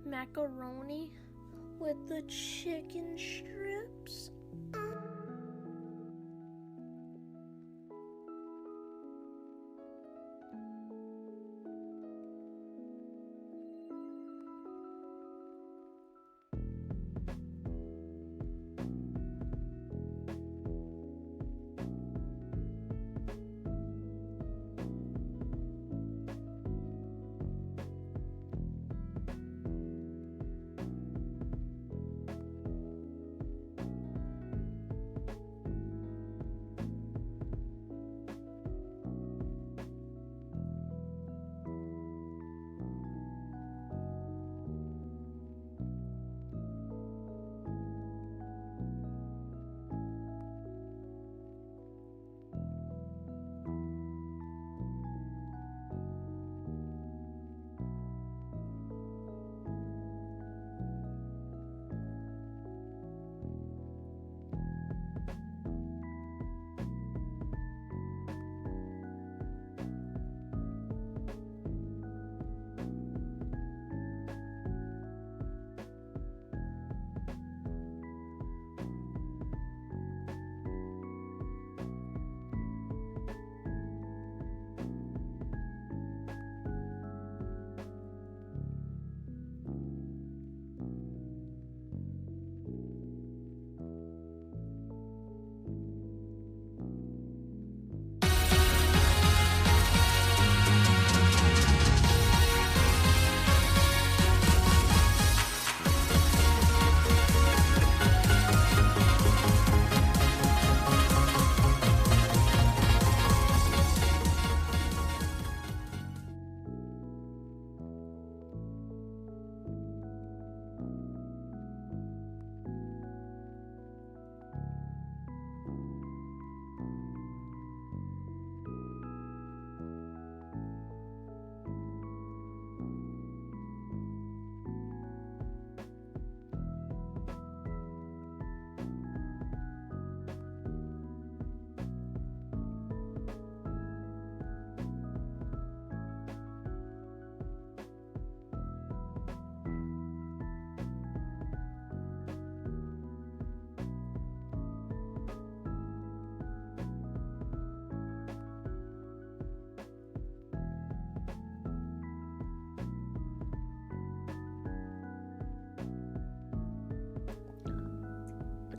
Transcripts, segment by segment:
Macaroni with the chicken strips.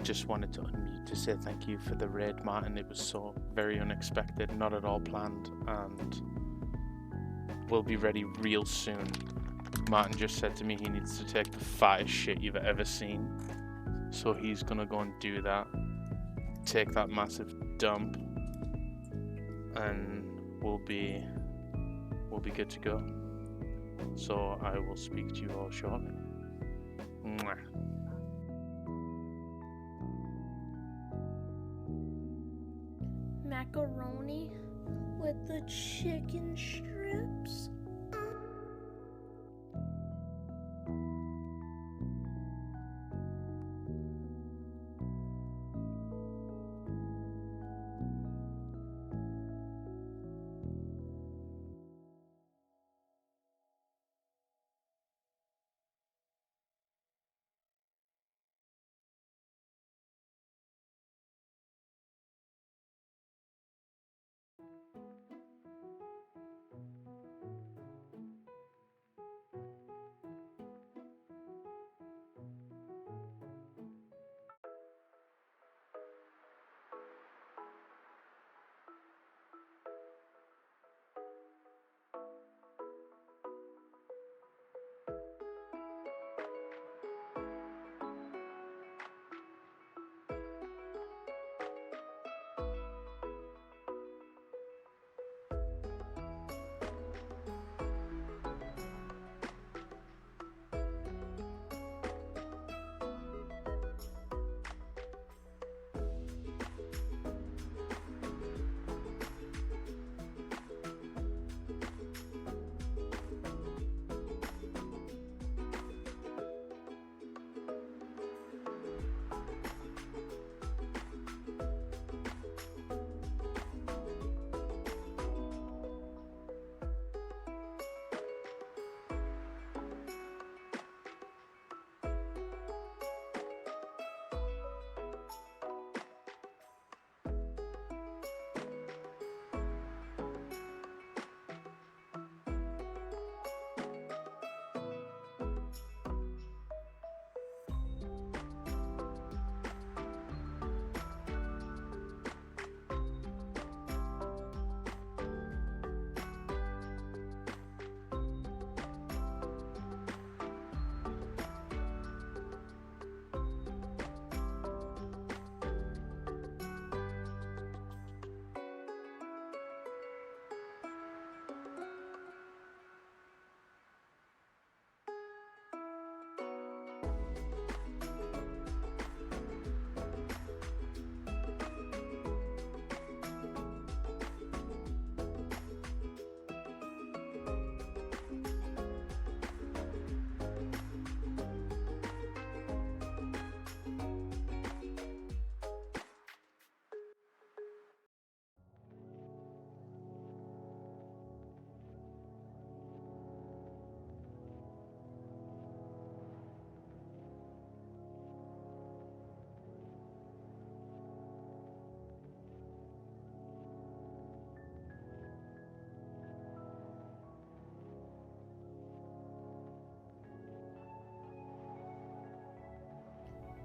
Just wanted to unmute to say thank you for the raid, Martin. It was so very unexpected, not at all planned, and we'll be ready real soon. Martin just said to me he needs to take the fattest shit you've ever seen, so he's gonna go and do that, take that massive dump, and we'll be good to go. So I will speak to you all shortly. Mwah. Macaroni with the chicken strips.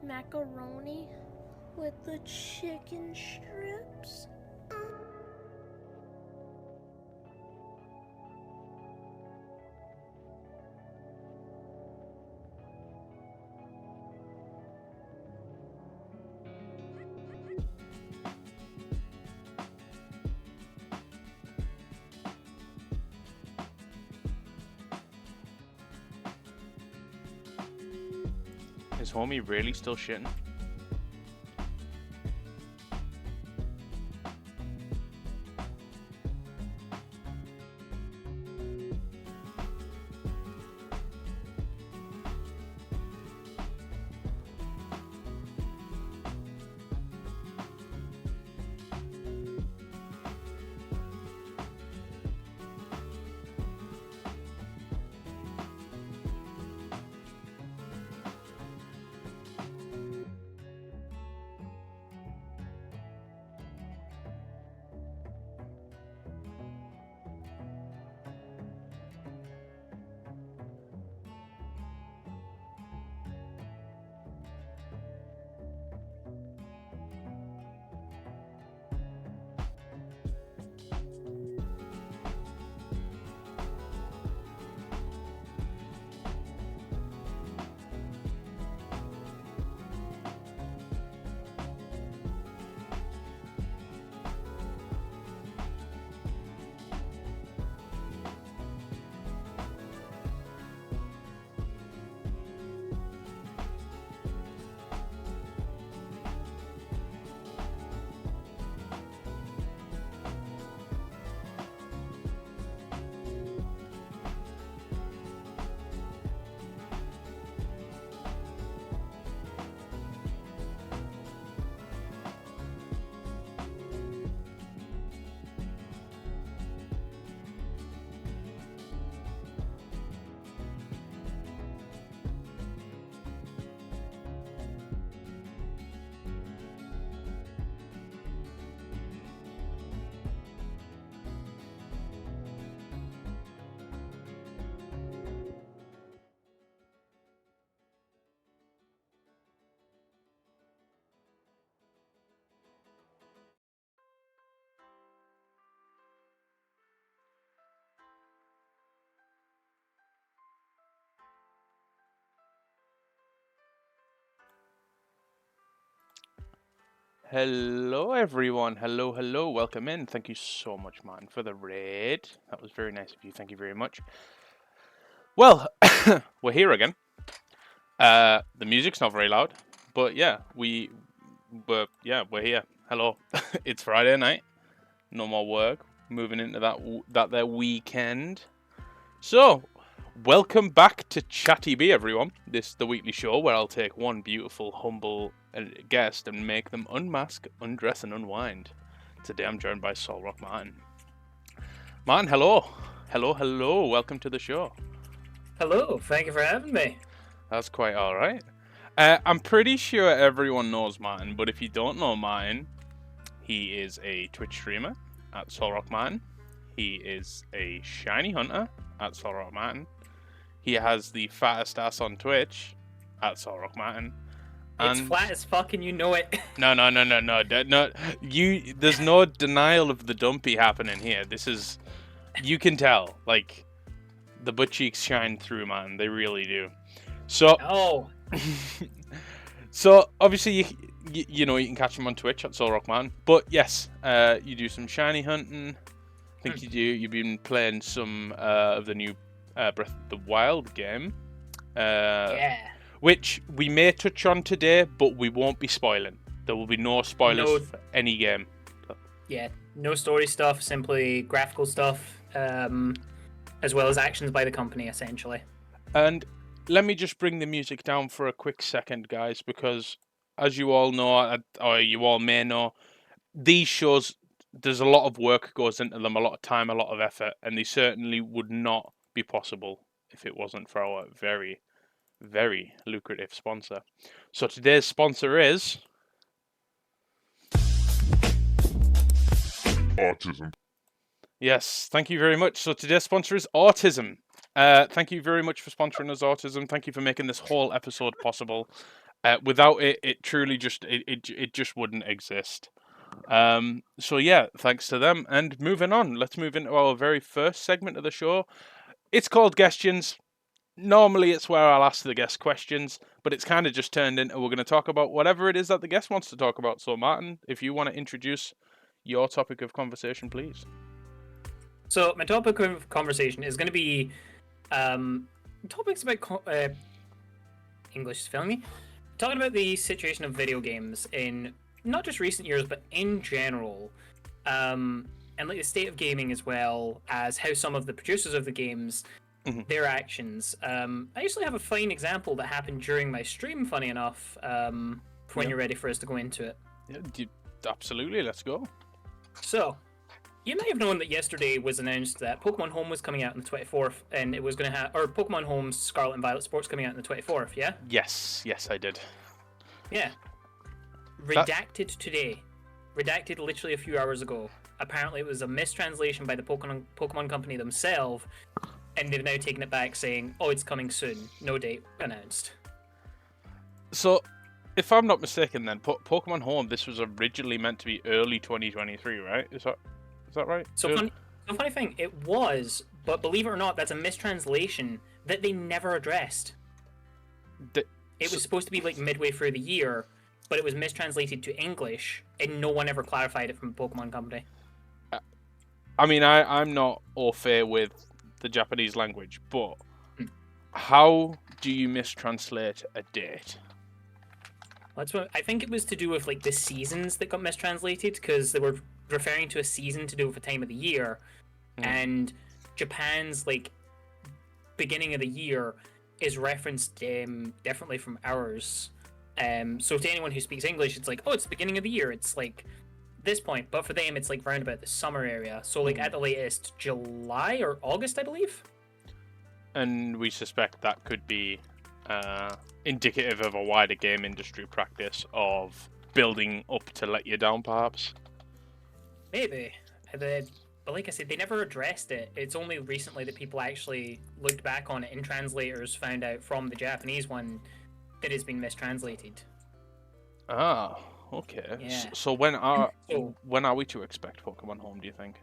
Macaroni with the chicken strips. Is homie really still shitting? Hello everyone, hello, welcome in. Thank you so much, man, for the raid. That was very nice of you, thank you very much. Well, we're here again. The music's not very loud, but yeah, we're here. Hello. It's Friday night, no more work, moving into that their weekend. So, welcome back to Chattybee, everyone. This is the weekly show where I'll take one beautiful, humble guest and make them unmask, undress, and unwind. Today I'm joined by Soul Rock Martin. Martin, hello. Hello. Welcome to the show. Hello. Thank you for having me. That's quite all right. I'm pretty sure everyone knows Martin, but if you don't know Martin, he is a Twitch streamer at Soul Rock Martin. He is a shiny hunter at Soul Rock Martin. He has the fattest ass on Twitch at Soul Rock Martin. It's flat as fuck and you know it. No. There's no denial of the dumpy happening here. This is, you can tell, like, the butt cheeks shine through, man. They really do. So, so obviously you know you can catch him on Twitch at Soul Rock Man. But yes, you do some shiny hunting. I think you do. You've been playing some of the new Breath of the Wild game. Yeah. Which we may touch on today, but we won't be spoiling. There will be no spoilers for any game. Yeah, no story stuff, simply graphical stuff, as well as actions by the company, essentially. And let me just bring the music down for a quick second, guys, because as you all know, or you all may know, these shows, there's a lot of work goes into them, a lot of time, a lot of effort, and they certainly would not be possible if it wasn't for our very, very lucrative sponsor. So today's sponsor is Autism. Yes, thank you very much. So today's sponsor is Autism. Thank you very much for sponsoring us, Autism. Thank you for making this whole episode possible. Without it, it truly just it just wouldn't exist. So yeah, thanks to them. And moving on, let's move into our very first segment of the show. It's called Guestions. Normally, it's where I'll ask the guest questions, but it's kind of just turned into we're going to talk about whatever it is that the guest wants to talk about. So, Martin, if you want to introduce your topic of conversation, please. So my topic of conversation is going to be topics about English is failing me. Talking about the situation of video games in not just recent years, but in general, and like the state of gaming as well as how some of the producers of the games, their actions. I actually have a fine example that happened during my stream. Funny enough, when you're ready for us to go into it. Yeah, absolutely. Let's go. So, you may have known that yesterday was announced that Pokemon Home was coming out on the 24th, and it was going to have, or Pokemon Home's Scarlet and Violet Sports coming out on the 24th, yeah? Yes, I did. Yeah. Redacted today. Redacted literally a few hours ago. Apparently it was a mistranslation by the Pokemon company themselves, and they've now taken it back saying, oh, it's coming soon. No date announced. So, if I'm not mistaken then, Pokemon Home, this was originally meant to be early 2023, right? Is that right? So funny thing, it was, but believe it or not, that's a mistranslation that they never addressed. It was supposed to be like midway through the year, but it was mistranslated to English, and no one ever clarified it from the Pokemon company. I mean, I'm not au fait with the Japanese language, but how do you mistranslate a date? That's what I think it was to do with like the seasons that got mistranslated, because they were referring to a season to do with a time of the year, and Japan's like beginning of the year is referenced differently from ours. So to anyone who speaks English, it's like, oh, it's the beginning of the year. It's like this point, but for them, it's like round about the summer area. So like at the latest, July or August, I believe. And we suspect that could be indicative of a wider game industry practice of building up to let you down, perhaps. Maybe. But like I said, they never addressed it. It's only recently that people actually looked back on it, and translators found out from the Japanese one that it's been mistranslated. Ah, okay. Yeah. So when are we to expect Pokemon Home, do you think?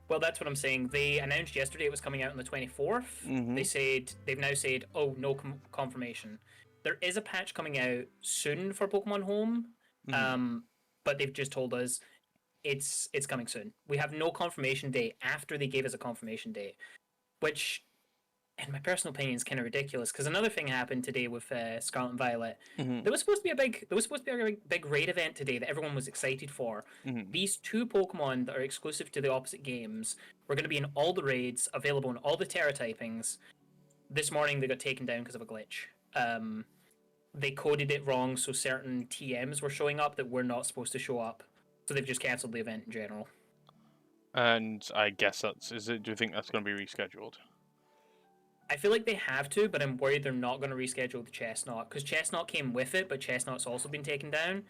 Well, that's what I'm saying. They announced yesterday it was coming out on the 24th. They've now said, oh, no confirmation. There is a patch coming out soon for Pokemon Home, but they've just told us it's coming soon. We have no confirmation date after they gave us a confirmation date, which, in my personal opinion, is kind of ridiculous. Because another thing happened today with Scarlet and Violet. There was supposed to be a big raid event today that everyone was excited for. These two Pokemon that are exclusive to the opposite games were going to be in all the raids, available in all the Terra typings. This morning they got taken down because of a glitch. They coded it wrong, so certain TMs were showing up that were not supposed to show up. So they've just cancelled the event in general. And I guess do you think that's going to be rescheduled? I feel like they have to, but I'm worried they're not going to reschedule the Chestnut, because Chestnut came with it, but Chestnut's also been taken down.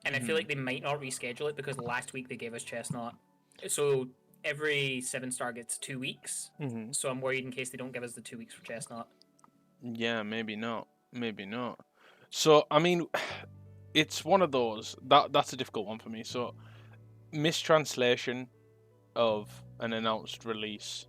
And I feel like they might not reschedule it because last week they gave us Chestnut. So every 7-star gets 2 weeks. So I'm worried in case they don't give us the 2 weeks for Chestnut. Yeah, maybe not. So, I mean, it's one of those, that's a difficult one for me. So, mistranslation of an announced release,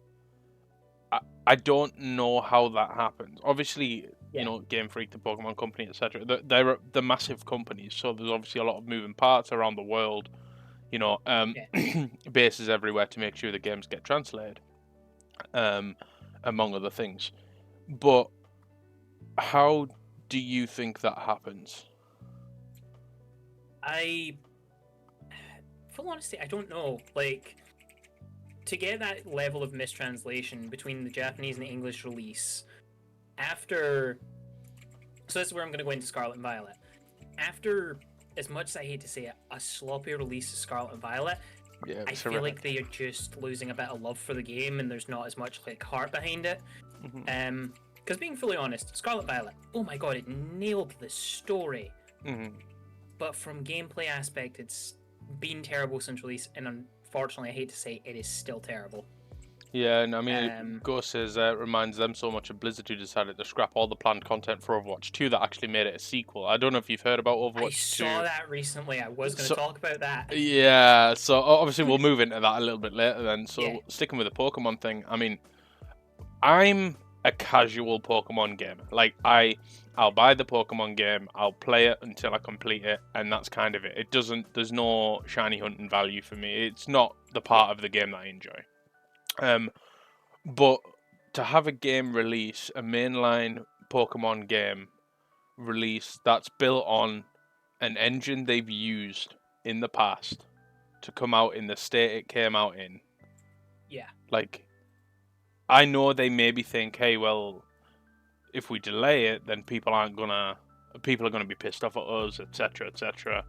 I don't know how that happens. Obviously, you know, Game Freak, the Pokemon Company, etc. They're massive companies, so there's obviously a lot of moving parts around the world. You know, bases everywhere to make sure the games get translated, among other things. But how do you think that happens? Full honesty, I don't know. Like, to get that level of mistranslation between the Japanese and the English release, after... So this is where I'm going to go into Scarlet and Violet. After, as much as I hate to say it, a sloppy release of Scarlet and Violet, I feel like they are just losing a bit of love for the game, and there's not as much like heart behind it. Because being fully honest, Scarlet Violet, oh my god, it nailed the story. But from gameplay aspect, it's been terrible since release, and unfortunately, I hate to say, it is still terrible. Yeah, and I mean, Um, Ghost says it reminds them so much of Blizzard, who decided to scrap all the planned content for Overwatch 2 that actually made it a sequel. I don't know if you've heard about I Overwatch saw 2. that recently. I was going to So, talk about that. yeah, so obviously we'll move into that a little bit later then. So Yeah. sticking with the Pokemon thing, I mean, I'm a casual Pokemon gamer. Like, I'll buy the Pokemon game, I'll play it until I complete it, and that's kind of it. There's no shiny hunting value for me. It's not the part of the game that I enjoy. But to have a game release, a mainline Pokemon game release that's built on an engine they've used in the past to come out in the state it came out in. Yeah. Like, I know they maybe think, hey, well, if we delay it, then people are gonna be pissed off at us, etc., etc.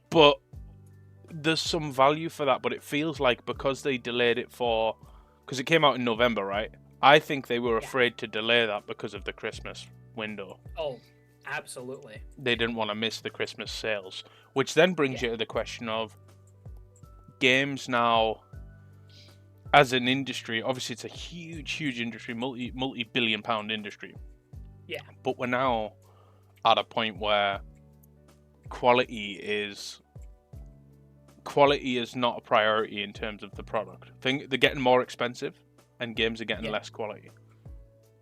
But there's some value for that. But it feels like because they delayed it because it came out in November, right? I think they were afraid to delay that because of the Christmas window. Oh, absolutely. They didn't want to miss the Christmas sales, which then brings you to the question of games now. As an industry, obviously it's a huge industry, multi-billion pound industry. Yeah. But we're now at a point where quality is not a priority in terms of the product. They're getting more expensive, and games are getting less quality.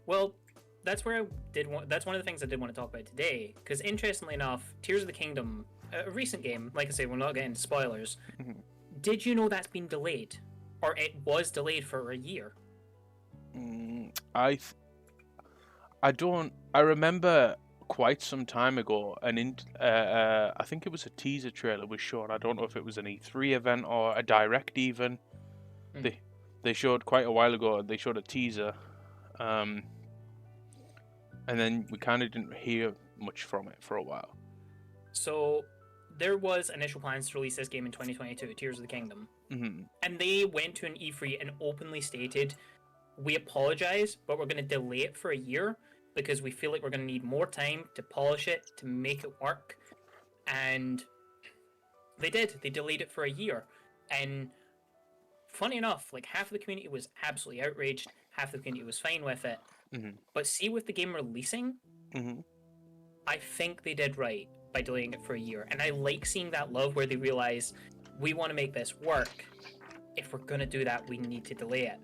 Well, that's where that's one of the things I did want to talk about today. Because interestingly enough, Tears of the Kingdom, a recent game, like I say, we're not getting into spoilers. Did you know that's been delayed? Or it was delayed for a year. I remember quite some time ago, I think it was a teaser trailer was shown. I don't know if it was an E3 event or a direct even. They showed quite a while ago. They showed a teaser, and then we kind of didn't hear much from it for a while. So there was initial plans to release this game in 2022, Tears of the Kingdom. Mm-hmm. And they went to an E3 and openly stated, we apologize, but we're going to delay it for a year because we feel like we're going to need more time to polish it, to make it work. And they did. They delayed it for a year. And funny enough, like half of the community was absolutely outraged, half the community was fine with it. Mm-hmm. But see, with the game releasing, I think they did right by delaying it for a year. And I like seeing that love where they realize we want to make this work. If we're going to do that, we need to delay it.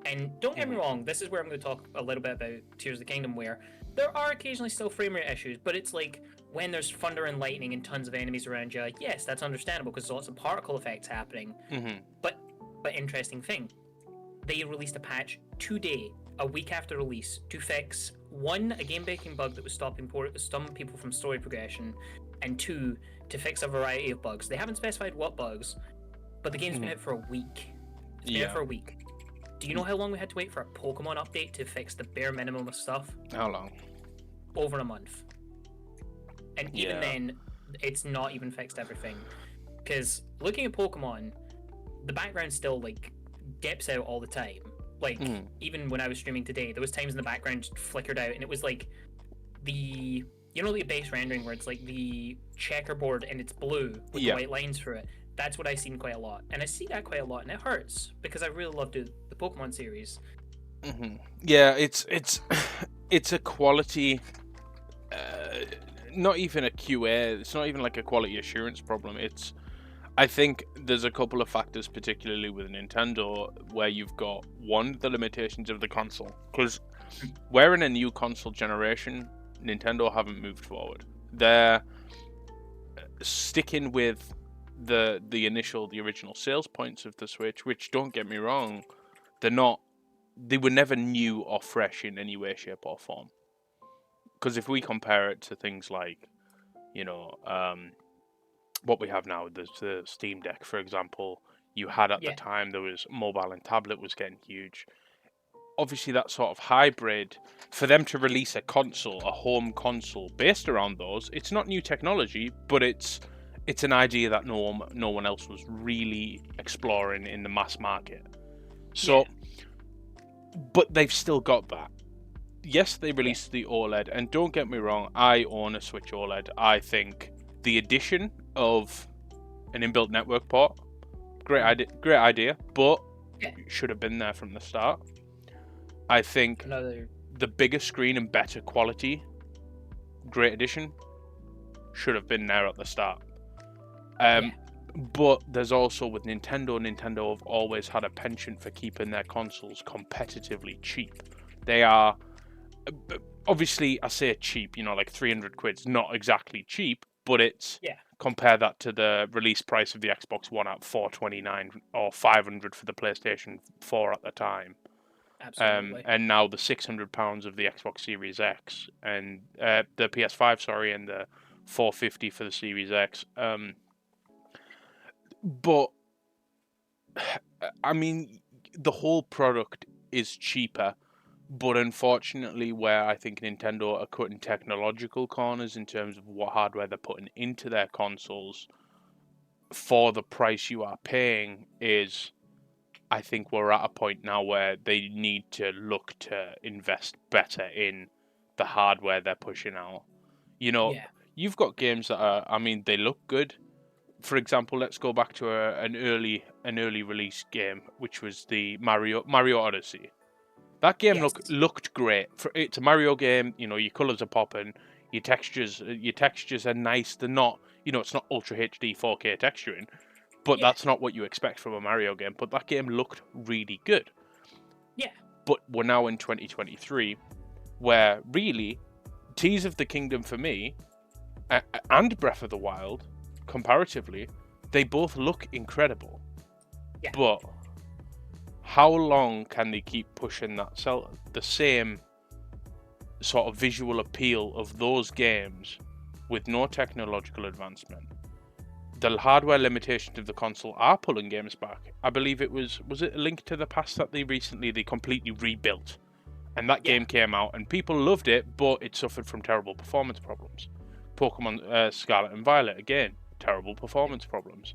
And don't get me wrong, this is where I'm going to talk a little bit about Tears of the Kingdom, where there are occasionally still frame rate issues, but it's like when there's thunder and lightning and tons of enemies around you, yes, that's understandable because there's lots of particle effects happening. But interesting thing, they released a patch today, a week after release, to fix one, a game-breaking bug that was stopping people from story progression, and two, to fix a variety of bugs. They haven't specified what bugs, but the game's been out for a week. It's been out for a week. Do you know how long we had to wait for a Pokemon update to fix the bare minimum of stuff? How long? Over a month. And even then, it's not even fixed everything. Because looking at Pokemon, the background still, like, dips out all the time. Like, even when I was streaming today, there was times in the background just flickered out, and it was like the... You know the base rendering where it's like the checkerboard and it's blue with the white lines through it? That's what I've seen quite a lot. And I see that quite a lot, and it hurts, because I really love the Pokemon series. Yeah, it's a quality... not even a QA, it's not even like a quality assurance problem. I think there's a couple of factors, particularly with Nintendo, where you've got, one, the limitations of the console. Because we're in a new console generation, Nintendo haven't moved forward. They're sticking with the original sales points of the Switch, which, don't get me wrong, they were never new or fresh in any way, shape or form. Because if we compare it to things like, what we have now, there's the Steam Deck, for example, you had at the time, there was mobile and tablet was getting huge. Obviously, that sort of hybrid, for them to release a home console based around those, it's not new technology, but it's an idea that no one else was really exploring in the mass market. So, but they've still got that. Yes, they released the OLED, and don't get me wrong, I own a Switch OLED. I think the addition of an inbuilt network port, great idea, but should have been there from the start. I think the bigger screen and better quality Great Edition should have been there at the start. But there's also with Nintendo have always had a penchant for keeping their consoles competitively cheap. They are, obviously, I say cheap, like 300 quid's not exactly cheap, but it's, compare that to the release price of the Xbox One at $429 or $500 for the PlayStation 4 at the time. Absolutely. And now the £600 of the Xbox Series X and the PS5, and the $450 for the Series X. But I mean, the whole product is cheaper, but unfortunately, where I think Nintendo are cutting technological corners in terms of what hardware they're putting into their consoles for the price you are paying is, I think we're at a point now where they need to look to invest better in the hardware they're pushing out. You've got games that are, they look good. For example, let's go back to an early release game, which was the Mario Odyssey. That game looked great. It's a Mario game. Your colors are popping. Your textures are nice. They're not, it's not Ultra HD 4K texturing, but that's not what you expect from a Mario game. But that game looked really good. Yeah. But we're now in 2023, where really, Tears of the Kingdom for me, and Breath of the Wild, comparatively, they both look incredible. Yeah. But how long can they keep pushing the same sort of visual appeal of those games with no technological advancement? The hardware limitations of the console are pulling games back. I believe it was it A Link to the Past that they completely rebuilt, and that game came out and people loved it, but it suffered from terrible performance problems. Pokemon Scarlet and Violet, again, terrible performance problems.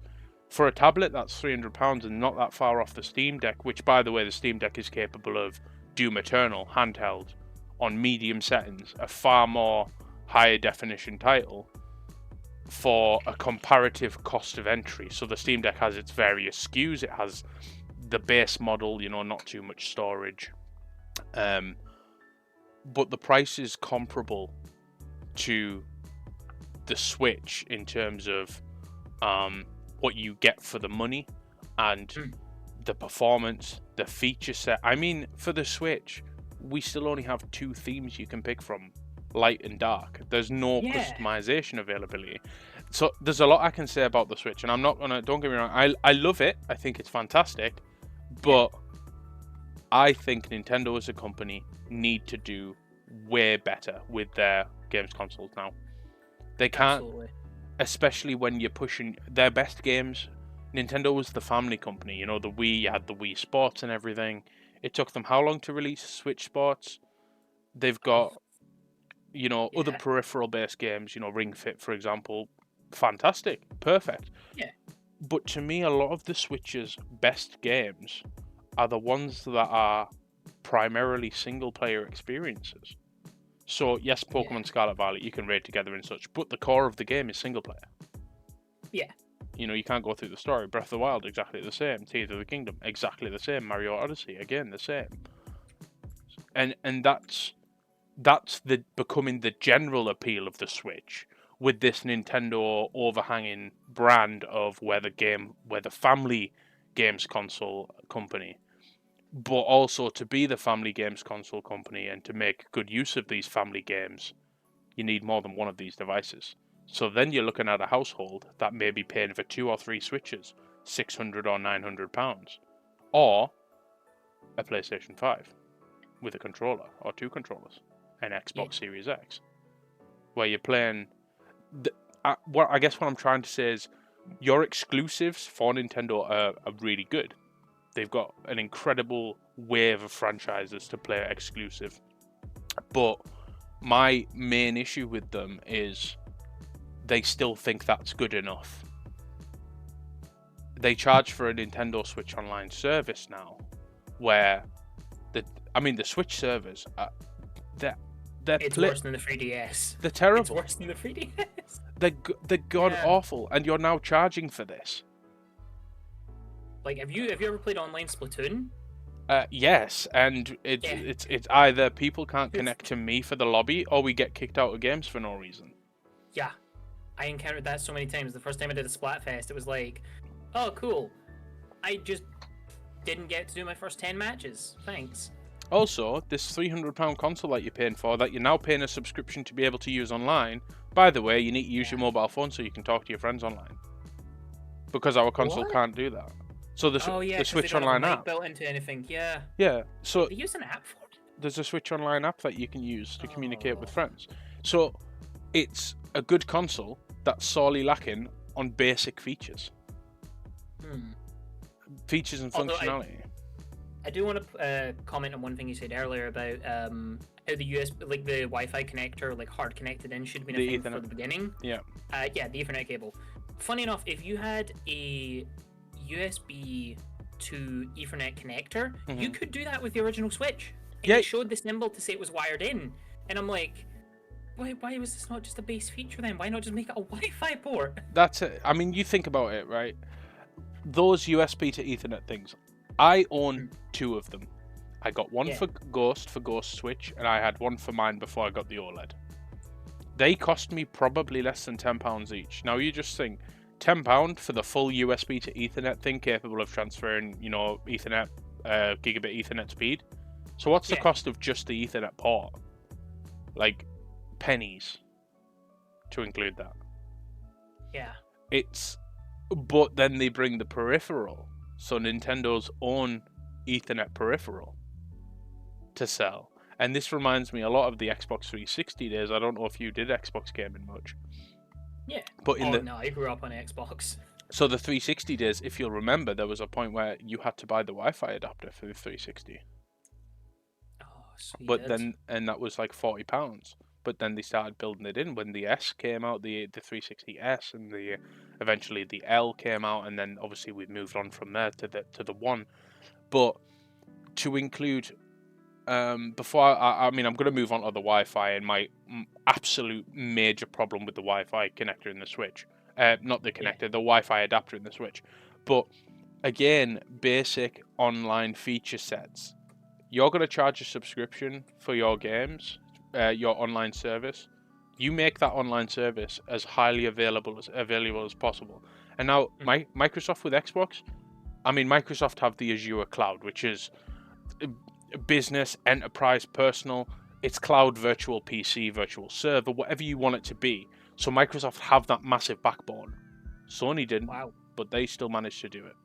For a tablet that's £300 and not that far off the Steam Deck, which, by the way, the Steam Deck is capable of Doom Eternal handheld on medium settings, a far more higher definition title for a comparative cost of entry. So the Steam Deck has its various SKUs. It has the base model, not too much storage. But the price is comparable to the Switch in terms of what you get for the money and the performance, the feature set. For the Switch, we still only have 2 themes you can pick from, light and dark. There's no customization availability. So there's a lot I can say about the Switch, and I'm not gonna, don't get me wrong, I love it. I think it's fantastic, but I think Nintendo as a company need to do way better with their games consoles now. They can't, especially when you're pushing their best games. Nintendo was the family company, the Wii, you had the Wii Sports and everything. It took them how long to release Switch Sports? They've got, other peripheral-based games, Ring Fit, for example. Fantastic. Perfect. Yeah. But to me, a lot of the Switch's best games are the ones that are primarily single-player experiences. So, yes, Pokemon Scarlet Violet, you can raid together and such, but the core of the game is single-player. Yeah. You can't go through the story. Breath of the Wild, exactly the same. Tears of the Kingdom, exactly the same. Mario Odyssey, again, the same. And that's becoming the general appeal of the Switch, with this Nintendo overhanging brand of we're the family games console company. But also, to be the family games console company and to make good use of these family games, you need more than one of these devices. So then you're looking at a household that may be paying for 2 or 3 Switches, £600 or £900, or a PlayStation 5 with a controller or 2 controllers, an Xbox Series X, where you're playing. I guess what I'm trying to say is, your exclusives for Nintendo are really good. They've got an incredible wave of franchises to play exclusive. But my main issue with them is they still think that's good enough. They charge for a Nintendo Switch Online service now, where the Switch servers are it's worse than the 3DS. They're terrible. It's worse than the 3DS. They're god awful, and you're now charging for this. Like, have you ever played online Splatoon? Yes, and it's either people can't connect to me for the lobby, or we get kicked out of games for no reason. Yeah, I encountered that so many times. The first time I did a Splatfest, it was like, oh, cool. I just didn't get to do my first 10 matches. Thanks. Also, this £300 console that you're paying for, that you're now paying a subscription to be able to use online. By the way, you need to use your mobile phone so you can talk to your friends online. Because our console can't do that. So the Switch Online app built into anything. Yeah. Yeah. So they use an app for it. There's a Switch Online app that you can use to communicate with friends. So it's a good console that's sorely lacking on basic features. Features and functionality. I do want to comment on one thing you said earlier about how the the Wi-Fi connector, like hard connected in, should be a thing for the beginning. Yeah. The Ethernet cable. Funny enough, if you had a USB to Ethernet connector, you could do that with the original Switch. And it showed the symbol to say it was wired in. And I'm like, why was this not just a base feature then? Why not just make it a Wi-Fi port? That's it. I mean, you think about it, right? Those USB to Ethernet things, I own 2 of them. I got one for Ghost Switch, and I had one for mine before I got the OLED. They cost me probably less than £10 each. Now you just think, £10 for the full USB to Ethernet thing capable of transferring, Ethernet, gigabit Ethernet speed. So what's the cost of just the Ethernet port? Like pennies to include that. Yeah. But then they bring the peripheral, so Nintendo's own Ethernet peripheral to sell. And this reminds me a lot of the Xbox 360 days. I don't know if you did Xbox gaming much. Yeah. But no, I grew up on Xbox. So the 360 days, if you'll remember, there was a point where you had to buy the Wi-Fi adapter for the 360. Oh, sweet. But then, and that was like £40. But then they started building it in when the S came out, the 360S, and eventually the L came out, and then obviously we've moved on from there to the One. But to include, before I'm going to move on to the Wi-Fi and my absolute major problem with the Wi-Fi connector in the Switch. Not the connector, the Wi-Fi adapter in the Switch. But again, basic online feature sets. You're going to charge a subscription for your games, your online service. You make that online service as highly available as possible. And now, Microsoft with Xbox, Microsoft have the Azure cloud, which is business, enterprise, personal. It's cloud, virtual PC, virtual server, whatever you want it to be. So Microsoft have that massive backbone. Sony didn't, but they still managed to do it.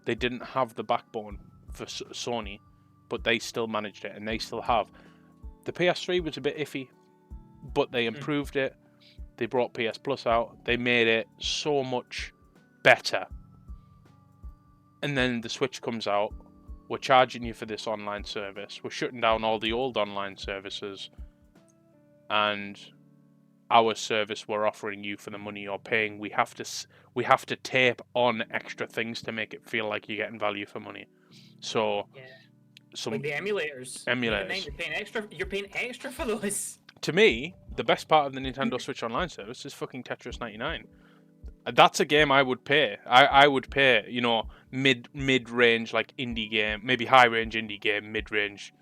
They didn't have the backbone for Sony, but they still managed it, and they still have. The PS3 was a bit iffy, but they improved it. They brought PS Plus out. They made it so much better. And then the Switch comes out. We're charging you for this online service. We're shutting down all the old online services. And our service we're offering you for the money you're paying. We have to tape on extra things to make it feel like you're getting value for money. So like the emulators. You're paying extra for those. To me, the best part of the Nintendo Switch Online service is fucking Tetris 99. That's a game I would pay. I would pay, mid-range like indie game, maybe high-range indie game, mid-range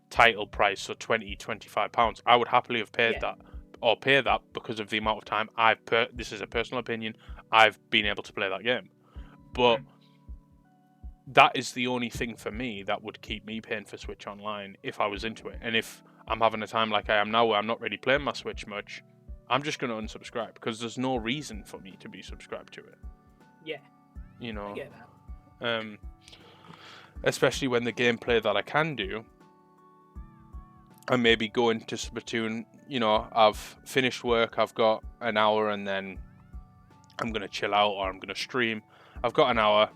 title price, so £20-25. I would happily have paid that, or pay that, because of the amount of time this is a personal opinion, I've been able to play that game. But that is the only thing for me that would keep me paying for Switch Online if I was into it. And if I'm having a time like I am now where I'm not really playing my Switch much, I'm just going to unsubscribe, because there's no reason for me to be subscribed to it. Yeah. I get that. Especially when the gameplay that I can do, I maybe go into Splatoon, I've finished work, I've got an hour, and then I'm going to chill out, or I'm going to stream. I've got an hour,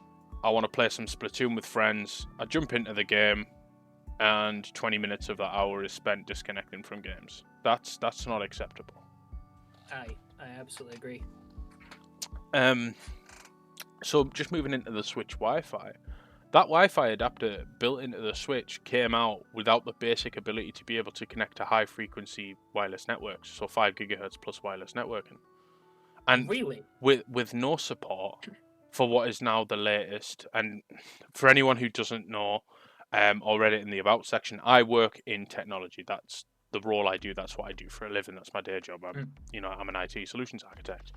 I want to play some Splatoon with friends, I jump into the game, and 20 minutes of that hour is spent disconnecting from games. That's not acceptable. I absolutely agree. So just moving into the Switch Wi-Fi, that Wi-Fi adapter built into the Switch came out without the basic ability to be able to connect to high-frequency wireless networks, so 5 GHz plus wireless networking. And really? with no support for what is now the latest. And for anyone who doesn't know, or read it in the About section, I work in technology. That's the role I do. That's what I do for a living. That's my day job. I'm an IT solutions architect.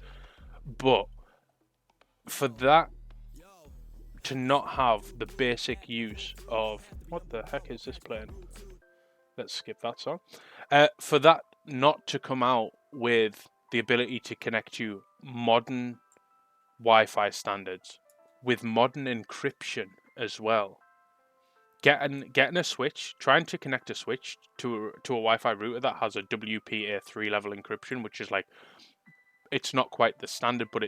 But for that to not have the basic use of, what the heck is this playing? Let's skip that song. For that not to come out with the ability to connect to modern Wi-Fi standards with modern encryption as well. Getting a switch, trying to connect a switch to a Wi-Fi router that has a WPA3 level encryption, which is like, it's not quite the standard, but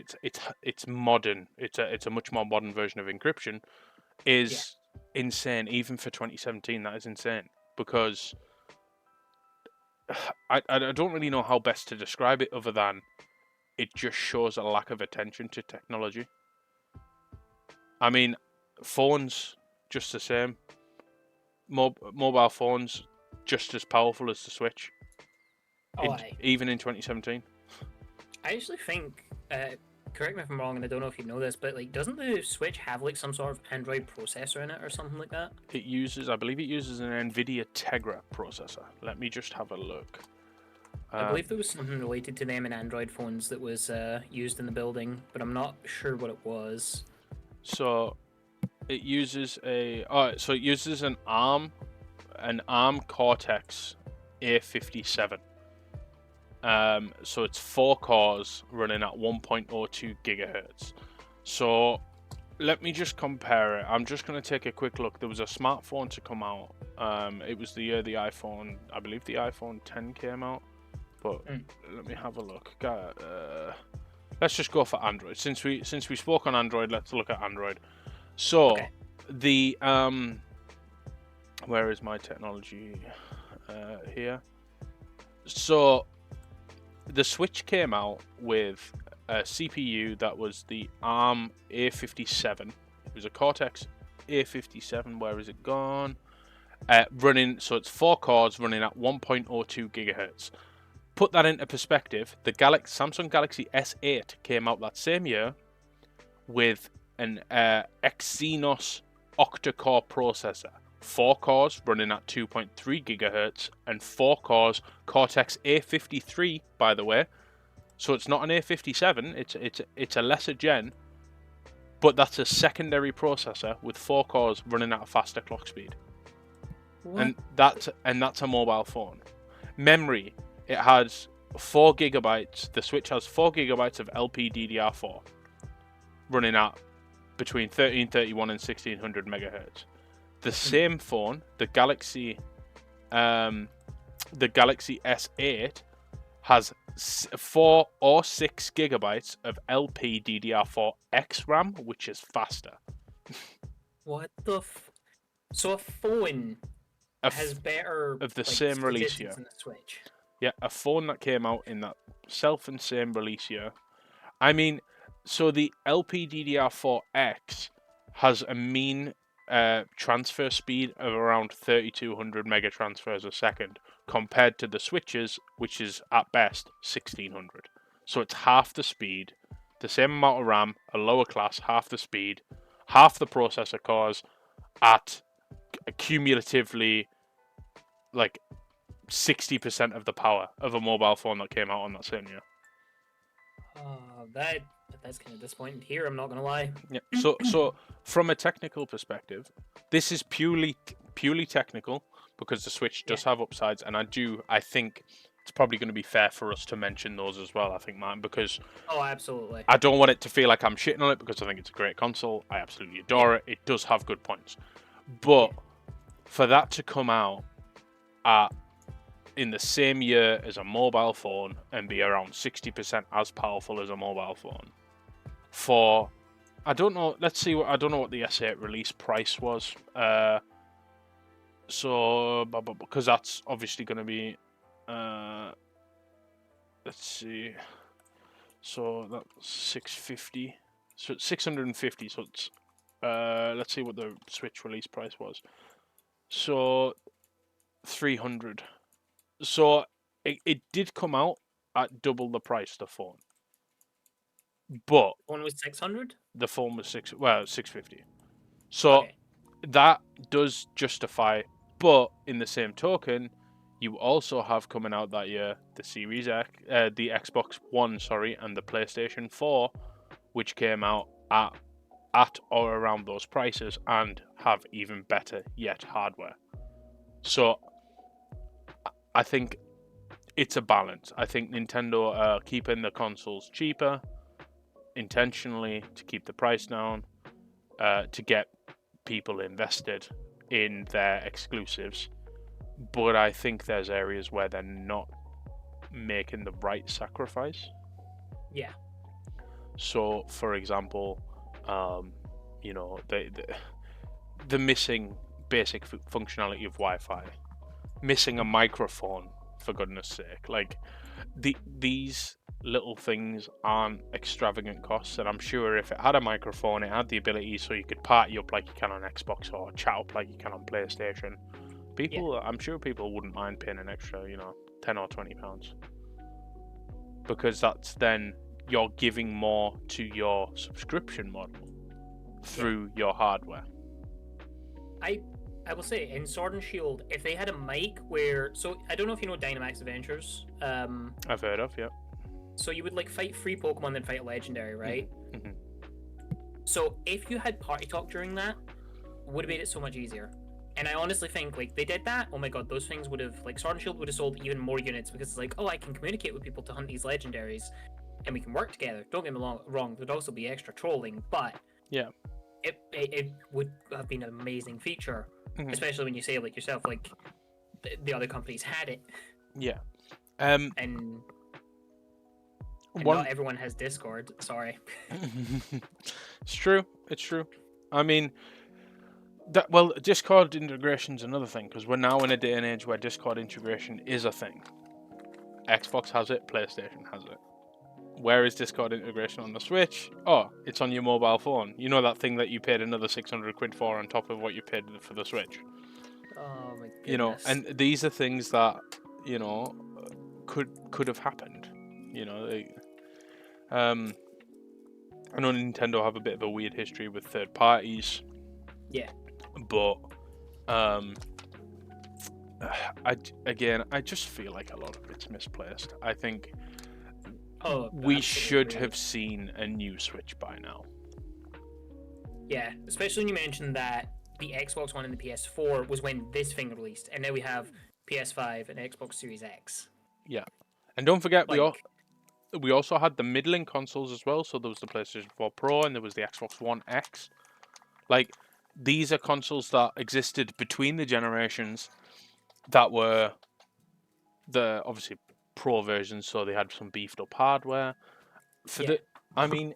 it's modern. It's a much more modern version of encryption. Is insane. Even for 2017, that is insane, because I don't really know how best to describe it other than it just shows a lack of attention to technology. I mean, phones just the same. Mobile phones just as powerful as the Switch. Even in 2017. I actually think, correct me if I'm wrong, and I don't know if you know this, but like, doesn't the Switch have like some sort of Android processor in it or something like that? I believe it uses an NVIDIA Tegra processor. Let me just have a look. I believe there was something related to them in Android phones that was used in the building, but I'm not sure what it was. So it uses an ARM Cortex A57. So it's 4 cores running at 1.02 gigahertz. So let me just compare it. I'm just going to take a quick look. There was a smartphone to come out. It was the year the iPhone, I believe the iPhone 10 came out. But let me have a look. Let's just go for Android. Since we spoke on Android, let's look at Android. So the where is my technology? Here. So the Switch came out with a CPU that was the ARM A57. It was a Cortex A57. Where is it gone? Running, so it's 4 cores running at 1.02 gigahertz. Put that into perspective, the Samsung Galaxy S8 came out that same year with an Exynos octa-core processor. 4 cores running at 2.3 gigahertz and 4 cores Cortex A53, by the way. So it's not an A57, it's a lesser gen, but that's a secondary processor with 4 cores running at a faster clock speed. What? And that's a mobile phone. Memory, it has 4 gigabytes. The Switch has 4 gigabytes of LPDDR4 running at between 1331 and 1600 megahertz. The same phone, the Galaxy S8, has 4 or 6 gigabytes of LPDDR4X RAM, which is faster. What the? So a phone has better of the same release year. Than the Switch. Yeah, a phone that came out in that and same release year. I mean, so the LPDDR4X has a mean transfer speed of around 3200 mega transfers a second, compared to the Switches, which is at best 1600. So it's half the speed, the same amount of RAM, a lower class, half the speed, half the processor cores, at cumulatively like 60% of the power of a mobile phone that came out on that same year. That's kind of disappointing here, I'm not gonna lie. Yeah. So from a technical perspective, this is purely technical, because the Switch does have upsides, and I think it's probably going to be fair for us to mention those as well. I think, Martin, because absolutely, I don't want it to feel like I'm shitting on it, because I think it's a great console. I absolutely adore it. It does have good points, but for that to come out in the same year as a mobile phone and be around 60% as powerful as a mobile phone, for I don't know. Let's see. I don't know what the S8 release price was. So because that's obviously going to be. Let's see. So that's 650. So it's 650. So it's. Let's see what the Switch release price was. So 300. So it did come out at double the price of the phone. but One was 600. the phone was 650. So Okay. that does justify. But in the same token, you also have coming out that year the Series X, the Xbox One, sorry, and the PlayStation 4, which came out at or around those prices and have even better yet hardware. So I think it's a balance. I think Nintendo are keeping the consoles cheaper intentionally to keep the price down, to get people invested in their exclusives. But I think there's areas where they're not making the right sacrifice. Yeah. So, for example, you know, the missing basic functionality of Wi-Fi, missing a microphone, for goodness sake. Like, these little things aren't extravagant costs, and I'm sure if it had a microphone, it had the ability so you could party up like you can on Xbox or chat up like you can on PlayStation. I'm sure people wouldn't mind paying an extra, you know, £10 or £20, because that's then you're giving more to your subscription model through your hardware. I will say, in Sword and Shield, if they had a mic where... So, I don't know if you know Dynamax Adventures. I've heard of, yeah. So, you would, like, fight free Pokemon, then fight a legendary, right? Mm-hmm. So, if you had party talk during that, would have made it so much easier. And I honestly think, like, they did that, oh my god, those things would have... Like, Sword and Shield would have sold even more units, because it's like, oh, I can communicate with people to hunt these legendaries, and we can work together. Don't get me wrong, there'd also be extra trolling, but... Yeah. It would have been an amazing feature. Especially when you say, like yourself, like the other companies had it. Yeah. And not everyone has Discord. Sorry. It's true. It's true. I mean, Discord integration's another thing, because we're now in a day and age where Discord integration is a thing. Xbox has it. PlayStation has it. Where is Discord integration on the Switch? Oh, it's on your mobile phone. You know that thing that you paid another 600 quid for on top of what you paid for the Switch. Oh my goodness. You know, and these are things that, you know, could have happened. You know, I know Nintendo have a bit of a weird history with third parties. Yeah. But I just feel like a lot of it's misplaced. I think we should have seen a new Switch by now. Yeah, especially when you mentioned that the Xbox One and the PS4 was when this thing released, and now we have PS5 and Xbox Series X. Yeah, and don't forget, we also had the middling consoles as well. So there was the PlayStation 4 Pro and there was the Xbox One X. Like, these are consoles that existed between the generations that were the obviously Pro versions, so they had some beefed up hardware. I mean,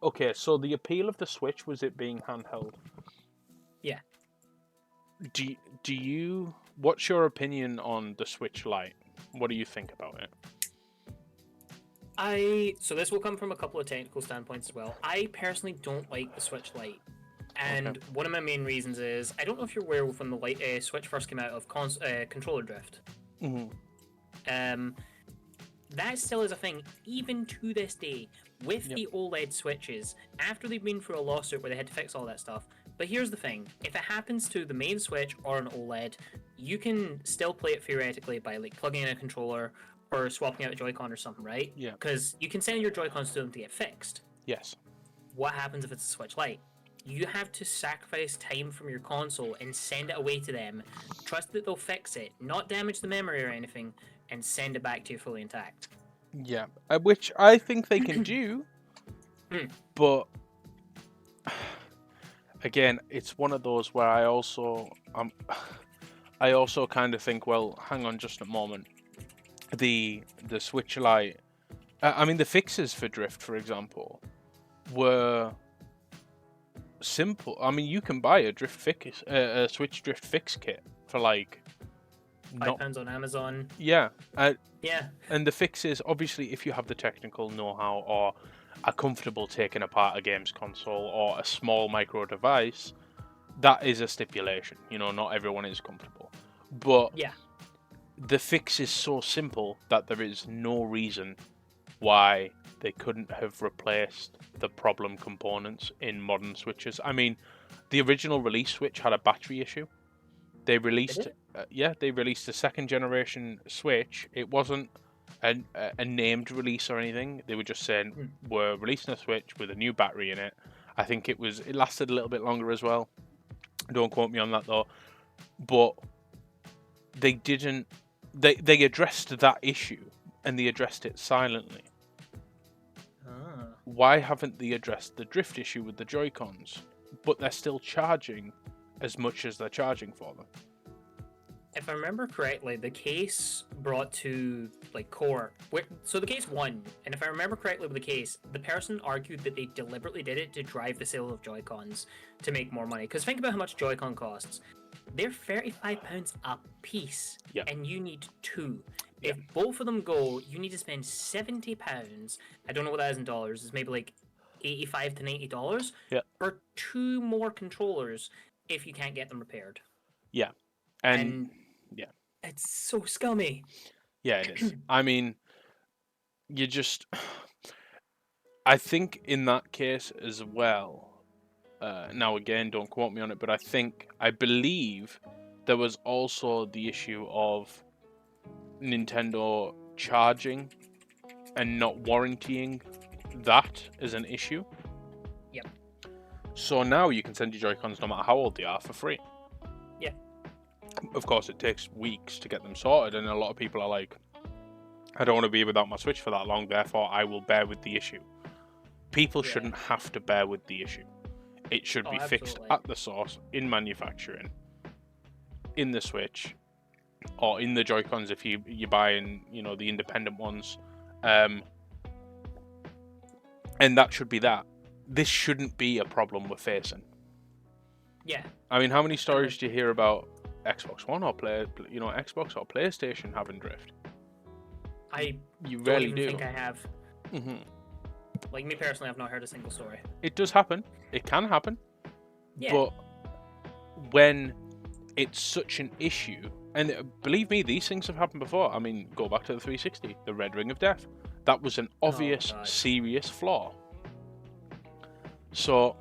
okay, so the appeal of the Switch was it being handheld. Yeah. Do you? What's your opinion on the Switch Lite? What do you think about it? So this will come from a couple of technical standpoints as well. I personally don't like the Switch Lite. And one of my main reasons is, I don't know if you're aware of when the Switch first came out of controller drift. Mm-hmm. That still is a thing, even to this day, with the OLED Switches, after they've been through a lawsuit where they had to fix all that stuff. But here's the thing, if it happens to the main Switch or an OLED, you can still play it theoretically by like plugging in a controller or swapping out a Joy-Con or something, right? Yeah. Because you can send your Joy-Cons to them to get fixed. Yes. What happens if it's a Switch Lite? You have to sacrifice time from your console and send it away to them, trust that they'll fix it, not damage the memory or anything, and send it back to you fully intact. Yeah, which I think they can do, but again, it's one of those where I also kind of think, well, hang on just a moment. The Switch Lite, I mean, the fixes for drift, for example, were simple. I mean, you can buy a Switch drift fix kit for like £5 on Amazon. Yeah. Yeah. And the fixes, obviously, if you have the technical know-how or are comfortable taking apart a games console or a small micro device, that is a stipulation. You know, not everyone is comfortable. But the fix is so simple that there is no reason why they couldn't have replaced the problem components in modern Switches. I mean, the original release Switch had a battery issue. They released, they released a second generation Switch. It wasn't a named release or anything. They were just saying we're releasing a Switch with a new battery in it. I think it lasted a little bit longer as well. Don't quote me on that though. But they didn't. They addressed that issue, and they addressed it silently. Why haven't they addressed the drift issue with the Joy-Cons? But they're still charging as much as they're charging for them. If I remember correctly, the case brought to Core. So the case won, and if I remember correctly with the case, the person argued that they deliberately did it to drive the sale of Joy-Cons to make more money. Because think about how much Joy-Con costs. They're £35 a piece, and you need 2. If both of them go, you need to spend £70. I don't know what that is in dollars. It's maybe like $85 to $90 for 2 more controllers if you can't get them repaired. Yeah, and it's so scummy. Yeah, it is. I mean, I think in that case as well. Now again, don't quote me on it, but I believe there was also the issue of Nintendo charging and not warrantying that as an issue. Yep. So now you can send your Joy-Cons, no matter how old they are, for free. Yeah. Of course, it takes weeks to get them sorted, and a lot of people are like, I don't want to be without my Switch for that long, therefore I will bear with the issue. People shouldn't have to bear with the issue. It should be fixed at the source, in manufacturing, in the Switch, or in the Joy-Cons if you're buying, the independent ones. And that should be that. This shouldn't be a problem we're facing. Yeah. I mean, how many stories do you hear about Xbox One or Xbox or PlayStation having drift? You rarely do. Think I have. Like me personally, I've not heard a single story. It does happen. It can happen. Yeah. But when it's such an issue, and believe me, these things have happened before. I mean, go back to the 360, the Red Ring of Death. That was an obvious, serious flaw. So,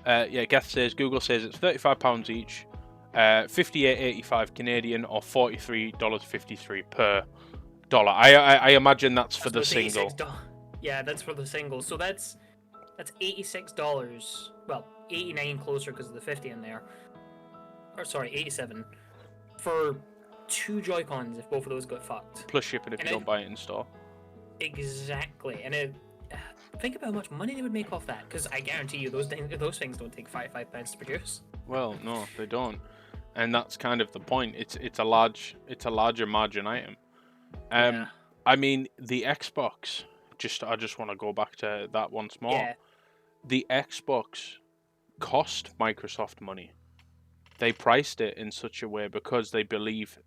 Geth says, Google says it's £35 each, $58.85 Canadian, or $43.53 per dollar. I imagine that's for the single. Yeah, that's for the single. So that's $86. Well, 89 closer because of the 50 in there. Or sorry, 87 for 2 Joy-Cons if both of those got fucked. Plus shipping if you don't buy it in store. Exactly, and think about how much money they would make off that. Because I guarantee you, those things don't take £5 to produce. Well, no, they don't, and that's kind of the point. It's a larger margin item. I mean, the Xbox. I just want to go back to that once more. Yeah. The Xbox cost Microsoft money. They priced it in such a way because they believed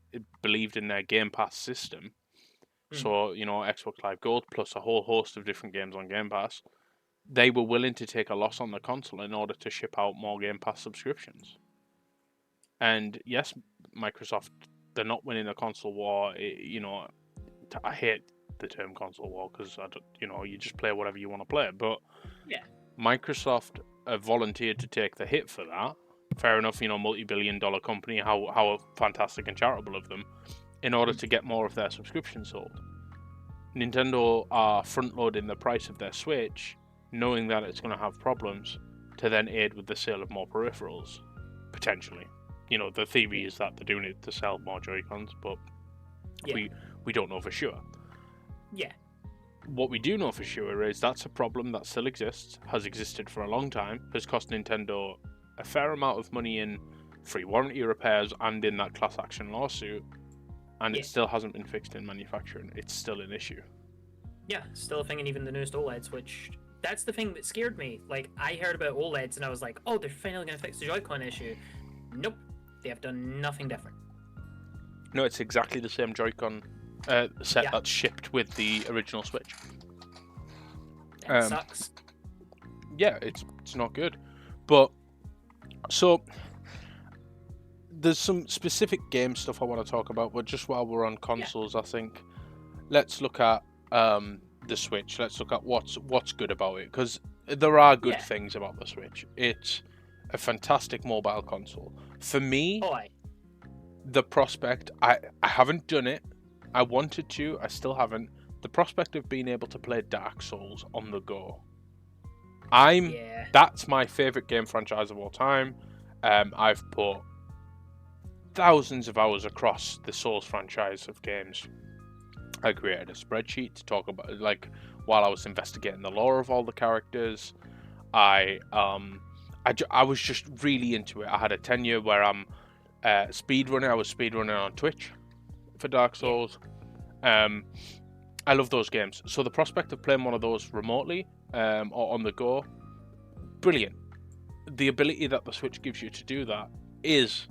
in their Game Pass system. So, Xbox Live Gold plus a whole host of different games on Game Pass. They were willing to take a loss on the console in order to ship out more Game Pass subscriptions. And yes, Microsoft, they're not winning a console war. I hate the term console war because you just play whatever you want to play. But Microsoft volunteered to take the hit for that. Fair enough, multi-billion-dollar company. How fantastic and charitable of them, in order to get more of their subscriptions sold. Nintendo are front-loading the price of their Switch, knowing that it's going to have problems, to then aid with the sale of more peripherals, potentially. The theory is that they're doing it to sell more Joy-Cons, but we don't know for sure. Yeah. What we do know for sure is that's a problem that still exists, has existed for a long time, has cost Nintendo a fair amount of money in free warranty repairs and in that class action lawsuit, and it still hasn't been fixed in manufacturing. It's still an issue. Yeah, still a thing, and even the newest OLEDs, which that's the thing that scared me. Like, I heard about OLEDs and I was like, oh, they're finally going to fix the Joy-Con issue. Nope, they have done nothing different. No, it's exactly the same Joy-Con set that's shipped with the original Switch. That sucks. Yeah, it's not good. But so there's some specific game stuff I want to talk about, but just while we're on consoles, I think let's look at the Switch. Let's look at what's good about it, because there are good Yeah. things about the Switch. It's a fantastic mobile console. For me, Oh, aye. the prospect, I haven't done it. I wanted to, I still haven't. The prospect of being able to play Dark Souls on the go. Yeah. That's my favorite game franchise of all time. I've put thousands of hours across the Souls franchise of games. I created a spreadsheet to talk about, like, while I was investigating the lore of all the characters. I was just really into it. I had a tenure where I'm speedrunning. I was speedrunning on Twitch for Dark Souls. I love those games. So the prospect of playing one of those remotely or on the go, brilliant. The ability that the Switch gives you to do that is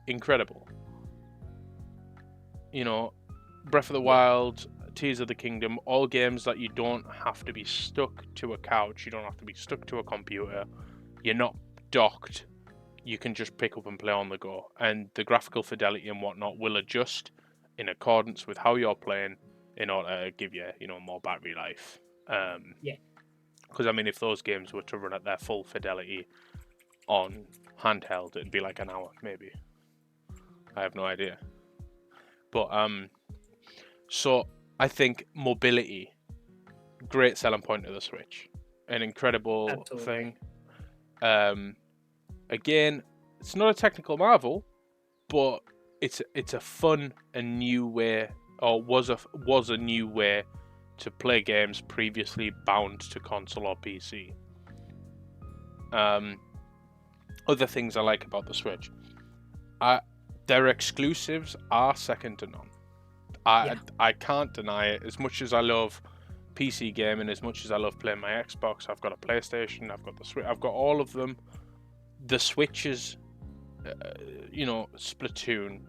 incredible. You know, Breath of the Wild, Tears of the Kingdom, all games that you don't have to be stuck to a couch, you don't have to be stuck to a computer, you're not docked, you can just pick up and play on the go. And the graphical fidelity and whatnot will adjust in accordance with how you're playing in order to give you, more battery life. Because, I mean, if those games were to run at their full fidelity on handheld, it'd be like an hour, maybe. I have no idea. But, so I think mobility, great selling point of the Switch. An incredible thing. Again, it's not a technical marvel, but it's a fun and new way, or was a new way to play games previously bound to console or PC. Other things I like about the Switch, their exclusives are second to none. I can't deny it. As much as I love PC gaming, as much as I love playing my Xbox, I've got a PlayStation, I've got the Switch, I've got all of them. The Switches, Splatoon,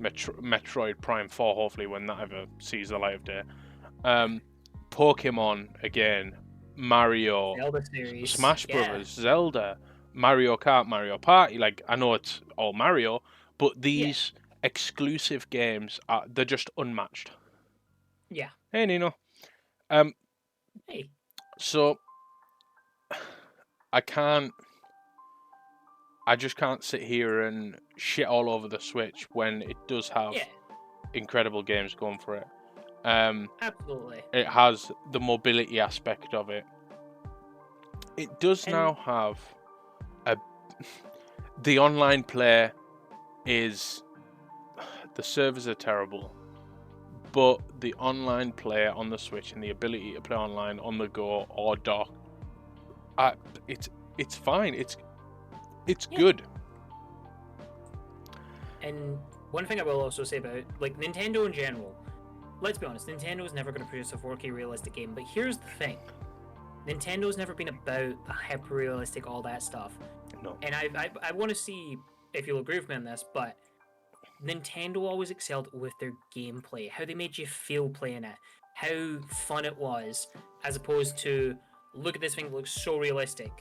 Metroid Prime 4, hopefully when that ever sees the light of day. Pokemon again, Mario, Zelda series, Smash Brothers, Zelda, Mario Kart, Mario Party. Like, I know it's all Mario, but these exclusive games they're just unmatched. Yeah. Hey, Nino. Hey. So I just can't sit here and shit all over the Switch when it does have incredible games going for it. Absolutely. It has the mobility aspect of it. It does now have the online play is, the servers are terrible, but the online play on the Switch and the ability to play online on the go or dock, it's fine. It's good. And one thing I will also say about, like, Nintendo in general, let's be honest, Nintendo is never going to produce a 4K realistic game, but here's the thing. Nintendo's never been about the hyper-realistic, all that stuff. No. And I want to see if you'll agree with me on this, but Nintendo always excelled with their gameplay, how they made you feel playing it, how fun it was, as opposed to, look at this thing, it looks so realistic.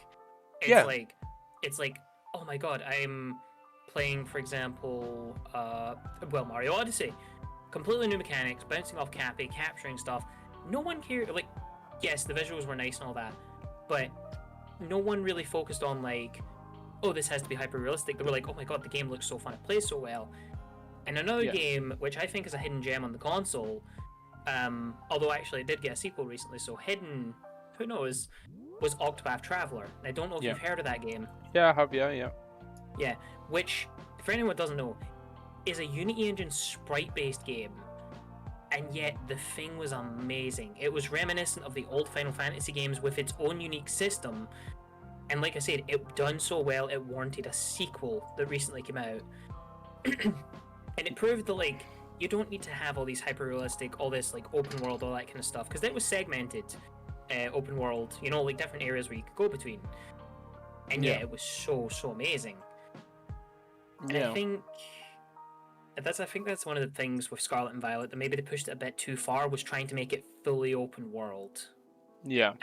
It's like, oh my god, I'm playing, for example, Mario Odyssey. Completely new mechanics, bouncing off Cappy, capturing stuff. No one cared. Like, yes, the visuals were nice and all that, but no one really focused on, like, oh, this has to be hyper realistic. They were like, oh my god, the game looks so fun, it plays so well. And another game, which I think is a hidden gem on the console, although actually it did get a sequel recently, so hidden, who knows, was Octopath Traveler. I don't know if you've heard of that game. Yeah, I have, yeah. Yeah, which, for anyone who doesn't know, is a Unity Engine sprite-based game, and yet the thing was amazing. It was reminiscent of the old Final Fantasy games with its own unique system, and like I said, it done so well it warranted a sequel that recently came out. And it proved that, like, you don't need to have all these hyper-realistic, all this, like, open world, all that kind of stuff, because that was segmented open world, like different areas where you could go between. And it was so amazing. Yeah. I think that's one of the things with Scarlet and Violet that maybe they pushed it a bit too far, was trying to make it fully open world. Yeah.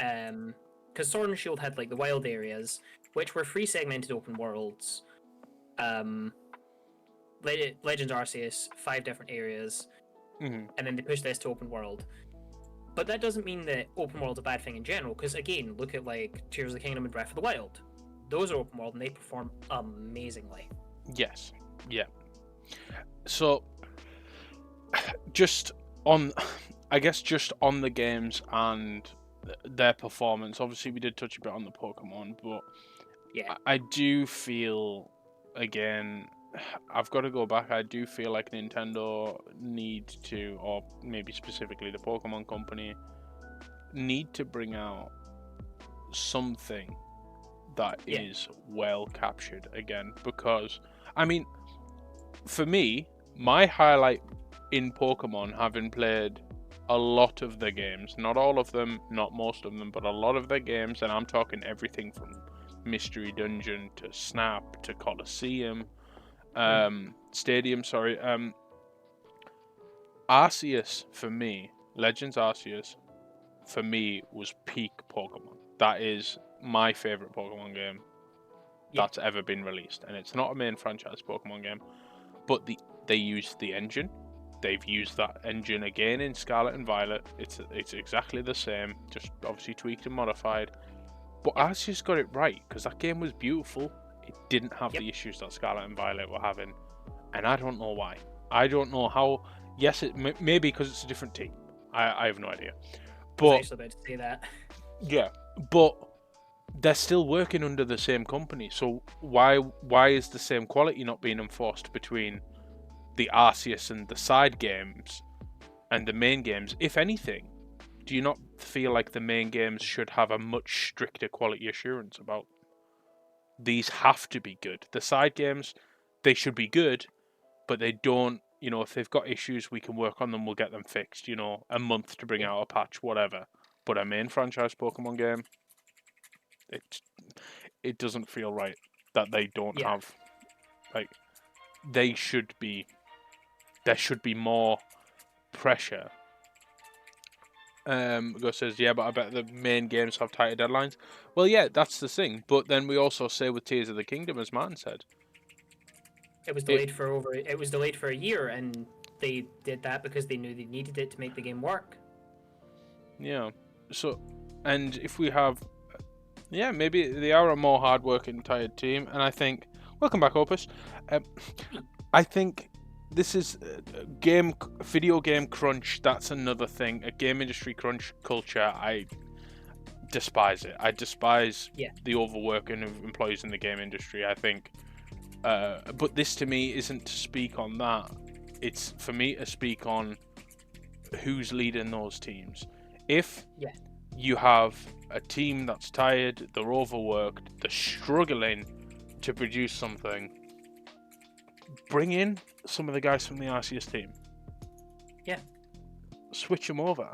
Because Sword and Shield had, like, the wild areas, which were free segmented open worlds. Legends Arceus, 5 different areas, and then they pushed this to open world. But that doesn't mean that open world's a bad thing in general, because again, look at like Tears of the Kingdom and Breath of the Wild. Those are open world and they perform amazingly. Yes. Yeah. So, just on the games and their performance. Obviously, we did touch a bit on the Pokemon, but Yeah. I do feel, again, I've got to go back. I do feel like Nintendo need to, or maybe specifically the Pokemon Company, need to bring out something that is well captured again. Because, I mean, for me, my highlight in Pokemon, having played a lot of the games, not all of them, not most of them, but a lot of the games, and I'm talking everything from Mystery Dungeon to Snap to Colosseum, Stadium, sorry. Arceus, for me, Legends Arceus, for me, was peak Pokemon. That is my favourite Pokemon game that's ever been released. And it's not a main franchise Pokemon game, but they used the engine. They've used that engine again in Scarlet and Violet. It's exactly the same, just obviously tweaked and modified. But Arceus got it right, because that game was beautiful. It didn't have the issues that Scarlet and Violet were having. And I don't know why. I don't know how. Yes, it maybe because it's a different team. I have no idea. But I was actually about to say that. Yeah, but they're still working under the same company. So why is the same quality not being enforced between the Arceus and the side games and the main games? If anything, do you not feel like the main games should have a much stricter quality assurance about these have to be good? The side games, they should be good, but they don't, if they've got issues, we can work on them, we'll get them fixed, a month to bring out a patch, whatever. But a main franchise Pokemon game, it doesn't feel right that they don't have, like, there should be more pressure. Gus says, yeah, but I bet the main games have tighter deadlines. Well, yeah, that's the thing. But then we also say with Tears of the Kingdom, as Martin said, it was delayed for a year, and they did that because they knew they needed it to make the game work. Yeah. So, and if we have, maybe they are a more hard-working, tired team, and I think, welcome back, Opus. I think this is video game crunch. That's another thing. A game industry crunch culture. I despise it. I despise the overworking of employees in the game industry. I think, but this to me isn't to speak on that. It's for me to speak on who's leading those teams. If you have a team that's tired, they're overworked, they're struggling to produce something, bring in some of the guys from the Arceus team. Yeah. Switch them over.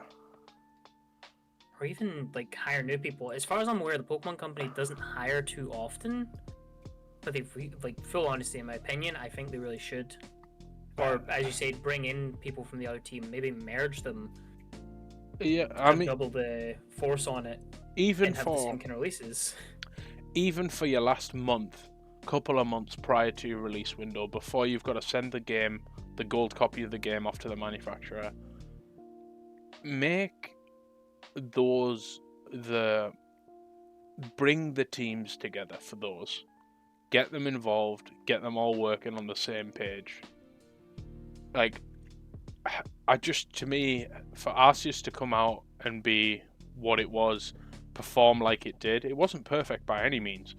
Or even, like, hire new people. As far as I'm aware, the Pokemon Company doesn't hire too often. But they've, full honesty, in my opinion, I think they really should. Or, as you said, bring in people from the other team. Maybe merge them. Yeah, I mean, double the force on it. Even and have the same kind of releases. Even for your last couple of months prior to your release window, before you've got to send the gold copy of the game off to the manufacturer, bring the teams together for those. Get them involved, get them all working on the same page. Like, to me, for Arceus to come out and be what it was, perform like it did, it wasn't perfect by any means,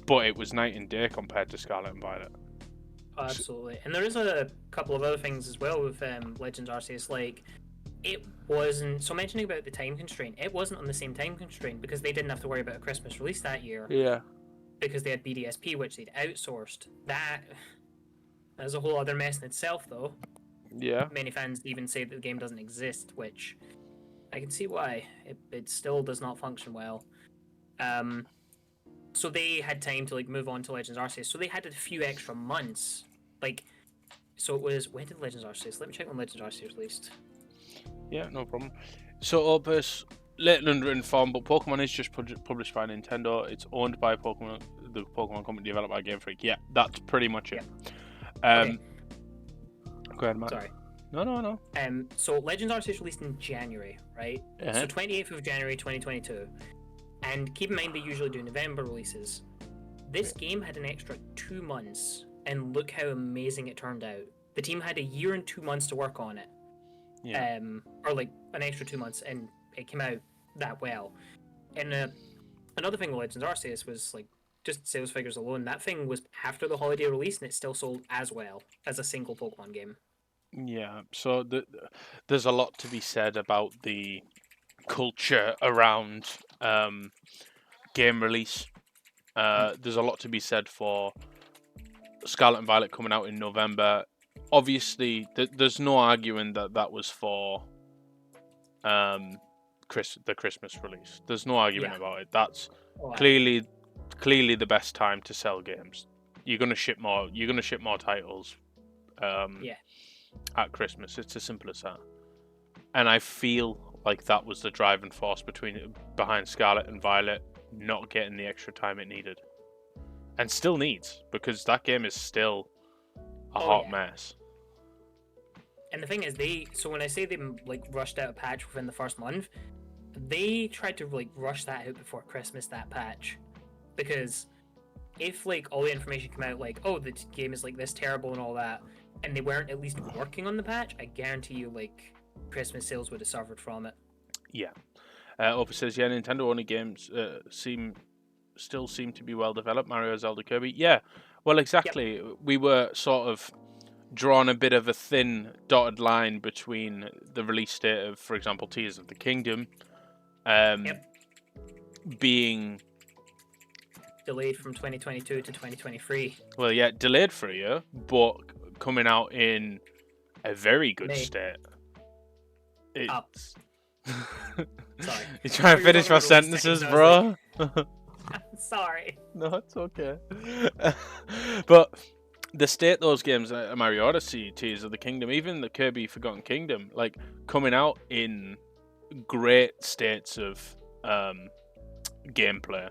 but it was night and day compared to Scarlet and Violet. Oh, absolutely. And there is a couple of other things as well with Legends Arceus, like, it wasn't, so mentioning about the time constraint, it wasn't on the same time constraint because they didn't have to worry about a Christmas release that year. Yeah. Because they had BDSP, which they'd outsourced. That's a whole other mess in itself, though. Yeah. Many fans even say that the game doesn't exist, which I can see why. It still does not function well. So they had time to move on to Legends Arceus. So they had a few extra months. So it was, when did Legends Arceus? Let me check when Legends Arceus released. Yeah, no problem. So Opus, late and underinformed, but Pokemon is just published by Nintendo. It's owned by the Pokemon Company, developed by Game Freak. Yeah, that's pretty much it. Okay. Go ahead, Matt. Sorry. No. So Legends Arceus released in January, right? So 28th of January 2022. And keep in mind they usually do November releases. This game had an extra 2 months, and look how amazing it turned out. The team had a year and 2 months to work on it. Yeah. Or like an extra 2 months, and it came out that well. And another thing with Legends Arceus was like just sales figures alone. That thing was after the holiday release, and it still sold as well as a single Pokemon game. Yeah. So there's a lot to be said about the culture around game release. There's a lot to be said for Scarlet and Violet coming out in November. Obviously, there's no arguing that was for the Christmas release. There's no argument about it. That's clearly the best time to sell games. You're gonna ship more. You're gonna ship more titles. At Christmas, it's as simple as that. And I feel like that was the driving force behind Scarlet and Violet not getting the extra time it needed, and still needs, because that game is still a hot mess. And the thing is, so when I say they like rushed out a patch within the first month, they tried to like rush that out before Christmas, that patch, because if like all the information came out like, oh, the game is like this terrible and all that, and they weren't at least working on the patch, I guarantee you like Christmas sales would have suffered from it. Yeah. Opus says, yeah, Nintendo only games still seem to be well developed. Mario, Zelda, Kirby. Yeah, well, exactly. Yep. We were sort of drawn a bit of a thin dotted line between the release date of, for example, Tears of the Kingdom being delayed from 2022 to 2023. Well, yeah, delayed for a year, but coming out in a very good state. It's... Sorry. You trying to finish my sentences, bro? Sorry. No, it's okay. But the state those games, Mario Odyssey, Tears of the Kingdom, even the Kirby Forgotten Kingdom, like coming out in great states of gameplay.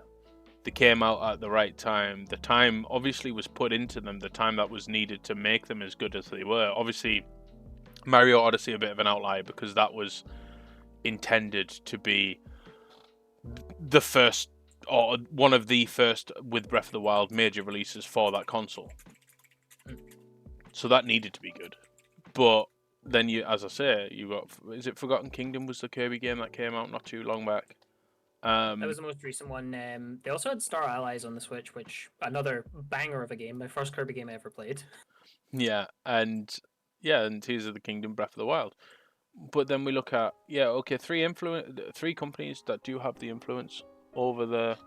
They came out at the right time. The time obviously was put into them, the time that was needed to make them as good as they were. Obviously, Mario Odyssey a bit of an outlier because that was intended to be the first, or one of the first, with Breath of the Wild, major releases for that console. So that needed to be good. But then you, as I say, you got, is it Forgotten Kingdom was the Kirby game that came out not too long back? That was the most recent one. They also had Star Allies on the Switch, which another banger of a game. My first Kirby game I ever played. Yeah, and Tears of the Kingdom, Breath of the Wild. But then we look at three companies that do have the influence over the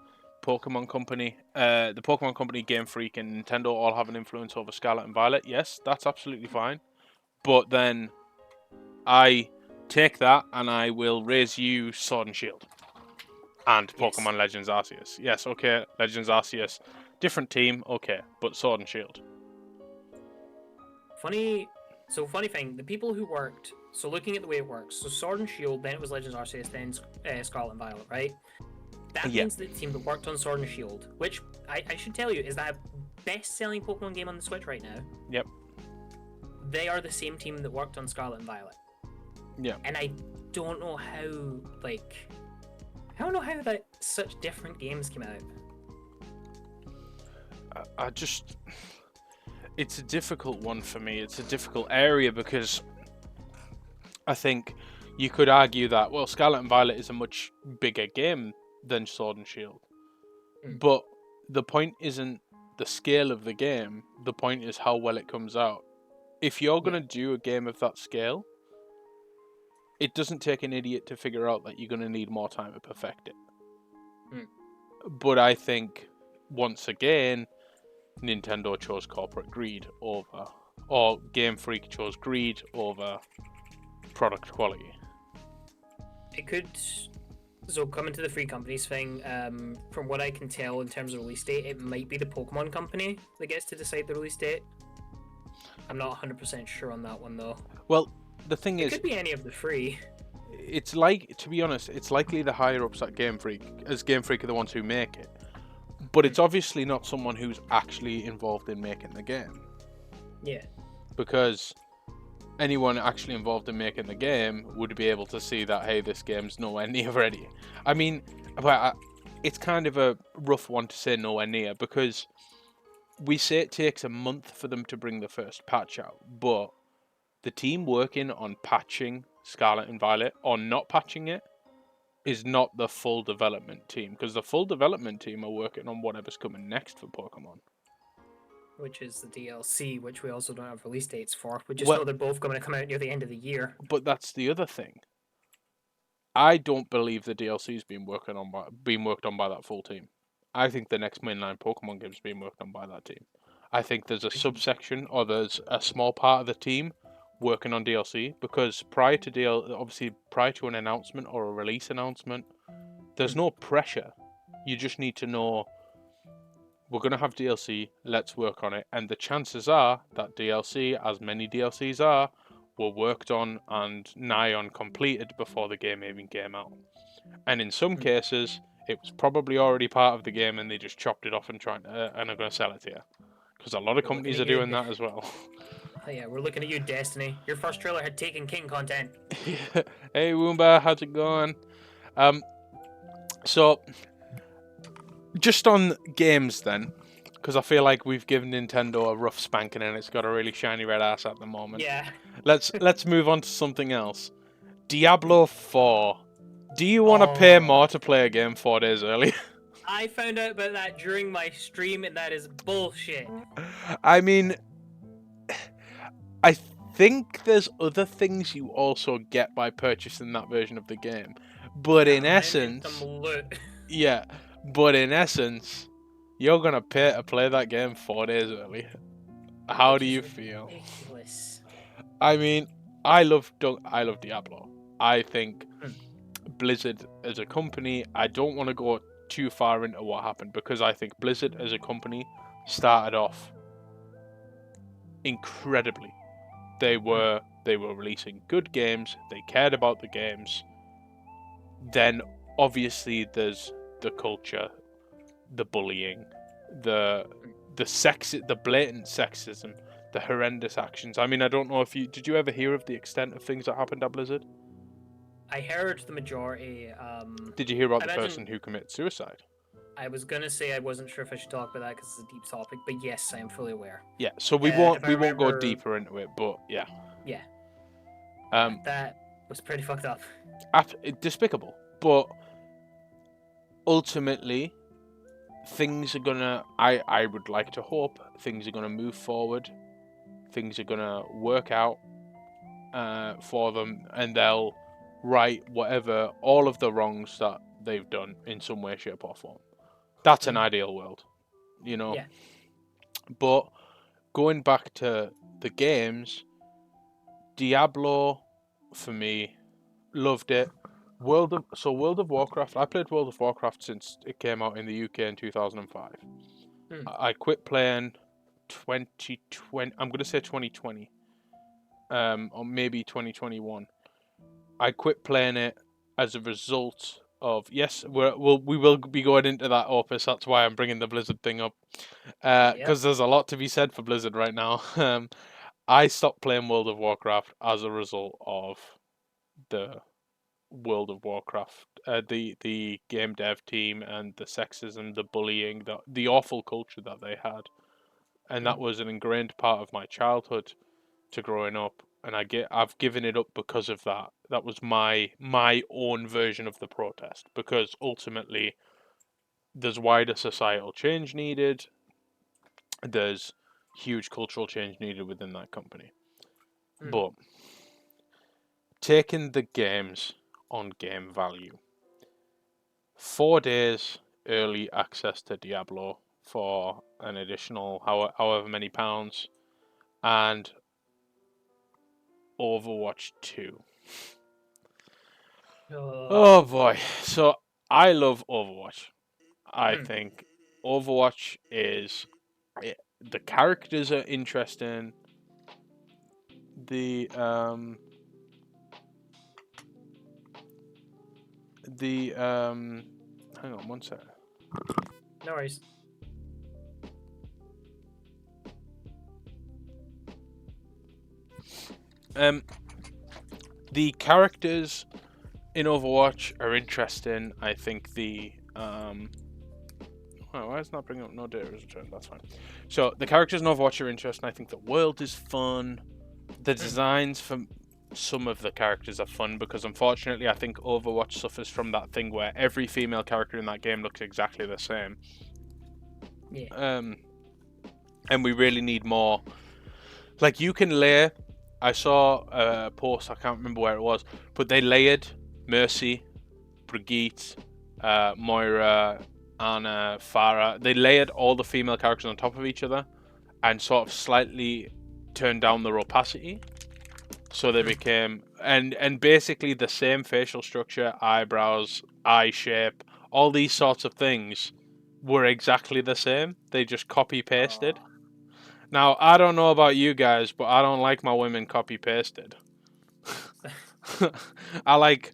Pokemon Company. The Pokemon Company, Game Freak, and Nintendo all have an influence over Scarlet and Violet. Yes, that's absolutely fine. But then I take that and I will raise you Sword and Shield. And Pokemon Legends Arceus. Yes, okay, Legends Arceus. Different team, okay, but Sword and Shield. Funny thing, the people who worked, so looking at the way it works, so Sword and Shield, then it was Legends Arceus, then Scarlet and Violet, right? That means the team that worked on Sword and Shield, which I should tell you is that best-selling Pokemon game on the Switch right now. Yep. They are the same team that worked on Scarlet and Violet. Yeah. And I don't know how, that such different games came out. It's a difficult one for me. It's a difficult area because I think you could argue that, well, Scarlet and Violet is a much bigger game than Sword and Shield. But the point isn't the scale of the game. The point is how well it comes out. If you're going to do a game of that scale, it doesn't take an idiot to figure out that you're going to need more time to perfect it. But I think, once again, Nintendo chose corporate greed over, or Game Freak chose greed over product quality. It could, so coming to the free companies thing, from what I can tell in terms of release date, it might be the Pokemon Company that gets to decide the release date. I'm not 100% sure on that one though. Well, the thing is, it could be any of the three. It's like, to be honest, it's likely the higher ups at Game Freak, as Game Freak are the ones who make it. But it's obviously not someone who's actually involved in making the game. Yeah. Because, anyone actually involved in making the game would be able to see that, hey, this game's nowhere near ready. I mean, it's kind of a rough one to say nowhere near, because we say it takes a month for them to bring the first patch out, but the team working on patching Scarlet and Violet, or not patching it, is not the full development team, because the full development team are working on whatever's coming next for Pokemon. Which is the DLC, which we also don't have release dates for. We just know they're both going to come out near the end of the year. But that's the other thing. I don't believe the DLC's being worked on by that full team. I think the next mainline Pokemon game's being worked on by that team. I think there's a subsection, or there's a small part of the team working on DLC, because prior to an announcement or a release announcement, there's no pressure. You just need to know, we're going to have DLC, let's work on it. And the chances are that DLC, as many DLCs are, were worked on and nigh on completed before the game even came out. And in some cases, it was probably already part of the game and they just chopped it off and are going to sell it to you. Because a lot of companies are doing that as well. Oh yeah, we're looking at you, Destiny. Your first trailer had Taken King content. Hey Woomba, how's it going? So, just on games then, because I feel like we've given Nintendo a rough spanking and it's got a really shiny red ass at the moment. Yeah. Let's move on to something else. Diablo 4. Do you want to pay more to play a game 4 days early? I found out about that during my stream, and that is bullshit. I mean, I think there's other things you also get by purchasing that version of the game. But in essence... Yeah, but in essence, you're going to pay to play that game 4 days early. How do you feel? Ridiculous. I mean, I love Diablo. I think Blizzard as a company, I don't want to go too far into what happened, because I think Blizzard as a company started off incredibly. They were releasing good games, they cared about the games. Then obviously there's the culture, the bullying, the blatant sexism, the horrendous actions. I mean, I don't know if did you ever hear of the extent of things that happened at Blizzard? I heard the majority. Did you hear about the person who committed suicide? I was gonna say I wasn't sure if I should talk about that because it's a deep topic, but yes, I am fully aware. Yeah, so we won't go deeper into it, but yeah. Yeah. That was pretty fucked up. Despicable, but ultimately, things are gonna. I would like to hope things are gonna move forward. Things are gonna work out for them, and they'll right all of the wrongs that they've done in some way, shape, or form. That's an ideal world, you know. Yeah. But going back to the games, Diablo, for me, loved it. World of Warcraft. I played World of Warcraft since it came out in the UK in 2005. I quit playing 2020. I'm gonna say 2020, or maybe 2021. I quit playing it as a result of, yes, we will be going into that, Opus. That's why I'm bringing the Blizzard thing up, because there's a lot to be said for Blizzard right now. I stopped playing World of Warcraft as a result of the World of Warcraft, the game dev team, and the sexism, the bullying, the awful culture that they had, and that was an ingrained part of my childhood to growing up. And I've given it up because of that. That was my own version of the protest, because ultimately there's wider societal change needed. There's huge cultural change needed within that company. But taking the games on game value, 4 days early access to Diablo for an additional however many pounds, and Overwatch 2. Oh boy. So I love Overwatch. I think Overwatch is... the characters are interesting. Hang on one second. No worries. The characters in Overwatch are interesting. I think the why is it not bringing up no data as a trend? That's fine. So the characters in Overwatch are interesting. I think the world is fun. The designs for some of the characters are fun because unfortunately I think Overwatch suffers from that thing where every female character in that game looks exactly the same. Yeah. And we really need more. Like you can layer. I saw a post. I can't remember where it was, but they layered Mercy, Brigitte, Moira, Anna, Farah. They layered all the female characters on top of each other, and sort of slightly turned down their opacity, so they became and basically the same facial structure, eyebrows, eye shape, all these sorts of things were exactly the same. They just copy pasted. Now, I don't know about you guys, but I don't like my women copy-pasted. I like,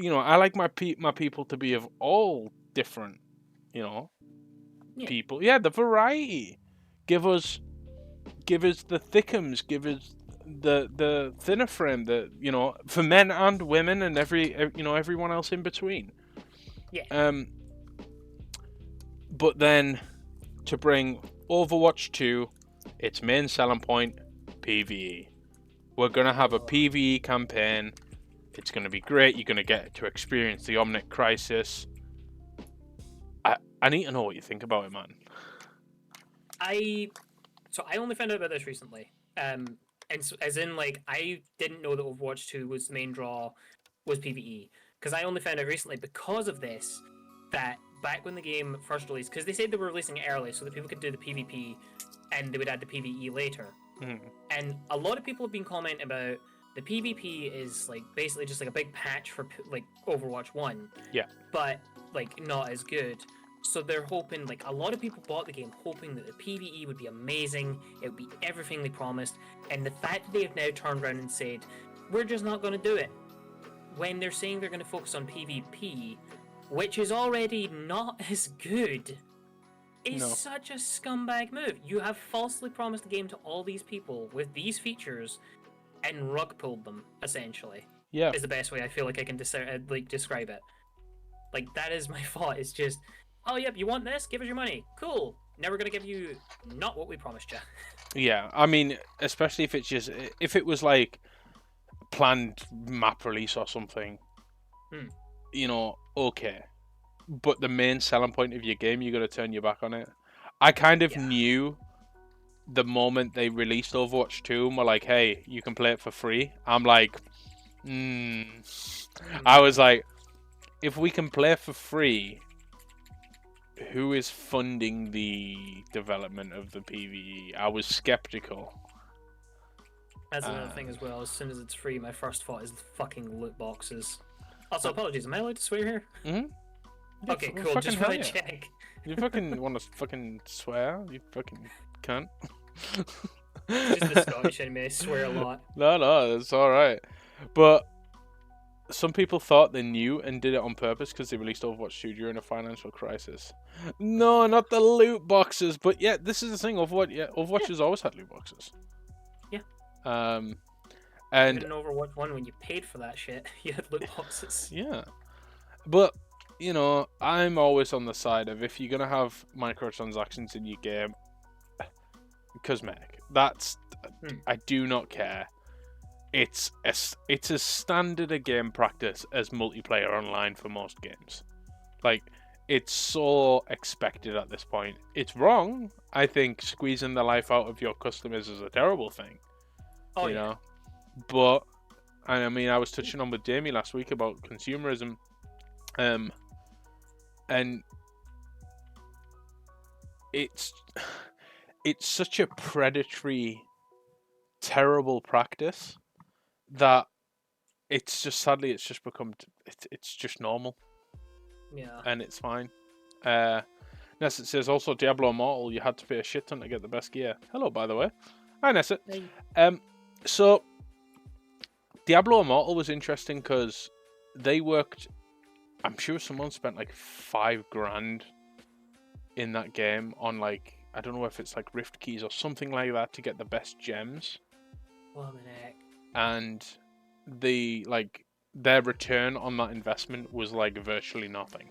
I like my people to be of all different, people. Yeah, the variety. Give us the thickums. Give us the thinner frame. For men and women and everyone else in between. Yeah. But then to bring Overwatch 2, its main selling point, PvE. We're going to have a PvE campaign. It's going to be great. You're going to get to experience the Omnic Crisis. I need to know what you think about it, man. I only found out about this recently. And so, as in, like, I didn't know that Overwatch 2 was the main draw was PvE. Because I only found out recently because of this that back when the game first released, because they said they were releasing it early so that people could do the PvP and they would add the PvE later. And a lot of people have been commenting about the PvP is like basically just like a big patch for like Overwatch 1. Yeah. But like not as good. So they're hoping, like a lot of people bought the game hoping that the PvE would be amazing, it would be everything they promised, and the fact that they have now turned around and said, we're just not going to do it, when they're saying they're going to focus on PvP, which is already not as good, is such a scumbag move. You have falsely promised the game to all these people with these features and rug pulled them, essentially. Yeah. Is the best way I feel like I can describe it. Like, that is my thought. It's just, oh, yep, you want this? Give us your money. Cool. Now we're going to give you not what we promised you. Yeah, I mean, especially if it was like planned map release or something, okay. But the main selling point of your game, you got to turn your back on it. I kind of knew the moment they released Overwatch 2 and were like, hey, you can play it for free. I'm like, I was like, if we can play for free, who is funding the development of the PvE? I was skeptical. That's another thing as well. As soon as it's free, my first thought is the fucking loot boxes. Also, apologies, am I allowed to swear here? Yeah, okay, cool. Just want to check. You fucking want to fucking swear? You fucking cunt. Just the Scottish in me, I swear a lot. No, it's alright. But some people thought they knew and did it on purpose because they released Overwatch 2 during a financial crisis. No, not the loot boxes. But yeah, this is the thing. Overwatch has always had loot boxes. Yeah. And in Overwatch 1, when you paid for that shit, you had loot boxes. Yeah. But, I'm always on the side of if you're going to have microtransactions in your game, cosmetic. I do not care. It's as standard a game practice as multiplayer online for most games. Like, it's so expected at this point. It's wrong. I think squeezing the life out of your customers is a terrible thing. Oh, you know? But, I mean, I was touching on with Jamie last week about consumerism. And it's such a predatory, terrible practice that it's just become it's just normal. Yeah. And it's fine. Nesset says also Diablo Immortal, you had to pay a shit ton to get the best gear. Hello, by the way. Hi, Nesset. Hey. So Diablo Immortal was interesting because they worked. I'm sure someone spent like $5,000 in that game on like, I don't know if it's like Rift Keys or something like that to get the best gems. What the heck? and their return on that investment was like virtually nothing.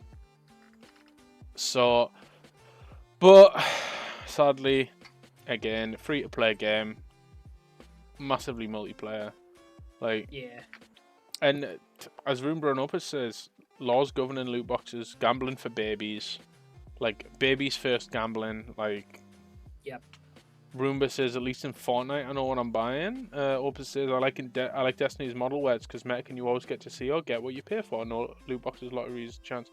So, but sadly, again, free to play game, massively multiplayer, like, Yeah. and as Roomba and Opus says, laws governing loot boxes, gambling for babies, like babies first gambling, like. Yep. Roomba says, at least in Fortnite, I know what I'm buying. Opus says, I like Destiny's model where it's cosmetic and you always get to see or get what you pay for. No loot boxes, lotteries, chance.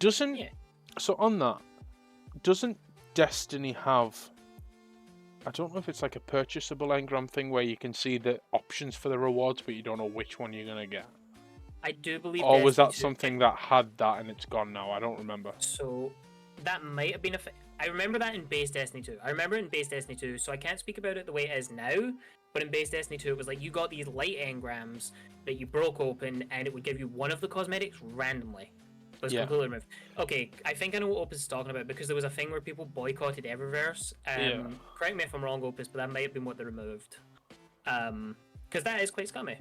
Yeah. So on that, doesn't Destiny have, I don't know if it's like a purchasable engram thing where you can see the options for the rewards, but you don't know which one you're going to get? I do believe. Or was that Destiny 2 something that had that and it's gone now? I don't remember. So that might have been I remember that in base Destiny 2. I remember it in base Destiny 2, so I can't speak about it the way it is now. But in base Destiny 2, it was like you got these light engrams that you broke open, and it would give you one of the cosmetics randomly. It was completely removed. Okay, I think I know what Opus is talking about because there was a thing where people boycotted Eververse. Correct me if I'm wrong, Opus, but that might have been what they removed. Because that is quite scummy.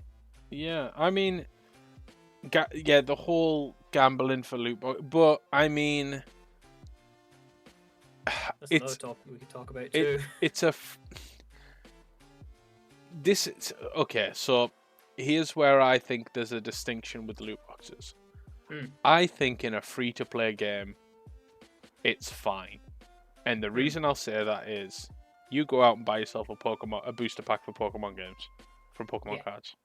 Yeah, I mean, the whole gambling for loot box, but I mean. That's another topic we could talk about too. Okay, so here's where I think there's a distinction with loot boxes. Mm. I think in a free-to-play game, it's fine. And the reason I'll say that is, you go out and buy yourself a booster pack for Pokemon games, from Pokemon cards.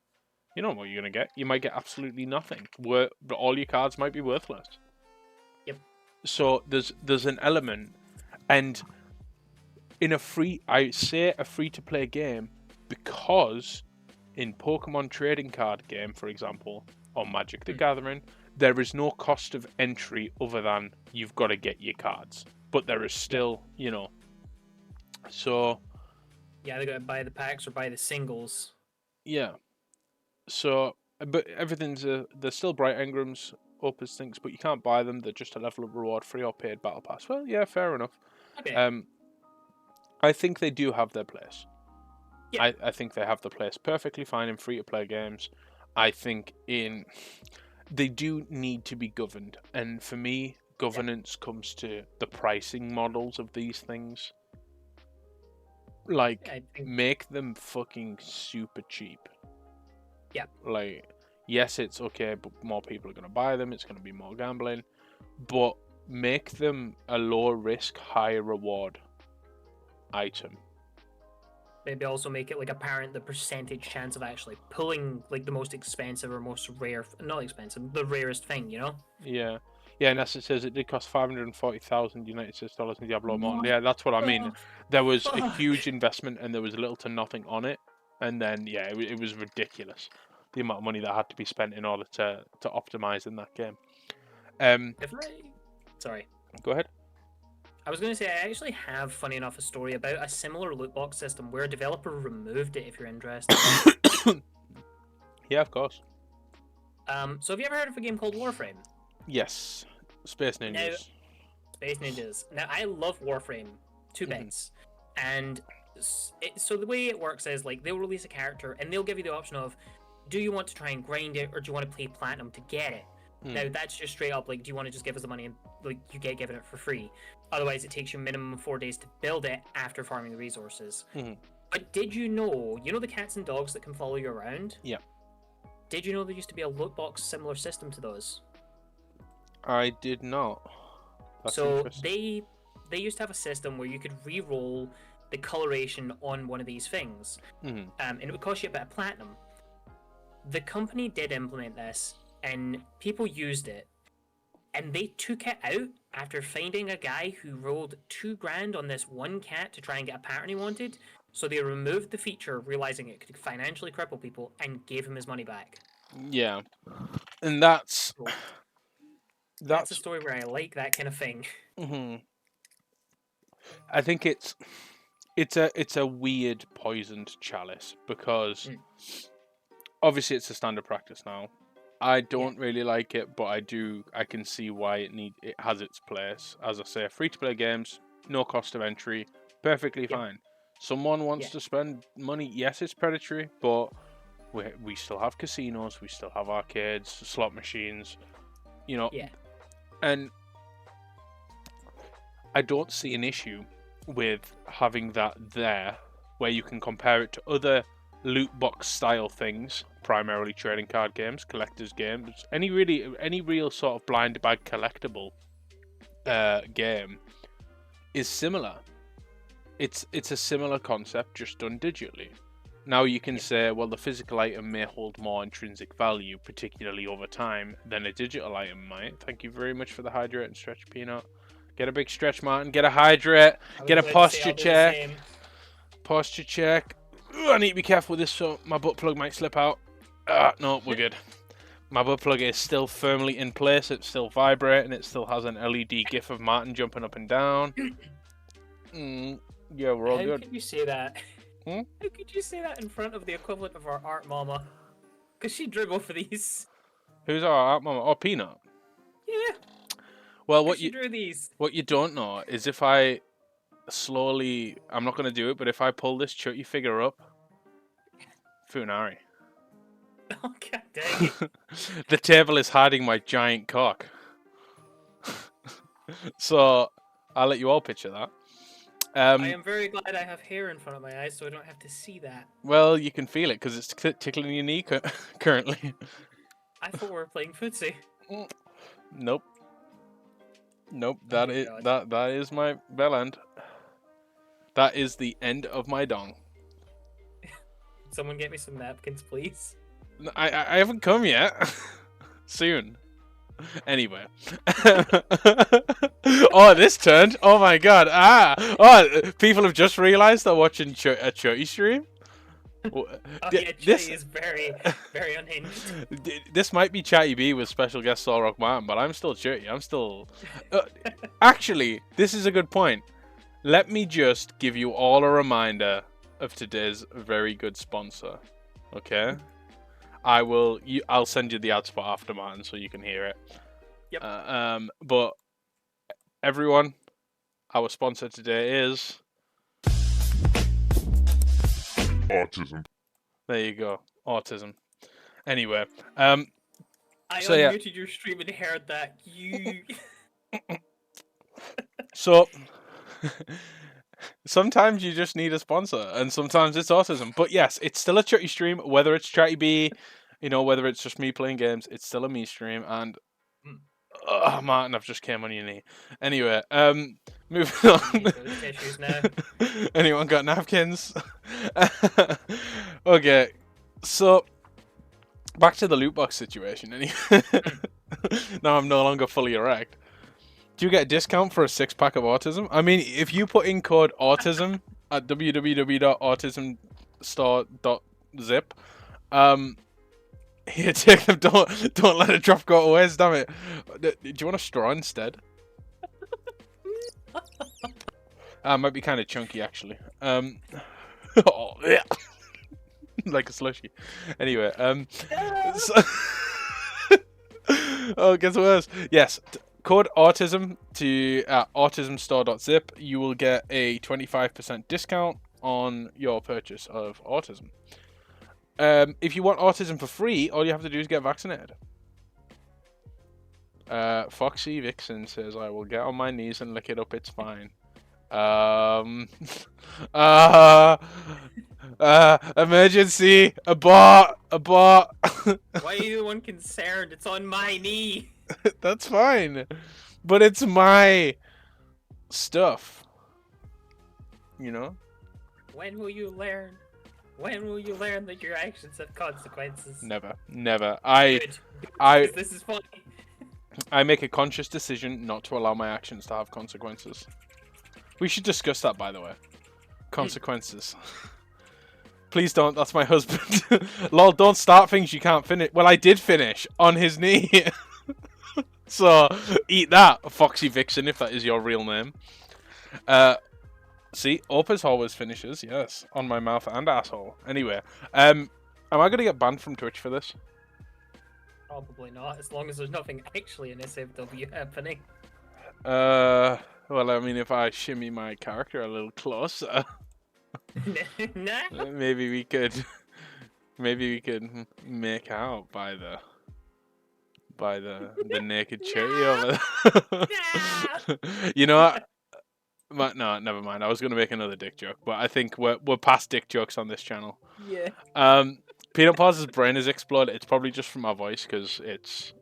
You don't know what you're going to get. You might get absolutely nothing. But all your cards might be worthless. Yep. So there's an element, and in a free-to-play game, because in Pokemon trading card game, for example, or Magic the Gathering, there is no cost of entry other than you've got to get your cards. But there is still, so... Yeah, they got to buy the packs or buy the singles. Yeah. So, but everything's... there's still bright engrams, Opus things, but you can't buy them. They're just a level of reward, free or paid battle pass. Well, yeah, fair enough. Okay. I think they do have their place. Yeah. I think they have the place perfectly fine in free-to-play games. I think they do need to be governed. And for me, governance comes to the pricing models of these things. Like, make them fucking super cheap. Yeah. Like, yes, it's okay, but more people are going to buy them. It's going to be more gambling. But make them a low-risk, high-reward item. Maybe also make it like apparent the percentage chance of actually pulling like the most expensive or most rare, not expensive, the rarest thing, Yeah. Yeah, and as it says, it did cost 540,000 United States dollars in Diablo Immortal. Yeah, that's what I mean. There was a huge investment and there was little to nothing on it. And then, yeah, it was ridiculous, the amount of money that had to be spent in order to optimize in that game. Sorry. Go ahead. I was going to say, I actually have, funny enough, a story about a similar loot box system where a developer removed it, if you're interested. Yeah, of course. So have you ever heard of a game called Warframe? Yes. Space Ninjas. Space Ninjas. Now, I love Warframe. 2 bits. And so the way it works is, like, they'll release a character, and they'll give you the option of, do you want to try and grind it, or do you want to play Platinum to get it? Now, that's just straight up, like, do you want to just give us the money and, like, you get given it for free? Otherwise, it takes you minimum 4 days to build it after farming the resources. But did you know the cats and dogs that can follow you around? Yeah. Did you know there used to be a loot box similar system to those? I did not. That's so they used to have a system where you could re-roll the coloration on one of these things. And it would cost you a bit of platinum. The company did implement this, and people used it, and they took it out after finding a guy who rolled $2,000 on this one cat to try and get a pattern he wanted. So they removed the feature, realizing it could financially cripple people, and gave him his money back. Yeah, and that's a story where I like that kind of thing. I think it's a weird poisoned chalice because obviously it's a standard practice now. I don't really like it, but I can see why it has its place. As I say, free to play games, no cost of entry, perfectly fine. Someone wants Yeah. to spend money. Yes, it's predatory, but we still have casinos, we still have arcades, slot machines, you know. Yeah. And I don't see an issue with having that there, where you can compare it to other loot box style things, primarily trading card games, collectors games, any real sort of blind bag collectible game is similar. It's a similar concept, just done digitally. Now you can say, well, the physical item may hold more intrinsic value, particularly over time, than a digital item might. Thank you very much for the hydrate and stretch, Peanut. Get a big stretch, Martin. Get a hydrate. Get a posture check. Posture check. Ooh, I need to be careful with this, so my butt plug might slip out. No, we're good. My butt plug is still firmly in place. It's still vibrating. It still has an LED gif of Martin jumping up and down. Yeah, we're all good. How could you say that? Hmm? How could you say that in front of the equivalent of our art mama? Because she drew both of these. Who's our art mama? Oh, Peanut. Yeah. Well, She drew these. what you don't know is if I slowly, I'm not going to do it, but if I pull this chutty figure up, Funari. Oh, god dang it. The table is hiding my giant cock. So, I'll let you all picture that. I am very glad I have hair in front of my eyes so I don't have to see that. Well, you can feel it because it's tickling your knee currently. I thought we were playing footsie. Nope. Nope, Oh that my is God. that is my bell end. That is the end of my dong. Someone get me some napkins, please. I haven't come yet. Soon. Anyway. Oh, this turned. Oh my god. Oh, people have just realised they're watching a Chutty stream. Oh yeah, Chutty is very, very unhinged. This might be Chattybee with special guest Saul Rock Martin, but I'm still Chutty. I'm still... Actually, this is a good point. Let me just give you all a reminder of today's very good sponsor. Okay? I'll send you the ad spot after, Martin, so you can hear it. Yep. But everyone, our sponsor today is Autism. There you go, autism. Anyway, I so yeah. unmuted your stream and heard that. You. So sometimes you just need a sponsor, and sometimes it's autism. But yes, it's still a Chutty stream, whether it's Chattybee, whether it's just me playing games, it's still a me stream. And Martin, I've just came on your knee. Anyway, moving on. Tissues now. Anyone got napkins? Okay, so back to the loot box situation. Now I'm no longer fully erect. Do you get a discount for a 6-pack of autism? I mean, if you put in code autism at www.autismstore.zip, here, take them. Don't let a drop go to waste. Damn it. Do you want a straw instead? Might be kind of chunky actually. Oh, yeah. Like a slushy. Anyway, so oh, it gets worse. Yes. Code autism to autismstore.zip. You will get a 25% discount on your purchase of autism. If you want autism for free, all you have to do is get vaccinated. Foxy Vixen says, I will get on my knees and lick it up, it's fine. Emergency! Abort! Why are you the one concerned? It's on my knee! That's fine. But it's my stuff. When will you learn? When will you learn that your actions have consequences? Never. Good. This is funny. I make a conscious decision not to allow my actions to have consequences. We should discuss that, by the way. Consequences. Please don't, that's my husband. Lol, don't start things you can't finish. Well, I did finish on his knee. So, eat that, Foxy Vixen, if that is your real name. See, Opus always finishes, yes, on my mouth and asshole. Anyway, am I going to get banned from Twitch for this? Probably not, as long as there's nothing actually in SFW happening. Well, I mean, if I shimmy my character a little closer. Nah. Maybe we could make out by the naked cherry over there. You know what? No, never mind. I was going to make another dick joke, but I think we're past dick jokes on this channel. Yeah. Peanut Paws' brain has exploded. It's probably just from my voice because it's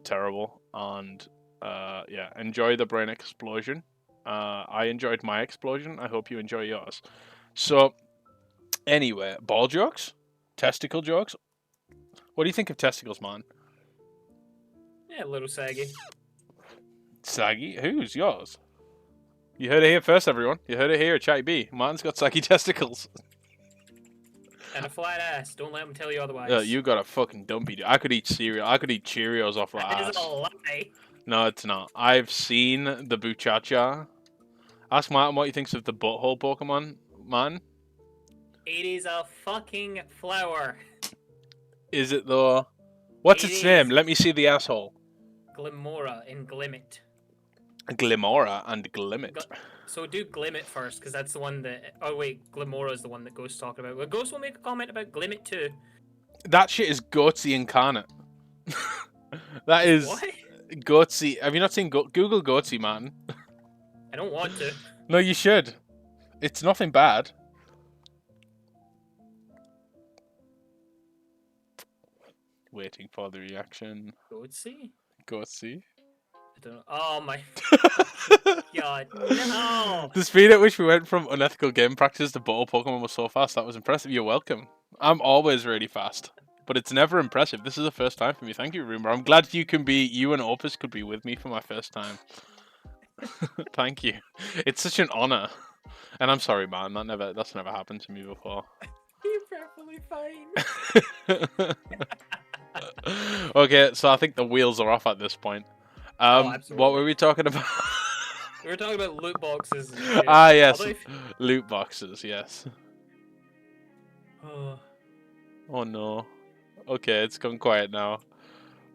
terrible. And yeah, enjoy the brain explosion. I enjoyed my explosion. I hope you enjoy yours. So, anyway, ball jokes, testicle jokes. What do you think of testicles, man? Yeah, a little saggy. Saggy? Who's yours? You heard it here first, everyone. You heard it here at Chattybee. Martin's got saggy testicles. And a flat ass. Don't let them tell you otherwise. You got a fucking dumpy. I could eat cereal. I could eat Cheerios off that That is ass. a lie. No, it's not. I've seen the Buchacha. Ask Martin what he thinks of the butthole Pokemon, man. It is a fucking flower. Is it though? What's It its is. name? Let me see the asshole. Glimora in Glimmet. Glimora and Glimmet. So do Glimmet first, because that's the one that... Oh wait, Glimora is the one that Ghost talked about. Well, Ghost will make a comment about Glimmet too. That shit is Goatsy incarnate. That is What? Goatsy. Have you not seen Google Goatsy, man? I don't want to. No, you should. It's nothing bad. Waiting for the reaction. Let's see. Goatsy. I don't know. Oh my god. No! The speed at which we went from unethical game practice to bottle Pokemon was so fast. That was impressive. You're welcome. I'm always really fast, but it's never impressive. This is the first time for me. Thank you, Roomba. I'm glad you and Opus could be with me for my first time. Thank you. It's such an honor. And I'm sorry, man. That's never happened to me before. You're perfectly fine. Okay, so I think the wheels are off at this point. Absolutely. What were we talking about? We were talking about loot boxes. Yes. Although Loot boxes, yes. Oh. Oh no. Okay, it's gone quiet now.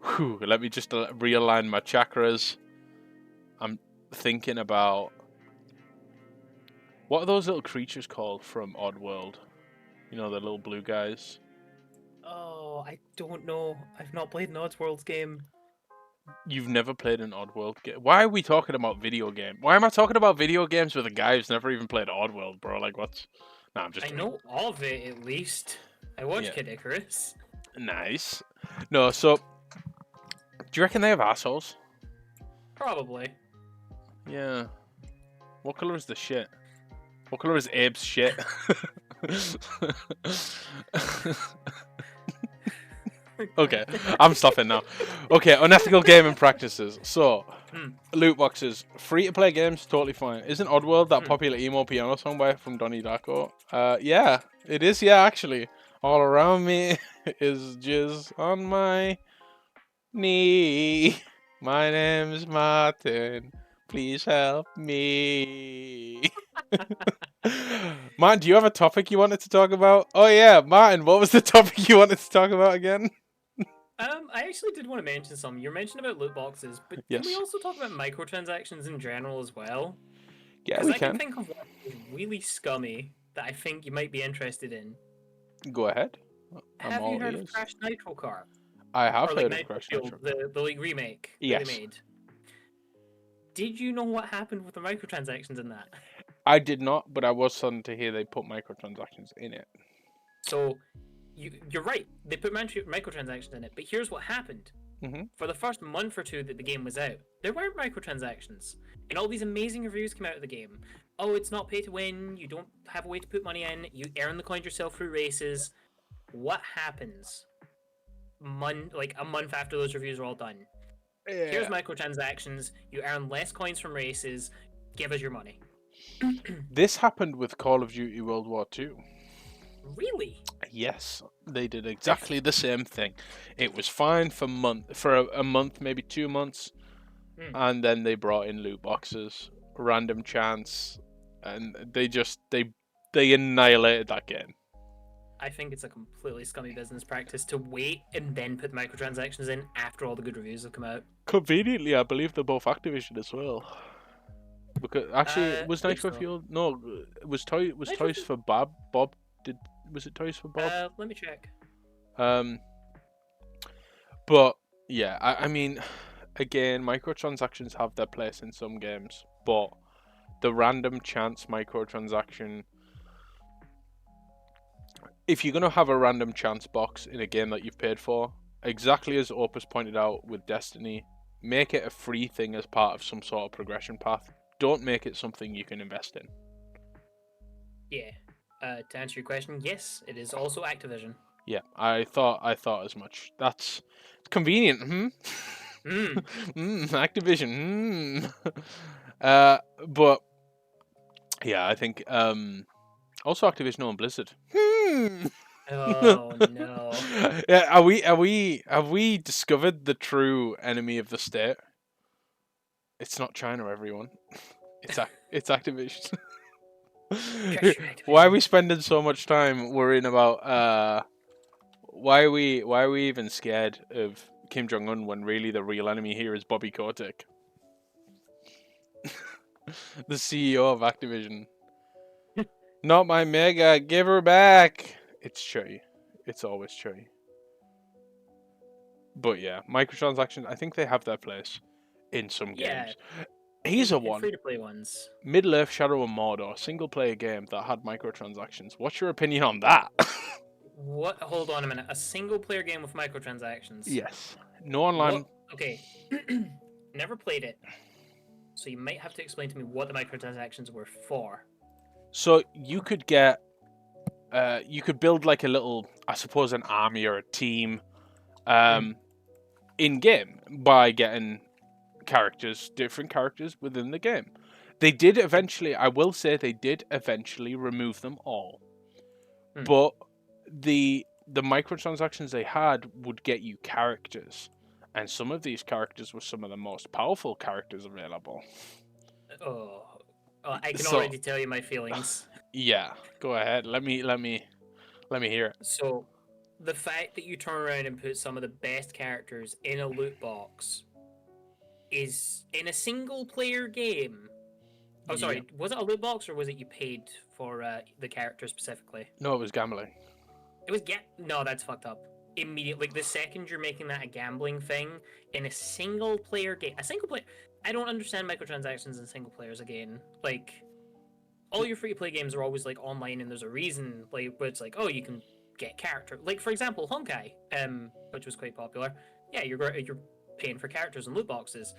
Whew, let me just realign my chakras. I'm thinking about... What are those little creatures called from Oddworld? You know, the little blue guys? Oh, I don't know. I've not played an Oddworld's game. You've never played an Oddworld game? Why are we talking about video game? Why am I talking about video games with a guy who's never even played Oddworld, bro? Like, what's... Nah, I'm just... I know of it, at least. I watched Kid Icarus. Nice. No, so... Do you reckon they have assholes? Probably. Yeah. What colour is the shit? What colour is Abe's shit? Okay, I'm stopping now. Okay, unethical gaming practices. So, loot boxes. Free-to-play games, totally fine. Isn't Oddworld that popular emo piano song from Donnie Darko? Yeah, it is, yeah, actually. All around me is jizz on my knee. My name's Martin. Please help me. Martin, do you have a topic you wanted to talk about? Oh yeah, Martin, what was the topic you wanted to talk about again? I actually did want to mention something. You mentioned about loot boxes, but Yes. can we also talk about microtransactions in general as well? Yeah, we I can. think of one really scummy that I think you might be interested in. Go ahead. Have you heard of Crash Nitro Kart? I have Or heard like of Crash Nitro Nitro. Fuel, the like remake that Yes. they made. Did you know what happened with the microtransactions in that? I did not, but I was starting to hear they put microtransactions in it. So, you're right. They put microtransactions in it, but here's what happened. For the first month or two that the game was out, there weren't microtransactions. And all these amazing reviews came out of the game. Oh, it's not pay to win, you don't have a way to put money in, you earn the coins yourself through races. What happens? Like a month after those reviews are all done. Yeah. Here's microtransactions, you earn less coins from races, give us your money. This happened with Call of Duty World War II. Really? Yes, they did exactly the same thing. It was fine for a month, maybe 2 months, and then they brought in loot boxes, random chance, and they annihilated that game. I think it's a completely scummy business practice to wait and then put microtransactions in after all the good reviews have come out. Conveniently, I believe they're both Activision as well. Because actually, was I think Nitro so. Fuel? No, it was Nitro Toys Fuel- for Bob. Bob was it Toys for Bob? Let me check. But yeah, I mean, again, microtransactions have their place in some games, but the random chance microtransaction. If you're gonna have a random chance box in a game that you've paid for, exactly as Opus pointed out with Destiny, make it a free thing as part of some sort of progression path. Don't make it something you can invest in. Yeah. To answer your question, yes, it is also Activision. Yeah, I thought as much. That's convenient. Activision. But yeah, I think also Activision own Blizzard. Oh no. Yeah, have we discovered the true enemy of the state? It's not China, everyone. It's Activision. Pressure Why are Activision. we spending so much time worrying about why are we even scared of Kim Jong Un when really the real enemy here is Bobby Kotick, the CEO of Activision? Not my Mega, give her back. It's Chutty. It's always Chutty. But yeah, microtransactions, I think they have their place in some Yeah. games. Here's a In one. free-to-play ones. Middle-earth Shadow of Mordor, single-player game that had microtransactions. What's your opinion on that? What? Hold on a minute. A single-player game with microtransactions. Yes. No online. What? Okay. Never played it, so you might have to explain to me what the microtransactions were for. So you could get, you could build like a little, I suppose, an army or a team, in game by getting different characters within the game. They did eventually, I will say, they did eventually remove them all, but the microtransactions they had would get you characters, and some of these characters were some of the most powerful characters available. Oh, I can So- already tell you my feelings. Yeah, go ahead. Let me hear it. So, the fact that you turn around and put some of the best characters in a loot box is in a single-player game. Oh, sorry. Was it a loot box or was it you paid for the character specifically? No, it was gambling. It was No, that's fucked up. Immediately, like the second you're making that a gambling thing in a single-player game, I don't understand microtransactions in single players again. Like, all your free-to-play games are always like online, and there's a reason, like, where it's like, oh, you can get character. Like, for example, Honkai, which was quite popular. Yeah, you're paying for characters and loot boxes,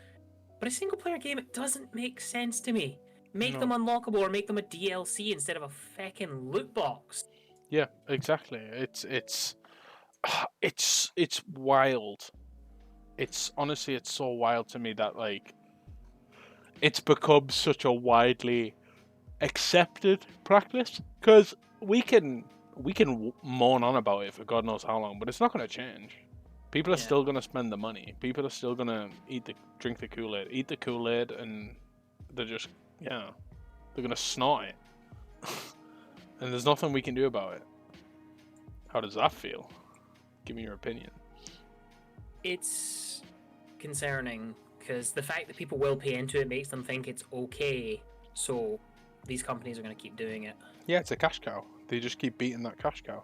but a single-player game, it doesn't make sense to me. Make them unlockable or make them a DLC instead of a feckin' loot box. Yeah, exactly. It's wild. It's honestly, it's so wild to me that like it's become such a widely accepted practice, because we can moan on about it for God knows how long, but it's not going to change. People are still going to spend the money. People are still going to drink the Kool-Aid, and they're just they're going to snort it. And there's nothing we can do about it. How does that feel? Give me your opinion. It's concerning because the fact that people will pay into it makes them think it's okay. So these companies are going to keep doing it. Yeah, it's a cash cow. They just keep beating that cash cow.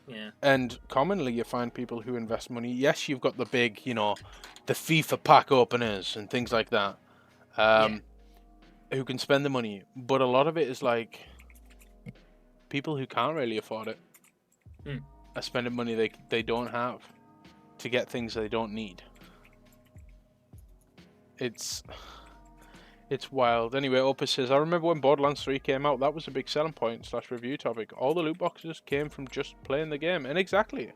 Yeah. And commonly you find people who invest money. Yes, you've got the big, the FIFA pack openers and things like that, who can spend the money. But a lot of it is like people who can't really afford it are spending money they don't have to get things they don't need. It's wild. Anyway, Opus says, I remember when Borderlands 3 came out, that was a big selling point / review topic. All the loot boxes came from just playing the game. And exactly.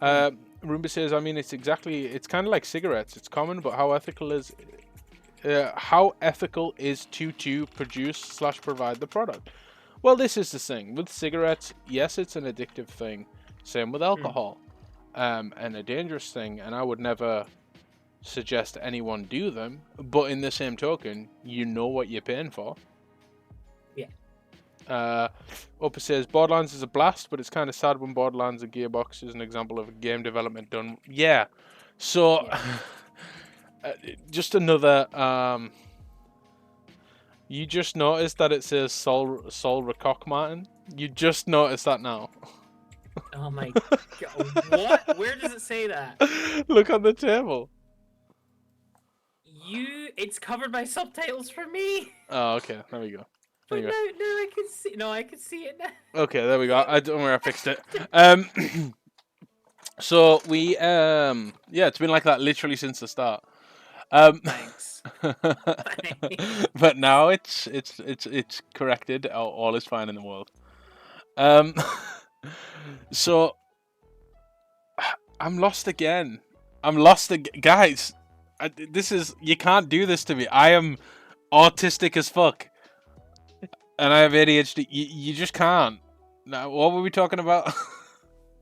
Roomba says, I mean, it's kind of like cigarettes. It's common, but how ethical is to produce / provide the product? Well, this is the thing. With cigarettes, yes, it's an addictive thing. Same with alcohol. And a dangerous thing. And I would never suggest anyone do them, but in the same token, you know what you're paying for. Opus says Borderlands is a blast, but it's kind of sad when Borderlands and Gearbox is an example of game development done. So just another You just noticed that it says Sol Recock Martin? You just noticed that now. Oh my god. What? Where does it say that? Look on the table. It's covered by subtitles for me. Oh, okay. There we go. There But you now, go. now I can see. No, I can see it now. Okay, there we go. I don't worry, I fixed it. So we yeah, it's been like that literally since the start. Thanks. But now it's corrected. All is fine in the world. So I'm lost again. Guys. You can't do this to me. I am autistic as fuck, and I have ADHD. You just can't. Now, what were we talking about?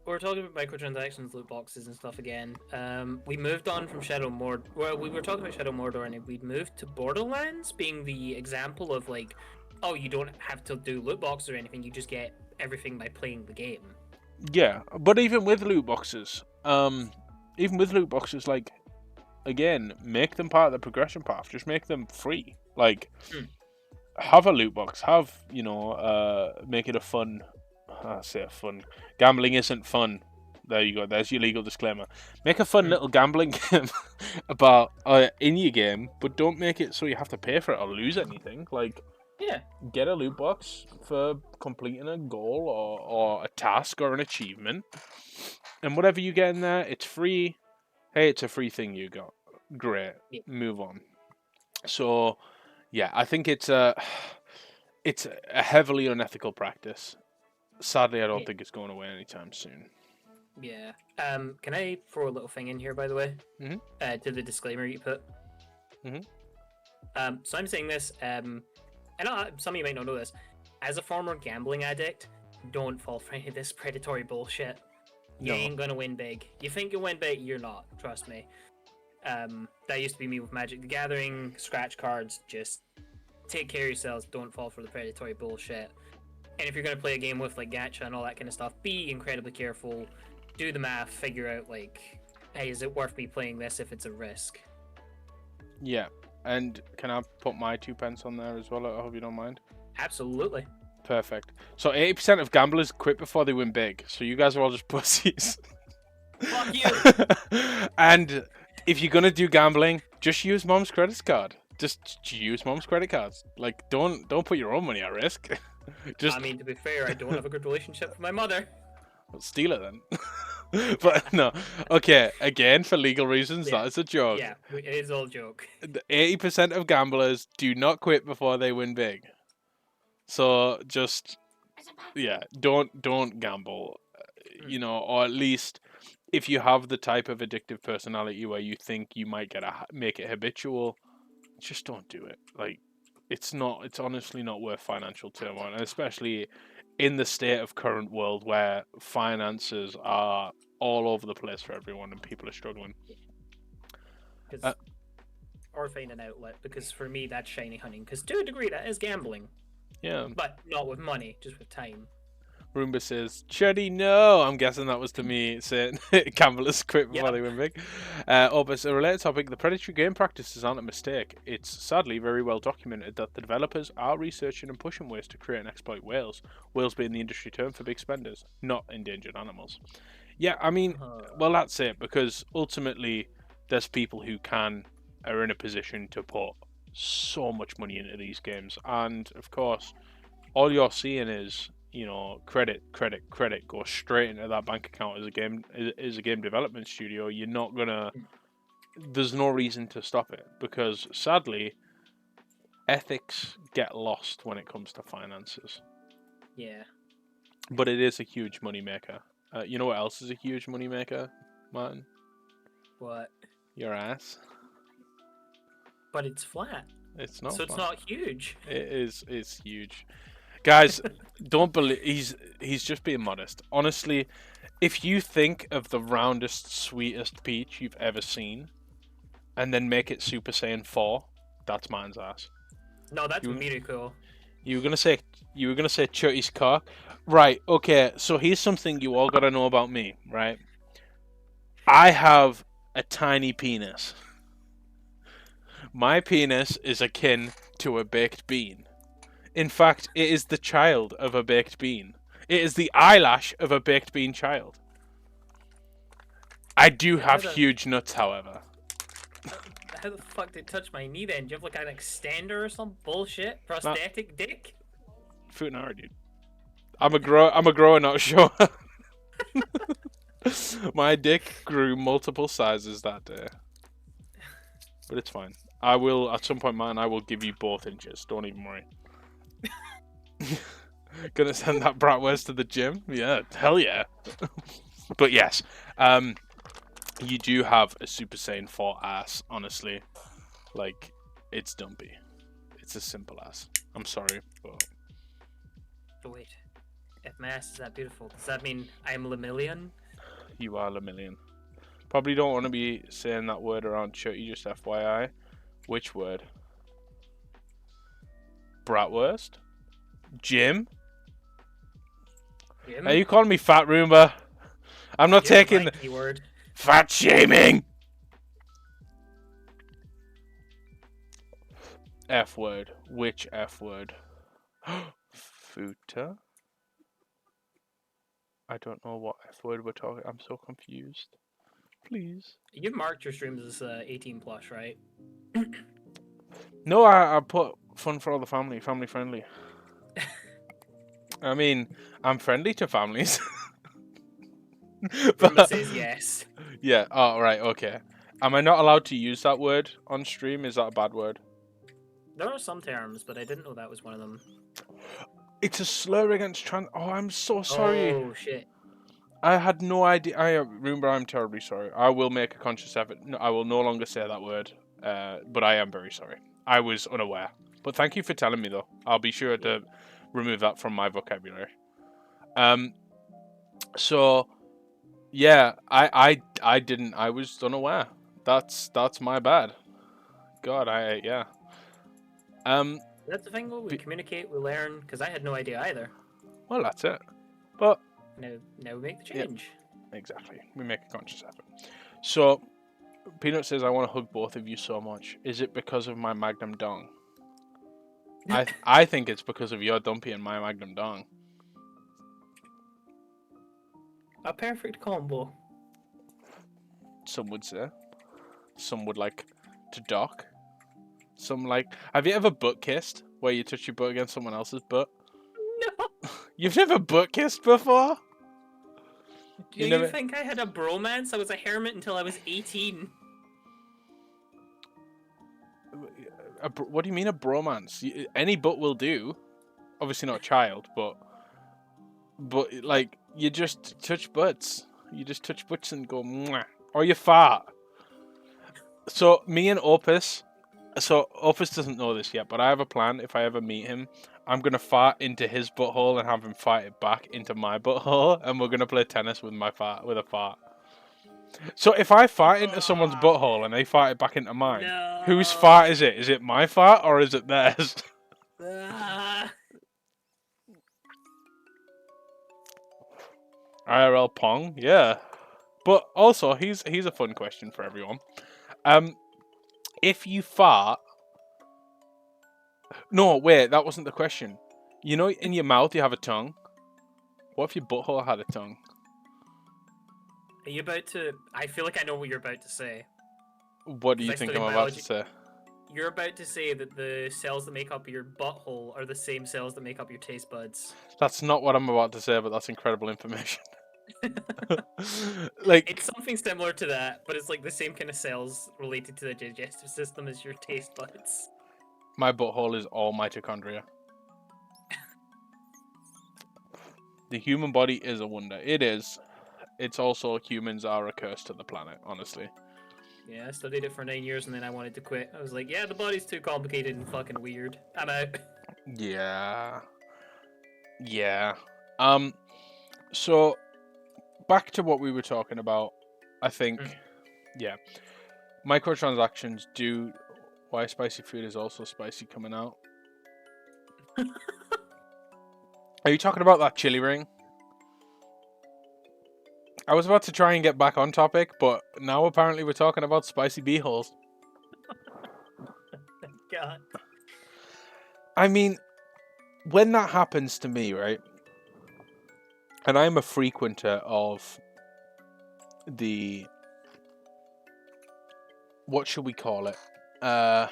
We're talking about microtransactions, loot boxes, and stuff again. We moved on from Shadow Mordor. Well, we were talking about Shadow Mordor, and we'd moved to Borderlands, being the example of like, oh, you don't have to do loot boxes or anything. You just get everything by playing the game. Yeah, but even with loot boxes, like, again, make them part of the progression path. Just make them free. Like, have a loot box. Have, make it a fun. I say fun. Gambling isn't fun. There you go. There's your legal disclaimer. Make a fun little gambling game about in your game, but don't make it so you have to pay for it or lose anything. Like, yeah, get a loot box for completing a goal or a task or an achievement, and whatever you get in there, it's free. Hey, it's a free thing you got. Great. Yeah. Move on. So, yeah, I think it's a heavily unethical practice. Sadly, I don't think it's going away anytime soon. Yeah. Can I throw a little thing in here, by the way? Mm-hmm. To the disclaimer you put. Mm-hmm. So I'm saying this, and some of you might not know this. As a former gambling addict, don't fall for any of this predatory bullshit. You ain't gonna win big. You think you'll win big, you're not. Trust me. That used to be me with Magic the Gathering, scratch cards. Just take care of yourselves. Don't fall for the predatory bullshit. And if you're going to play a game with like gacha and all that kind of stuff, be incredibly careful. Do the math. Figure out like, hey, is it worth me playing this if it's a risk? Yeah, and can I put my 2 pence on there as well? I hope you don't mind. Absolutely. Perfect. So 80% of gamblers quit before they win big. So you guys are all just pussies. Fuck you. And if you're gonna do gambling, just use mom's credit card. Just use mom's credit cards. Like, don't put your own money at risk. I mean, to be fair, I don't have a good relationship with my mother. Well, steal it then. But no. Okay, again, for legal reasons, that is a joke. Yeah, it is all a joke. 80% of gamblers do not quit before they win big. So just, yeah, don't gamble. Or at least if you have the type of addictive personality where you think you might make it habitual, just don't do it. Like, it's honestly not worth financial turmoil, and especially in the state of current world where finances are all over the place for everyone and people are struggling. Or find an outlet, because for me that's shiny hunting, because to a degree that is gambling. Yeah. But not with money, just with time. Roomba says, Chuddy, no! I'm guessing that was to me saying gamblers quit before they win big. But a related topic, the predatory game practices aren't a mistake. It's sadly very well documented that the developers are researching and pushing ways to create and exploit whales. Whales being the industry term for big spenders, not endangered animals. Yeah, I mean, well, that's it, because ultimately there's people who are in a position to put so much money into these games. And, of course, all you're seeing is, credit go straight into that bank account as a game development studio. You're not gonna. There's no reason to stop it, because sadly, ethics get lost when it comes to finances. Yeah. But it is a huge moneymaker. You know what else is a huge moneymaker, Martin? What? Your ass. But it's flat. It's not. So it's not huge. It is. It's huge. Guys, don't believe he's just being modest. Honestly, if you think of the roundest, sweetest peach you've ever seen, and then make it Super Saiyan 4, that's Martin's ass. No, that's Miracle. You were gonna say Chutty's cock, right? Okay, so here's something you all gotta know about me, right? I have a tiny penis, My penis is akin to a baked bean. In fact, it is the child of a baked bean. It is the eyelash of a baked bean child. I do have huge nuts, however. How the fuck did it touch my knee then? Do you have like an extender or some bullshit? Prosthetic dick? Foot and hour, dude. I'm a grower, not a shower. My dick grew multiple sizes that day. But it's fine. I will, at some point, man, I will give you both inches. Don't even worry. Gonna send that bratwurst to the gym? Yeah, hell yeah. But yes, you do have a Super Saiyan 4 ass, honestly. Like, it's dumpy. It's a simple ass. I'm sorry, but... But wait, if my ass is that beautiful, does that mean I'm Lemillion? You are Lemillion. Probably don't want to be saying that word around Chutty, just FYI. Which word? Bratwurst? Jim? Jim? Are you calling me Fat Roomba? I'm not taking the keyword. fat shaming. F word. Which F word? Futa? I don't know what F word we're talking. I'm so confused. Please. You've marked your streams as 18 plus, right? No, I put fun for all the family friendly. I mean, I'm friendly to families. Roomba says yes. Yeah, oh, right, okay. Am I not allowed to use that word on stream? Is that a bad word? There are some terms, but I didn't know that was one of them. It's a slur against trans... Oh, I'm so sorry. Oh, shit. I had no idea. Remember, I'm terribly sorry. I will make a conscious effort. No, I will no longer say that word, but I am very sorry. I was unaware. But thank you for telling me, though. I'll be sure to remove that from my vocabulary. So... Yeah, I didn't. I was unaware. That's my bad. God, yeah. That's the thing. We communicate, we learn. Because I had no idea either. Well, that's it. But now we make the change. Yeah, exactly. We make a conscious effort. So, Peanut says, "I want to hug both of you so much. Is it because of my Magnum Dong?" I think it's because of your dumpy and my Magnum Dong. A perfect combo. Some would say. Some would like to dock. Some like... Have you ever butt kissed? Where you touch your butt against someone else's butt? No! You've never butt kissed before? Do you think I had a bromance? I was a hermit until I was 18. What do you mean a bromance? Any butt will do. Obviously not a child, but like... You just touch butts. You just touch butts and go mwah. Or you fart. So me and Opus. So Opus doesn't know this yet, but I have a plan. If I ever meet him, I'm gonna fart into his butthole and have him fart it back into my butthole, and we're gonna play tennis with a fart. So if I fart into someone's butthole and they fart it back into mine, whose fart is it? Is it my fart or is it theirs? IRL Pong, yeah. But also, here's a fun question for everyone. If you fart... No, wait, that wasn't the question. You know, in your mouth you have a tongue. What if your butthole had a tongue? Are you about to... I feel like I know what you're about to say. What do you think I'm about to say? You're about to say that the cells that make up your butthole are the same cells that make up your taste buds. That's not what I'm about to say, but that's incredible information. Like, it's something similar to that, but it's like the same kind of cells related to the digestive system as your taste buds. My butthole is all mitochondria. The human body is a wonder. It is. It's also humans are a curse to the planet, honestly. Yeah, I studied it for 9 years and then I wanted to quit. I was like, yeah, the body's too complicated and fucking weird. I'm out. Yeah. Yeah. So back to what we were talking about. I think, yeah, microtransactions do. Why spicy food is also spicy coming out. Are you talking about that chili ring? I was about to try and get back on topic, but now apparently we're talking about spicy beeholes. God. I mean, when that happens to me, right? And I'm a frequenter of the, what should we call it? I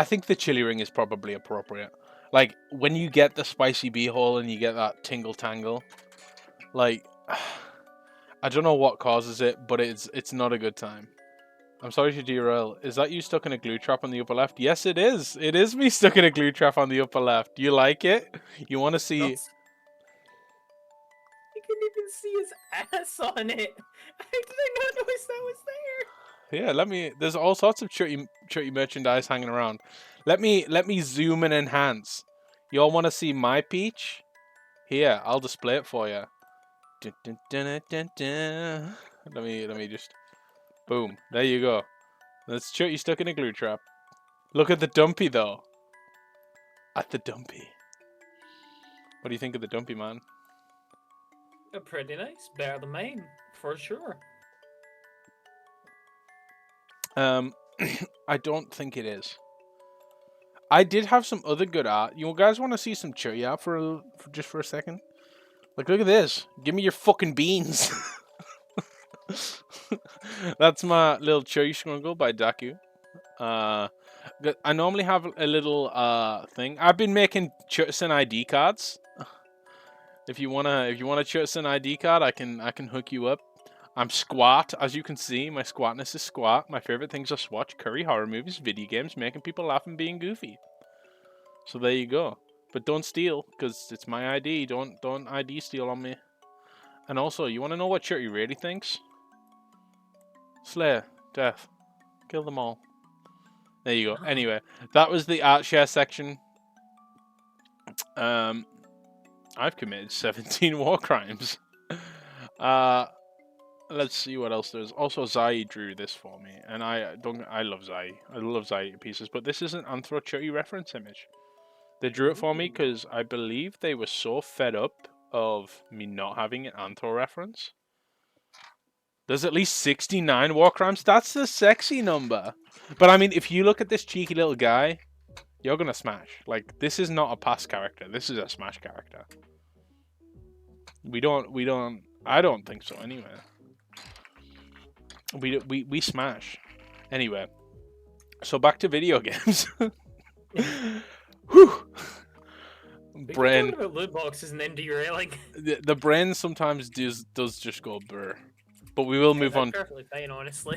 think the chili ring is probably appropriate. Like, when you get the spicy bee hole and you get that tingle tangle, like, I don't know what causes it, but it's not a good time. I'm sorry to derail. Is that you stuck in a glue trap on the upper left? Yes, it is. It is me stuck in a glue trap on the upper left. You like it? You want to see? Not... You couldn't even see his ass on it. How did I not notice that was there? Yeah, let me. There's all sorts of chutty merchandise hanging around. Let me zoom and enhance. Y'all want to see my peach? Here, I'll display it for you. Dun, dun, dun, dun, dun. Let me just. Boom. There you go. That's chutty stuck in a glue trap. Look at the dumpy though. At the dumpy. What do you think of the dumpy, man? Pretty nice. Better than mine, for sure. I don't think it is. I did have some other good art. You guys want to see some chutty art for just for a second? Like, look at this. Give me your fucking beans. That's my little chutty scrungle by Daku. I normally have a little thing. I've been making Chutson ID cards. If you wanna Chutson ID card, I can hook you up. I'm squat, as you can see. My squatness is squat. My favorite things are watch curry, horror movies, video games, making people laugh and being goofy. So there you go. But don't steal, because it's my ID. Don't ID steal on me. And also, you want to know what Chutty really thinks? Slayer, death, kill them all. There you go. Anyway, that was the art share section. I've committed 17 war crimes. Let's see what else there's. Also, Zai drew this for me, and I love Zai. I love Zai pieces, but this is an Anthro Chutty reference image. They drew it for me because I believe they were so fed up of me not having an Anthro reference. There's at least 69 war crimes. That's the sexy number. But I mean, if you look at this cheeky little guy, you're gonna smash. Like, this is not a pass character. This is a smash character. I don't think so anyway. We smash. Anyway. So back to video games. Whew. Brain. Talking about loot boxes and then derailing. The brain sometimes does just go brr. But we will move on. Perfectly fine, honestly.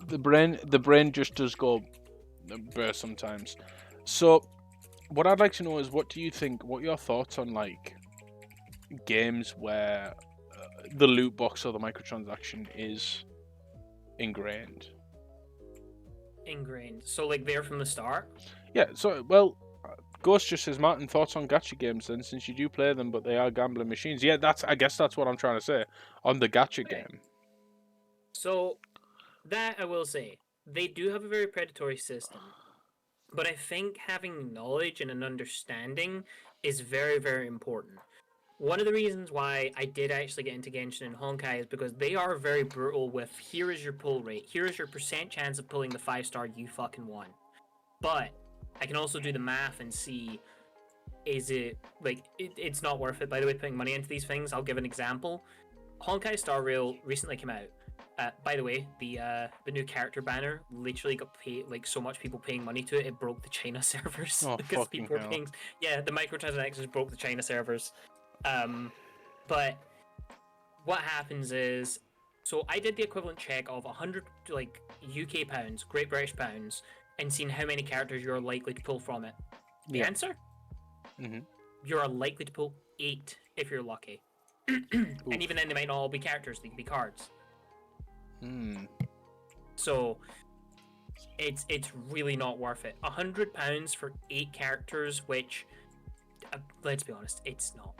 The brain just does go brr sometimes. So, what I'd like to know is, what do you think? What are your thoughts on like games where the loot box or the microtransaction is ingrained? Ingrained. So like there from the start? Yeah, so, well, Ghost just says, Martin, thoughts on gacha games then, since you do play them, but they are gambling machines. Yeah, I guess that's what I'm trying to say on the gacha game. So, that I will say, they do have a very predatory system, but I think having knowledge and an understanding is very, very important. One of the reasons why I did actually get into Genshin and Honkai is because they are very brutal with, here is your pull rate, here is your percent chance of pulling the 5-star you fucking want. But I can also do the math and see, is it, like, it's not worth it, by the way, putting money into these things. I'll give an example. Honkai Star Rail recently came out. By the way, the new character banner literally got paid, like, so much people paying money to it, it broke the China servers. Oh, because people were hell. paying, yeah, the microtransactions broke the China servers. But what happens is, so I did the equivalent check of 100 like UK pounds, Great British pounds, and seen how many characters you're likely to pull from it. The answer? Mm-hmm. You're likely to pull 8 if you're lucky. And even then, they might not all be characters; they could be cards. So it's really not worth it. £100 for 8 characters, which, let's be honest, it's not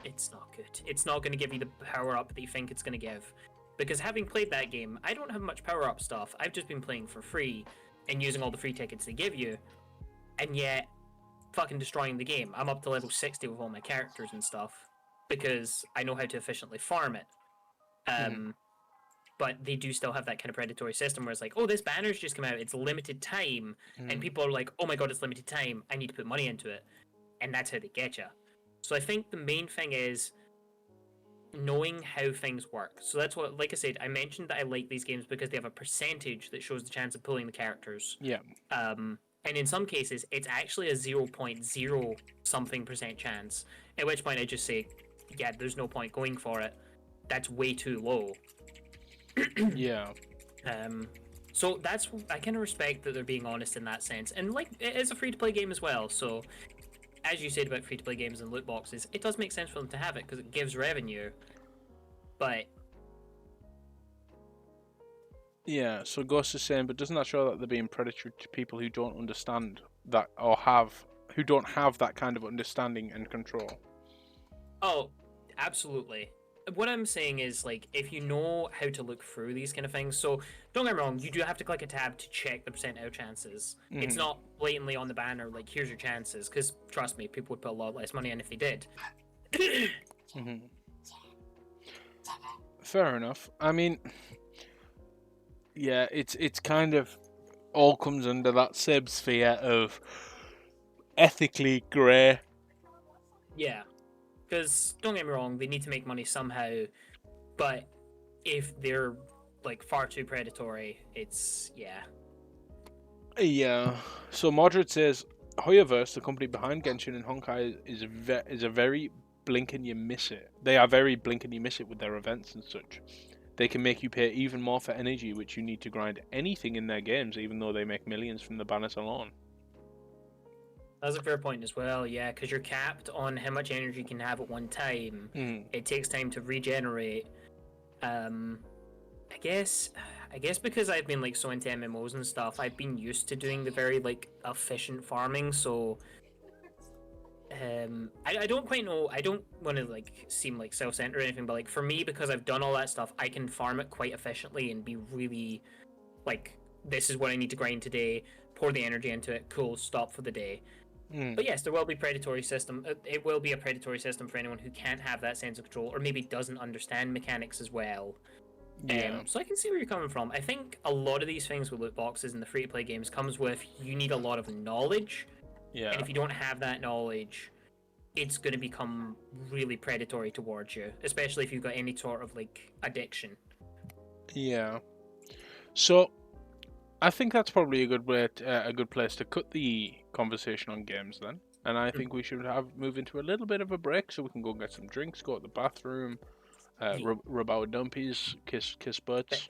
good. It's not going to give you the power up that you think it's going to give. Because having played that game, I don't have much power up stuff. I've just been playing for free and using all the free tickets they give you, and yet fucking destroying the game. I'm up to level 60 with all my characters and stuff because I know how to efficiently farm it. but they do still have that kind of predatory system where it's like, oh, this banner's just come out, it's limited time, and people are like, oh my god, it's limited time, I need to put money into it, and that's how they get you. So I think the main thing is knowing how things work. So that's what, like I said, I mentioned that I like these games because they have a percentage that shows the chance of pulling the characters. Yeah. And in some cases, it's actually a 0.0 something percent chance. At which point I just say, yeah, there's no point going for it. That's way too low. Yeah. So that's, I kind of respect that they're being honest in that sense. And like, it is a free-to-play game as well, so as you said about free-to-play games and loot boxes, it does make sense for them to have it because it gives revenue. But yeah, so Ghost is saying, but doesn't that show that they're being predatory to people who don't understand that, or who don't have that kind of understanding and control? oh, absolutely. What I'm saying is, like, if you know how to look through these kind of things, so don't get me wrong, you do have to click a tab to check the percentile chances. It's not blatantly on the banner, like, here's your chances, because trust me, people would put a lot less money in if they did. Fair enough. I mean, yeah, it's kind of all comes under that same sphere of ethically grey. Yeah. Because, don't get me wrong, they need to make money somehow, but if they're, like, far too predatory, it's, yeah. Yeah. So Mordred says, Hoyoverse, the company behind Genshin and Honkai, is a very blink and you miss it. They are very blink and you miss it with their events and such. They can make you pay even more for energy, which you need to grind anything in their games, even though they make millions from the banners alone. That's a fair point as well, yeah, because you're capped on how much energy you can have at one time. It takes time to regenerate. I guess because I've been like so into MMOs and stuff, I've been used to doing the very like efficient farming. So, I don't quite know. I don't want to like seem like self-centered or anything, but like for me, because I've done all that stuff, I can farm it quite efficiently and be really like, this is what I need to grind today. Pour the energy into it. Cool. Stop for the day. But yes, there will be predatory system. It will be a predatory system for anyone who can't have that sense of control, or maybe doesn't understand mechanics as well. Yeah. So I can see where you're coming from. I think a lot of these things with loot boxes and the free-to-play games comes with you need a lot of knowledge, Yeah. and if you don't have that knowledge, it's going to become really predatory towards you, especially if you've got any sort of like addiction. Yeah. So, I think that's probably a good place to cut the conversation on games then. And I think we should move into a little bit of a break so we can go and get some drinks, go to the bathroom, rub our dumpies, kiss butts,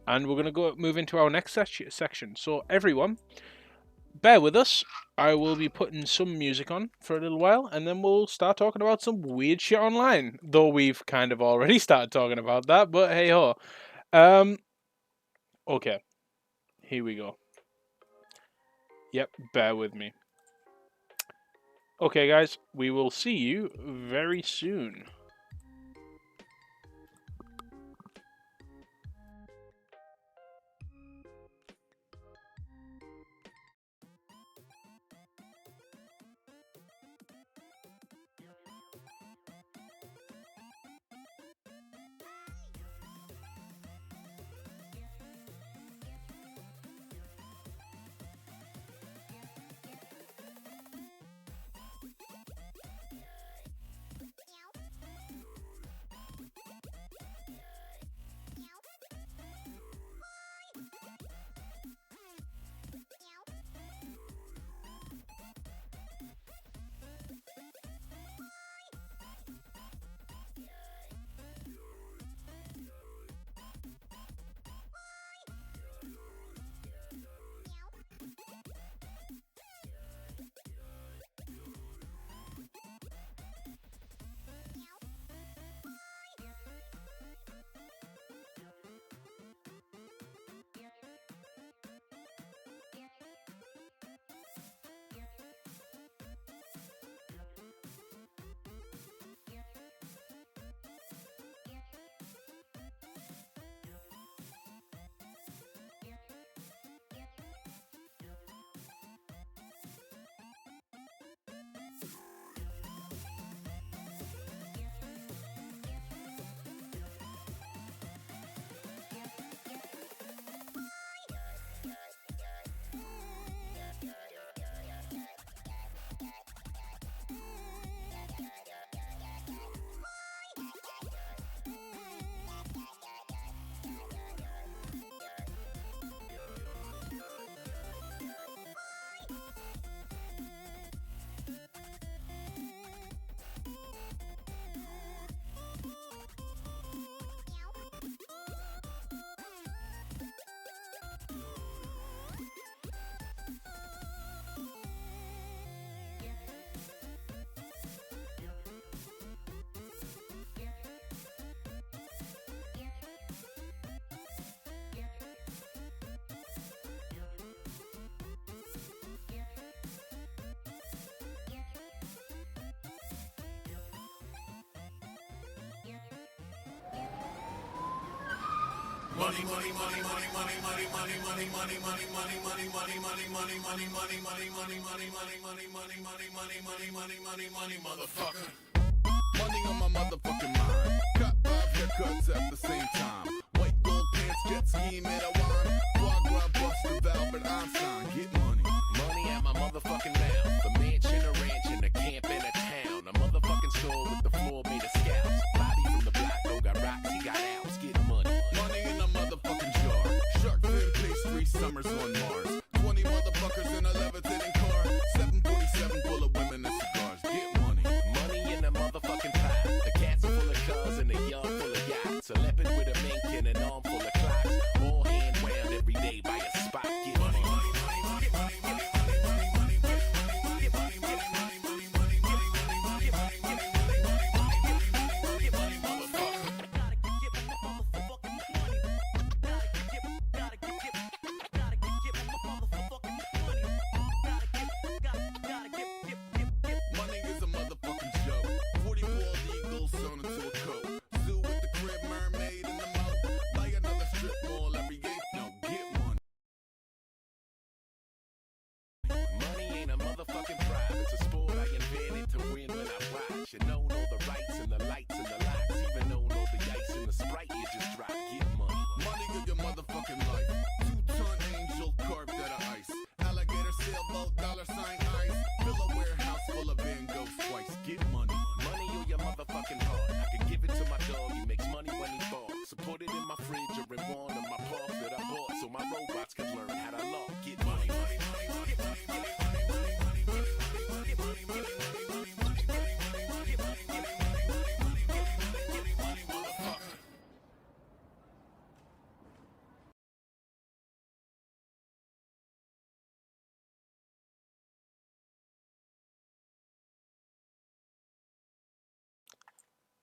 and we're gonna move into our next section. So everyone, bear with us. I will be putting some music on for a little while, and then we'll start talking about some weird shit online. Though we've kind of already started talking about that, but hey ho. Okay. Here we go. Yep, bear with me. Okay, guys, we will see you very soon. Motherfucker. Money on my motherfucking mind. Cut 5 haircuts at the same time. White gold pants, jet ski, made a wine. Foie gras, Buster, Albert Einstein. Get money. Money at my motherfucking mouth. The mansion, a ranch, and a camp in a town. A motherfucking store with the floor made of scouts. Bobby from the block, though, got rocks, he got outs. Get money. Money in a motherfucking jar. Shark fin pastry, summers on Mars. 20 motherfuckers in a levitating car. 747 full of women and cigars. Get money. Money in a motherfucking pot. The cats are full of cars and a yard full of yachts. A leopard with a mink and an arm full of clocks. All hand wound every day by a spot. Get money.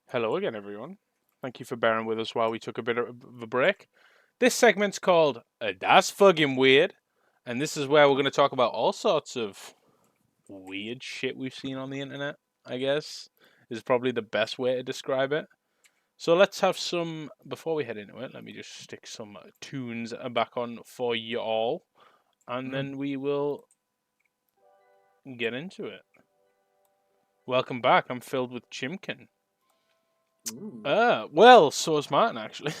Hello again, everyone. Thank you for bearing with us while we took a bit of a break. This segment's called Das Fucking Weird, and this is where we're going to talk about all sorts of weird shit we've seen on the internet, I guess, is probably the best way to describe it. So let's have some, before we head into it, let me just stick some tunes back on for y'all, and then we will get into it. Welcome back. I'm filled with Chimkin. Well, so is Martin, actually.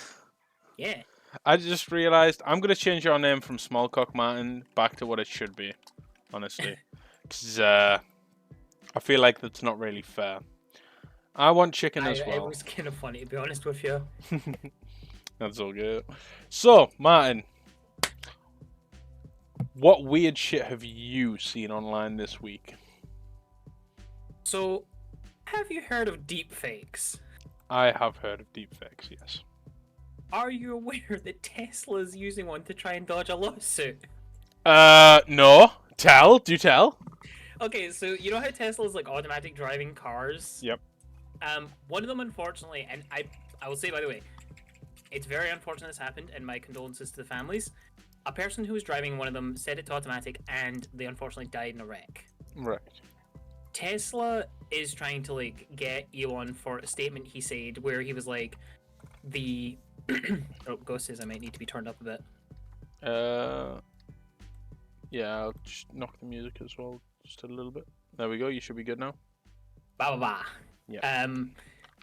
Yeah. I just realised I'm going to change your name from Smallcock Martin back to what it should be, honestly. Because I feel like that's not really fair. I want chicken as well. It was kind of funny, to be honest with you. That's all good. So, Martin, what weird shit have you seen online this week? So, have you heard of deepfakes? I have heard of deepfakes, yes. Are you aware that Tesla is using one to try and dodge a lawsuit? No. Do tell. Okay, so you know how Tesla's like automatic driving cars? Yep. One of them, unfortunately, and I will say, by the way, it's very unfortunate this happened, and my condolences to the families. A person who was driving one of them set it to automatic, and they unfortunately died in a wreck. Right. Tesla is trying to like get Elon for a statement he said where he was like, the oh, Ghost says I might need to be turned up a bit. Yeah, I'll just knock the music as well, just a little bit. There we go. You should be good now. Bah bah bah. Yeah.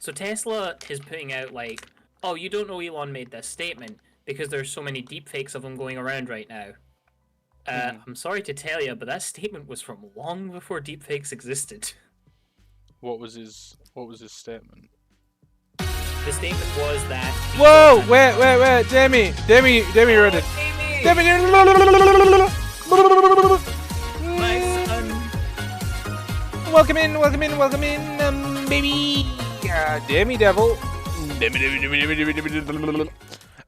So Tesla is putting out like, oh, you don't know Elon made this statement because there's so many deepfakes of him going around right now. I'm sorry to tell you, but that statement was from long before deepfakes existed. What was his statement? The statement was that. Whoa! Wait! Demi read it. Demi. My son. Welcome in, baby. Demi devil.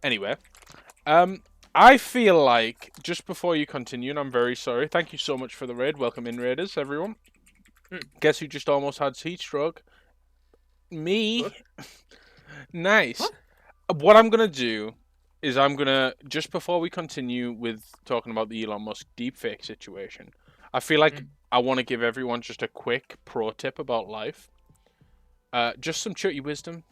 Anyway, I feel like, just before you continue, and I'm very sorry, thank you so much for the raid. Welcome in, raiders, everyone. Guess who just almost had heat stroke? Me. What? Nice. What I'm going to do is just before we continue with talking about the Elon Musk deepfake situation, I feel like I want to give everyone just a quick pro tip about life. Just some chutty wisdom.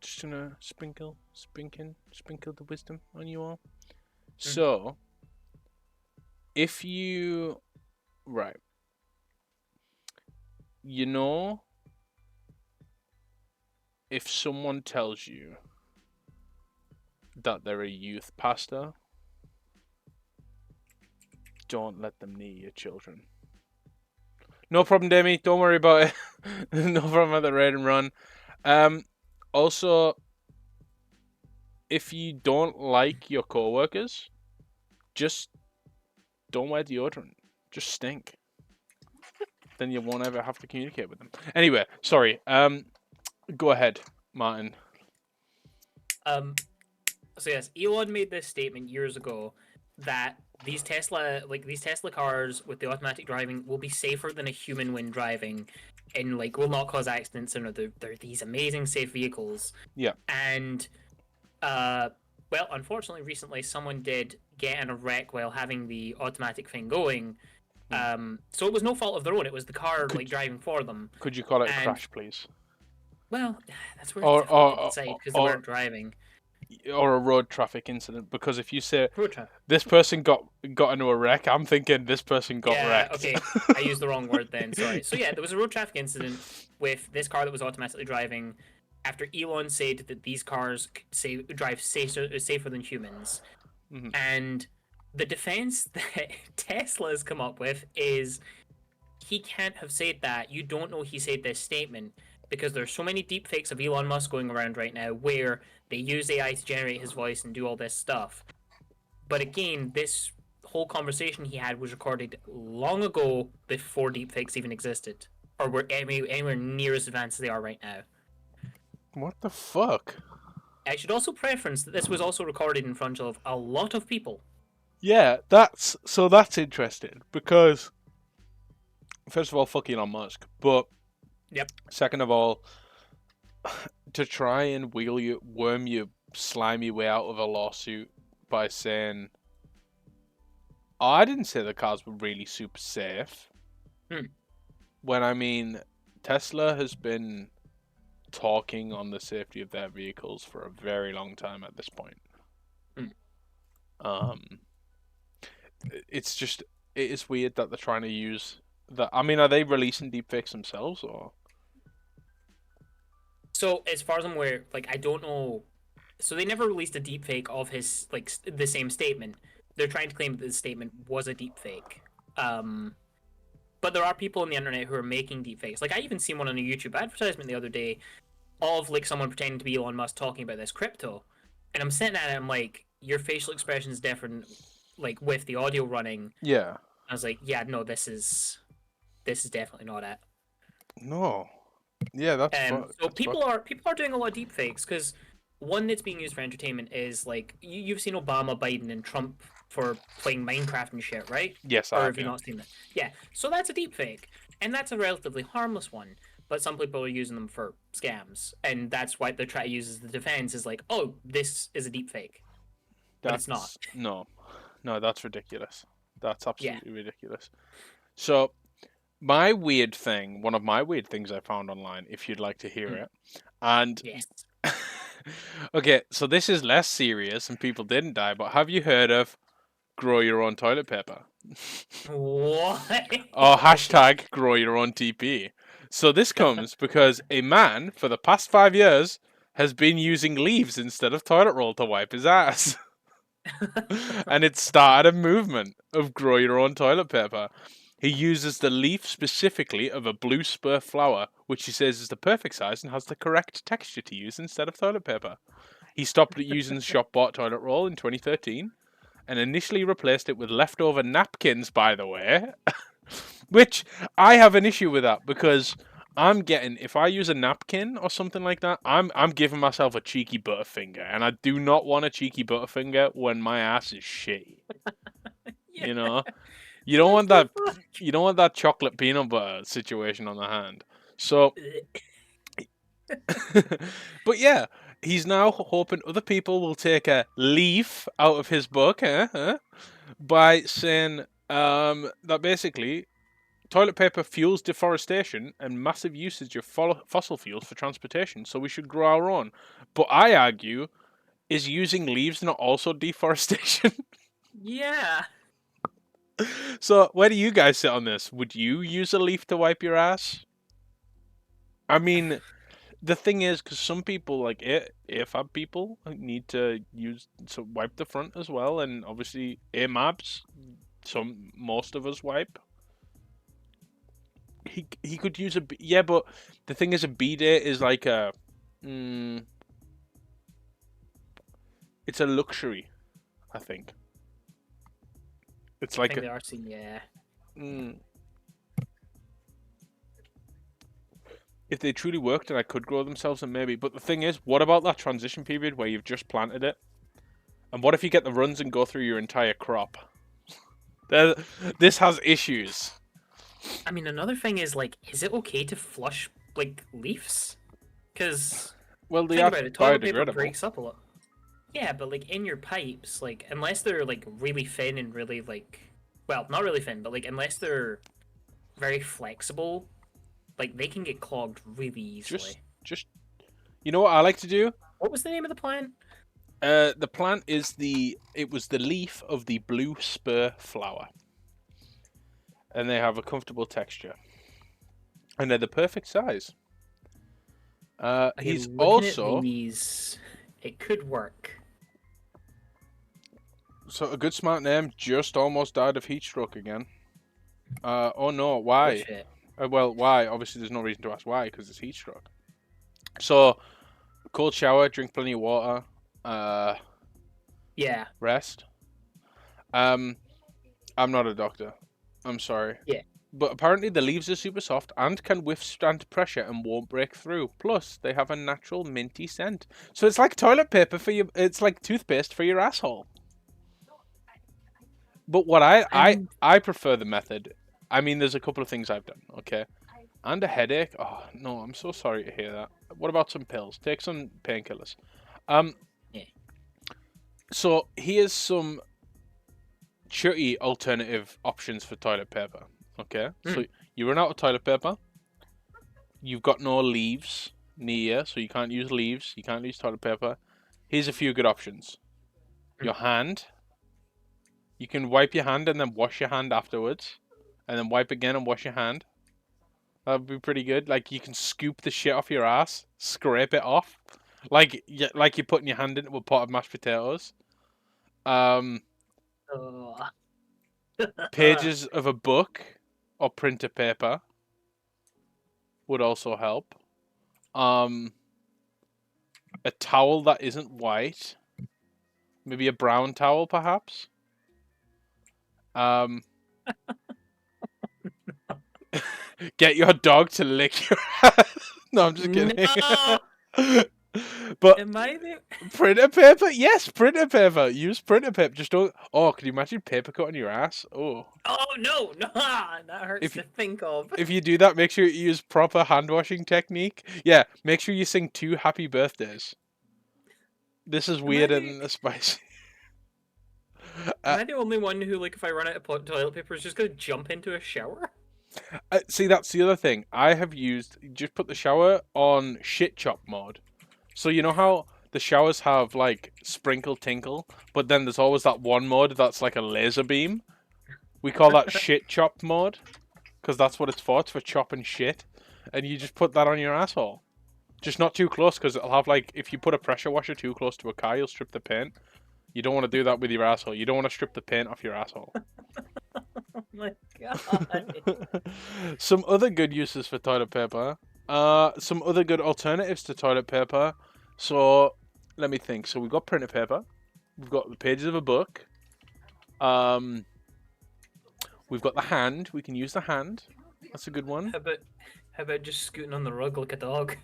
Just gonna sprinkle the wisdom on you all. So, if you... Right. You know, if someone tells you that they're a youth pastor, don't let them near your children. No problem, Demi. Don't worry about it. No problem at the raid and run. Also, if you don't like your coworkers, just don't wear deodorant. Just stink. Then you won't ever have to communicate with them. Anyway, sorry. Go ahead, Martin. So yes, Elon made this statement years ago that these Tesla cars with the automatic driving will be safer than a human when driving, and like will not cause accidents, and they're these amazing safe vehicles. Yeah. And well, unfortunately, recently someone did get in a wreck while having the automatic thing going. So it was no fault of their own. It was the car driving for them. Could you call it a crash, please? Well, that's where it's difficult to decide because they weren't driving. Or a road traffic incident, because if you say this person got into a wreck, I'm thinking this person got wrecked. Okay, I used the wrong word then. Sorry. So yeah, there was a road traffic incident with this car that was automatically driving. After Elon said that these cars drive safer than humans, and the defense that Tesla has come up with is he can't have said that. You don't know he said this statement because there's so many deepfakes of Elon Musk going around right now where they use AI to generate his voice and do all this stuff. But again, this whole conversation he had was recorded long ago before deepfakes even existed, or were anywhere near as advanced as they are right now. What the fuck? I should also preference that this was also recorded in front of a lot of people. Yeah, that's interesting because first of all, fuck Elon Musk, but second of all, to try and worm your slimy way out of a lawsuit by saying, oh, I didn't say the cars were really super safe. When I mean, Tesla has been talking on the safety of their vehicles for a very long time at this point. It's just, it is weird that they're trying to use that. I mean, are they releasing deepfakes themselves or? So as far as I'm aware, I don't know. So they never released a deepfake of his the same statement. They're trying to claim that the statement was a deepfake. But there are people on the internet who are making deepfakes. I even seen one on a YouTube advertisement the other day of someone pretending to be Elon Musk talking about this crypto, and I'm sitting at it, I'm like, your facial expression is different, with the audio running. Yeah. I was like, yeah, no, this is definitely not it. No. Yeah, that's so people are doing a lot of deepfakes because one that's being used for entertainment is you've seen Obama, Biden, and Trump for playing Minecraft and shit, right? Yes, or have you not seen that? Yeah, so that's a deepfake, and that's a relatively harmless one. But some people are using them for scams, and that's why they try to use as the defense is oh, this is a deepfake, but it's not. No, that's ridiculous. That's absolutely ridiculous. So, one of my weird things I found online, if you'd like to hear it, and yes. Okay, so this is less serious and people didn't die, but have you heard of grow your own toilet paper? What? Or hashtag grow your own TP. So this comes because a man for the past 5 years has been using leaves instead of toilet roll to wipe his ass. And it started a movement of grow your own toilet paper. He uses the leaf specifically of a blue spur flower, which he says is the perfect size and has the correct texture to use instead of toilet paper. He stopped using the shop-bought toilet roll in 2013 and initially replaced it with leftover napkins, by the way. Which, I have an issue with that because if I use a napkin or something like that, I'm giving myself a cheeky butterfinger, and I do not want a cheeky butterfinger when my ass is shitty. Yeah. You know? You don't want that. You don't want that chocolate peanut butter situation on the hand. So, but yeah, he's now hoping other people will take a leaf out of his book by saying that basically toilet paper fuels deforestation and massive usage of fossil fuels for transportation, so we should grow our own. But I argue, is using leaves not also deforestation? Yeah. So where do you guys sit on this? Would you use a leaf to wipe your ass? I mean, the thing is, because some people, like AFAB people, need to wipe the front as well, and obviously AMABs, most of us wipe. He could use yeah, but the thing is, a bidet is like a, it's a luxury, I think. It's like I think they are saying, yeah. If they truly worked and I could grow themselves, then maybe. But the thing is, what about that transition period where you've just planted it? And what if you get the runs and go through your entire crop? This has issues. I mean, another thing is, like, is it okay to flush, like, leaves? Because, well, they think are about it, toilet paper biodegradable. breaks up a lot. Yeah, but, like, in your pipes, like, unless they're, like, really thin and really, like... Well, not really thin, but, like, unless they're very flexible, like, they can get clogged really easily. Just... You know what I like to do? What was the name of the plant? The plant is it was the leaf of the blue spur flower. And they have a comfortable texture. And they're the perfect size. He's also... At these, it could work. So, a good smart name just almost died of heat stroke again. Oh no, why? Well, why? Obviously, there's no reason to ask why, because it's heat stroke. So, cold shower, drink plenty of water. Yeah. Rest. I'm not a doctor. I'm sorry. Yeah. But apparently the leaves are super soft and can withstand pressure and won't break through. Plus, they have a natural minty scent. So it's like toilet paper for you. It's like toothpaste for your asshole. But what I prefer the method. I mean, there's a couple of things I've done. Okay. And a headache. Oh no, I'm so sorry to hear that. What about some pills? Take some painkillers. Yeah. So here's some shitty alternative options for toilet paper. Okay, so you run out of toilet paper. You've got no leaves near you, so you can't use leaves. You can't use toilet paper. Here's a few good options. Your hand. You can wipe your hand and then wash your hand afterwards, and then wipe again and wash your hand. That would be pretty good. Like, you can scoop the shit off your ass, scrape it off, like you're putting your hand into a pot of mashed potatoes. Pages of a book or printer paper would also help. A towel that isn't white, maybe a brown towel, perhaps. Get your dog to lick your ass. No, I'm just kidding. No! But Am I there? printer paper? Yes, printer paper. Use printer paper. Just don't... Oh, can you imagine paper cut on your ass? Oh. Oh, no! No! That hurts to think of. If you do that, make sure you use proper hand washing technique. Yeah, make sure you sing 2 happy birthdays. This is weird and spicy. Am I the only one who, like, if I run out of toilet paper, is just going to jump into a shower? See, that's the other thing. I have used... Just put the shower on shit chop mode. So you know how the showers have, like, sprinkle tinkle, but then there's always that one mode that's like a laser beam? We call that shit chop mode, because that's what it's for. It's for chopping shit. And you just put that on your asshole. Just not too close, because it'll have, like, if you put a pressure washer too close to a car, you'll strip the paint. You don't want to do that with your asshole. You don't want to strip the paint off your asshole. Oh my god. Some other good uses for toilet paper. Some other good alternatives to toilet paper. So, let me think. So, we've got printer paper. We've got the pages of a book. We've got the hand. We can use the hand. That's a good one. How about just scooting on the rug like a dog?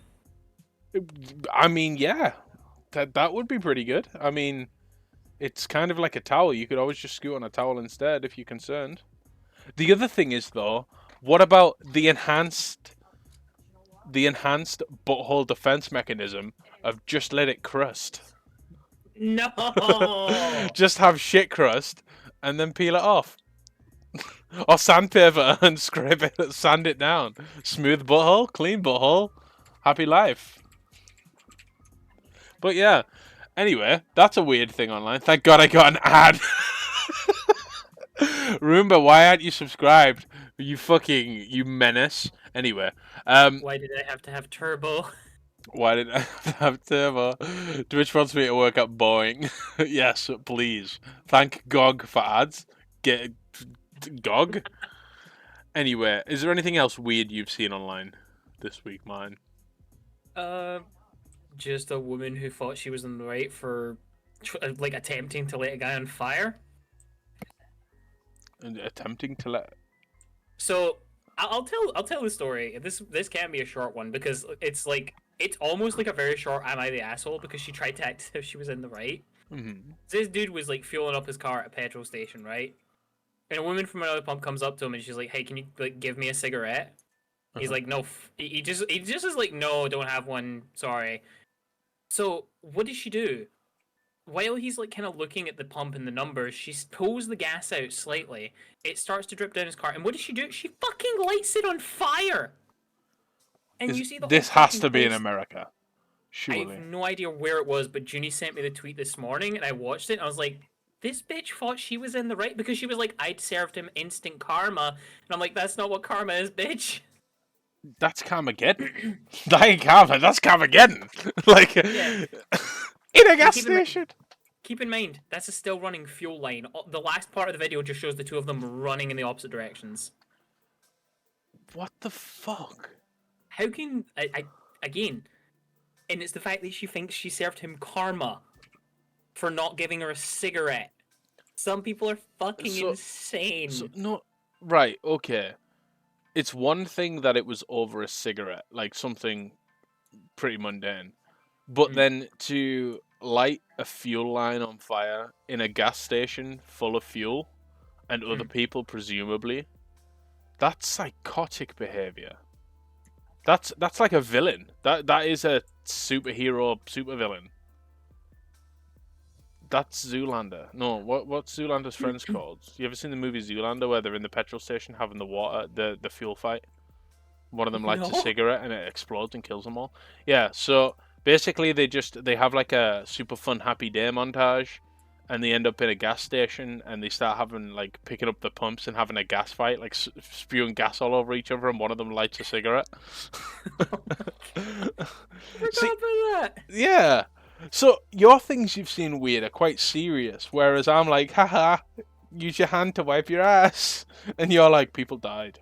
I mean, yeah. That would be pretty good. I mean, it's kind of like a towel. You could always just scoot on a towel instead if you're concerned. The other thing is, though, what about the enhanced butthole defense mechanism of just let it crust? No! Just have shit crust and then peel it off. Or sandpaper and scrape it, sand it down. Smooth butthole, clean butthole, happy life. But yeah, anyway, that's a weird thing online. Thank God I got an ad. Roomba, why aren't you subscribed? You menace. Anyway, Why did I have to have turbo? why did I have turbo? Twitch wants me to work at Boeing. Yes, please. Thank GOG for ads. Get GOG. Anyway, is there anything else weird you've seen online this week, mine? Just a woman who thought she was in the right for like attempting to light a guy on fire. And attempting to let. So I'll tell the story. This can be a short one because it's almost like a very short "Am I the asshole?" because she tried to act as if she was in the right. Mm-hmm. So this dude was like fueling up his car at a petrol station, right? And a woman from another pump comes up to him and she's like, "Hey, can you like give me a cigarette?" He's like, "No." He just is like, "No, don't have one. Sorry." So what does she do? While he's like kind of looking at the pump and the numbers, she pulls the gas out slightly. It starts to drip down his car, and what does she do? She fucking lights it on fire. And you see the This whole has fucking to be in place. America. I Surely. have no idea where it was, but Junie sent me the tweet this morning, and I watched it, and I was like, this bitch thought she was in the right because she was like, I'd served him instant karma, and I'm like, that's not what karma is, bitch. That's Carmageddon. That ain't karma, that's Carmageddon. Like, Yeah. in a gas keep in mind- station. Keep in mind, that's a still running fuel line. The last part of the video just shows the two of them running in the opposite directions. What the fuck? How can I again? And it's the fact that she thinks she served him karma for not giving her a cigarette. Some people are fucking insane. No, right, okay. It's one thing that it was over a cigarette, like something pretty mundane. But then to light a fuel line on fire in a gas station full of fuel and other people presumably, that's psychotic behavior. That's like a villain. That is a supervillain. That's Zoolander. No, what's Zoolander's friends called? You ever seen the movie Zoolander where they're in the petrol station having the water, the fuel fight? One of them lights a cigarette and it explodes and kills them all. Yeah, so basically they have like a super fun happy day montage and they end up in a gas station and they start having like picking up the pumps and having a gas fight, like spewing gas all over each other, and one of them lights a cigarette. See, that. yeah. So your things you've seen weird are quite serious, whereas I'm like, haha, use your hand to wipe your ass, and you're like, people died.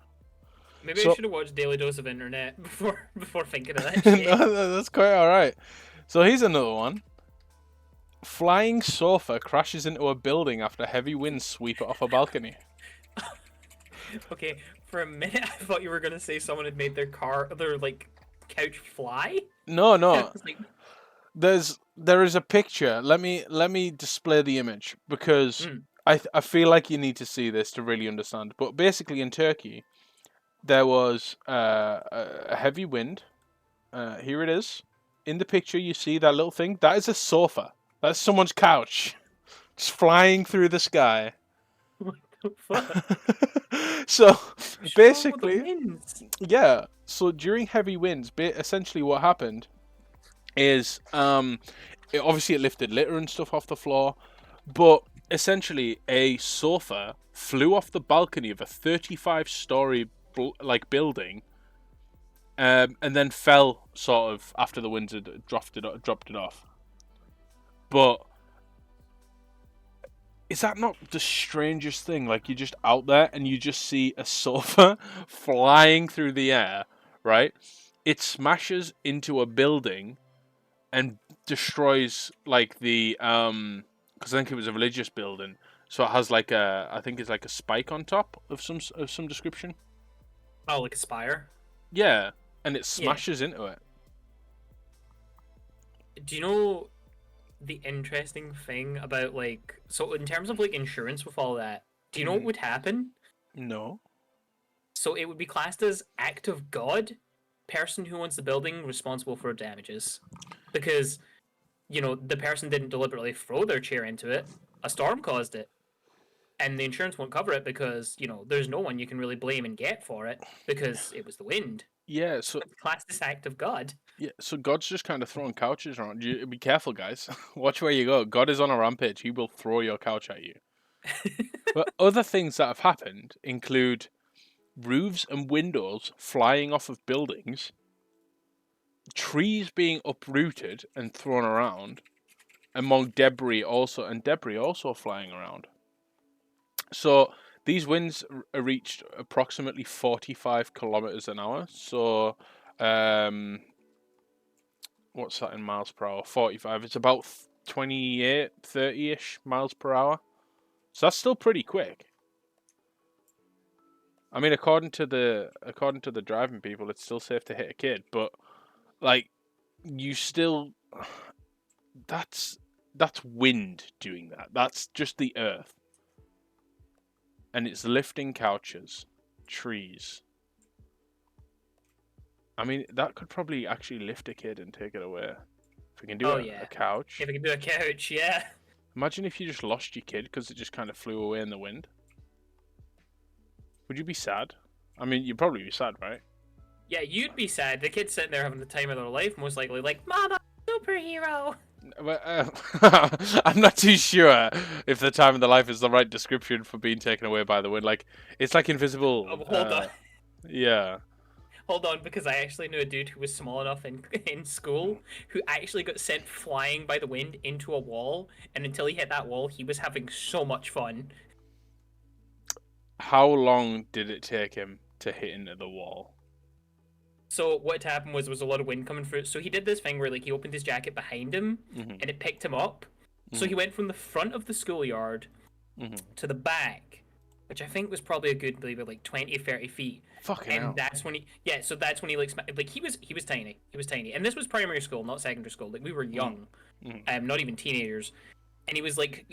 Maybe I should have watched Daily Dose of Internet before thinking of that shit. No, that's quite alright. So here's another one. Flying sofa crashes into a building after heavy winds sweep it off a balcony. Okay, for a minute I thought you were gonna say someone had made their like couch fly. No. Like... There is a picture. Let me display the image because I feel like you need to see this to really understand. But basically in Turkey, there was a heavy wind. Here it is. In the picture, you see that little thing. That is a sofa. That's someone's couch. Just flying through the sky. What the fuck? So, basically... Yeah. So, during heavy winds, essentially what happened is... obviously, it lifted litter and stuff off the floor. But, essentially, a sofa flew off the balcony of a 35-story building... and then fell sort of after the winds had dropped it off. But is that not the strangest thing? Like, you're just out there and you just see a sofa flying through the air, right? It smashes into a building and destroys like the because I think it was a religious building, so it has like I think it's like a spike on top of some description. Oh, like a spire? Yeah. And it smashes into it. Do you know the interesting thing about like, so in terms of like insurance with all that, do you know what would happen? No. So it would be classed as act of God, person who owns the building responsible for damages. Because, you know, the person didn't deliberately throw their chair into it. A storm caused it. and the insurance won't cover it because there's no one you can really blame and get for it because it was the wind. Yeah, so Classist act of God. so God's just kind of throwing couches around. You be careful, guys. Watch where you go. God is on a rampage. He will throw your couch at you. But other things that have happened include roofs and windows flying off of buildings, trees being uprooted and thrown around, among debris also flying around. So these winds reached approximately 45 kilometers an hour. So what's that in miles per hour? 45. It's about 28, 30-ish miles per hour. So that's still pretty quick. I mean, according to the driving people, it's still safe to hit a kid, but like you still that's wind doing that. That's just the earth. And it's lifting couches, trees. I mean, that could probably actually lift a kid and take it away. If we can do a couch. If we can do a couch, yeah. Imagine if you just lost your kid because it just kind of flew away in the wind. Would you be sad? I mean, you'd probably be sad, right? Yeah, you'd be sad. The kid's sitting there having the time of their life, most likely, like, Mama, superhero. I'm not too sure if the time of the life is the right description for being taken away by the wind. Like, it's like invisible. Hold on. Yeah. Hold on, because I actually knew a dude who was small enough in school who actually got sent flying by the wind into a wall, and until he hit that wall, he was having so much fun. How long did it take him to hit into the wall? So what had happened was there was a lot of wind coming through. So he did this thing where like he opened his jacket behind him, and it picked him up. So he went from the front of the schoolyard to the back, which I think was probably a good like 20, 30 feet. Fucking and hell. that's when he like he was tiny. He was tiny. And this was primary school, not secondary school. Like we were young. Not even teenagers. And he was like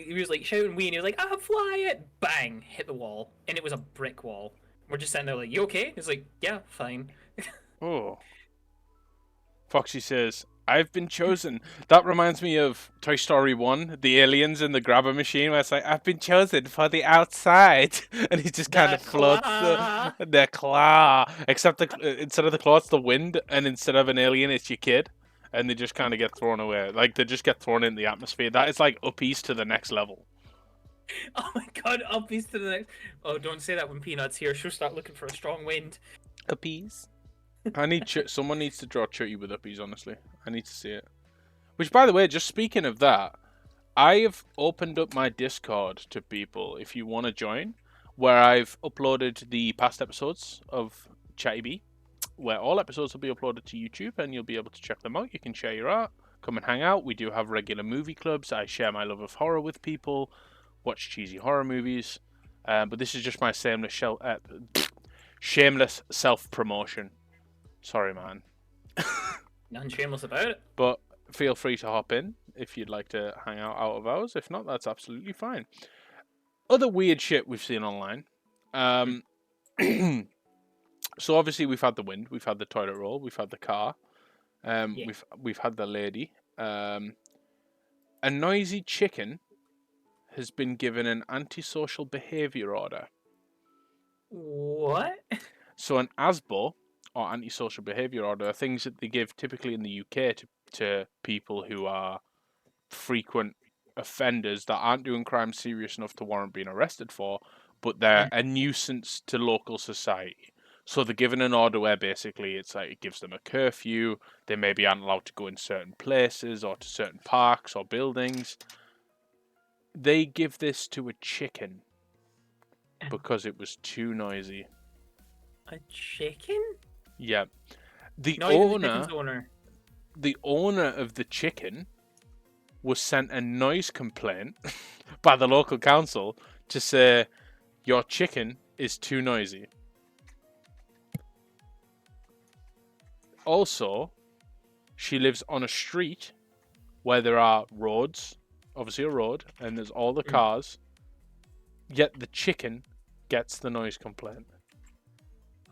shouting wee, and he was like, "Ah, fly it!" Bang, hit the wall, and it was a brick wall. We're just sitting there like, "You okay?" He's like, "Yeah, fine." Oh. Foxy says, "I've been chosen." That reminds me of Toy Story 1, the aliens in the grabber machine, where it's like, "I've been chosen for the outside." And he just kind of floats their claw. Except instead of the claw, it's the wind, and instead of an alien, it's your kid. And they just kind of get thrown away. Like, they just get thrown in the atmosphere. That is like uppies to the next level. Oh my god, uppies to the next... Oh, don't say that when Peanut's here. She'll start looking for a strong wind. Uppies? I need someone needs to draw Chutty with uppies, honestly. I need to see it. Which, by the way, just speaking of that, I have opened up my Discord to people if you want to join, where I've uploaded the past episodes of Chattybee, where all episodes will be uploaded to YouTube, and you'll be able to check them out. You can share your art, come and hang out. We do have regular movie clubs. I share my love of horror with people, watch cheesy horror movies, but this is just my shameless self-promotion. Sorry, man. Nothing shameless about it. But feel free to hop in if you'd like to hang out of hours. If not, that's absolutely fine. Other weird shit we've seen online. So obviously we've had the wind, we've had the toilet roll, we've had the car, we've had the lady. A noisy chicken has been given an antisocial behaviour order. What? So an ASBO, or antisocial behaviour order, are things that they give typically in the UK to people who are frequent offenders that aren't doing crimes serious enough to warrant being arrested for, but they're a nuisance to local society. So they're given an order where basically it's like it gives them a curfew. They maybe aren't allowed to go in certain places or to certain parks or buildings. They give this to a chicken because it was too noisy. A chicken? Yeah. The owner of the chicken was sent a noise complaint by the local council to say, "Your chicken is too noisy." Also, she lives on a street where there are roads, obviously a road, and there's all the cars, yet the chicken gets the noise complaint.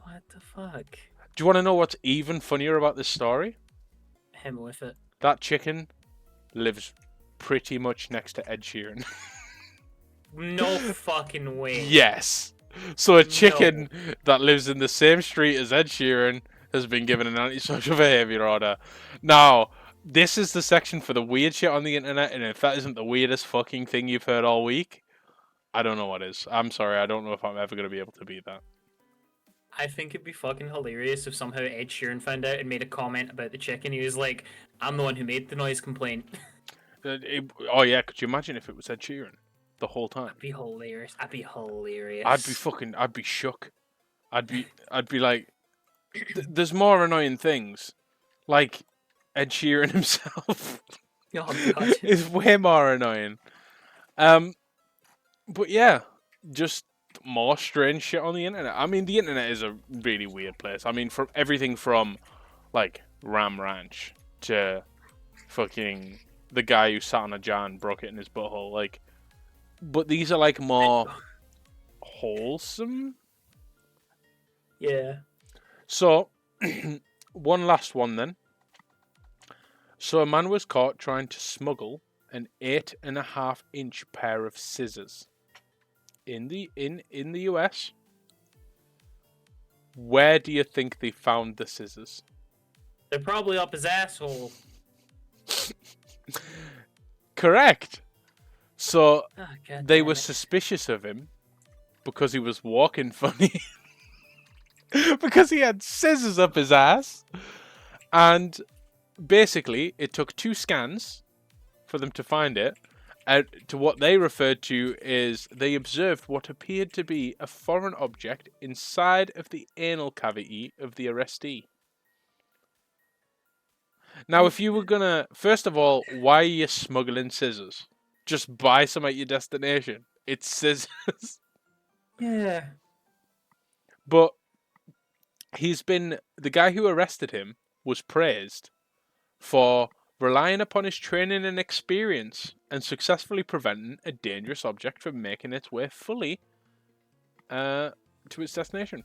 What the fuck? Do you want to know what's even funnier about this story? Him with it. That chicken lives pretty much next to Ed Sheeran. No fucking way. Yes. So a No. chicken that lives in the same street as Ed Sheeran has been given an antisocial behaviour order. Now, this is the section for the weird shit on the internet, and if that isn't the weirdest fucking thing you've heard all week, I don't know what is. I'm sorry, I don't know if I'm ever going to be able to beat that. I think it'd be fucking hilarious if somehow Ed Sheeran found out and made a comment about the chicken. He was like, I'm the one who made the noise complaint. Oh yeah, could you imagine if it was Ed Sheeran the whole time? That'd be hilarious. I'd be hilarious. I'd be shook. I'd be like, there's more annoying things, like Ed Sheeran himself. Oh, God. Is way more annoying. But yeah, just more strange shit on the internet. I mean, the internet is a really weird place. I mean, from everything from like Ram Ranch to fucking the guy who sat on a jar and broke it in his butthole. Like, but these are like more wholesome. Yeah. So, one last one then. So a man was caught trying to smuggle an 8.5-inch pair of scissors in the US. Where do you think they found the scissors? They're probably up his asshole. Correct. So Oh, God they damn were it. suspicious of him because he was walking funny. Because he had scissors up his ass. And basically, it took 2 scans for them to find it. And to what they referred to is they observed what appeared to be a foreign object inside of the anal cavity of the arrestee. Now, if you were gonna, first of all, why are you smuggling scissors? Just buy some at your destination. It's scissors. Yeah. But the guy who arrested him was praised for relying upon his training and experience and successfully preventing a dangerous object from making its way fully to its destination.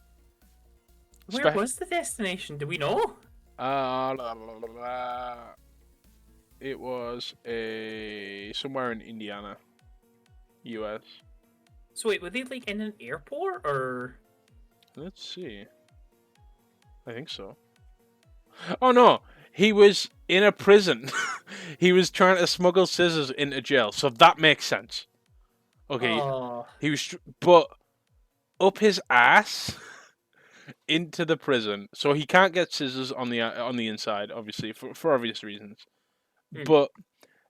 Where was the destination? Do we know? It was somewhere in Indiana, US. So wait, were they like in an airport or? Let's see. I think so. Oh no, he was in a prison. He was trying to smuggle scissors into jail, so that makes sense. Okay, Oh. he was, but up his ass into the prison, so he can't get scissors on the inside, obviously for obvious reasons. But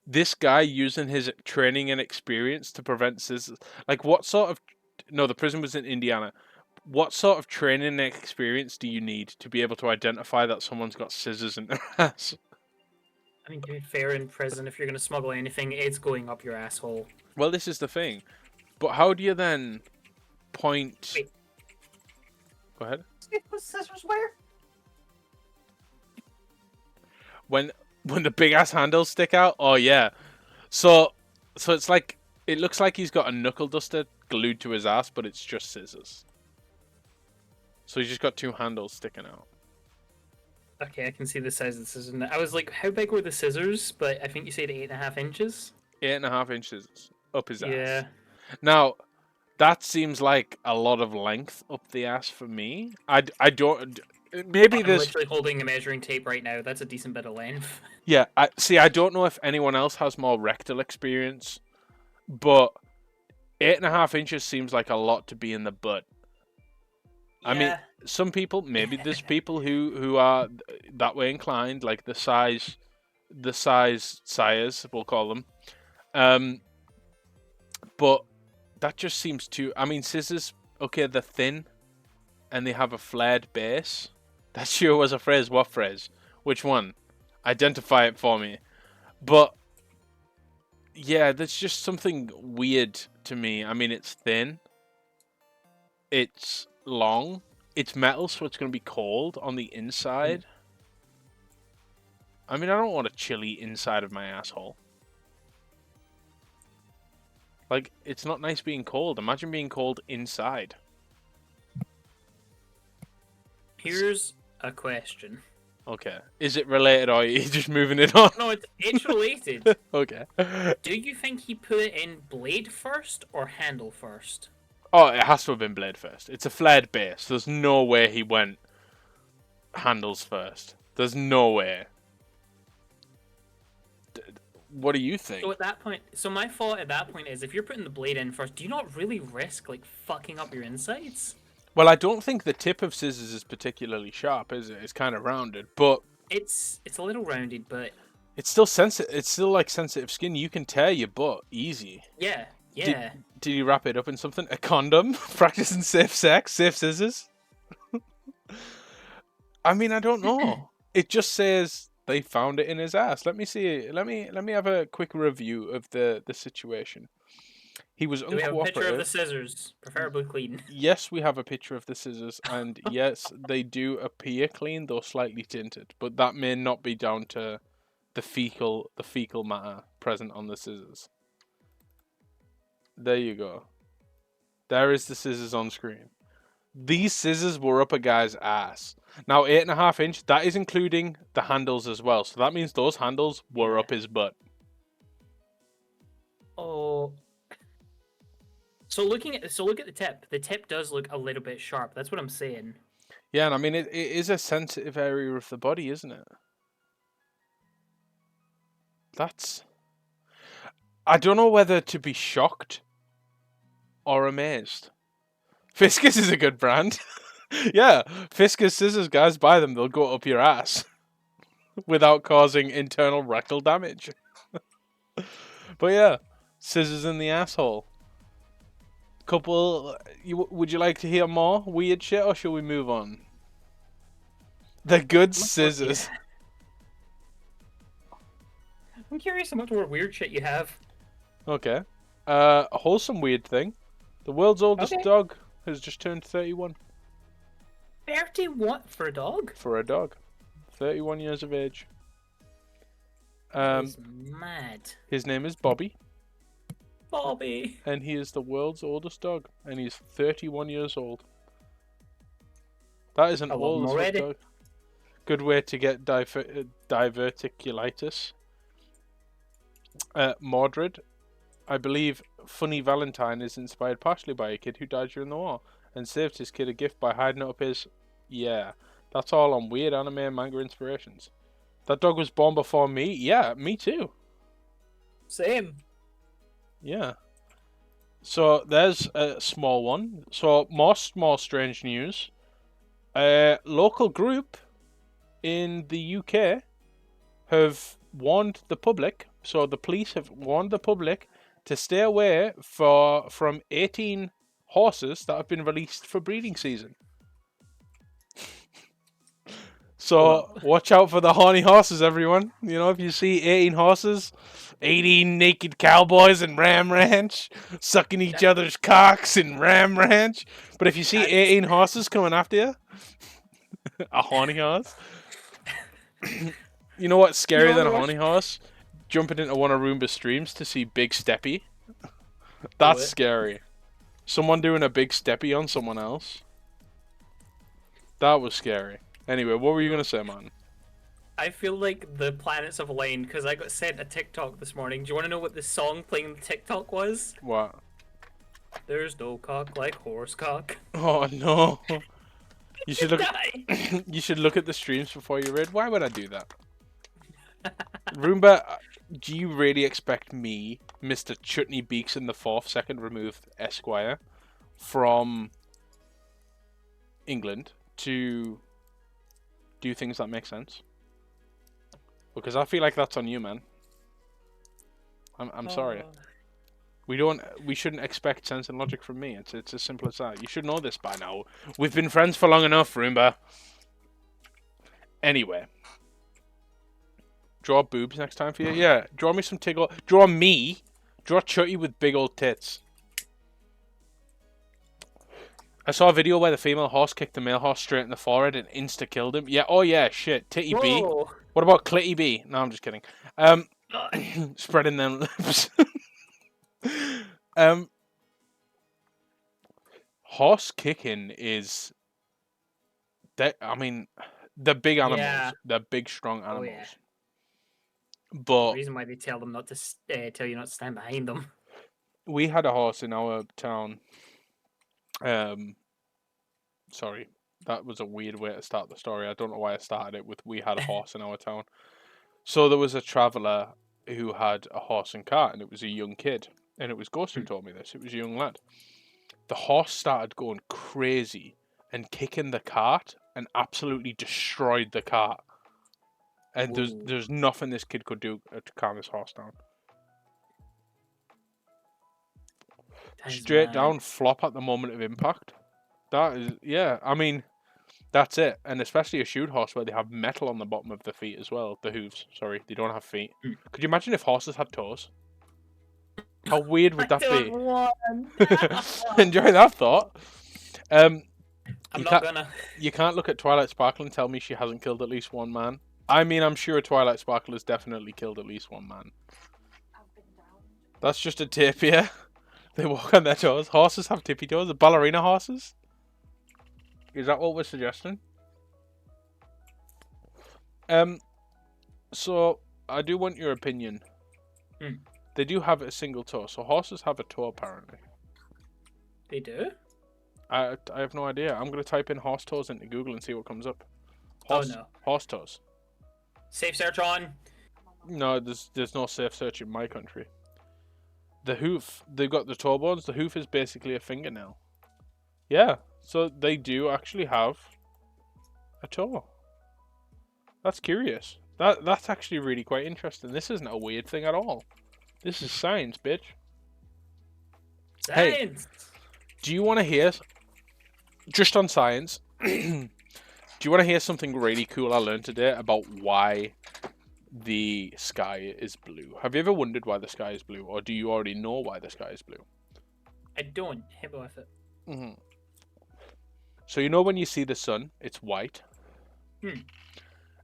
this guy using his training and experience to prevent scissors, like what sort of? No, the prison was in Indiana. What sort of training and experience do you need to be able to identify that someone's got scissors in their ass? I mean, to be fair, in prison, if you're gonna smuggle anything, it's going up your asshole. Well, this is the thing. But how do you then point? Wait. Go ahead. Scissors where? When the big ass handles stick out? Oh yeah. So it's like it looks like he's got a knuckle duster glued to his ass, but it's just scissors. So he's just got 2 handles sticking out. Okay, I can see the size of the scissors. I was like, how big were the scissors? But I think you said 8.5 inches. 8.5 inches up his ass. Yeah. Now, that seems like a lot of length up the ass for me. I don't. Maybe I'm there's. literally holding a measuring tape right now. That's a decent bit of length. Yeah, I don't know if anyone else has more rectal experience, but 8.5 inches seems like a lot to be in the butt. I mean, some people, maybe there's people who are that way inclined, like the size sires, we'll call them. But that just seems too. I mean, scissors, okay, they're thin, and they have a flared base. That sure was a phrase. What phrase? Which one? Identify it for me. But yeah, there's just something weird to me. I mean, it's thin. It's long. It's metal, so it's going to be cold on the inside. I mean, I don't want a chilly inside of my asshole. Like, it's not nice being cold. Imagine being cold inside. Here's a question. Okay. Is it related, or are you just moving it on? No, it's related. Okay. Do you think he put it in blade first or handle first? Oh, it has to have been blade first. It's a flared base. There's no way he went handles first. There's no way. What do you think? So at that point, my thought at that point is, if you're putting the blade in first, do you not really risk like fucking up your insides? Well, I don't think the tip of scissors is particularly sharp, is it? It's kind of rounded, but It's a little rounded, but it's still sensitive. It's still like sensitive skin. You can tear your butt easy. yeah. Did you wrap it up in something? A condom? Practicing safe sex? Safe scissors? I mean, I don't know. It just says they found it in his ass. Let me see. Let me have a quick review of the situation. He was uncooperative. Do we have a picture of the scissors, preferably clean? Yes, we have a picture of the scissors, and yes, they do appear clean, though slightly tinted. But that may not be down to the fecal matter present on the scissors. There you go. There is the scissors on screen. These scissors were up a guy's ass. Now, 8.5 inch, that is including the handles as well. So that means those handles were up his butt. Oh. So look at the tip. The tip does look a little bit sharp. That's what I'm saying. Yeah, and I mean, it is a sensitive area of the body, isn't it? I don't know whether to be shocked or amazed. Fiskars is a good brand. Yeah, Fiskars scissors, guys, buy them. They'll go up your ass without causing internal rectal damage. But yeah, scissors in the asshole. Would you like to hear more weird shit, or shall we move on? The good scissors. I'm curious how much more weird shit you have. Okay. A wholesome weird thing. The world's oldest Okay. dog has just turned 31. 31 for a dog? For a dog. 31 years of age. That's mad. His name is Bobby, Bobby. and he is the world's oldest dog, and he's 31 years old. That is an I love him old already. dog. Good way to get diverticulitis. Mordred. I believe Funny Valentine is inspired partially by a kid who died during the war and saved his kid a gift by hiding it up his... Yeah, that's all on weird anime and manga inspirations. That dog was born before me? Yeah, me too. Same. Yeah. So there's a small one. So more small strange news. A local group in the UK have warned the public, so the police have warned the public to stay away from 18 horses that have been released for breeding season. So watch out for the horny horses, everyone. You know, if you see 18 horses, 18 naked cowboys in Ram Ranch, sucking each other's cocks in Ram Ranch. But if you see 18 horses coming after you, a horny horse. You know what's scarier than a horny horse? Jumping into one of Roomba's streams to see Big Steppy. That's scary. Someone doing a Big Steppy on someone else. That was scary. Anyway, what were you going to say, man? I feel like the planets have aligned because I got sent a TikTok this morning. Do you want to know what the song playing on the TikTok was? What? There's no cock like horse cock. Oh, no. You should look. Die. You should look at the streams before you read. Why would I do that? Roomba, do you really expect me, Mr. Chutney Beaks in the 4th second removed Esquire, from England to do things that make sense? Because I feel like that's on you, man. I'm sorry. We shouldn't expect sense and logic from me. It's as simple as that. You should know this by now. We've been friends for long enough, Roomba. Anyway. Draw boobs next time for you? Yeah, draw me some tickle. Draw me. Draw Chutty with big old tits. I saw a video where the female horse kicked the male horse straight in the forehead and insta-killed him. Yeah, oh yeah, shit. Titty B. What about Clitty B? No, I'm just kidding. Spreading them lips. Horse kicking is... I mean, They're big animals. Yeah. They're big, strong Oh, animals. yeah. The But reason why they tell them not to tell you not to stand behind them. we had a horse in our town. Sorry, that was a weird way to start the story. I don't know why I started it with we had a horse in our town. So there was a traveller who had a horse and cart, and it was a young kid. And it was Ghost who told me this. It was a young lad. The horse started going crazy and kicking the cart and absolutely destroyed the cart. And there's nothing this kid could do to calm his horse down. Straight down, flop at the moment of impact. That is, yeah, I mean, that's it. And especially a shoot horse where they have metal on the bottom of the feet as well. The hooves, sorry, they don't have feet. Could you imagine if horses had toes? How weird would that be? Enjoy that thought. I'm not gonna. You can't look at Twilight Sparkle and tell me she hasn't killed at least one man. I mean, I'm sure Twilight Sparkle has definitely killed at least one man. That's just a tapir. They walk on their toes. Horses have tippy toes. The ballerina horses? Is that what we're suggesting? So, I do want your opinion. They do have a single toe. So, horses have a toe, apparently. They do? I have no idea. I'm going to type in horse toes into Google and see what comes up. Oh, no. Horse toes. Safe search on. No, there's no safe search in my country. The hoof, they've got the toe bones. The hoof is basically a fingernail. Yeah, so they do actually have a toe. That's curious. That's actually really quite interesting. This isn't a weird thing at all. This is science, bitch. Science! Hey, do you want to hear, just on science, do you want to hear something really cool I learned today about why the sky is blue? Have you ever wondered why the sky is blue, or do you already know why the sky is blue? I don't. Hit me with it. So you know when you see the sun, it's white.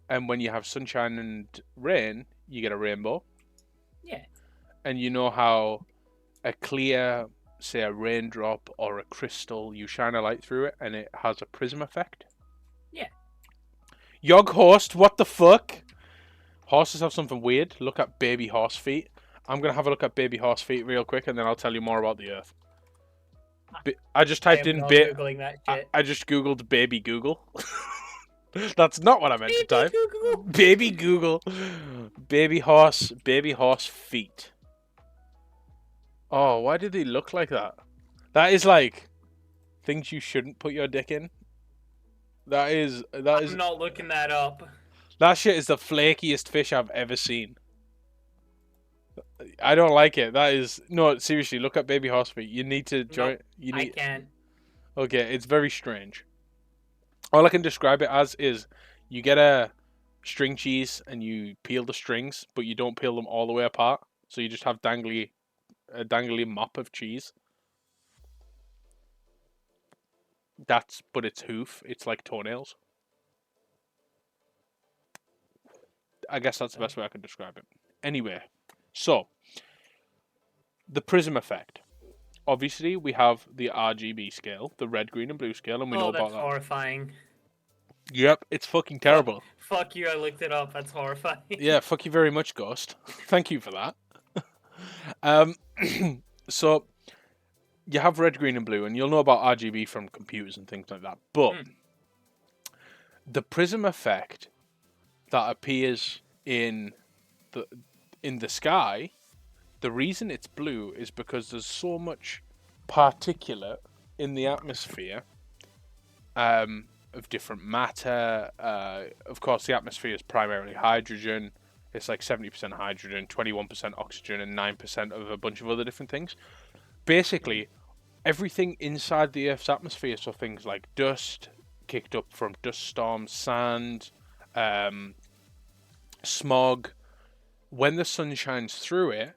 And when you have sunshine and rain, you get a rainbow. Yeah. And you know how a clear, say a raindrop or a crystal, you shine a light through it and it has a prism effect? Yeah. Yog host, what the fuck? Horses have something weird. Look at baby horse feet. I'm going to have a look at baby horse feet real quick and then I'll tell you more about the earth. I just typed in Googling that shit. I just googled baby Google. That's not what I meant to type. Google. Baby Google. Baby horse feet. Oh, why do they look like that? That is like things you shouldn't put your dick in. I'm not looking that up. That shit is the flakiest fish I've ever seen. I don't like it. That is no, seriously, look at baby horse feet. You need to join. I can't. Okay, it's very strange. All I can describe it as is you get a string cheese and you peel the strings, but you don't peel them all the way apart. So you just have a dangly mop of cheese. But it's hoof. It's like toenails. I guess that's the best way I can describe it. Anyway, so the prism effect. Obviously, we have the RGB scale, the red, green, and blue scale, and we know about that. That's horrifying. Yep, it's fucking terrible. Fuck you, I looked it up. That's horrifying. Yeah, fuck you very much, Ghost. Thank you for that. So, you have red, green, and blue, and you'll know about RGB from computers and things like that. But the prism effect that appears in the sky, the reason it's blue is because there's so much particulate in the atmosphere of different matter. Of course, the atmosphere is primarily hydrogen. It's like 70% hydrogen, 21% oxygen, and 9% of a bunch of other different things. Basically, everything inside the Earth's atmosphere, so things like dust, kicked up from dust storms, sand, smog, when the sun shines through it,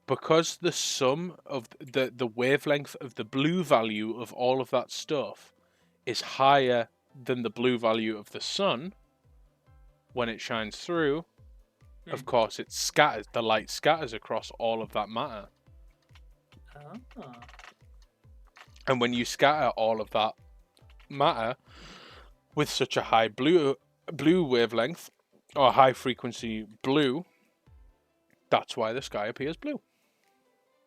because the sum of the wavelength of the blue value of all of that stuff is higher than the blue value of the sun, when it shines through, of course, it scatters. The light scatters across all of that matter. Oh. And when you scatter all of that matter with such a high blue blue wavelength, or high frequency blue, that's why the sky appears blue.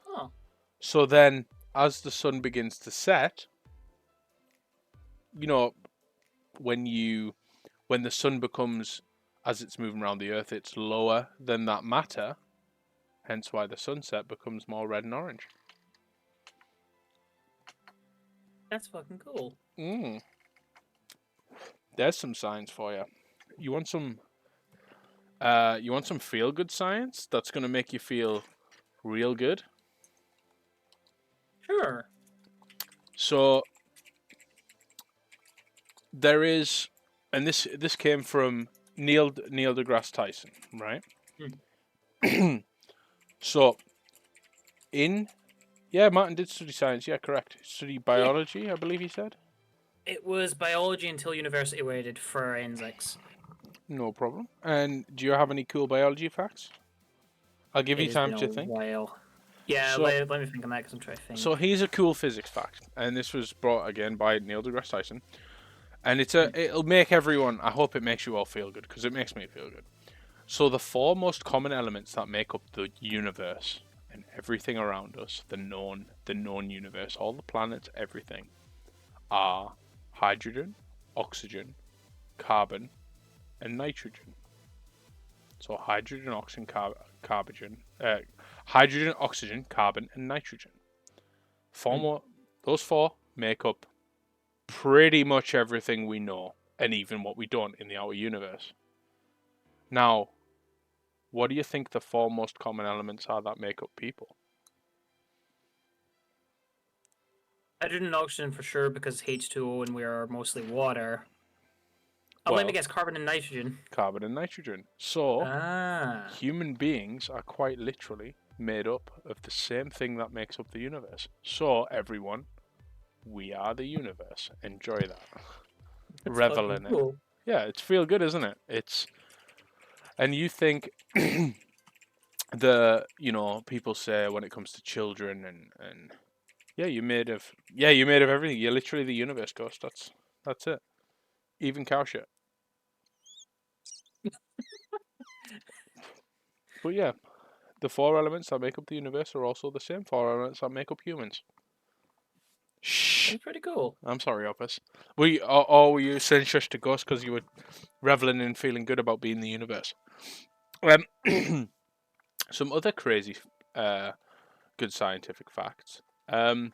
Oh. So then, as the sun begins to set, when the sun becomes, as it's moving around the Earth, it's lower than that matter, hence why the sunset becomes more red and orange. That's fucking cool. There's some science for you. You want some feel good science that's gonna make you feel real good? Sure. So there is, and this came from Neil deGrasse Tyson, right? So Martin did study science. Yeah, correct. Study biology, I believe he said. It was biology until university where I did forensics. No problem. And do you have any cool biology facts? I'll give you time to think. While. Yeah, So, let me think on that because I'm trying to think. So here's a cool physics fact, and this was brought again by Neil deGrasse Tyson, and it'll make everyone. I hope it makes you all feel good because it makes me feel good. So the 4 most common elements that make up the universe and everything around us, the known universe, all the planets, everything, are hydrogen, oxygen, carbon, and nitrogen. So hydrogen, oxygen, hydrogen, oxygen, carbon, and nitrogen. Those 4 make up pretty much everything we know, and even what we don't in the outer universe. Now, what do you think the 4 most common elements are that make up people? Hydrogen and oxygen for sure because H2O and we are mostly water. Let me guess, carbon and nitrogen. Carbon and nitrogen. So, Ah. human beings are quite literally made up of the same thing that makes up the universe. So, everyone, we are the universe. Enjoy that. Revel in it. Yeah, it's feel good, isn't it? And you think people say when it comes to children and you're made of everything. You're literally the universe, Ghost. That's it. Even cow shit. But yeah, the 4 elements that make up the universe are also the same 4 elements that make up humans. Shh. That's pretty cool. I'm sorry, Opus. Were you saying shush to Ghost because you were reveling in feeling good about being the universe? Some other crazy, good scientific facts. You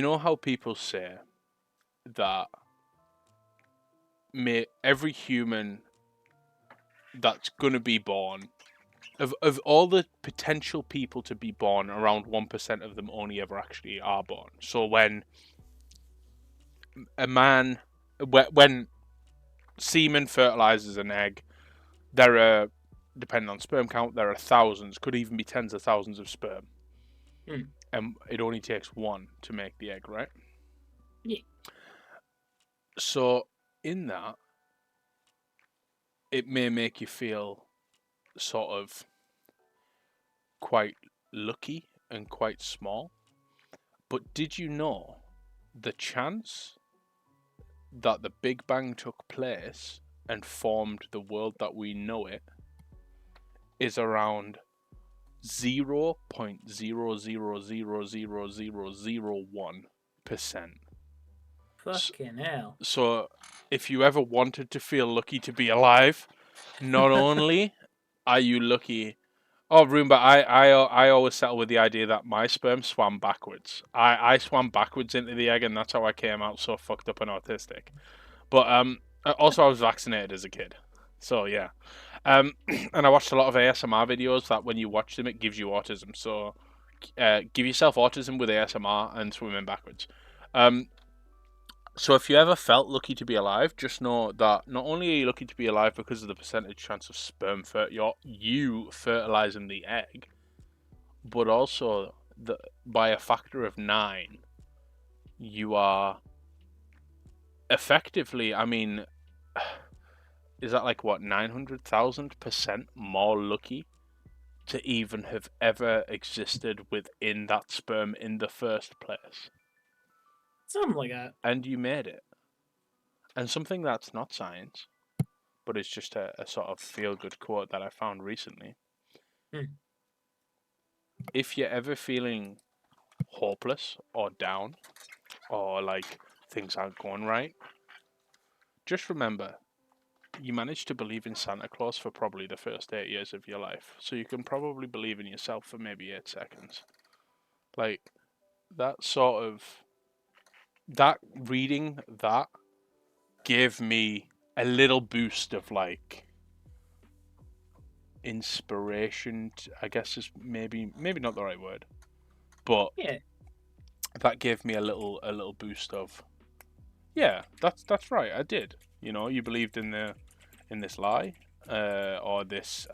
know how people say that every human that's gonna be born, of all the potential people to be born, around 1% of them only ever actually are born. So when semen fertilizes an egg, there are, depending on sperm count, there are thousands, could even be tens of thousands of sperm. And it only takes 1 to make the egg, right? Yeah. So in that, it may make you feel sort of quite lucky and quite small. But did you know the chance that the Big Bang took place and formed the world that we know it is around 0.0000001%. Fucking hell. So if you ever wanted to feel lucky to be alive, not only are you lucky. Oh, Roomba, I always settle with the idea that my sperm swam backwards. I swam backwards into the egg, and that's how I came out so fucked up and autistic. But also I was vaccinated as a kid, so yeah. And I watched a lot of ASMR videos that when you watch them, it gives you autism. So give yourself autism with ASMR and swimming backwards. So if you ever felt lucky to be alive, just know that not only are you lucky to be alive because of the percentage chance of sperm you fertilizing the egg, but also by a factor of 9, you are effectively, I mean, is that like what, 900,000% more lucky to even have ever existed within that sperm in the first place? Something like that. And you made it. And something that's not science, but it's just a sort of feel-good quote that I found recently. If you're ever feeling hopeless or down, or like things aren't going right, just remember, you managed to believe in Santa Claus for probably the first 8 years of your life, so you can probably believe in yourself for maybe 8 seconds. Like, that reading that gave me a little boost of like inspiration, I guess is maybe not the right word, but Yeah. that gave me a little boost of, yeah, that's right, I did. You believed in this lie, or this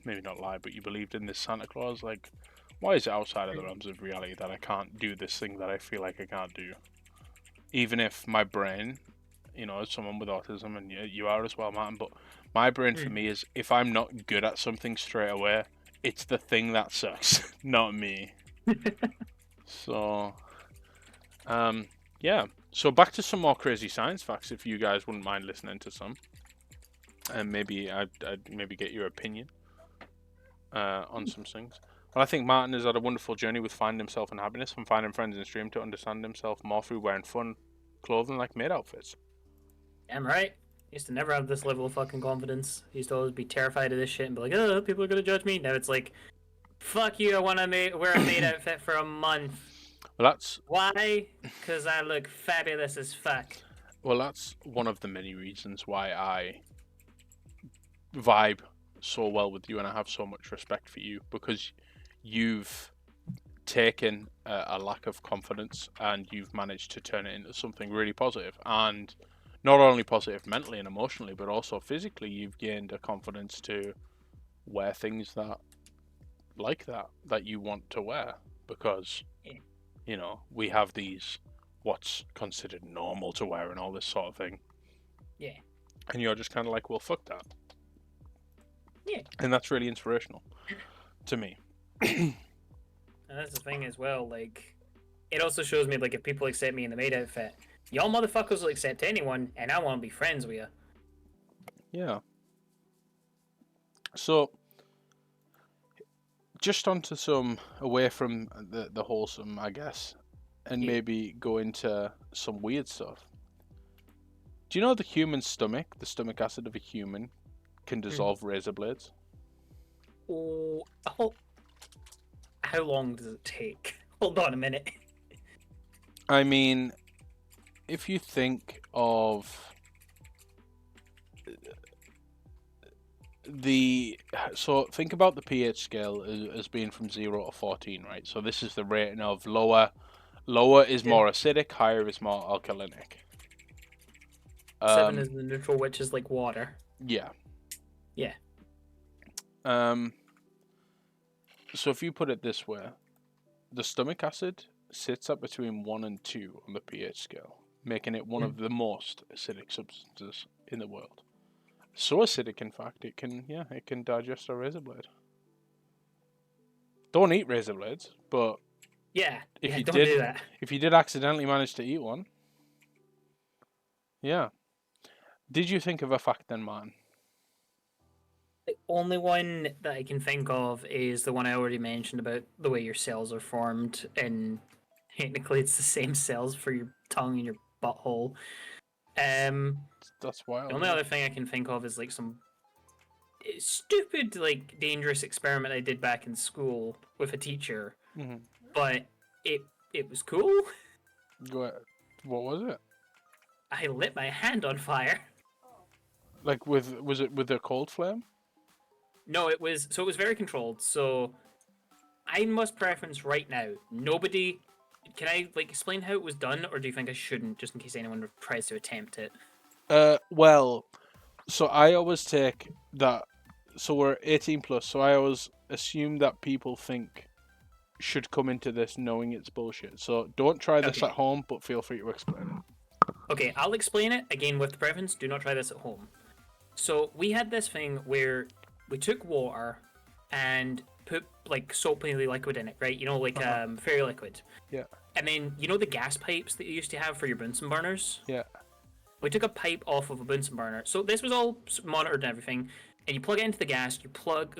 maybe not lie, but you believed in this Santa Claus. Like, why is it outside of the realms of reality that I can't do this thing that I feel like I can't do? Even if my brain, as someone with autism, and you are as well, Martin, but my brain for me is, if I'm not good at something straight away, it's the thing that sucks, not me. So, yeah. So back to some more crazy science facts, if you guys wouldn't mind listening to some, and maybe I'd maybe get your opinion on some things. Well, I think Martin has had a wonderful journey with finding himself and happiness, from finding friends in stream to understand himself more through wearing fun clothing like maid outfits. I'm right. I used to never have this level of fucking confidence. I used to always be terrified of this shit and be like, oh, people are gonna judge me. Now it's like, fuck you, I want to wear a maid outfit for a month. Well, that's... Why? Because I look fabulous as fuck. Well, that's one of the many reasons why I vibe so well with you and I have so much respect for you, because you've taken a lack of confidence and you've managed to turn it into something really positive, and not only positive mentally and emotionally, but also physically. You've gained a confidence to wear things that you want to wear, because we have these what's considered normal to wear and all this sort of thing. Yeah. And you're just kind of like, well, fuck that. Yeah. And that's really inspirational to me. And that's the thing as well, like, it also shows me, like, if people accept me in the maid outfit, y'all motherfuckers will accept anyone, and I want to be friends with you. Yeah. So, just onto some, away from the wholesome, I guess, and maybe go into some weird stuff. Do you know the human stomach, the stomach acid of a human, can dissolve razor blades? Oh, how long does it take? Hold on a minute. I mean, if you think of think about the pH scale as being from 0 to 14, right? So this is the rating of lower is more acidic, higher is more alkalinic. 7 is the neutral, which is like water. Yeah. Yeah. So if you put it this way, the stomach acid sits at between 1 and 2 on the pH scale, making it one of the most acidic substances in the world. So acidic, in fact, it can digest a razor blade. Don't eat razor blades, but if you did accidentally manage to eat one, yeah. Did you think of a fact then, Martin? The only one that I can think of is the one I already mentioned about the way your cells are formed, and technically it's the same cells for your tongue and your butthole. That's wild. The only other thing I can think of is like some stupid, like, dangerous experiment I did back in school with a teacher, but it was cool. What was it? I lit my hand on fire. Like, was it with a cold flame? No, it was very controlled. So I must preference right now, nobody. Can I explain how it was done, or do you think I shouldn't, just in case anyone tries to attempt it? Well, so I always take that. So we're 18 plus. So I always assume that people should come into this knowing it's bullshit. So don't try this at home, but feel free to explain it. Okay, I'll explain it again with the preference. Do not try this at home. So we had this thing where we took water and put soapy liquid in it, right? Fairy liquid. Yeah. And then the gas pipes that you used to have for your Bunsen burners. Yeah. We took a pipe off of a Bunsen burner. So this was all monitored and everything. And you plug it into the gas. You plug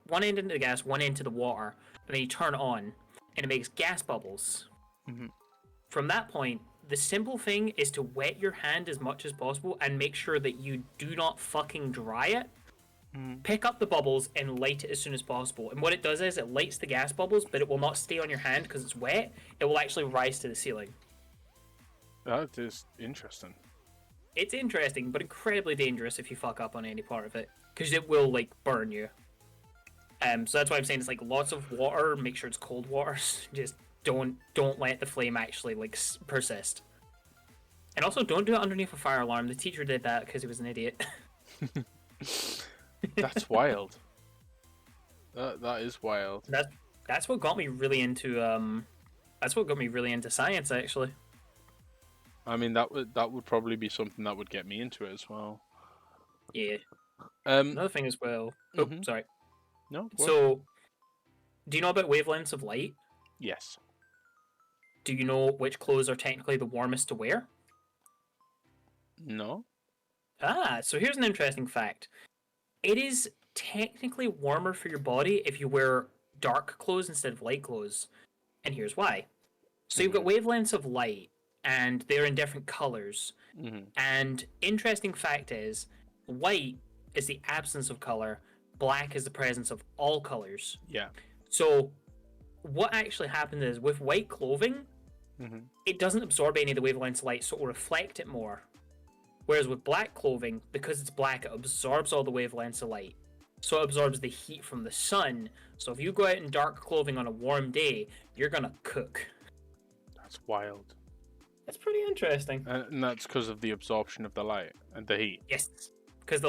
one end into the gas, one end to the water, and then you turn it on, and it makes gas bubbles. Mhm. From that point, the simple thing is to wet your hand as much as possible and make sure that you do not fucking dry it. Pick up the bubbles and light it as soon as possible. And what it does is it lights the gas bubbles, but it will not stay on your hand because it's wet. It will actually rise to the ceiling. That is interesting. It's interesting, but incredibly dangerous if you fuck up on any part of it, because it will like burn you. So that's why I'm saying it's like lots of water. Make sure it's cold water. Just don't let the flame actually like persist. And also, don't do it underneath a fire alarm. The teacher did that because he was an idiot. That's wild. That is wild. That's what got me really into science actually. I mean, that would probably be something that would get me into it as well. Yeah. Um. Another thing as well. Oh, Mhm. sorry. No. What? So, do you know about wavelengths of light? Yes. Do you know which clothes are technically the warmest to wear? No. So here's an interesting fact. It is technically warmer for your body if you wear dark clothes instead of light clothes. And here's why. So you've got wavelengths of light, and they're in different colors. Mhm. And interesting fact is, white is the absence of color, black is the presence of all colors. Yeah. So what actually happens is with white clothing, Mhm. it doesn't absorb any of the wavelengths of light, so it will reflect it more. Whereas with black clothing, because it's black, it absorbs all the wavelengths of light. So it absorbs the heat from the sun. So if you go out in dark clothing on a warm day, you're gonna cook. That's wild. That's pretty interesting. And that's because of the absorption of the light and the heat. Yes, because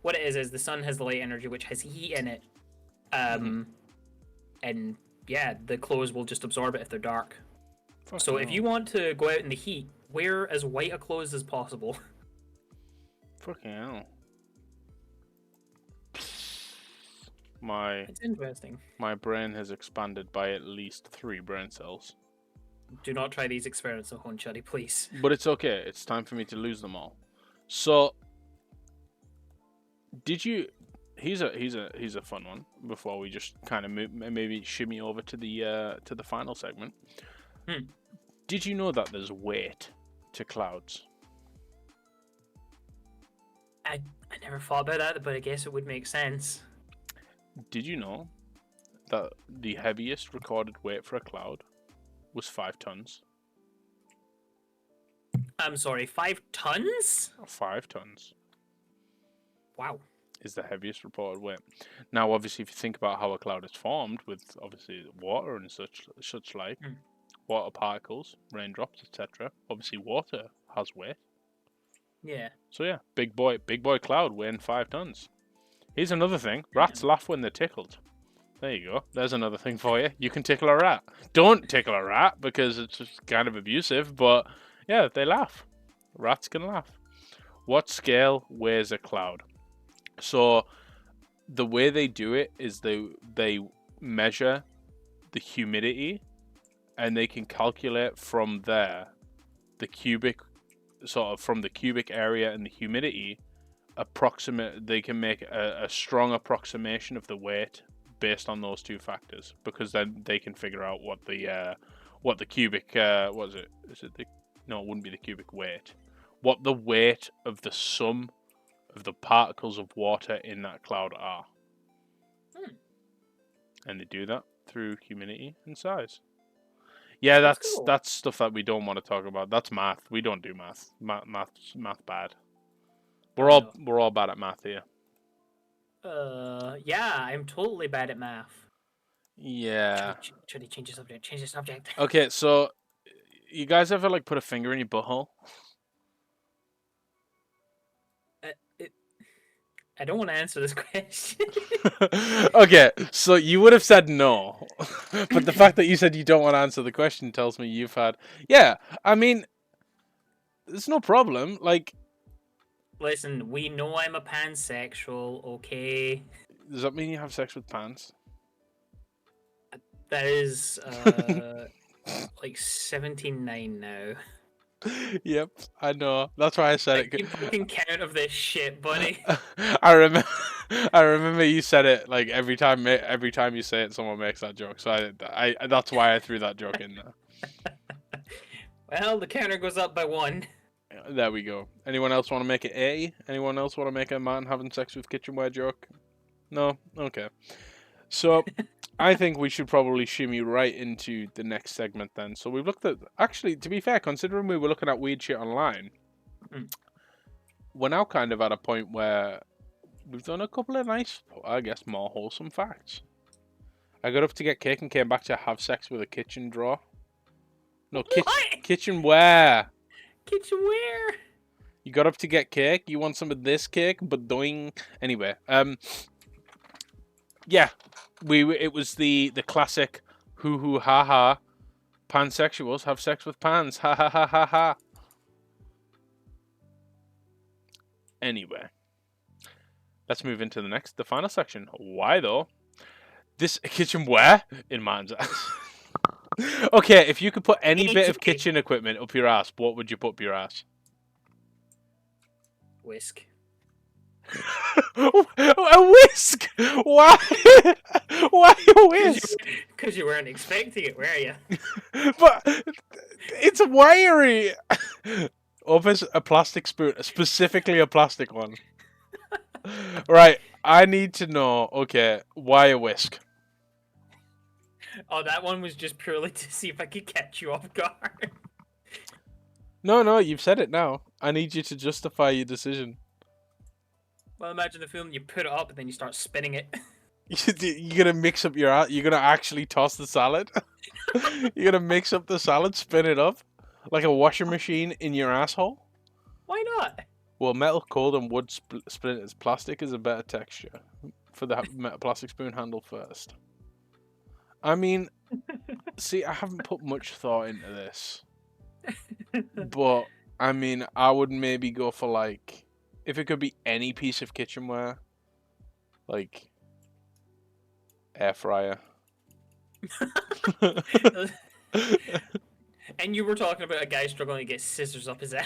what it is the sun has the light energy, which has heat in it. And yeah, the clothes will just absorb it if they're dark. So if you want to go out in the heat, wear as white a clothes as possible. Fucking hell. It's interesting. My brain has expanded by at least 3 brain cells. Do not try these experiments at home, Chuddy, please. But it's okay. It's time for me to lose them all. So, did you? Here's a fun one. Before we just kind of maybe shimmy over to the final segment. Did you know that there's weight to clouds? I never thought about that, but I guess it would make sense. Did you know that the heaviest recorded weight for a cloud was 5 tons? I'm sorry, 5 tons? 5 tons Wow. is the heaviest reported weight. Now, obviously, if you think about how a cloud is formed, with obviously water and such like, water particles, raindrops, etc. Obviously, water has weight. Yeah. So yeah, big boy cloud weighing 5 tons. Here's another thing: rats laugh when they're tickled. There you go. There's another thing for you. You can tickle a rat. Don't tickle a rat because it's just kind of abusive. But yeah, they laugh. Rats can laugh. What scale weighs a cloud? So the way they do it is they measure the humidity, and they can calculate from there the cubic area and the humidity. They can make a strong approximation of the weight based on those 2 factors, because then they can figure out what the cubic it wouldn't be the cubic weight, what the weight of the sum of the particles of water in that cloud are. And they do that through humidity and size. Yeah, that's cool. That's stuff that we don't want to talk about. That's math. We don't do math. Math bad. We're all bad at math here. Yeah, I'm totally bad at math. Yeah. Should he change the subject? Change the subject. Okay, so you guys ever like put a finger in your butthole? I don't want to answer this question. Okay, so you would have said no, but the fact that you said you don't want to answer the question tells me you've had. Yeah, I mean, there's no problem. Like, Listen, we know I'm a pansexual, okay? does that mean you have sex with pants? That is like 17.9 now. Yep, I know. That's why I said Like, it. keep fucking count of this shit, buddy. I remember. I remember you said it like every time. Every time you say it, someone makes that joke. So I that's why I threw that joke in there. Well, the counter goes up by 1. There we go. Anyone else want to make it A? Anyone else want to make a man having sex with kitchenware joke? No? Okay. So, I think we should probably shimmy right into the next segment then. So we've looked at... Actually, to be fair, considering we were looking at weird shit online, we're now kind of at a point where we've done a couple of nice, I guess, more wholesome facts. I got up to get cake and came back to have sex with a kitchen drawer. No, kitchenware. Kitchenware. You got up to get cake. You want some of this cake, but doing anyway. Yeah, it was the classic hoo hoo ha ha. Pansexuals have sex with pans. Ha ha ha ha ha. Anyway, let's move into the final section. Why though? This kitchenware in man's ass. Okay, if you could put any bit of kitchen equipment up your ass, what would you put up your ass? Whisk. A whisk? Why? Why a whisk? Because you weren't expecting it, were you? But it's wiry. Offers a plastic spoon, specifically a plastic one. Right, I need to know. Okay, why a whisk? Oh, that one was just purely to see if I could catch you off guard. No, you've said it now. I need you to justify your decision. Well, imagine the film, you put it up and then you start spinning it. You're gonna mix up your... You're gonna actually toss the salad? You're gonna mix up the salad, spin it up? Like a washing machine in your asshole? Why not? Well, metal cold and wood splinters. Plastic is a better texture. For the plastic spoon handle first. I mean, see, I haven't put much thought into this. But, I mean, I would maybe go for, like, if it could be any piece of kitchenware, like, air fryer. And you were talking about a guy struggling to get scissors up his ass.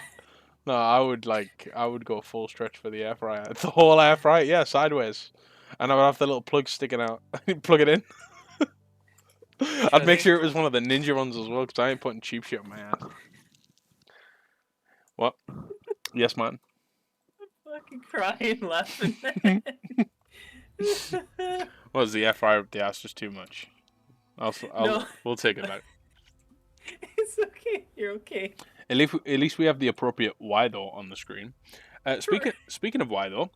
No, I would go full stretch for the air fryer. The whole air fryer, yeah, sideways. And I would have the little plug sticking out. Plug it in. I'd make sure it was one of the ninja ones as well, because I ain't putting cheap shit on my ass. What? Yes, man. I'm fucking crying laughing. Was the air fryer up the ass just too much? No. We'll take it back. It's okay. You're okay. At least we have the appropriate why though on the screen. Speaking of why though,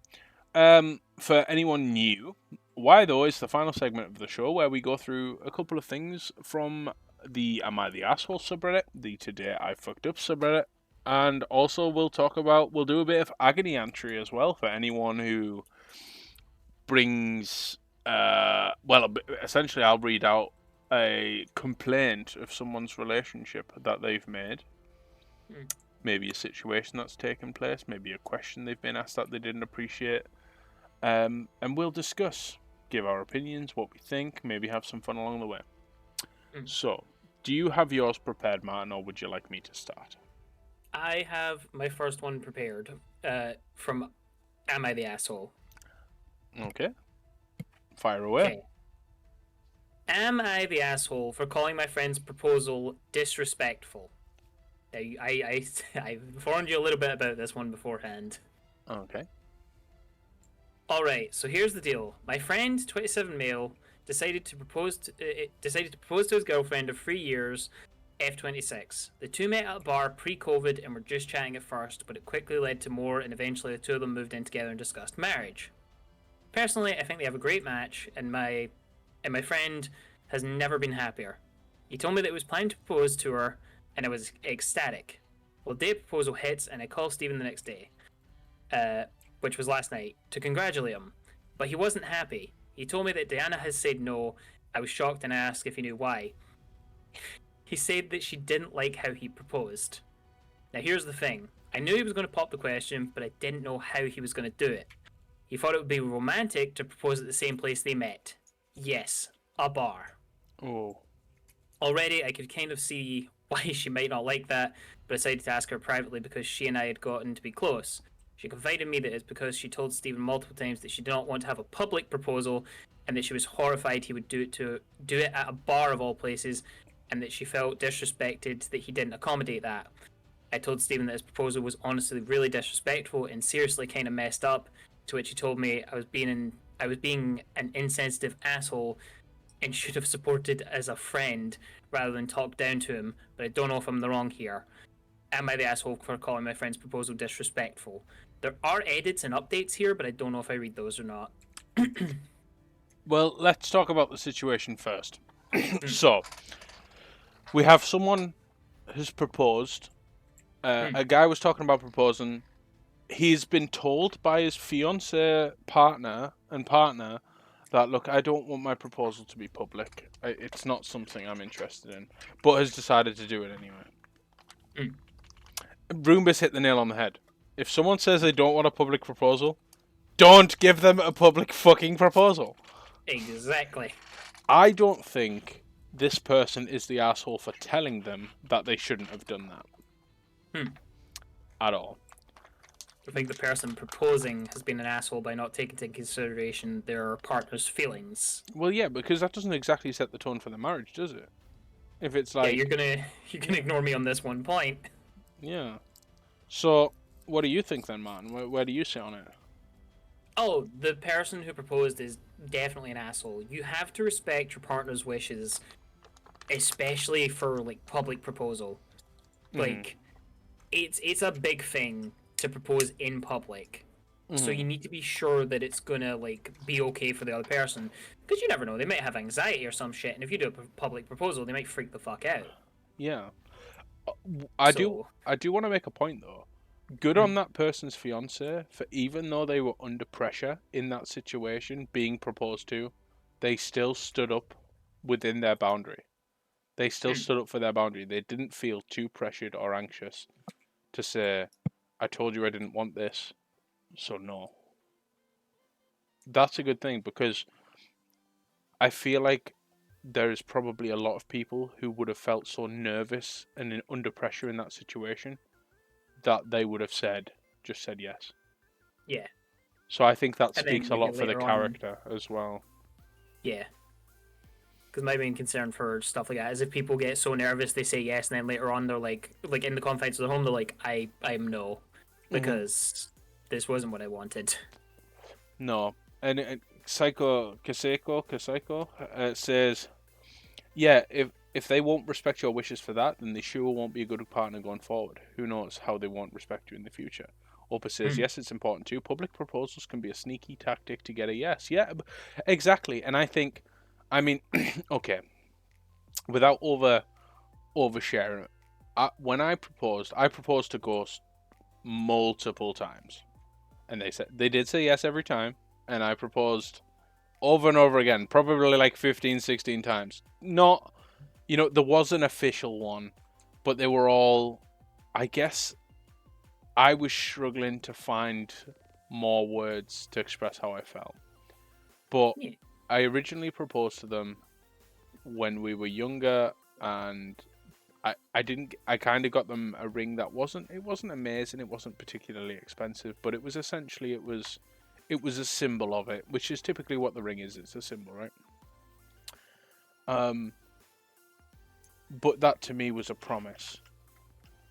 for anyone new, why though is the final segment of the show where we go through a couple of things from the Am I the Asshole subreddit, the Today I Fucked Up subreddit, and also we'll do a bit of agony entry as well for anyone who brings essentially I'll read out a complaint of someone's relationship that they've made. Maybe a situation that's taken place, maybe a question they've been asked that they didn't appreciate. And we'll discuss, give our opinions, what we think, maybe have some fun along the way. So, do you have yours prepared, Martin, or would you like me to start? I have my first one prepared from Am I the Asshole? Okay. Fire away. Okay. Am I the asshole for calling my friend's proposal disrespectful? Now, I informed you a little bit about this one beforehand. Okay. Alright, so here's the deal. My friend, 27 male, decided to propose to his girlfriend of 3 years, F26. The two met at a bar pre-COVID and were just chatting at first, but it quickly led to more, and eventually the two of them moved in together and discussed marriage. Personally, I think they have a great match, and my friend has never been happier. He told me that he was planning to propose to her, and I was ecstatic. Well, day of proposal hits, and I call Stephen the next day, which was last night, to congratulate him. But he wasn't happy. He told me that Diana has said no. I was shocked and asked if he knew why. He said that she didn't like how he proposed. Now here's the thing. I knew he was going to pop the question, but I didn't know how he was going to do it. He thought it would be romantic to propose at the same place they met. Yes, a bar. Oh. Already, I could kind of see why she might not like that, but decided to ask her privately because she and I had gotten to be close. She confided in me that it's because she told Stephen multiple times that she did not want to have a public proposal, and that she was horrified he would do it at a bar of all places, and that she felt disrespected that he didn't accommodate that. I told Stephen that his proposal was honestly really disrespectful and seriously kind of messed up. To which he told me I was being an insensitive asshole and should have supported as a friend rather than talk down to him. But I don't know if I'm the wrong here. Am I the asshole for calling my friend's proposal disrespectful? There are edits and updates here, but I don't know if I read those or not. Well, let's talk about the situation first. So, we have someone who's proposed. A guy was talking about proposing. He's been told by his fiancé partner that, look, I don't want my proposal to be public. It's not something I'm interested in. But has decided to do it anyway. Roombas hit the nail on the head. If someone says they don't want a public proposal, don't give them a public fucking proposal. Exactly. I don't think this person is the asshole for telling them that they shouldn't have done that. At all. I think the person proposing has been an asshole by not taking into consideration their partner's feelings. Well, yeah, because that doesn't exactly set the tone for the marriage, does it? If it's like... Yeah, you're gonna ignore me on this one point. Yeah. So, what do you think then, Martin? Where do you sit on it? Oh, the person who proposed is definitely an asshole. You have to respect your partner's wishes, especially for like public proposal. Like, it's a big thing to propose in public. So you need to be sure that it's gonna like be okay for the other person, because you never know, they might have anxiety or some shit, and if you do a public proposal, they might freak the fuck out. Yeah. I do want to make a point though. Good on that person's fiance for, even though they were under pressure in that situation being proposed to, they still stood up within their boundary. They still stood up for their boundary. They didn't feel too pressured or anxious to say, I told you I didn't want this, so no. That's a good thing, because I feel like there is probably a lot of people who would have felt so nervous and under pressure in that situation that they would have just said yes. Yeah. So I think that And then speaks a lot maybe for the later on- character as well. Yeah. Because my main concern for stuff like that is if people get so nervous they say yes, and then later on they're like in the confines of the home, they're like, I'm no, because this wasn't what I wanted. No. And Psycho Kaseko says, yeah, if they won't respect your wishes for that, then they sure won't be a good partner going forward. Who knows how they won't respect you in the future. Opa says, yes, it's important too. Public proposals can be a sneaky tactic to get a yes. Yeah, exactly. And I think, I mean, okay, without oversharing, when I proposed to Ghost multiple times. And they did say yes every time. And I proposed over and over again, probably like 15, 16 times. Not, there was an official one, but they were all, I guess, I was struggling to find more words to express how I felt. But I originally proposed to them when we were younger, and I kind of got them a ring that wasn't amazing, it wasn't particularly expensive, but it was essentially, it was a symbol of it, which is typically what the ring is. It's a symbol, right? But that to me was a promise.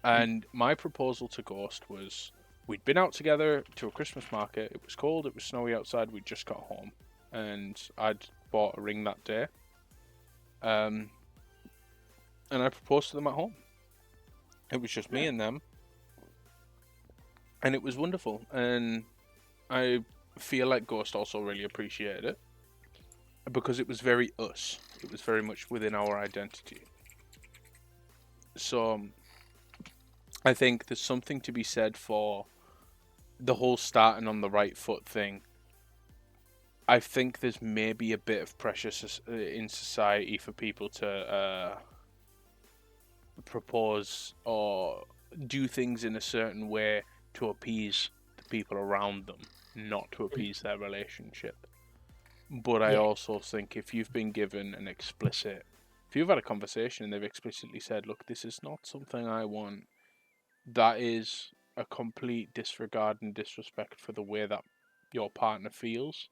And my proposal to Ghost was, we'd been out together to a Christmas market. It was cold, it was snowy outside, we'd just got home. And I'd bought a ring that day. And I proposed to them at home. It was just me and them. And it was wonderful. And I feel like Ghost also really appreciated it, because it was very us. It was very much within our identity. So I think there's something to be said for the whole starting on the right foot thing. I think there's maybe a bit of pressure in society for people to propose or do things in a certain way to appease the people around them, not to appease their relationship. But I also think if you've been given an explicit if you've had a conversation and they've explicitly said, look, this is not something I want, that is a complete disregard and disrespect for the way that your partner feels,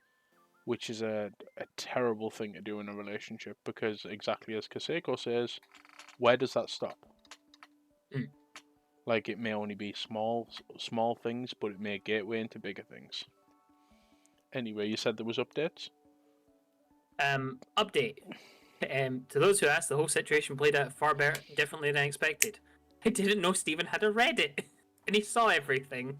which is a terrible thing to do in a relationship, because exactly as Kaseko says, where does that stop? Like, it may only be small things, but it may gateway into bigger things. Anyway, you said there was updates? Update. To those who asked, the whole situation played out far better, differently than expected. I didn't know Stephen had a Reddit, and he saw everything.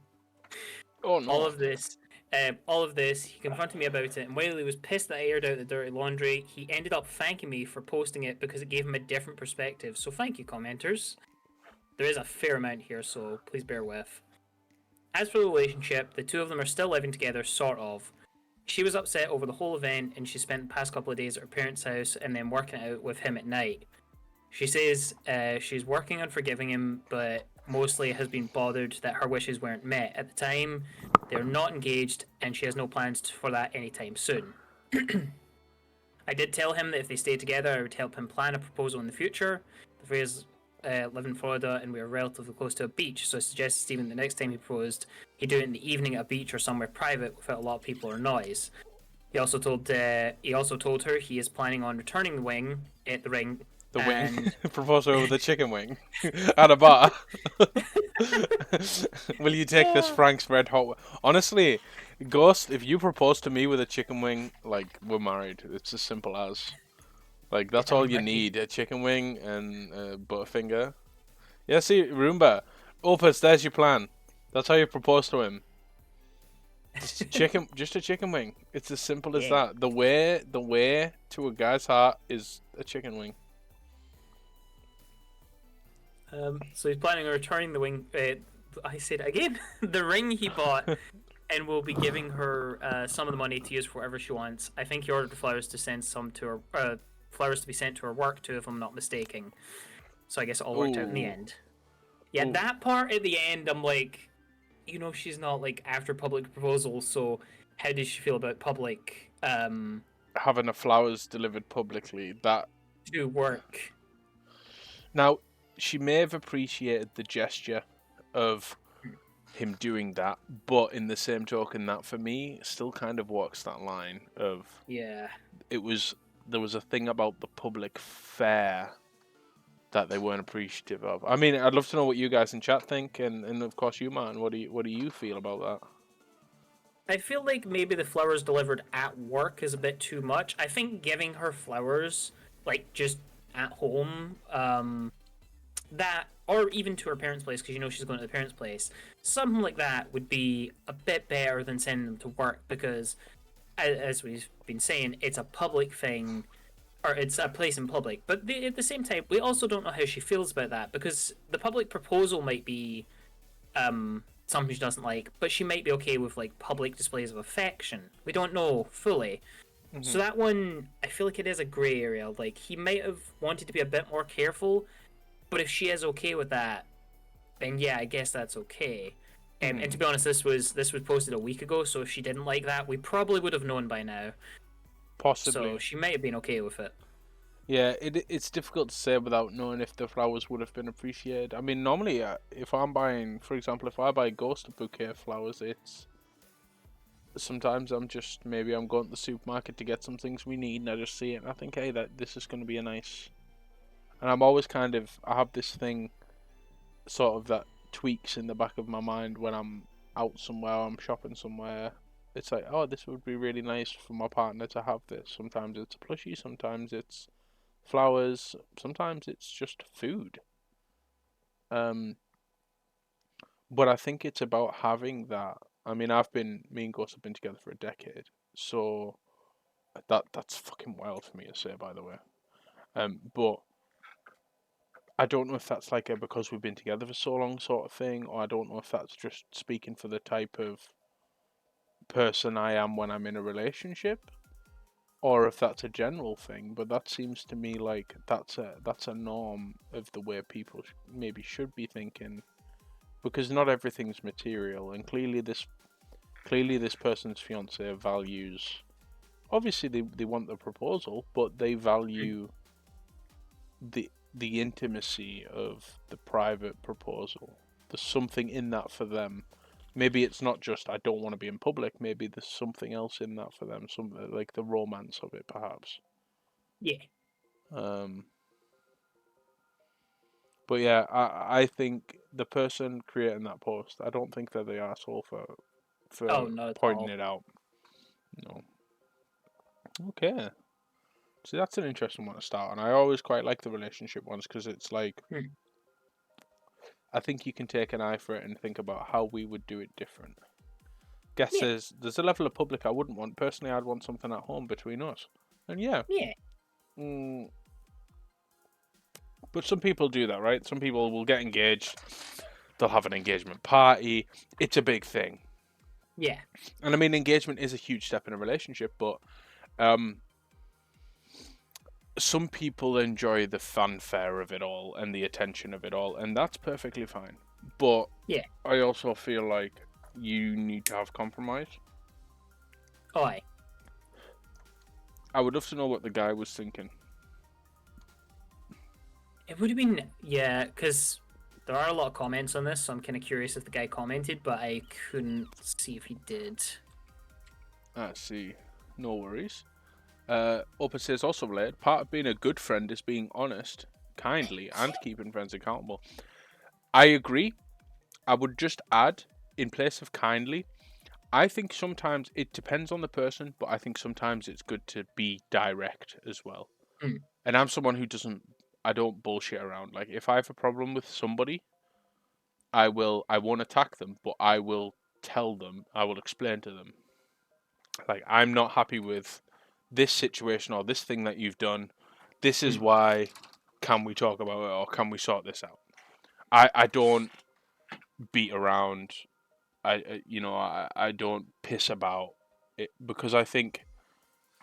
Oh no! All of this, he confronted me about it, and while he was pissed that I aired out the dirty laundry, he ended up thanking me for posting it because it gave him a different perspective. So thank you, commenters. There is a fair amount here, so please bear with. As for the relationship, the two of them are still living together, sort of. She was upset over the whole event, and she spent the past couple of days at her parents' house and then working it out with him at night. She says she's working on forgiving him, but mostly has been bothered that her wishes weren't met. At the time, they're not engaged, and she has no plans for that anytime soon. I did tell him that if they stayed together, I would help him plan a proposal in the future. The phrase live in Florida and we are relatively close to a beach, so I suggested to Stephen the next time he proposed, he'd do it in the evening at a beach or somewhere private without a lot of people or noise. He also told her he is planning on returning the ring. The wing. Proposal over the chicken wing. At a bar. Will you take this Frank's Red Hot? Honestly, Ghost, if you propose to me with a chicken wing, like, we're married. It's as simple as. Like, that's all you need. A chicken wing and a Butterfinger. Yeah, see, Roomba. Opus, there's your plan. That's how you propose to him. Just a chicken wing. It's as simple as that. The way to a guy's heart is a chicken wing. So he's planning on returning the wing. I said again, the ring he bought, and will be giving her some of the money to use for whatever she wants. I think he ordered flowers to send some to her. Flowers to be sent to her work too, if I'm not mistaken. So I guess it all worked out in the end. Yeah, that part at the end, I'm like, she's not like after public proposal. So how does she feel about public having the flowers delivered publicly? That to work. Now, she may have appreciated the gesture of him doing that, but in the same token, that for me still kind of walks that line of there was a thing about the public fair that they weren't appreciative of. I mean, I'd love to know what you guys in chat think, and of course you, Martin. What do you feel about that? I feel like maybe the flowers delivered at work is a bit too much. I think giving her flowers, like, just at home, that, or even to her parents' place, because she's going to the parents' place, something like that would be a bit better than sending them to work, because, as we've been saying, it's a public thing, or it's a place in public. But at the same time, we also don't know how she feels about that, because the public proposal might be something she doesn't like, but she might be okay with, like, public displays of affection. We don't know fully. Mm-hmm. So that one, I feel like it is a grey area. Like, he might have wanted to be a bit more careful, but if she is okay with that, then yeah, I guess that's okay. And to be honest, this was posted a week ago, so if she didn't like that, we probably would have known by now. Possibly. So she might have been okay with it. Yeah, it's difficult to say without knowing if the flowers would have been appreciated. I mean, normally, if I'm buying, for example, if I buy Ghost a bouquet of flowers, it's sometimes I'm going to the supermarket to get some things we need, and I just see it, and I think, hey, this is going to be a nice. And I'm always I have this thing, sort of, that tweaks in the back of my mind when I'm out somewhere, I'm shopping somewhere. It's like, oh, this would be really nice for my partner to have this. Sometimes it's a plushie, sometimes it's flowers, sometimes it's just food. But I think it's about having that. I mean, me and Gus have been together for a decade, so that's fucking wild for me to say, by the way. But I don't know if that's like a because we've been together for so long sort of thing, or I don't know if that's just speaking for the type of person I am when I'm in a relationship, or if that's a general thing. But that seems to me like that's a norm of the way people maybe should be thinking, because not everything's material, and clearly this person's fiance values. Obviously, they want the proposal, but they value the intimacy of the private proposal. There's something in that for them. Maybe it's not just I don't want to be in public. Maybe there's something else in that for them. Something like the romance of it, perhaps. Yeah. But yeah, I think the person creating that post, I don't think they're the asshole for Not at pointing all. it out. No. Okay. See, that's an interesting one to start, and I always quite like the relationship ones because it's like, I think you can take an eye for it and think about how we would do it different. Guess there's a level of public I wouldn't want. Personally, I'd want something at home between us. And yeah. But some people do that, right? Some people will get engaged. They'll have an engagement party. It's a big thing. Yeah. And I mean, engagement is a huge step in a relationship, but some people enjoy the fanfare of it all and the attention of it all, and that's perfectly fine. But yeah, I also feel like you need to have compromise. Oh, aye. I would love to know what the guy was thinking. It would have been, yeah, because there are a lot of comments on this, so I'm kind of curious if the guy commented, but I couldn't see if he did. I see. No worries. Opa says also related, part of being a good friend is being honest, kindly, and keeping friends accountable. I agree. I would just add, in place of kindly, I think sometimes it depends on the person, but I think sometimes it's good to be direct as well. And I'm someone who I don't bullshit around. Like, if I have a problem with somebody, I won't attack them, but I will tell them, I will explain to them. Like, I'm not happy with this situation or this thing that you've done. This is why. Can we talk about it, or can we sort this out? I don't beat around. I don't piss about it, because I think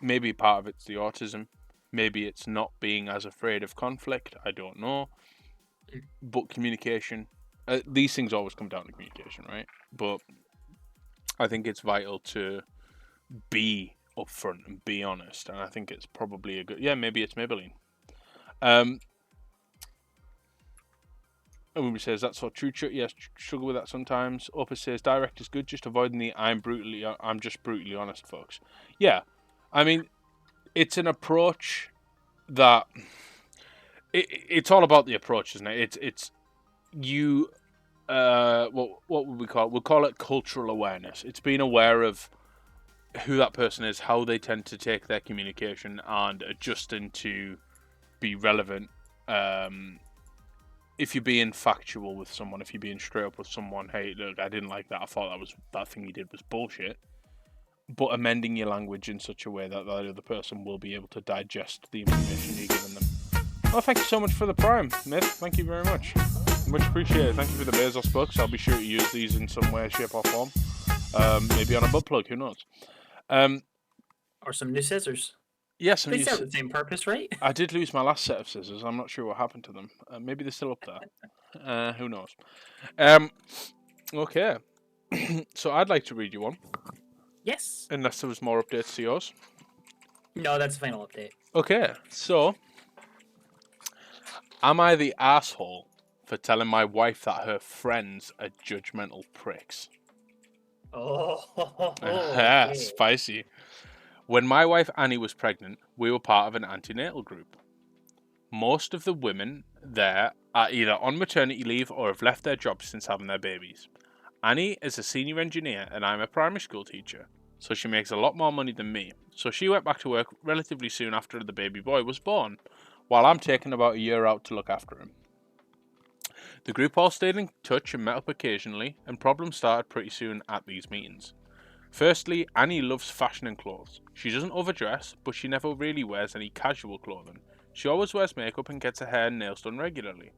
maybe part of it's the autism. Maybe it's not being as afraid of conflict. I don't know. But communication, these things always come down to communication, right? But I think it's vital to be upfront and be honest. And I think it's probably a good... Yeah, maybe it's Maybelline. And Ruby says, that's so true. Yes, struggle with that sometimes. Opus says, direct is good, just avoiding the I'm just brutally honest, folks. Yeah, I mean, it's an approach that... It's all about the approach, isn't it? It's you... what would we call it? We'll call it cultural awareness. It's being aware of who that person is, how they tend to take their communication, and adjusting to be relevant. If you're being factual with someone, if you're being straight up with someone, hey, look, I didn't like that. I thought that thing you did was bullshit. But amending your language in such a way that the other person will be able to digest the information you're giving them. Well, thank you so much for the Prime, Myth. Thank you very much. Much appreciated. Thank you for the Bezos books. I'll be sure to use these in some way, shape, or form. Maybe on a butt plug. Who knows? Or some new scissors. Yes, they serve the same purpose, right? I did lose my last set of scissors. I'm not sure what happened to them. Maybe they're still up there. Who knows? Okay. So I'd like to read you one. Yes. Unless there was more updates to yours. No, that's the final update. Okay, so... Am I the asshole for telling my wife that her friends are judgmental pricks? Oh, okay. Spicy. When my wife Annie was pregnant, we were part of an antenatal group. Most of the women there are either on maternity leave or have left their jobs since having their babies. Annie is a senior engineer and I'm a primary school teacher, so she makes a lot more money than me. So she went back to work relatively soon after the baby boy was born, while I'm taking about a year out to look after him. The group all stayed in touch and met up occasionally, and problems started pretty soon at these meetings. Firstly, Annie loves fashion and clothes. She doesn't overdress, but she never really wears any casual clothing. She always wears makeup and gets her hair and nails done regularly.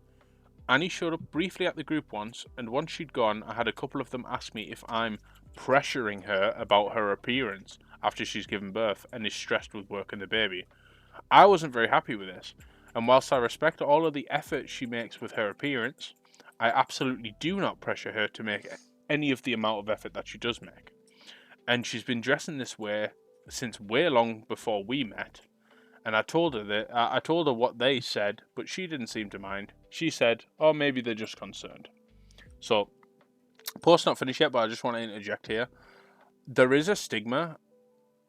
Annie showed up briefly at the group once, and once she'd gone, I had a couple of them ask me if I'm pressuring her about her appearance after she's given birth and is stressed with work and the baby. I wasn't very happy with this, and whilst I respect all of the effort she makes with her appearance, I absolutely do not pressure her to make any of the amount of effort that she does make. And she's been dressing this way since way long before we met, And I told her that I told her what they said, but she didn't seem to mind. She said, "Oh, maybe they're just concerned." So, post's not finished yet, but I just want to interject here. There is a stigma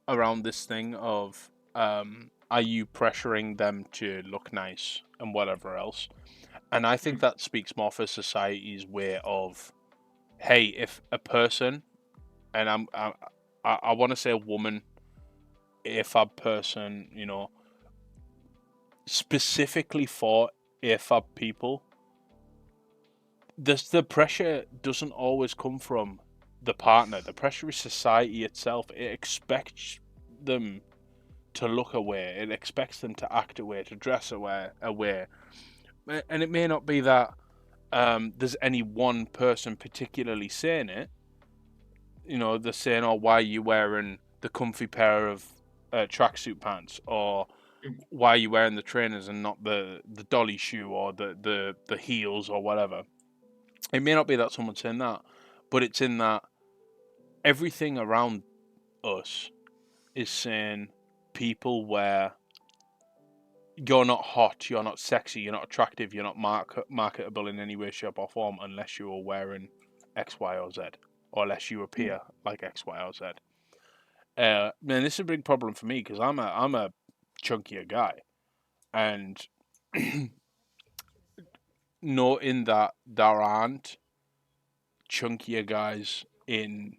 around this thing of, are you pressuring them to look nice and whatever else? And I think that speaks more for society's way of, hey, if a person, and I want to say a woman, if a person, specifically for AFAB people, the pressure doesn't always come from the partner. The pressure is society itself. It expects them to look away. It expects them to act away, to dress away. And it may not be that there's any one person particularly saying it. They're saying, "Oh, why are you wearing the comfy pair of tracksuit pants?" Or "Why are you wearing the trainers and not the dolly shoe or the heels or whatever?" It may not be that someone's saying that, but it's in that everything around us is saying people where you're not hot, you're not sexy, you're not attractive, you're not marketable in any way, shape, or form unless you are wearing X, Y, or Z, or unless you appear like X, Y, or Z. Man, this is a big problem for me because I'm a chunkier guy, and noting that there aren't chunkier guys in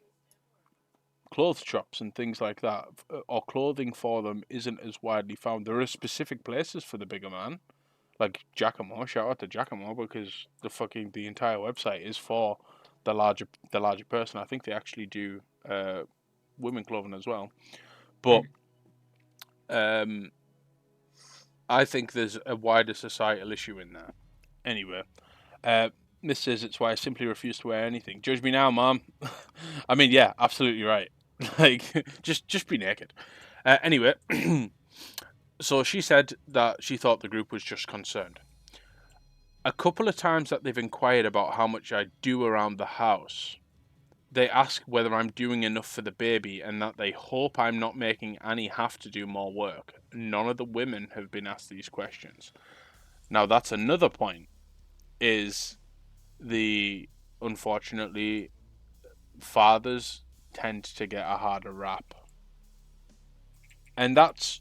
clothes shops and things like that, or clothing for them isn't as widely found. There are specific places for the bigger man, like Giacomo. Shout out to Giacomo because the entire website is for the larger person. I think they actually do women clothing as well, but I think there's a wider societal issue in there. Anyway, Miss says it's why I simply refuse to wear anything. Judge me now, Mom. I mean, yeah, absolutely right. Like, just be naked. Anyway, so she said that she thought the group was just concerned. A couple of times that they've inquired about how much I do around the house, they ask whether I'm doing enough for the baby and that they hope I'm not making Annie have to do more work. None of the women have been asked these questions. Now, that's another point, is unfortunately, fathers tend to get a harder rap. And that's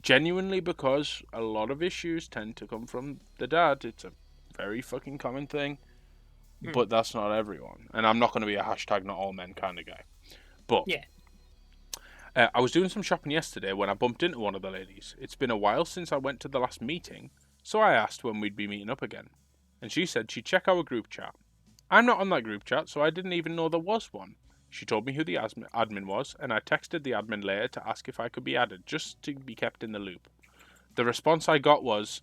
genuinely because a lot of issues tend to come from the dad. It's a very fucking common thing. But that's not everyone. And I'm not going to be a hashtag not all men kind of guy. But Yeah. I was doing some shopping yesterday when I bumped into one of the ladies. It's been a while since I went to the last meeting, so I asked when we'd be meeting up again. And she said she'd check our group chat. I'm not on that group chat, so I didn't even know there was one. She told me who the admin was, and I texted the admin later to ask if I could be added, just to be kept in the loop. The response I got was,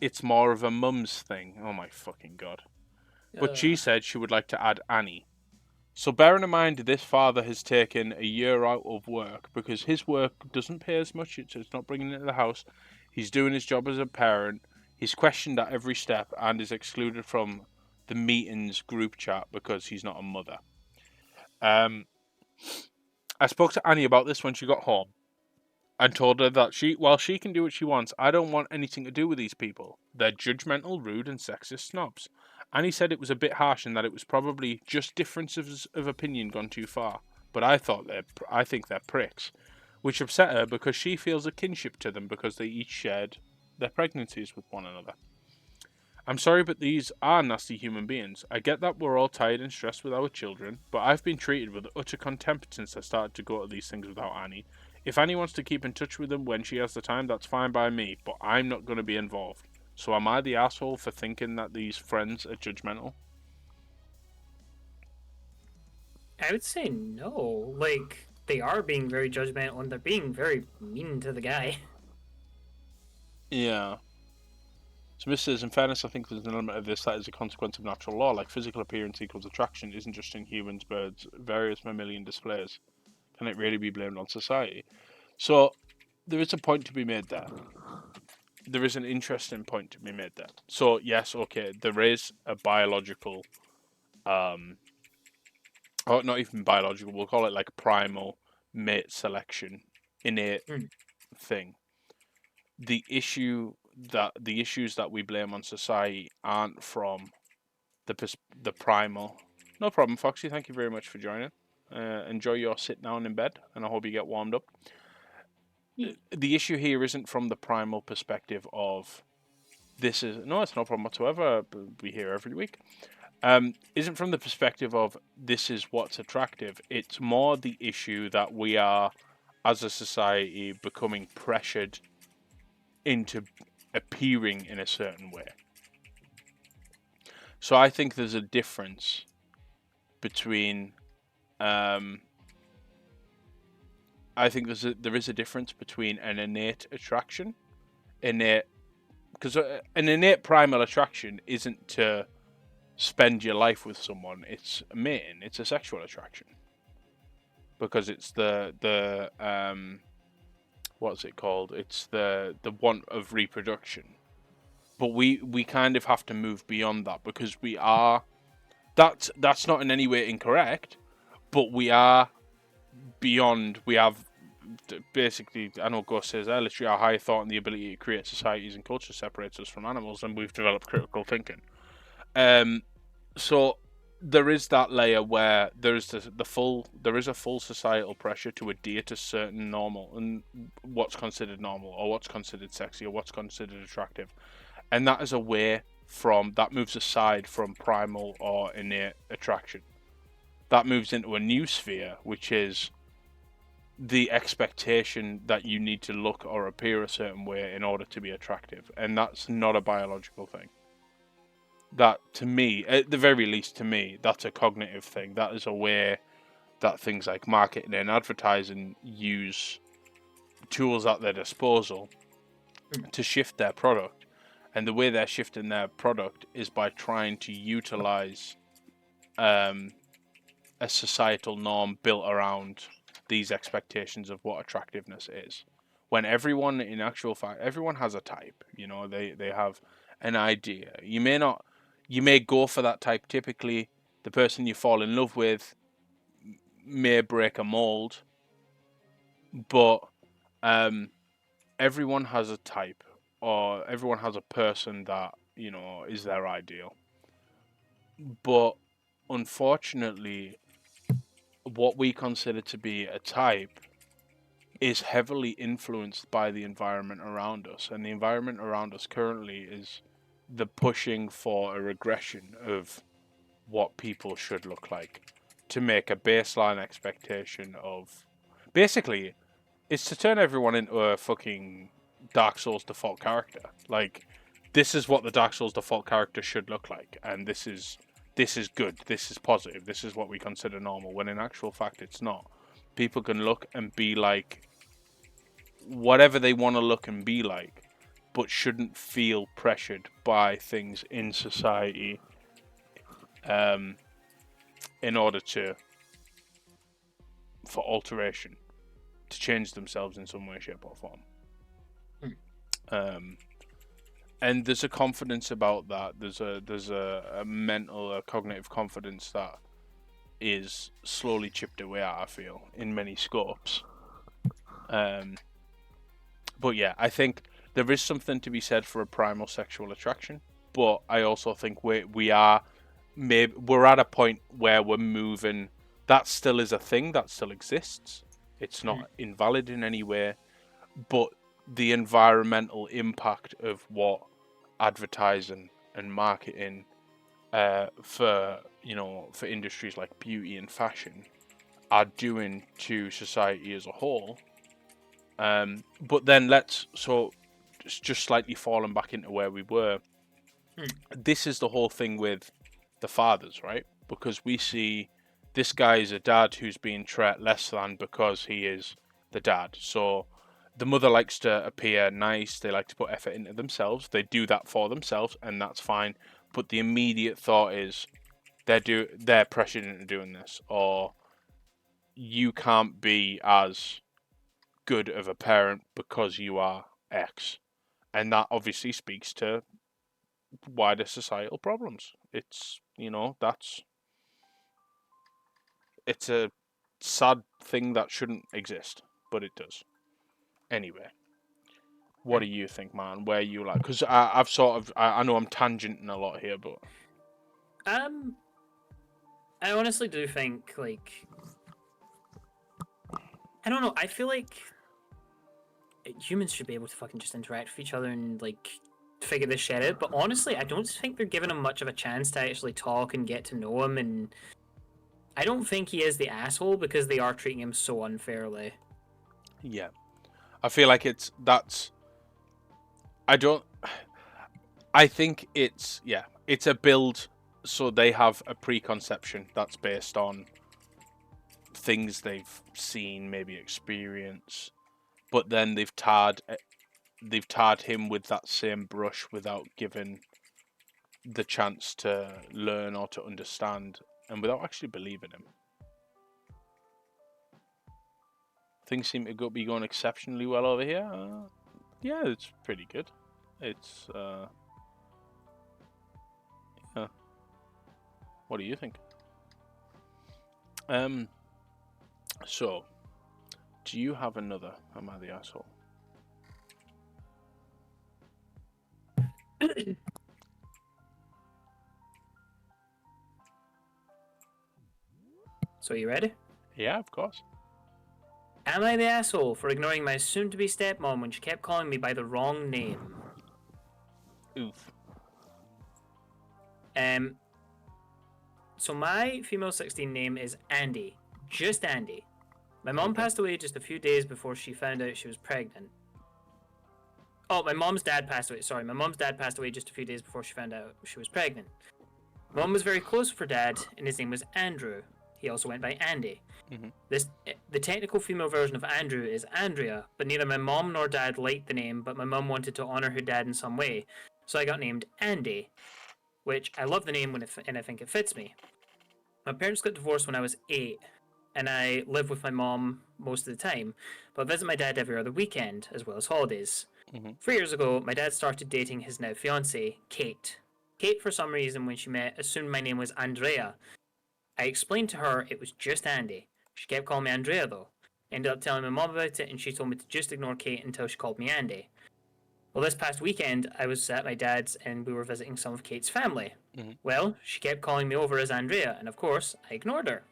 "It's more of a mum's thing." Oh my fucking god. But she said she would like to add Annie. So bearing in mind this father has taken a year out of work because his work doesn't pay as much, it's not bringing it to the house, he's doing his job as a parent, he's questioned at every step and is excluded from the meetings group chat because he's not a mother. I spoke to Annie about this when she got home and told her that while she can do what she wants, I don't want anything to do with these people. They're judgmental, rude, and sexist snobs. Annie said it was a bit harsh and that it was probably just differences of opinion gone too far. But I think they're pricks, which upset her because she feels a kinship to them because they each shared their pregnancies with one another. I'm sorry, but these are nasty human beings. I get that we're all tired and stressed with our children, but I've been treated with utter contempt since I started to go to these things without Annie. If Annie wants to keep in touch with them when she has the time, that's fine by me, but I'm not going to be involved. So am I the asshole for thinking that these friends are judgmental? I would say no. Like, they are being very judgmental and they're being very mean to the guy. Yeah. So Miss says, in fairness, I think there's an element of this that is a consequence of natural law, like physical appearance equals attraction isn't just in humans, birds, various mammalian displays. Can it really be blamed on society? So there is a point to be made there. There is an interesting point to be made there. So yes, okay, there is a biological, or not even biological, we'll call it like primal mate selection, innate thing. the issues that we blame on society aren't from the primal. No problem, Foxy. Thank you very much for joining. Enjoy your sit down in bed, and I hope you get warmed up. The issue here isn't from the primal perspective of it's no problem whatsoever. We hear every week. Isn't from the perspective of this is what's attractive. It's more the issue that we are, as a society, becoming pressured into appearing in a certain way. So I think there's a difference between I think there is a difference between an innate attraction, because an innate primal attraction isn't to spend your life with someone. It's mating. It's a sexual attraction because it's the what's it called? It's the want of reproduction. But we kind of have to move beyond that because we are. That's not in any way incorrect, but we are beyond. We have basically, I know Gus says, literally our higher thought and the ability to create societies and culture separates us from animals, and we've developed critical thinking. So there is that layer where there is a full societal pressure to adhere to certain normal and what's considered normal or what's considered sexy or what's considered attractive, and that is that moves aside from primal or innate attraction. That moves into a new sphere, which is the expectation that you need to look or appear a certain way in order to be attractive, and that's not a biological thing. That, to me, at the very least to me, that's a cognitive thing. That is a way that things like marketing and advertising use tools at their disposal to shift their product. And the way they're shifting their product is by trying to utilize a societal norm built around these expectations of what attractiveness is. When everyone, in actual fact, everyone has a type. You know, they have an idea. You may go for that type. Typically, the person you fall in love with may break a mold, but everyone has a type, or everyone has a person that, you know, is their ideal. But unfortunately, what we consider to be a type is heavily influenced by the environment around us, and the environment around us currently is the pushing for a regression of what people should look like to make a baseline expectation of. Basically, it's to turn everyone into a fucking Dark Souls default character. Like, this is what the Dark Souls default character should look like, and this is good, this is positive, this is what we consider normal, when in actual fact it's not. People can look and be like whatever they want to look and be like, but shouldn't feel pressured by things in society in order for alteration, to change themselves in some way, shape or form. And there's a confidence about that. There's a mental, a cognitive confidence that is slowly chipped away at, I feel, in many scopes. But yeah, I think there is something to be said for a primal sexual attraction. But I also think we're at a point where we're moving. That still is a thing. That still exists. It's not invalid in any way. But the environmental impact of what advertising and marketing for industries like beauty and fashion are doing to society as a whole. But then just slightly falling back into where we were. This is the whole thing with the fathers, right? Because we see this guy is a dad who's being treated less than because he is the dad. So the mother likes to appear nice. They like to put effort into themselves. They do that for themselves, and that's fine. But the immediate thought is they're pressured into doing this, or you can't be as good of a parent because you are X. And that obviously speaks to wider societal problems. It's a sad thing that shouldn't exist, but it does. Anyway, What do you think, man? Where you like? Because I've sort of, I know I'm tangenting a lot here, but I honestly do think, like, I don't know. I feel like humans should be able to fucking just interact with each other and like figure this shit out. But honestly, I don't think they're giving him much of a chance to actually talk and get to know him. And I don't think he is the asshole because they are treating him so unfairly. yeah, I feel like I don't. I think it's a build. So they have a preconception that's based on things they've seen, maybe experience, but then they've tarred him with that same brush without giving the chance to learn or to understand, and without actually believing him. Things seem to be going exceptionally well over here. Yeah, it's pretty good. It's yeah. What do you think? So, do you have another Am I the Asshole? So you ready? Yeah, of course. Am I the asshole for ignoring my soon-to-be stepmom when she kept calling me by the wrong name? Oof. So my female 16 name is Andy. Just Andy. My mom passed away just a few days before she found out she was pregnant. Oh, my mom's dad passed away. Sorry, my mom's dad passed away just a few days before she found out she was pregnant. Mom was very close with her dad, and his name was Andrew. He also went by Andy. The technical female version of Andrew is Andrea, but neither my mom nor dad liked the name, but my mom wanted to honor her dad in some way, so I got named Andy, which I love the name and I think it fits me. My parents got divorced when I was 8, and I live with my mom most of the time, but I visit my dad every other weekend, as well as holidays. 3 years ago, my dad started dating his now fiancée, Kate. Kate, for some reason, when she met, assumed my name was Andrea. I explained to her it was just Andy. She kept calling me Andrea, though. Ended up telling my mom about it, and she told me to just ignore Kate until she called me Andy. Well, this past weekend, I was at my dad's, and we were visiting some of Kate's family. Well, she kept calling me over as Andrea, and of course, I ignored her.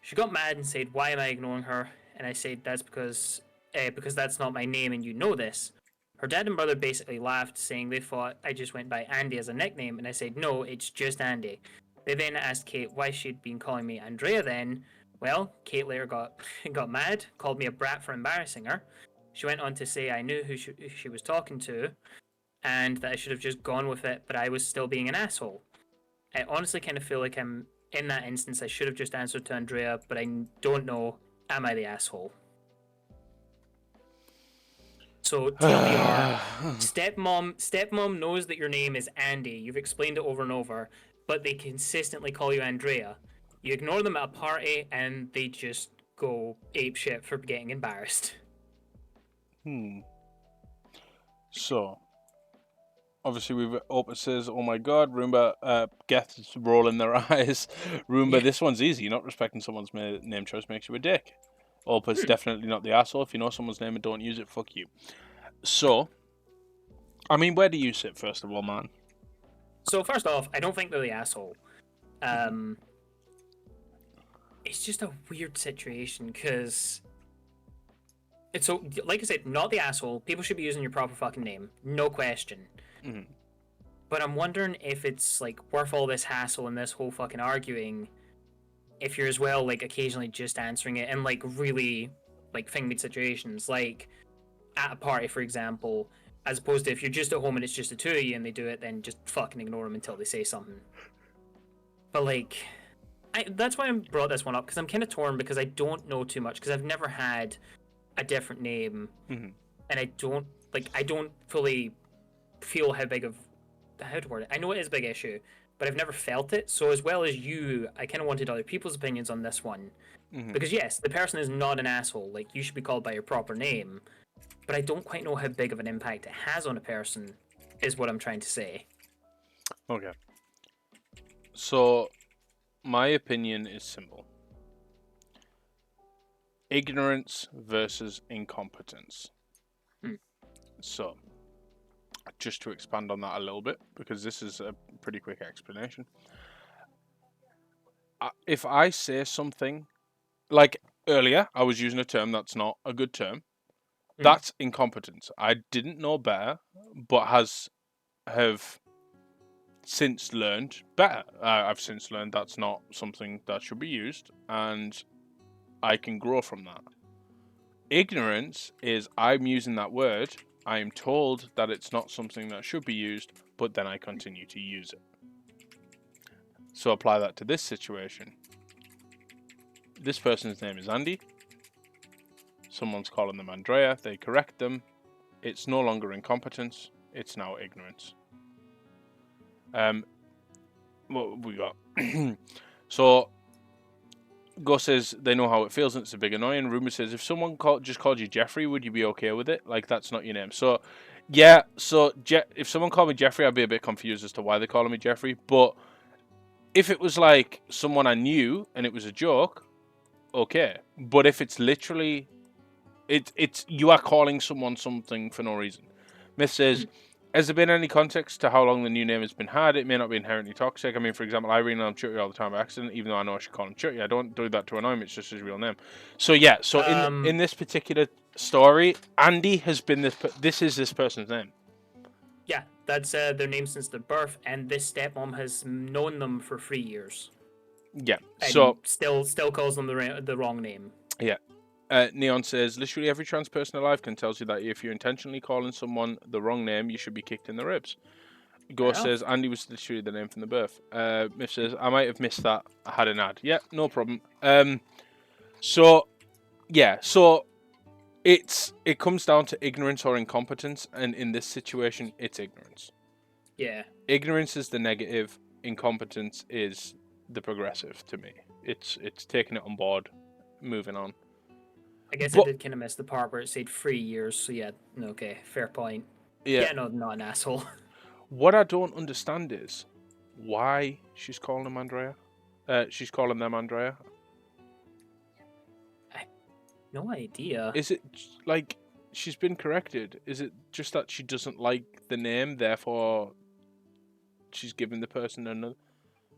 She got mad and said, "Why am I ignoring her?" And I said, "That's because that's not my name, and you know this." Her dad and brother basically laughed, saying they thought I just went by Andy as a nickname, and I said, "No, it's just Andy." They then asked Kate why she'd been calling me Andrea then. Well, Kate later got mad, called me a brat for embarrassing her. She went on to say I knew who she was talking to, and that I should have just gone with it, but I was still being an asshole. I honestly kind of feel like in that instance, I should have just answered to Andrea, but I don't know, am I the asshole? So TLDR, stepmom knows that your name is Andy. You've explained it over and over, but they consistently call you Andrea. You ignore them at a party, and they just go apeshit for getting embarrassed. So, obviously Opus says, "Oh my god, Roomba," Geth's rolling their eyes. Roomba, this one's easy. Not respecting someone's name choice makes you a dick. Opus, definitely not the asshole. If you know someone's name and don't use it, fuck you. So, I mean, where do you sit, first of all, man? So, first off, I don't think they're the asshole. It's just a weird situation, because... It's so, like I said, not the asshole. People should be using your proper fucking name. No question. But I'm wondering if it's, like, worth all this hassle and this whole fucking arguing if you're as well, like, occasionally just answering it in, like, really, like, thing-made situations. Like, at a party, for example, as opposed to if you're just at home and it's just the two of you and they do it, then just fucking ignore them until they say something. But, like... that's why I brought this one up, because I'm kind of torn, because I don't know too much, because I've never had a different name, and I don't fully feel how to word it. I know it is a big issue, but I've never felt it, so as well as you, I kind of wanted other people's opinions on this one, because yes, the person is not an asshole, like, you should be called by your proper name, but I don't quite know how big of an impact it has on a person, is what I'm trying to say. Okay. So... my opinion is simple. Ignorance versus incompetence. So, just to expand on that a little bit, because this is a pretty quick explanation. If I say something, like earlier, I was using a term that's not a good term. That's incompetence. I didn't know better, but have since learned better. I've since learned that's not something that should be used, and I can grow from that. Ignorance is I'm using that word, I am told that it's not something that should be used, but then I continue to use it. So apply that to this situation. This person's name is Andy. Someone's calling them Andrea. They correct them. It's no longer incompetence. It's now ignorance. What we got? So, Go says they know how it feels and it's a big annoying. Rumor says if someone just called you Jeffrey, would you be okay with it? Like, that's not your name. So, yeah. So, if someone called me Jeffrey, I'd be a bit confused as to why they're calling me Jeffrey. But if it was like someone I knew and it was a joke, okay. But if it's literally, it's you are calling someone something for no reason. Myth says, has there been any context to how long the new name has been had? It may not be inherently toxic. I mean, for example, I rename him Chutty all the time by accident, even though I know I should call him Chutty. I don't do that to annoy him. It's just his real name. So yeah. So in this particular story, Andy has been this is this person's name. Yeah, that's their name since their birth, and this stepmom has known them for 3 years. Yeah. And so still calls them the wrong name. Yeah. Neon says, literally every trans person alive can tell you that if you're intentionally calling someone the wrong name, you should be kicked in the ribs. Ghost says, Andy was literally the name from the birth. Myth says, I might have missed that. I had an ad. Yeah, no problem. So it comes down to ignorance or incompetence, and in this situation, it's ignorance. Yeah. Ignorance is the negative. Incompetence is the progressive to me. It's taking it on board, moving on. I guess I did kind of miss the part where it said 3 years, so yeah, okay, fair point. Yeah, no, not an asshole. What I don't understand is why she's calling them Andrea. She's calling them Andrea. No idea. Is it like she's been corrected? Is it just that she doesn't like the name, therefore she's giving the person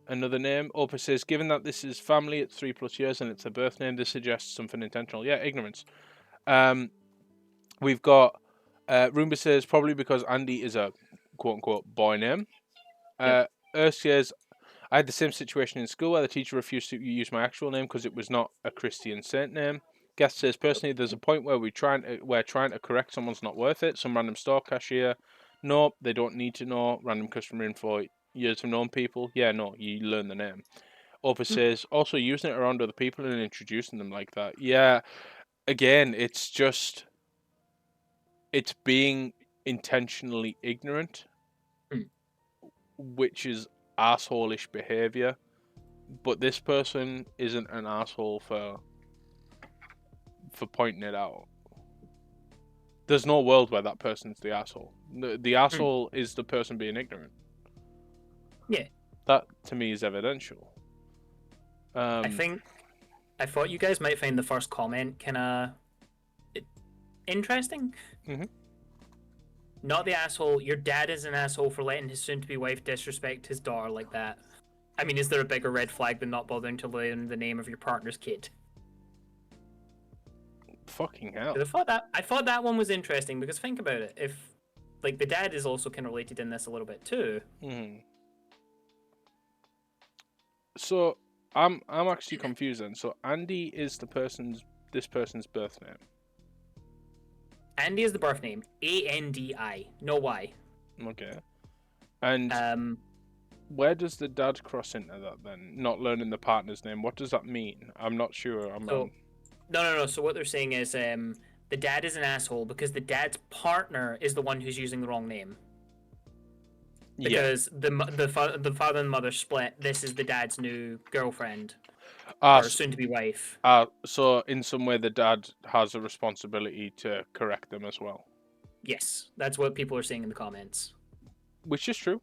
another name? Opa says, given that this is family, it's 3+ years, and it's a birth name, this suggests something intentional. Yeah, ignorance. We've got Roomba says, probably because Andy is a quote-unquote boy name. Earth says, I had the same situation in school where the teacher refused to use my actual name because it was not a Christian saint name. Guest says, personally, there's a point where we're trying to correct someone's not worth it. Some random store cashier. No, they don't need to know. Random customer info. Years of known people. Yeah, no, you learn the name. Opa says, also using it around other people and introducing them like that. Yeah, again, it's being intentionally ignorant, which is asshole-ish behavior. But this person isn't an asshole for pointing it out. There's no world where that person's the asshole. The asshole is the person being ignorant. Yeah. That, to me, is evidential. I thought you guys might find the first comment kind of interesting. Not the asshole. Your dad is an asshole for letting his soon-to-be wife disrespect his daughter like that. I mean, is there a bigger red flag than not bothering to learn the name of your partner's kid? Fucking hell. I thought that one was interesting because think about it. If like the dad is also kind of related in this a little bit too. So I'm actually confused then. So Andy is this person's birth name. Andy is the birth name. A-N-D-I. No Y. Okay. And where does the dad cross into that then? Not learning the partner's name. What does that mean? I'm not sure. No. So what they're saying is the dad is an asshole because the dad's partner is the one who's using the wrong name. Because the father and mother split. This is the dad's new girlfriend. Or soon-to-be wife. So in some way the dad has a responsibility to correct them as well. Yes, that's what people are saying in the comments. Which is true.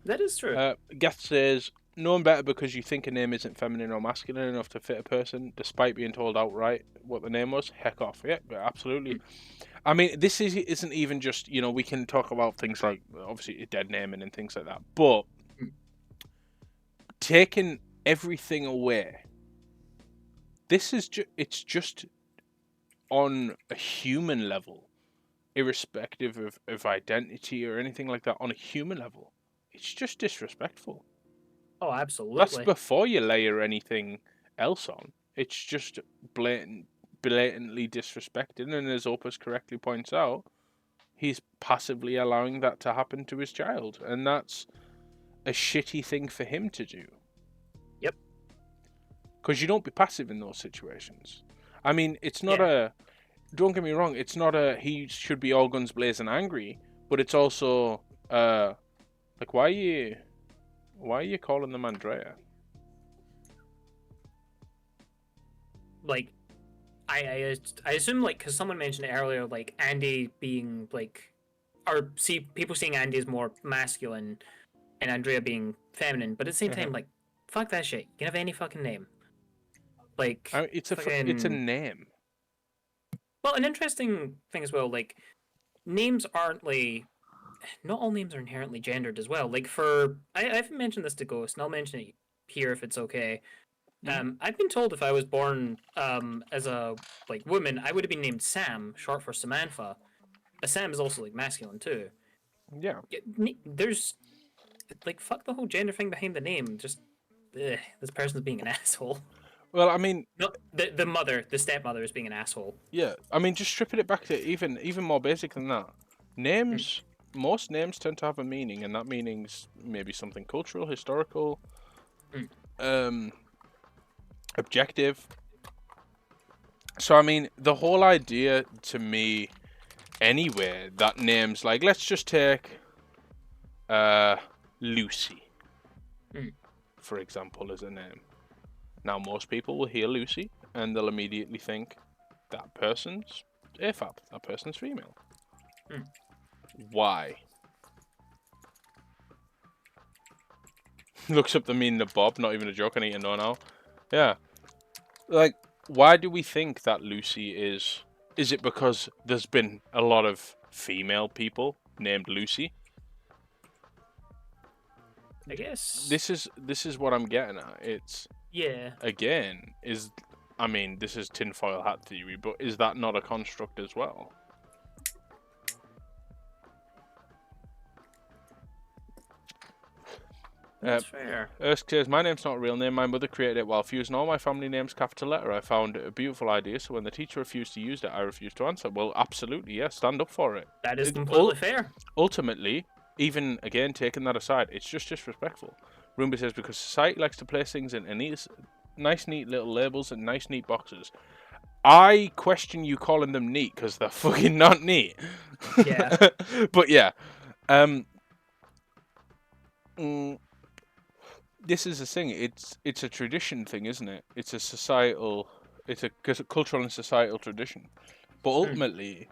That is true. Geth says, known better because you think a name isn't feminine or masculine enough to fit a person, despite being told outright what the name was. Heck off. Yeah, absolutely. I mean, this isn't even just, we can talk about things like, obviously, dead naming and things like that, but taking everything away, it's just on a human level, irrespective of identity or anything like that, on a human level, it's just disrespectful. Oh, absolutely. That's before you layer anything else on. It's just blatantly disrespected, and as Opus correctly points out, he's passively allowing that to happen to his child, and that's a shitty thing for him to do. Yep. Because you don't be passive in those situations. I mean, it's not don't get me wrong, it's not he should be all guns blazing angry, but it's also like, why are you calling them Andrea? Like, I assume, like, because someone mentioned it earlier, like Andy being like, or people seeing Andy as more masculine, and Andrea being feminine. But at the same time, like, fuck that shit. You can have any fucking name. Like, I mean, it's a name. Well, an interesting thing as well, like, names aren't like, not all names are inherently gendered as well. Like, I haven't mentioned this to Ghost, and I'll mention it here if it's okay. I've been told if I was born as a woman, I would have been named Sam, short for Samantha. But Sam is also like masculine too. Yeah. There's like, fuck the whole gender thing behind the name. Just this person's being an asshole. Well, I mean, no, the stepmother is being an asshole. Yeah, I mean, just stripping it back to even more basic than that. Names, most names tend to have a meaning, and that meaning's maybe something cultural, historical, objective. So, I mean, the whole idea to me, anyway, that names, like, let's just take Lucy, for example, as a name. Now, most people will hear Lucy, and they'll immediately think that person's AFAB, that person's female. Why? Looks up the meaning of Bob, not even a joke, I need to know now. Yeah. Like, why do we think that Lucy is... Is it because there's been a lot of female people named Lucy? I guess. This is what I'm getting at. It's... Yeah. Again, I mean, this is tinfoil hat theory, but is that not a construct as well? That's fair. Ersk says, my name's not a real name. My mother created it while fusing all my family names capital letter. I found it a beautiful idea, so when the teacher refused to use it, I refused to answer. Well, absolutely, yeah, stand up for it. That is completely fair. Ultimately, even, again, taking that aside, it's just disrespectful. Roomba says, because society likes to place things in nice, neat little labels and nice, neat boxes. I question you calling them neat, because they're fucking not neat. Yeah. But yeah. This is the thing. It's a tradition thing, isn't it? It's a societal... It's a cultural and societal tradition. But ultimately,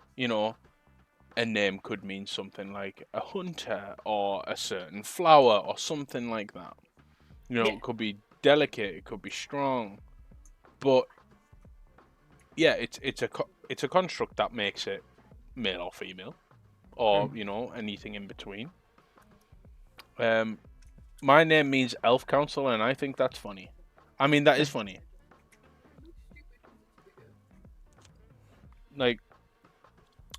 a name could mean something like a hunter or a certain flower or something like that. It could be delicate, it could be strong, but yeah, it's a construct that makes it male or female, or anything in between. My name means elf council, and I think that's funny. I mean, that is funny. Like,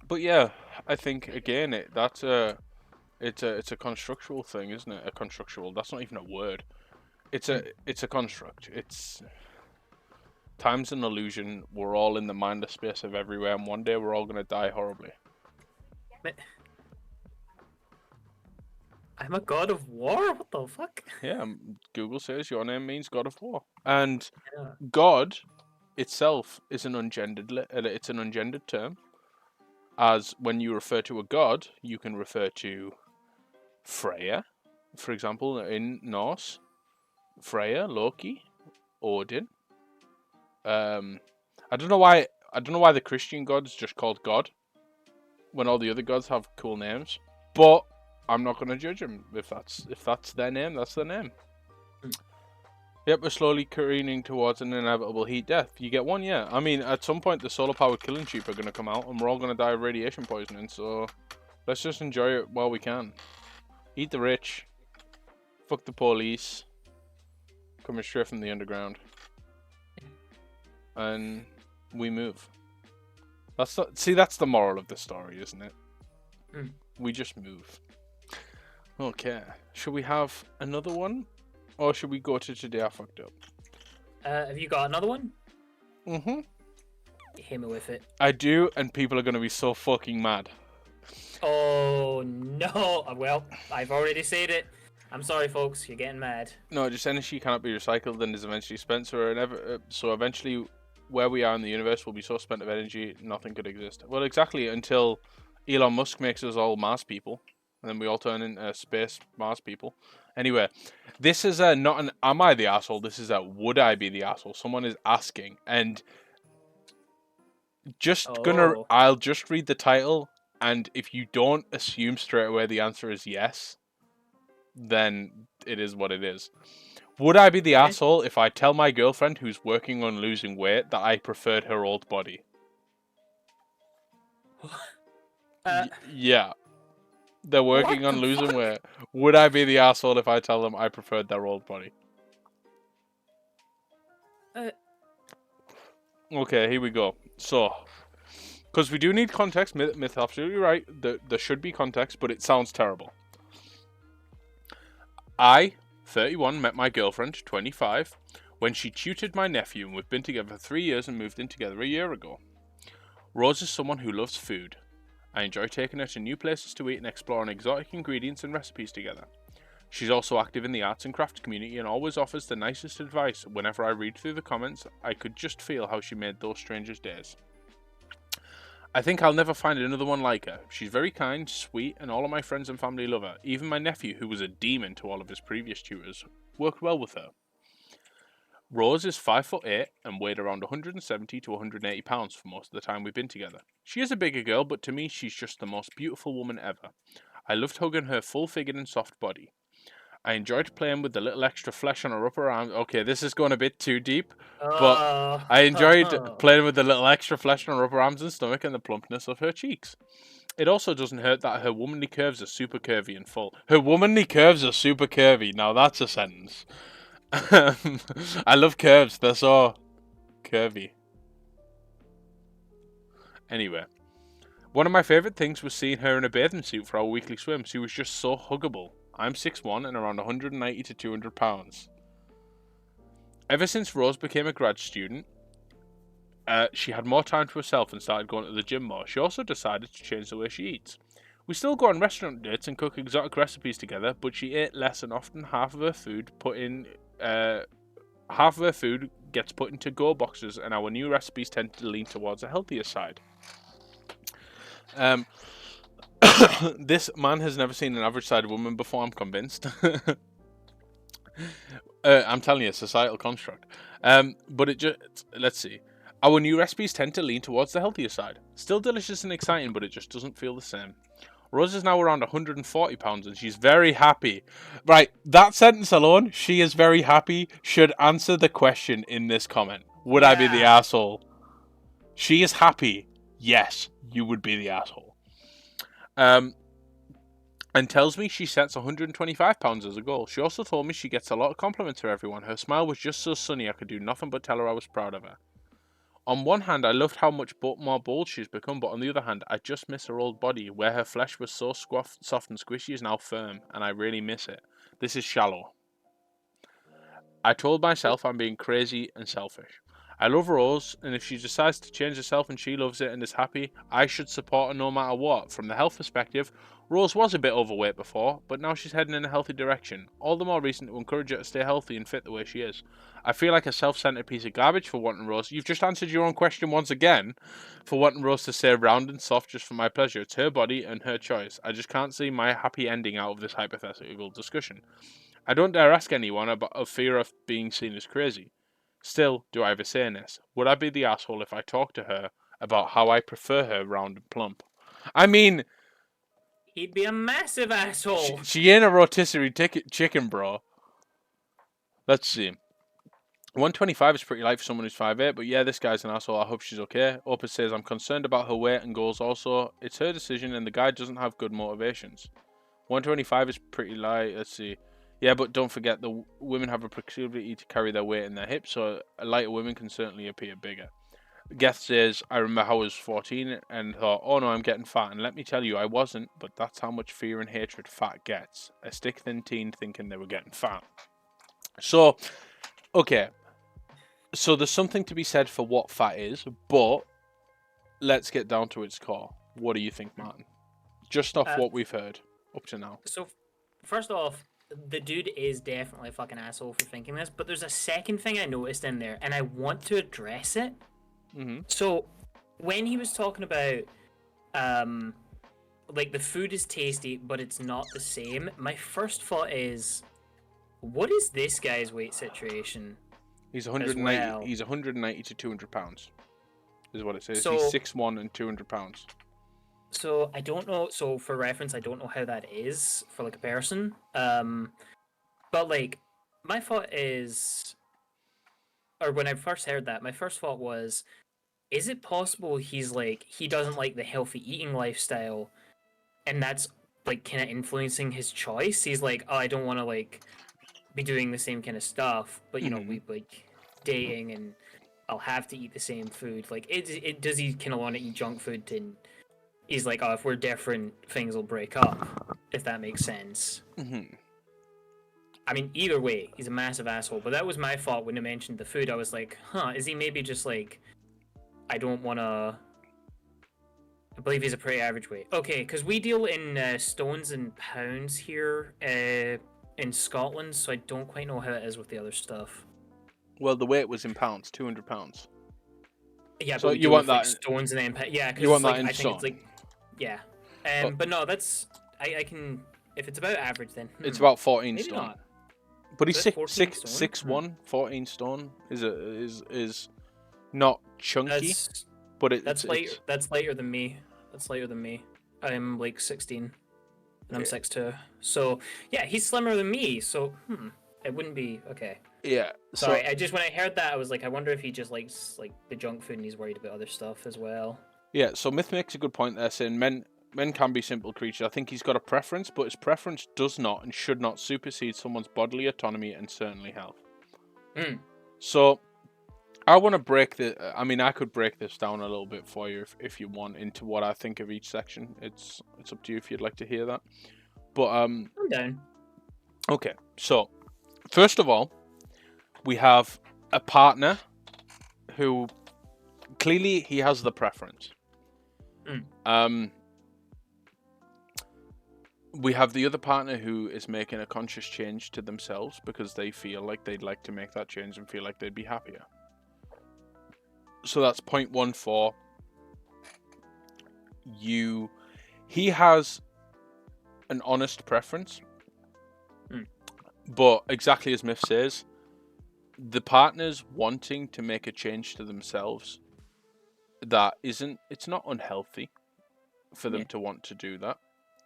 but yeah, I think again it's a constructual thing, isn't it? A constructual. That's not even a word. It's a construct. It's time's an illusion. We're all in the mindless space of everywhere, and one day we're all gonna die horribly. I'm a god of war? What the fuck? Yeah, Google says your name means god of war, and god itself is an ungendered term. As when you refer to a god, you can refer to Freya, for example, in Norse. Freya, Loki, Odin. I don't know why the Christian god's just called God, when all the other gods have cool names. But I'm not going to judge them. If that's their name, that's their name. Yep, we're slowly careening towards an inevitable heat death. You get one, yeah. I mean, at some point, the solar-powered killing sheep are going to come out, and we're all going to die of radiation poisoning, so let's just enjoy it while we can. Eat the rich. Fuck the police. Coming straight from the underground. And we move. That's the moral of the story, isn't it? We just move. Okay. Should we have another one? Or should we go to Today I Fucked Up? Have you got another one? Mm-hmm. Hit me with it. I do, and people are going to be so fucking mad. Oh, no. Well, I've already said it. I'm sorry, folks. You're getting mad. No, just energy cannot be recycled and is eventually spent. So eventually, where we are in the universe will be so spent of energy, nothing could exist. Well, exactly, until Elon Musk makes us all Mars people. And then we all turn into space Mars people. Anyway, this is not an am I the asshole? This is a would I be the asshole? Someone is asking. And I'll just read the title. And if you don't assume straight away the answer is yes, then it is what it is. Would I be the asshole if I tell my girlfriend who's working on losing weight that I preferred her old body? Yeah. They're working on losing weight. Would I be the asshole if I tell them I preferred their old body? Okay, here we go. So, because we do need context, Myth absolutely right. There should be context, but it sounds terrible. I, 31, met my girlfriend, 25, when she tutored my nephew, and we've been together for 3 years and moved in together a year ago. Rose is someone who loves food. I enjoy taking her to new places to eat and exploring exotic ingredients and recipes together. She's also active in the arts and crafts community and always offers the nicest advice. Whenever I read through the comments, I could just feel how she made those strangers' days. I think I'll never find another one like her. She's very kind, sweet, and all of my friends and family love her. Even my nephew, who was a demon to all of his previous tutors, worked well with her. Rose is 5'8" and weighed around 170 to 180 pounds for most of the time we've been together. She is a bigger girl, but to me she's just the most beautiful woman ever. I loved hugging her full-figured and soft body. I enjoyed playing with the little extra flesh on her upper arm. Okay, this is going a bit too deep, but I enjoyed playing with the little extra flesh on her upper arms and stomach and the plumpness of her cheeks. It also doesn't hurt that her womanly curves are super curvy and full. Her womanly curves are super curvy. Now that's a sentence. I love curves. They're so curvy. Anyway, one of my favourite things was seeing her in a bathing suit for our weekly swim. She was just so huggable. I'm 6'1" and around 190 to 200 pounds. Ever since Rose became a grad student, she had more time to herself and started going to the gym more. She also decided to change the way she eats. We still go on restaurant dates and cook exotic recipes together, but she ate less and often half of her food gets put into go boxes, and our new recipes tend to lean towards a healthier side. This man has never seen an average-sided woman before, I'm convinced. I'm telling you, a societal construct. But it just... Let's see. Our new recipes tend to lean towards the healthier side. Still delicious and exciting, but it just doesn't feel the same. Rose is now around 140 pounds and she's very happy. Right, that sentence alone, she is very happy, should answer the question in this comment. Would I be the asshole? She is happy. Yes, you would be the asshole. And tells me she sets 125 pounds as a goal. She also told me she gets a lot of compliments from everyone. Her smile was just so sunny I could do nothing but tell her I was proud of her. On one hand, I loved how much more bold she's become, but on the other hand, I just miss her old body, where her flesh was so soft and squishy is now firm, and I really miss it. This is shallow. I told myself I'm being crazy and selfish. I love Rose, and if she decides to change herself and she loves it and is happy, I should support her no matter what. From the health perspective, Rose was a bit overweight before, but now she's heading in a healthy direction. All the more reason to encourage her to stay healthy and fit the way she is. I feel like a self-centered piece of garbage for wanting Rose. You've just answered your own question once again for wanting Rose to stay round and soft just for my pleasure. It's her body and her choice. I just can't see my happy ending out of this hypothetical discussion. I don't dare ask anyone of fear of being seen as crazy. Still, do I have a say in this? Would I be the asshole if I talked to her about how I prefer her round and plump? I mean... He'd be a massive asshole. She ain't a rotisserie chicken, bro. Let's see. 125 is pretty light for someone who's 5'8", but yeah, this guy's an asshole. I hope she's okay. Opus says, I'm concerned about her weight and goals also. It's her decision and the guy doesn't have good motivations. 125 is pretty light. Let's see. Yeah, but don't forget the women have a proclivity to carry their weight in their hips, so a lighter woman can certainly appear bigger. Geth says, I remember how I was 14 and thought, oh no, I'm getting fat. And let me tell you, I wasn't, but that's how much fear and hatred fat gets. A stick-thin teen thinking they were getting fat. So, okay. So there's something to be said for what fat is, but let's get down to its core. What do you think, Martin? Just off what we've heard up to now. So, first off, the dude is definitely a fucking asshole for thinking this, but there's a second thing I noticed in there, and I want to address it. Mm-hmm. So, when he was talking about, like, the food is tasty, but it's not the same, my first thought is, what is this guy's weight situation? He's 190. Well? He's 190 to 200 pounds. Is what it says. So, he's 6'1" and 200 pounds. So I don't know. So for reference, I don't know how that is for like a person. But like my thought is, or when I first heard that, my first thought was, is it possible he's like he doesn't like the healthy eating lifestyle, and that's like kind of influencing his choice? He's like, oh, I don't want to like be doing the same kind of stuff, but you know, we like dating and I'll have to eat the same food. Like, does he kind of want to eat junk food? And he's like, oh, if we're different, things will break up. If that makes sense. Mm-hmm. I mean, either way, he's a massive asshole. But that was my fault when I mentioned the food. I was like, huh, is he maybe just like, I don't want to. I believe he's a pretty average weight. Okay, because we deal in stones and pounds here in Scotland, so I don't quite know how it is with the other stuff. Well, the weight was in pounds, 200 pounds. Yeah, so but you want that like stones and then yeah, because you want like, that in I think it's like yeah, but no, that's I can if it's about average then it's about 14 maybe stone. Not. But he's 6'1", 14 stone is not chunky, but that's lighter than me. That's lighter than me. I'm like 16, and I'm 6'2". So yeah, he's slimmer than me. So it wouldn't be okay. Yeah. Sorry, I just when I heard that I was like, I wonder if he just likes like the junk food and he's worried about other stuff as well. Yeah. So Myth makes a good point there, saying men can be simple creatures. I think he's got a preference, but his preference does not and should not supersede someone's bodily autonomy and certainly health. So I want to break I could break this down a little bit for you if you want into what I think of each section. It's up to you if you'd like to hear that. But I'm down. Okay. So first of all, we have a partner who clearly he has the preference. We have the other partner who is making a conscious change to themselves because they feel like they'd like to make that change and feel like they'd be happier. So that's point 1 you. He has an honest preference, but exactly as Myth says, the partner's wanting to make a change to themselves. It's not unhealthy for them to want to do that.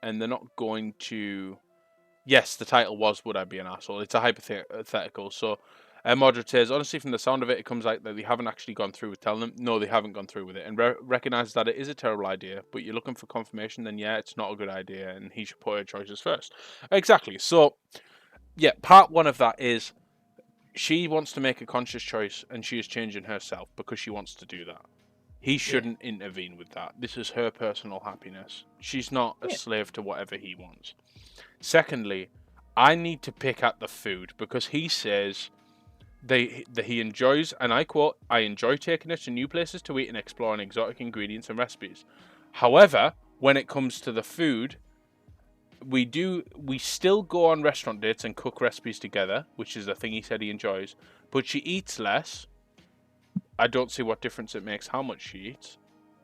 And they're not going to... Yes, the title was Would I Be an Asshole? It's a hypothetical. So, Mordred says, honestly, from the sound of it, it comes out that they haven't actually gone through with telling them. No, they haven't gone through with it. And recognize that it is a terrible idea, but you're looking for confirmation, then yeah, it's not a good idea, and he should put her choices first. Exactly. So, yeah, part 1 of that is she wants to make a conscious choice, and she is changing herself because she wants to do that. He shouldn't intervene with that. This is her personal happiness. She's not a slave to whatever he wants. Secondly, I need to pick at the food because he says that he enjoys, and I quote, I enjoy taking her to new places to eat and exploring exotic ingredients and recipes. However, when it comes to the food, we still go on restaurant dates and cook recipes together, which is the thing he said he enjoys, but she eats less. I don't see what difference it makes how much she eats,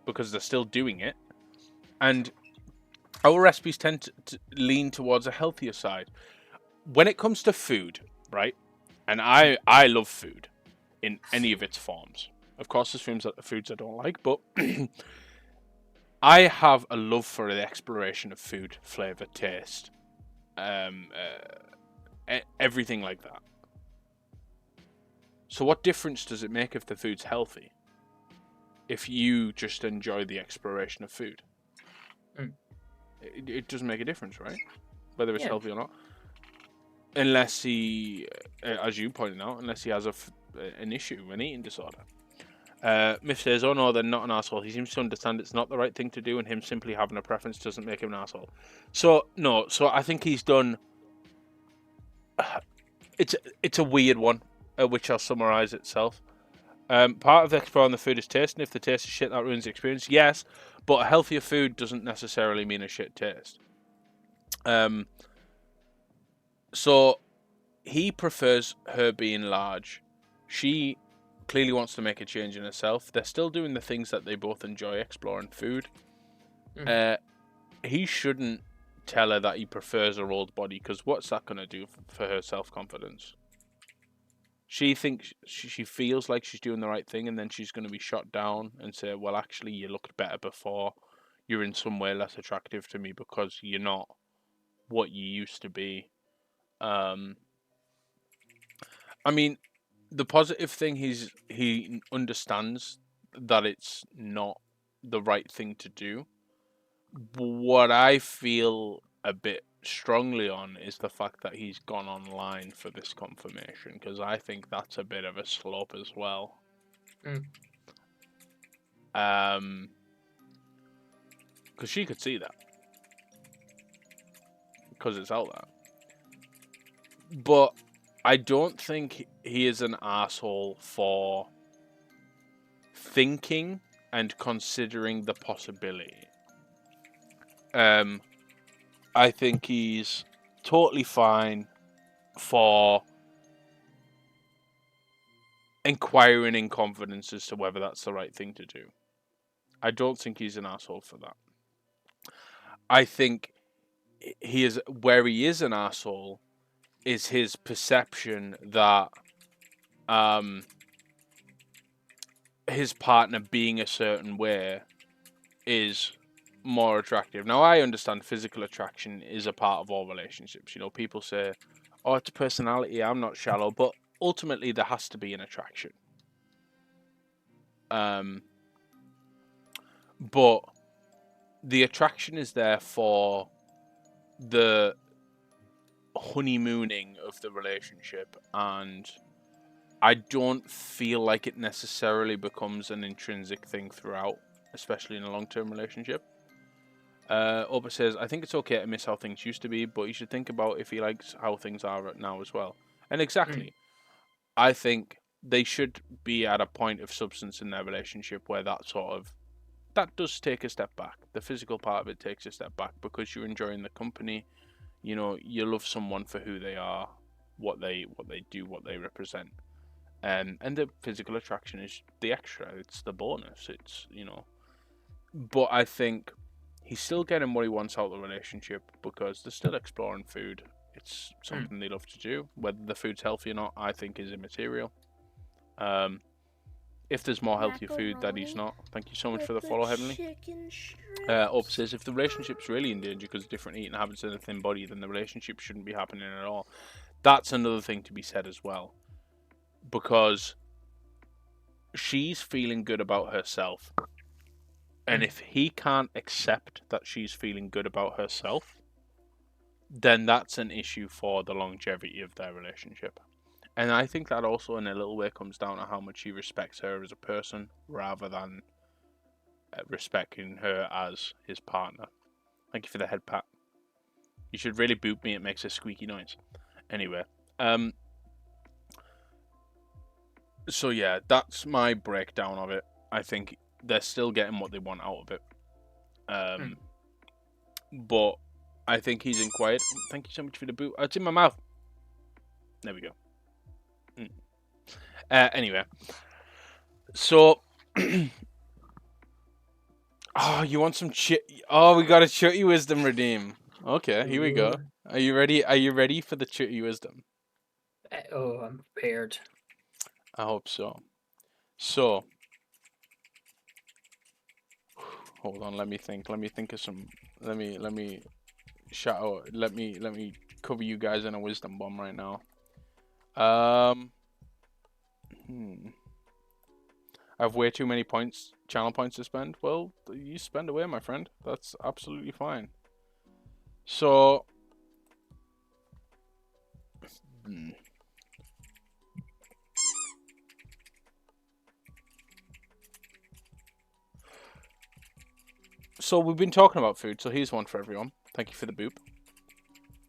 because they're still doing it. And our recipes tend to lean towards a healthier side. When it comes to food, right? And I love food in any of its forms. Of course, there's foods I don't like, but I have a love for the exploration of food, flavor, taste, everything like that. So what difference does it make if the food's healthy? If you just enjoy the exploration of food, it doesn't make a difference, right? Whether it's healthy or not. Unless he, as you pointed out, unless he has an issue, an eating disorder. Miff says, oh no, they're not an asshole. He seems to understand it's not the right thing to do, and him simply having a preference doesn't make him an asshole. So, no, I think he's done... It's a weird one, which I'll summarise itself. Part of exploring the food is taste, and if the taste is shit, that ruins the experience. Yes, but a healthier food doesn't necessarily mean a shit taste. So he prefers her being large. She clearly wants to make a change in herself. They're still doing the things that they both enjoy, exploring food. He shouldn't tell her that he prefers her old body, because what's that going to do for her self-confidence? She thinks she feels like she's doing the right thing, and then she's going to be shot down and say, well, actually, you looked better before. You're in some way less attractive to me because you're not what you used to be. I mean, the positive thing he understands that it's not the right thing to do. What I feel a bit strongly on is the fact that he's gone online for this confirmation, because I think that's a bit of a slope as well. Because she could see that, because it's out there. But I don't think he is an asshole for thinking and considering the possibility. I think he's totally fine for inquiring in confidence as to whether that's the right thing to do. I don't think he's an asshole for that. I think where he is an asshole is his perception that his partner being a certain way is more attractive. Now, I understand physical attraction is a part of all relationships. You know, people say, oh, it's personality, I'm not shallow, but ultimately there has to be an attraction. But the attraction is there for the honeymooning of the relationship, and I don't feel like it necessarily becomes an intrinsic thing throughout, especially in a long-term relationship. Opa says, I think it's okay to miss how things used to be, but you should think about if he likes how things are right now as well. And exactly, I think they should be at a point of substance in their relationship where that does take a step back. The physical part of it takes a step back because you're enjoying the company. You know, you love someone for who they are, what they do, what they represent. And the physical attraction is the extra. It's the bonus. It's, you know. But I think he's still getting what he wants out of the relationship because they're still exploring food. It's something they love to do. Whether the food's healthy or not, I think is immaterial. If there's more healthy food that he's not. Thank you so much for the follow, Heavenly. Up says, if the relationship's really in danger because of different eating habits and a thin body, then the relationship shouldn't be happening at all. That's another thing to be said as well. Because she's feeling good about herself. And if he can't accept that she's feeling good about herself, then that's an issue for the longevity of their relationship. And I think that also in a little way comes down to how much he respects her as a person rather than respecting her as his partner. Thank you for the head pat. You should really boot me, it makes a squeaky noise. Anyway, so yeah, that's my breakdown of it. I think they're still getting what they want out of it. But I think he's inquired. Thank you so much for the boot. It's in my mouth. There we go. Anyway. So... oh, you want some Oh, we got a Chutty Wisdom redeem. Okay, here we go. Are you ready? Are you ready for the Chutty Wisdom? I'm prepared. I hope so. So... hold on, let me think of some... Let me shout out... Let me cover you guys in a wisdom bomb right now. I have way too many channel points to spend. Well, you spend away, my friend. That's absolutely fine. So... So we've been talking about food, so here's one for everyone. Thank you for the boop.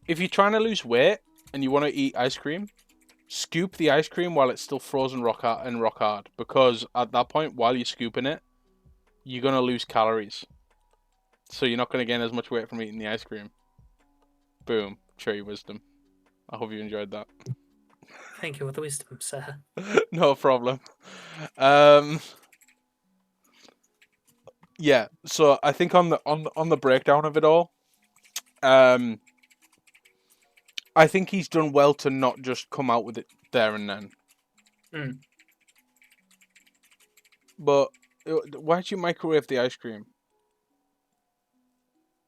If you're trying to lose weight and you want to eat ice cream, scoop the ice cream while it's still frozen rock hard. Because at that point, while you're scooping it, you're going to lose calories. So you're not going to gain as much weight from eating the ice cream. Boom. Cherry wisdom. I hope you enjoyed that. Thank you for the wisdom, sir. No problem. Yeah, so I think on the breakdown of it all, I think he's done well to not just come out with it there and then. But why'd you microwave the ice cream?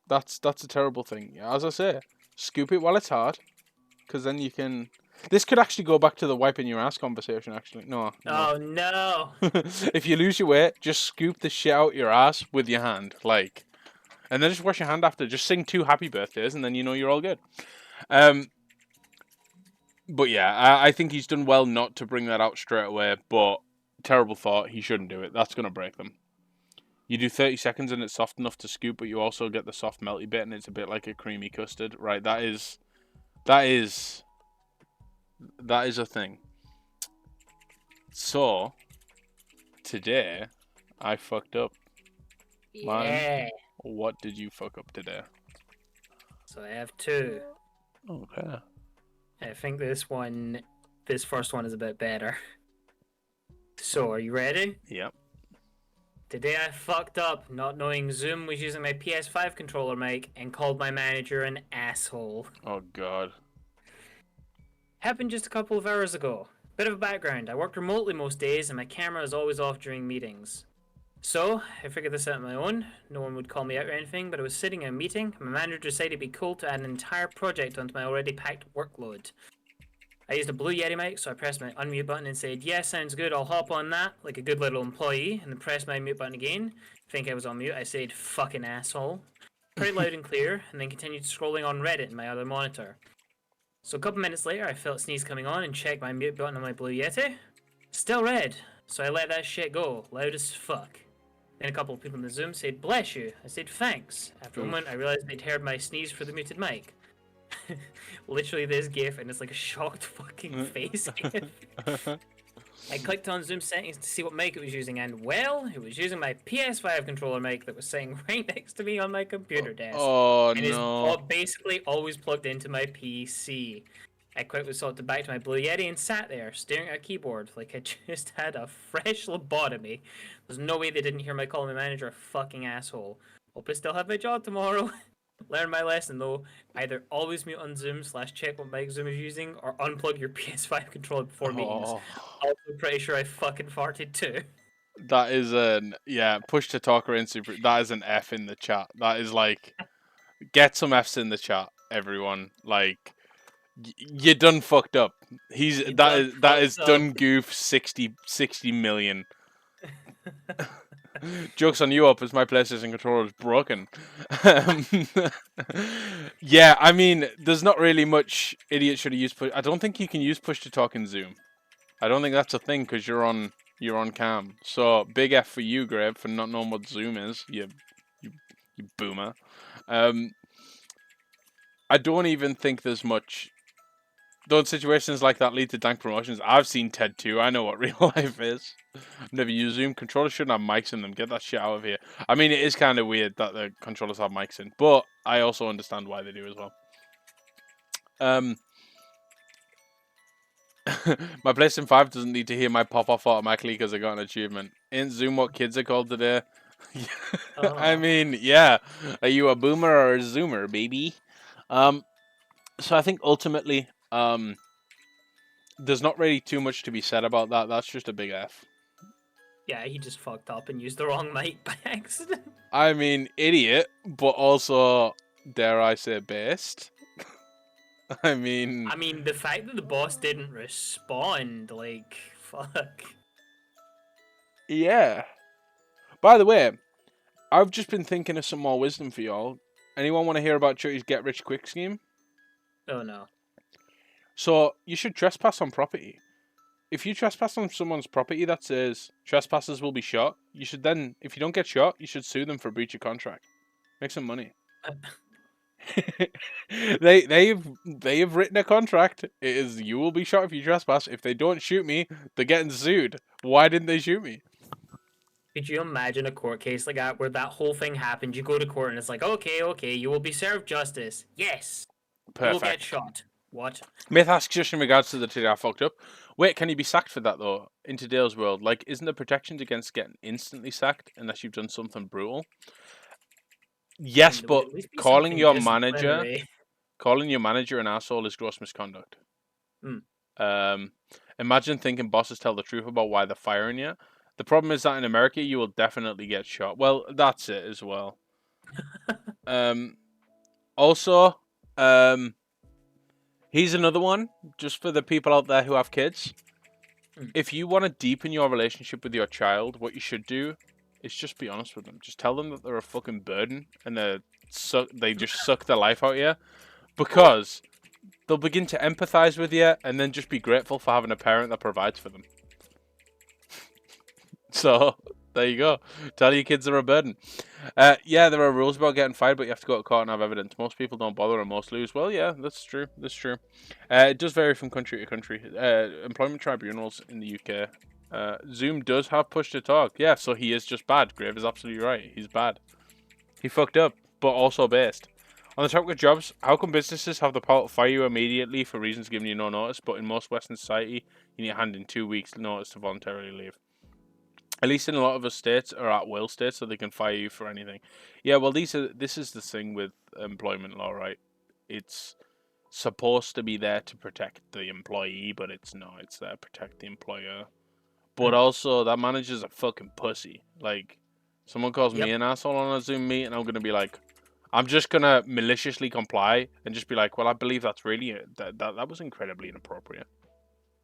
That's a terrible thing. As I say, scoop it while it's hard, because then you can... This could actually go back to the wiping your ass conversation, actually. No. Oh, no. If you lose your weight, just scoop the shit out your ass with your hand, like... And then just wash your hand after. Just sing 2 happy birthdays, and then you know you're all good. But yeah, I think he's done well not to bring that out straight away, but terrible thought. He shouldn't do it. That's going to break them. You do 30 seconds and it's soft enough to scoop, but you also get the soft melty bit, and it's a bit like a creamy custard. Right, that is a thing. So, today, I fucked up. Man, Yeah. what did you fuck up today? So I have 2. Okay. I think this first one is a bit better. So, are you ready? Yep. Today I fucked up not knowing Zoom was using my PS5 controller mic and called my manager an asshole. Oh, God. Happened just a couple of hours ago. Bit of a background, I work remotely most days and my camera is always off during meetings. So, I figured this out on my own. No one would call me out or anything, but I was sitting in a meeting and my manager decided it'd be cool to add an entire project onto my already packed workload. I used a Blue Yeti mic, so I pressed my unmute button and said, yeah, sounds good, I'll hop on that, like a good little employee, and then pressed my mute button again. Think I was on mute, I said, fucking asshole. Pretty loud and clear, and then continued scrolling on Reddit in my other monitor. So a couple minutes later, I felt a sneeze coming on and checked my mute button on my Blue Yeti. Still red, so I let that shit go, loud as fuck. Then a couple of people in the Zoom said, bless you. I said, thanks. After a moment, I realized they'd heard my sneeze for the muted mic. Literally this gif, and it's like a shocked fucking face gif. I clicked on Zoom settings to see what mic it was using, and well, it was using my PS5 controller mic that was sitting right next to me on my computer desk. Oh, and no. is basically always plugged into my PC. I quickly sorted back to my Blue Yeti and sat there, staring at a keyboard like I just had a fresh lobotomy. There's no way they didn't hear my call my manager a fucking asshole. Hope I still have my job tomorrow. Learn my lesson though. Either always mute on Zoom / check what mic Zoom is using, or unplug your PS5 controller before meetings. Also pretty sure I fucking farted too. That is push to talk or in super. That is an F in the chat. That is like, get some Fs in the chat, everyone. Like, you done fucked up. That is done goof 60 million. Joke's on you, up as my PlayStation controller is broken. Yeah, I mean, there's not really much idiot should have used push. I don't think you can use push to talk in Zoom. I don't think that's a thing because you're on cam. So big F for you, Greg, for not knowing what Zoom is. You boomer. I don't even think there's much. Those situations like that lead to dank promotions. I've seen TED 2. I know what real life is. I've never used Zoom. Controllers shouldn't have mics in them. Get that shit out of here. I mean, it is kind of weird that the controllers have mics in, but I also understand why they do as well. My PlayStation 5 doesn't need to hear my pop off automatically because I got an achievement. Ain't Zoom what kids are called today? I mean, yeah. Are you a boomer or a zoomer, baby? So I think ultimately, there's not really too much to be said about that. That's just a big F. Yeah, he just fucked up and used the wrong mic by accident. I mean, idiot, but also, dare I say, based. I mean, the fact that the boss didn't respond, like, Fuck. Yeah. By the way, I've just been thinking of some more wisdom for y'all. Anyone want to hear about Chutty's get rich quick scheme? Oh no. So you should trespass on property. If you trespass on someone's property that says trespassers will be shot, you should then, if you don't get shot, you should sue them for breach of contract. Make some money. They've written a contract. It is you will be shot if you trespass. If they don't shoot me, they're getting sued. Why didn't they shoot me? Could you imagine a court case like that where that whole thing happened? You go to court and it's like, okay, you will be served justice. Yes. You will get Perfect. shot. What? Myth asks just in regards to the today I fucked up. Wait, can you be sacked for that though? In today's world, like, isn't there protections against getting instantly sacked unless you've done something brutal? Yes, There would but at least be calling something your manager disciplinary. an asshole is gross misconduct. Hmm. Imagine thinking bosses tell the truth about why they're firing you. The problem is that in America you will definitely get shot. Well, that's it as well. Also, here's another one just for the people out there who have kids. If you want to deepen your relationship with your child, what you should do is just be honest with them. Just tell them that they're a fucking burden and they just suck the life out of you, because they'll begin to empathize with you and then just be grateful for having a parent that provides for them. So, there you go. Tell your kids they're a burden. Yeah, there are rules about getting fired, but you have to go to court and have evidence. Most people don't bother and most lose. Well, yeah, that's true. That's true. It does vary from country to country. Employment tribunals in the UK. Zoom does have push to talk. Yeah, so he is just bad. Grave is absolutely right. He's bad. He fucked up, but also based. On the topic of jobs, how come businesses have the power to fire you immediately for reasons giving you no notice, but in most Western society, you need to hand in 2 weeks' notice to voluntarily leave? At least in a lot of the states are at will states, so they can fire you for anything. Yeah, well, this is the thing with employment law, right? It's supposed to be there to protect the employee, but it's not. It's there to protect the employer. But also, that manager's a fucking pussy. Like, someone calls me an asshole on a Zoom meet, and I'm gonna be like, I'm just gonna maliciously comply and just be like, well, I believe that's really that was incredibly inappropriate.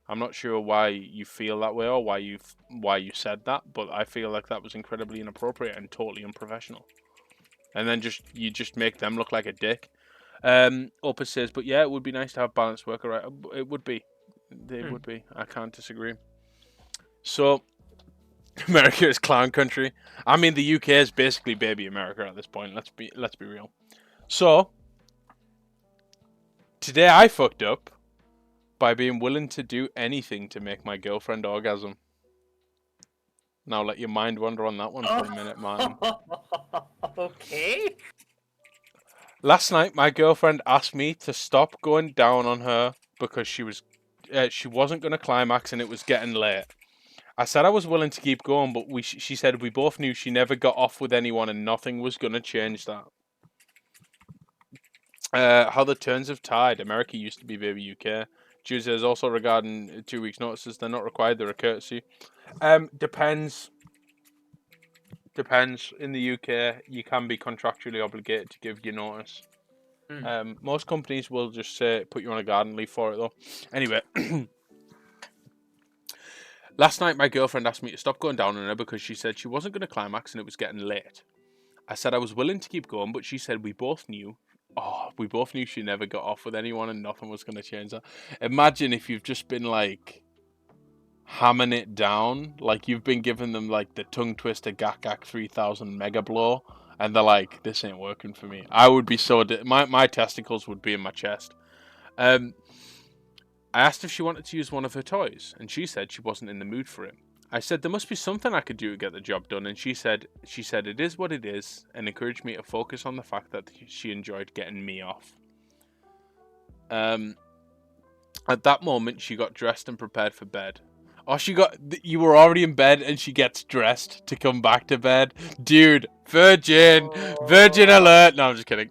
I'm not sure why you feel that way or why you said that, but I feel like that was incredibly inappropriate and totally unprofessional. And then you just make them look like a dick. Opus says, but yeah, it would be nice to have balanced work. Right? It would be. It would be. I can't disagree. So, America is clown country. I mean, the UK is basically baby America at this point. Let's be real. So, today I fucked up by being willing to do anything to make my girlfriend orgasm. Now let your mind wander on that one for a minute, Martin. Okay. Last night, my girlfriend asked me to stop going down on her because she wasn't going to climax and it was getting late. I said I was willing to keep going, but she said we both knew she never got off with anyone and nothing was going to change that. How the turns have tied. America used to be baby UK. Tuesday is also regarding 2 weeks' notices. They're not required. They're a courtesy. Depends. In the UK, you can be contractually obligated to give you notice. Most companies will just say put you on a garden leave for it, though. Anyway, last night my girlfriend asked me to stop going down on her because she said she wasn't going to climax and it was getting late. I said I was willing to keep going, but she said we both knew she never got off with anyone and nothing was going to change that. Imagine if you've just been like hamming it down, like you've been giving them like the tongue twister gak 3000 mega blow, and they're like, this ain't working for me. I would be so my testicles would be in my chest. I asked if she wanted to use one of her toys, and she said she wasn't in the mood for it. I said there must be something I could do to get the job done, and she said it is what it is, and encouraged me to focus on the fact that she enjoyed getting me off. At that moment, she got dressed and prepared for bed. Oh, you were already in bed, and she gets dressed to come back to bed, dude. Virgin alert. No, I'm just kidding.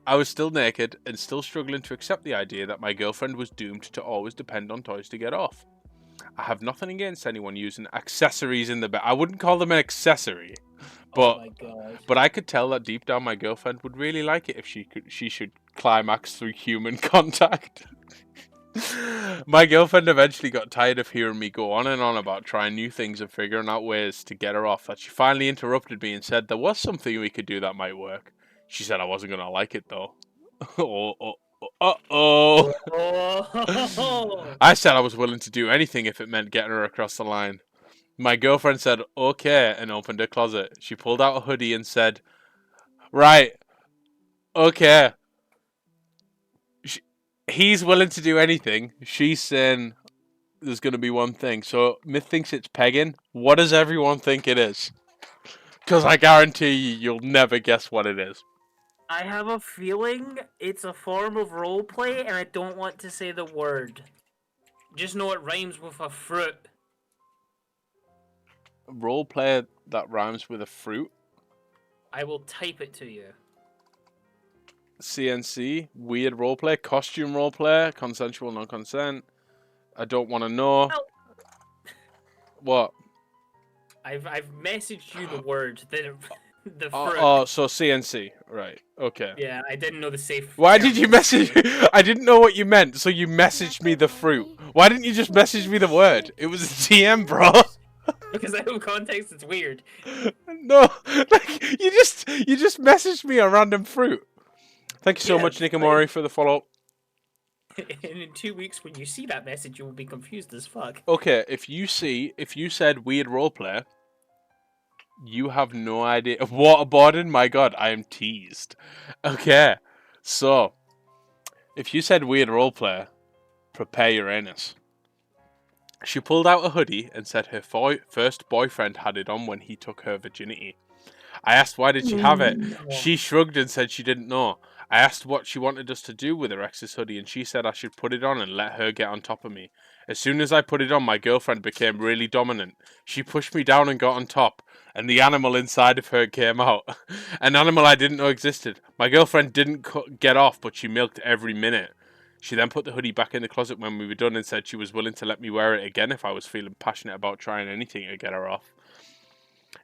I was still naked and still struggling to accept the idea that my girlfriend was doomed to always depend on toys to get off. I have nothing against anyone using accessories in the bed. I wouldn't call them an accessory, but I could tell that deep down my girlfriend would really like it if she should climax through human contact. My girlfriend eventually got tired of hearing me go on and on about trying new things and figuring out ways to get her off that she finally interrupted me and said there was something we could do that might work. She said I wasn't going to like it though. Uh-oh. Oh. I said I was willing to do anything if it meant getting her across the line. My girlfriend said, okay, and opened her closet. She pulled out a hoodie and said, right, okay. He's willing to do anything. She's saying there's going to be one thing. So Myth thinks it's pegging. What does everyone think it is? Because I guarantee you'll never guess what it is. I have a feeling it's a form of roleplay, and I don't want to say the word. Just know it rhymes with a fruit. Roleplay that rhymes with a fruit. I will type it to you. CNC, weird roleplay, costume roleplay, consensual, non-consent. I don't want to know. Oh. What? I've messaged you the word, the fruit. Oh, so CNC, right? Okay. Yeah, I didn't know the safe. Why did you message me? I didn't know what you meant, so you messaged me the fruit. Why didn't you just message me the word? It was a TM, bro. Because out of context, it's weird. No, like you just messaged me a random fruit. Thank you so much, Nikamori, for the follow. And in 2 weeks, when you see that message, you will be confused as fuck. Okay, if you said weird roleplay, you have no idea. Waterboarding? My god, I am teased. Okay, so if you said weird roleplay, prepare your anus. She pulled out a hoodie and said her first boyfriend had it on when he took her virginity. I asked why did she have it. She shrugged and said she didn't know. I asked what she wanted us to do with her ex's hoodie, and she said I should put it on and let her get on top of me. As soon as I put it on, my girlfriend became really dominant. She pushed me down and got on top, and the animal inside of her came out. An animal I didn't know existed. My girlfriend didn't get off, but she milked every minute. She then put the hoodie back in the closet when we were done and said she was willing to let me wear it again if I was feeling passionate about trying anything to get her off.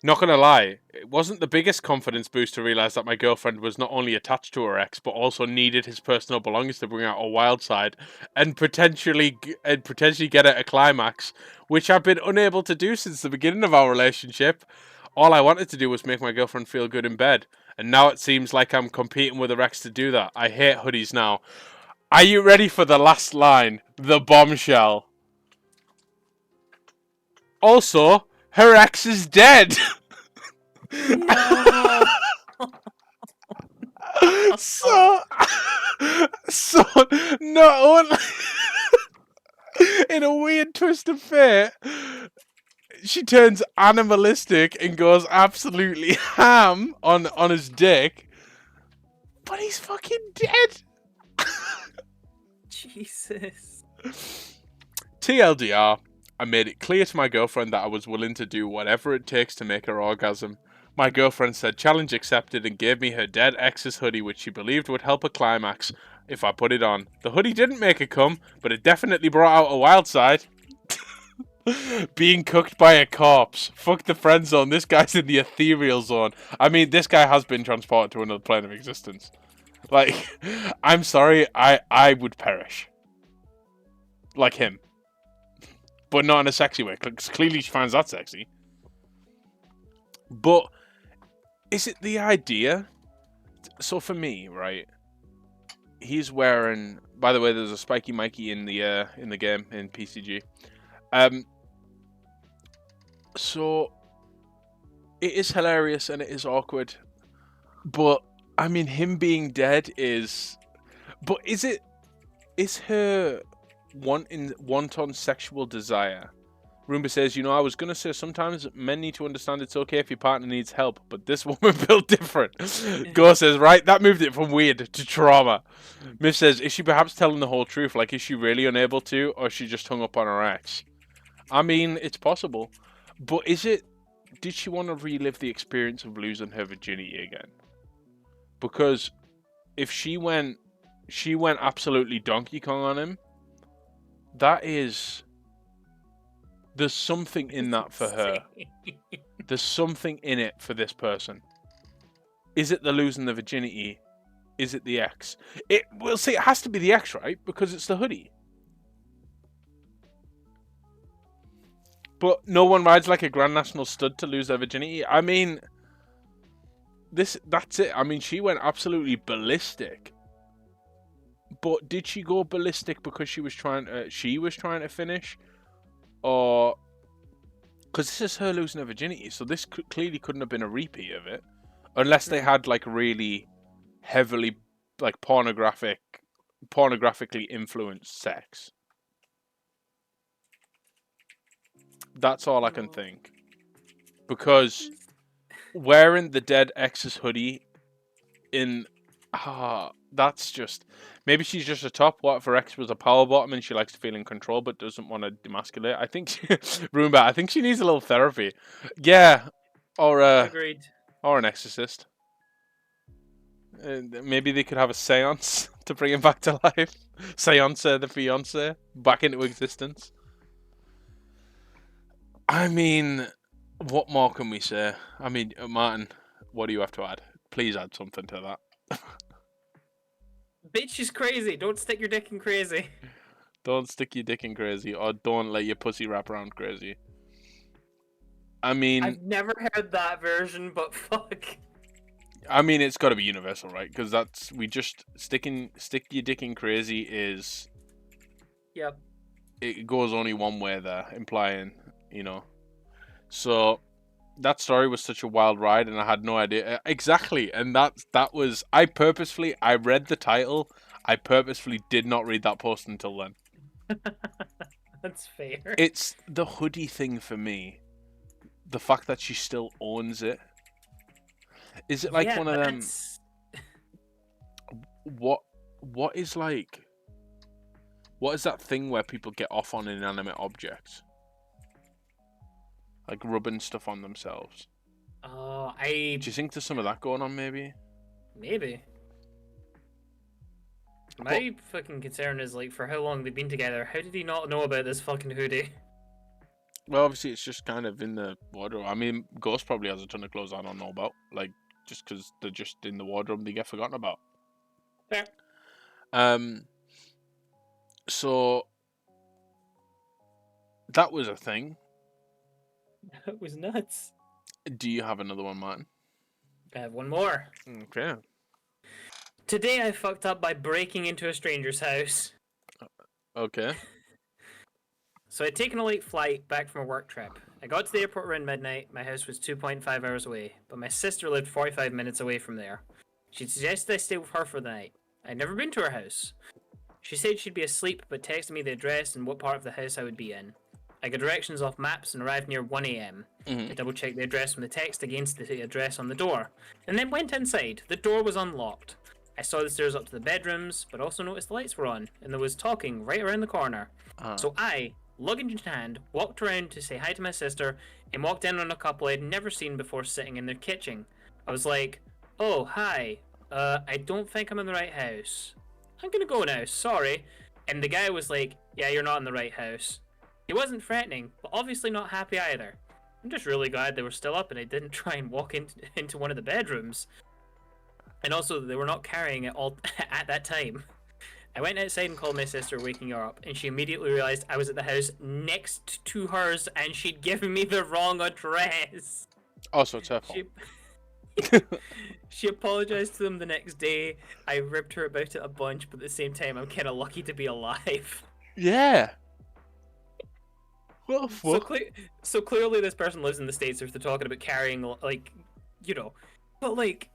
Not gonna lie, it wasn't the biggest confidence boost to realise that my girlfriend was not only attached to her ex, but also needed his personal belongings to bring out a wild side and potentially get at a climax, which I've been unable to do since the beginning of our relationship. All I wanted to do was make my girlfriend feel good in bed, and now it seems like I'm competing with her ex to do that. I hate hoodies now. Are you ready for the last line? The bombshell. Also, her ex is dead. No. so not only in a weird twist of fate, she turns animalistic and goes absolutely ham on his dick, but he's fucking dead. Jesus. TLDR, I made it clear to my girlfriend that I was willing to do whatever it takes to make her orgasm. My girlfriend said challenge accepted and gave me her dead ex's hoodie, which she believed would help her climax if I put it on. The hoodie didn't make her come, but it definitely brought out a wild side. Being cooked by a corpse. Fuck the friend zone. This guy's in the ethereal zone. I mean, this guy has been transported to another plane of existence. Like, I'm sorry, I would perish. Like him. But not in a sexy way. Clearly she finds that sexy. But is it the idea? So for me, right? He's wearing. By the way, there's a spiky Mikey in the game in PCG. So it is hilarious and it is awkward. But I mean, him being dead is. But is it? Is her wanton sexual desire? Roomba says, I was going to say sometimes men need to understand it's okay if your partner needs help, but this woman built different. Go says, right, that moved it from weird to trauma. Miff says, is she perhaps telling the whole truth? Like, is she really unable to, or is she just hung up on her ex? I mean, it's possible. But did she want to relive the experience of losing her virginity again? Because if she went absolutely Donkey Kong on him, there's something in that for her. There's something in it for this person. Is it the losing the virginity? Is it the ex? We'll say it has to be the ex, right? Because it's the hoodie. But no one rides like a Grand National stud to lose their virginity. I mean, that's it. I mean, she went absolutely ballistic. But did she go ballistic because she was trying to finish? Or... Because this is her losing her virginity, so this clearly couldn't have been a repeat of it. Unless they had, like, really heavily, like, pornographically influenced sex. That's all I can think. Because wearing the dead ex's hoodie in... that's just... Maybe she's just a top. What if her ex was a power bottom and she likes to feel in control but doesn't want to demasculate? I think... Roomba, I think she needs a little therapy. Yeah. Or Agreed. Or an exorcist. Maybe they could have a seance to bring him back to life. Seance the fiance back into existence. I mean, what more can we say? I mean, Martin, what do you have to add? Please add something to that. Bitch is crazy. Don't stick your dick in crazy. Don't stick your dick in crazy, or don't let your pussy wrap around crazy. I mean... I've never heard that version, but fuck. I mean, it's got to be universal, right? Because that's... Stick your dick in crazy is... Yep. It goes only one way there, implying... You know, so that story was such a wild ride, and I had no idea exactly. And that was I read the title. I purposefully did not read that post until then. That's fair. It's the hoodie thing for me. The fact that she still owns it. Is it like one of them? What is like? What is that thing where people get off on inanimate objects? Like rubbing stuff on themselves. Do Do you think there's some of that going on, maybe? Maybe. My fucking concern is, like, for how long they've been together, how did he not know about this fucking hoodie? Well, obviously, it's just kind of in the wardrobe. I mean, Ghost probably has a ton of clothes I don't know about. Like, just because they're just in the wardrobe, they get forgotten about. Fair. So, that was a thing. That was nuts. Do you have another one, Martin? I have one more. Okay. Today I fucked up by breaking into a stranger's house. Okay. So I'd taken a late flight back from a work trip. I got to the airport around midnight. My house was 2.5 hours away, but my sister lived 45 minutes away from there. She suggested I stay with her for the night. I'd never been to her house. She said she'd be asleep, but texted me the address and what part of the house I would be in. I got directions off maps and arrived near 1 a.m. I double-checked the address from the text against the address on the door, and then went inside. The door was unlocked. I saw the stairs up to the bedrooms, but also noticed the lights were on, and there was talking right around the corner. So I, luggage in hand, walked around to say hi to my sister, and walked in on a couple I'd never seen before sitting in their kitchen. I was like, "Oh, hi. I don't think I'm in the right house. I'm gonna go now, sorry." And the guy was like, "Yeah, you're not in the right house." He wasn't threatening, but obviously not happy either. I'm just really glad they were still up and I didn't try and walk into one of the bedrooms. And also, they were not carrying it all at that time. I went outside and called my sister, waking her up, and she immediately realised I was at the house next to hers and she'd given me the wrong address. Also, it's her fault. She apologised to them the next day. I ribbed her about it a bunch, but at the same time, I'm kind of lucky to be alive. Yeah. What the fuck? So clearly this person lives in the States if they're talking about carrying, like, you know. But, like,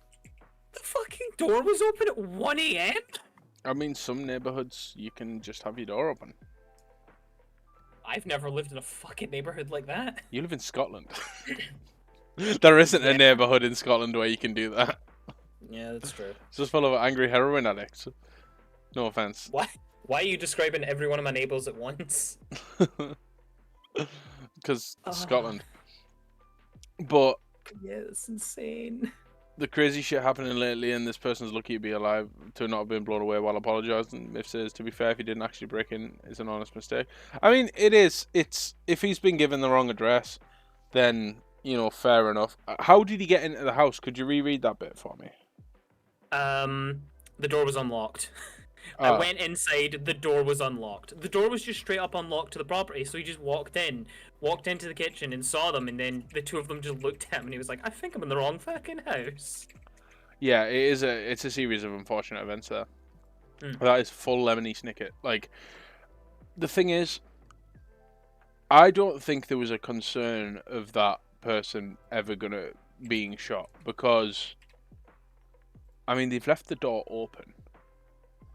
the fucking door was open at 1 a.m.? I mean, some neighborhoods, you can just have your door open. I've never lived in a fucking neighborhood like that. You live in Scotland. There isn't a neighborhood in Scotland where you can do that. Yeah, that's true. It's just full of angry heroin addicts. No offense. Why are you describing every one of my neighbours at once? Because Scotland. But yeah, it's insane. The crazy shit happening lately, and this person's lucky to be alive, to not have been blown away while apologising. If says, to be fair, if he didn't actually break in, it's an honest mistake. I mean, it is. It's if he's been given the wrong address, then you know, fair enough. How did he get into the house? Could you reread that bit for me? The door was unlocked. I went inside, the door was unlocked. The door was just straight up unlocked to the property, so he just walked into the kitchen and saw them, and then the two of them just looked at him and he was like, I think I'm in the wrong fucking house. Yeah, it's a series of unfortunate events there. That is full lemony snicket. Like, the thing is, I don't think there was a concern of that person ever being shot, because, I mean, they've left the door open.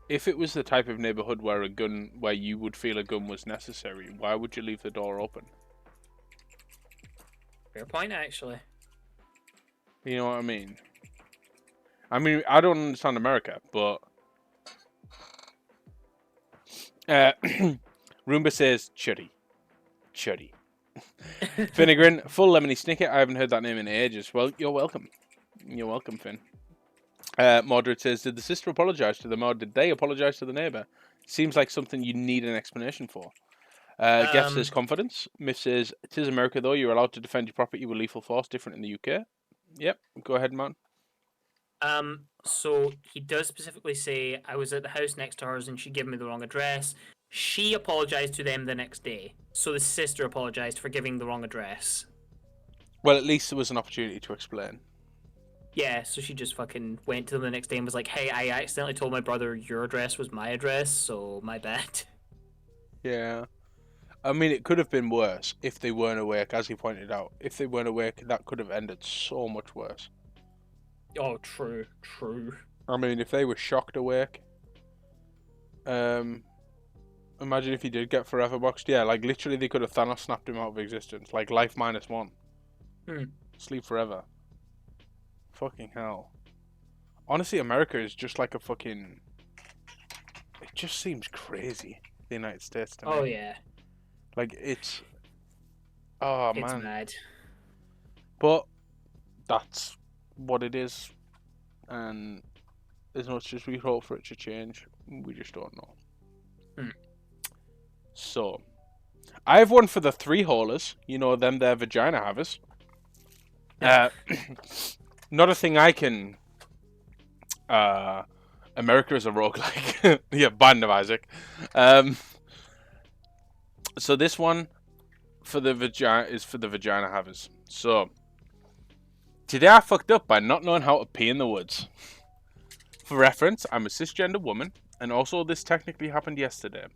If it was the type of neighborhood where you would feel a gun was necessary, why would you leave the door open? Fair point, actually. You know what I mean? I mean, I don't understand America, but Roomba says chuddy. Finnegrin, full lemony snicket. I haven't heard that name in ages. Well, you're welcome. You're welcome, Finn. Mordred says, did the sister apologize to them, or did they apologize to the neighbor? Seems like something you need an explanation for. Geff says confidence. Myth says, it is America though, you're allowed to defend your property with lethal force, different in the UK. Yep, go ahead, man. So he does specifically say, I was at the house next to hers and she gave me the wrong address. She apologized to them the next day. So the sister apologized for giving the wrong address. Well, at least there was an opportunity to explain. Yeah, so she just fucking went to them the next day and was like, hey, I accidentally told my brother your address was my address, so my bad. Yeah. I mean, it could have been worse if they weren't awake, as he pointed out. If they weren't awake, that could have ended so much worse. Oh, true. I mean, if they were shocked awake, imagine if he did get forever boxed. Yeah, like literally they could have Thanos snapped him out of existence. Like life -1. Sleep forever. Fucking hell. Honestly, America is just like a fucking... It just seems crazy, the United States to me. Oh, yeah. Like, it's... Oh, man. It's mad. But that's what it is. And as much as we hope for it to change, we just don't know. So, I have one for the 3-holers. You know, them their vagina havers. Not a thing I can... America is a roguelike. Yeah, Band of Isaac. So this one for the vagina is for the vagina havers. So, today I fucked up by not knowing how to pee in the woods. For reference, I'm a cisgender woman, and also this technically happened yesterday.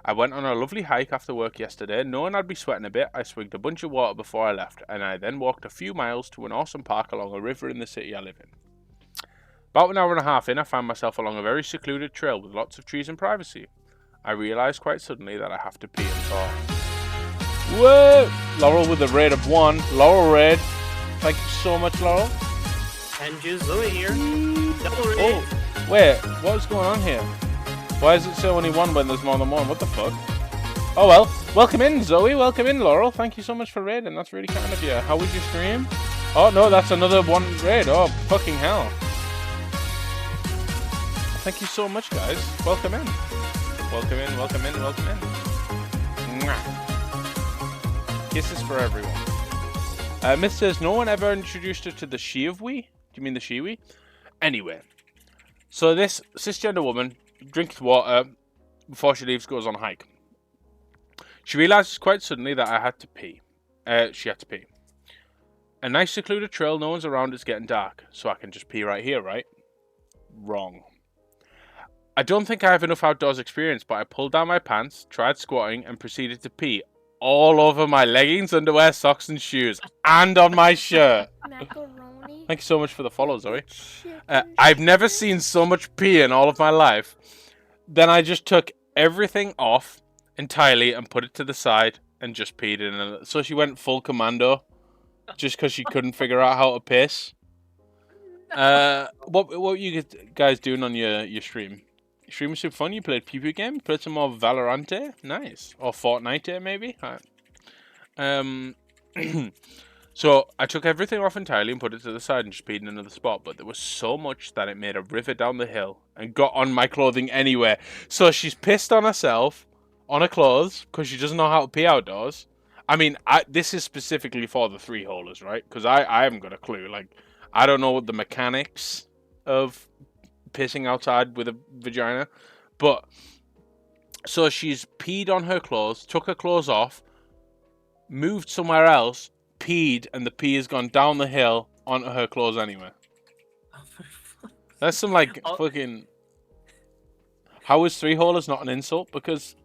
I went on a lovely hike after work yesterday. Knowing I'd be sweating a bit, I swigged a bunch of water before I left, and I then walked a few miles to an awesome park along a river in the city I live in. About an hour and a half in, I found myself along a very secluded trail with lots of trees and privacy. I realised quite suddenly that I have to pee and thought, whoa! Laurel with a raid of 1. Laurel raid. Thank you so much, Laurel. And you, Zoe here. Double raid. Oh, wait, what's going on here? Why does it say only 1 when there's more than 1? What the fuck? Oh well, welcome in, Zoe. Welcome in, Laurel. Thank you so much for raiding. That's really kind of you. How was your stream? Oh no, that's another 1 raid. Oh, fucking hell. Thank you so much, guys. Welcome in. Welcome in, welcome in, welcome in. Mwah. Kisses for everyone. Myth says, no one ever introduced her to the she-of-we? Do you mean the she-we? Anyway. So this cisgender woman drinks water before she leaves, goes on a hike. She realizes quite suddenly that I had to pee. She had to pee. A nice secluded trail, no one's around, it's getting dark. So I can just pee right here, right? Wrong. I don't think I have enough outdoors experience, but I pulled down my pants, tried squatting, and proceeded to pee all over my leggings, underwear, socks, and shoes, and on my shirt. Macaroni. Thank you so much for the follow, Zoe. I've never seen so much pee in all of my life. Then I just took everything off entirely and put it to the side and just peed in it. So she went full commando just because she couldn't figure out how to piss. What were you guys doing on your stream? Your stream was super fun. You played PvP game. You played some more Valorante. Nice. Or Fortnite maybe. So I took everything off entirely and put it to the side and just peed in another spot. But there was so much that it made a river down the hill and got on my clothing anyway. So she's pissed on herself, on her clothes, because she doesn't know how to pee outdoors. I mean, this is specifically for the 3-holers, right? Because I haven't got a clue. Like, I don't know what the mechanics of pissing outside with a vagina. But so she's peed on her clothes, took her clothes off, moved somewhere else, peed, and the pee has gone down the hill onto her clothes anyway. That's some like fucking. How is three holers not an insult? Because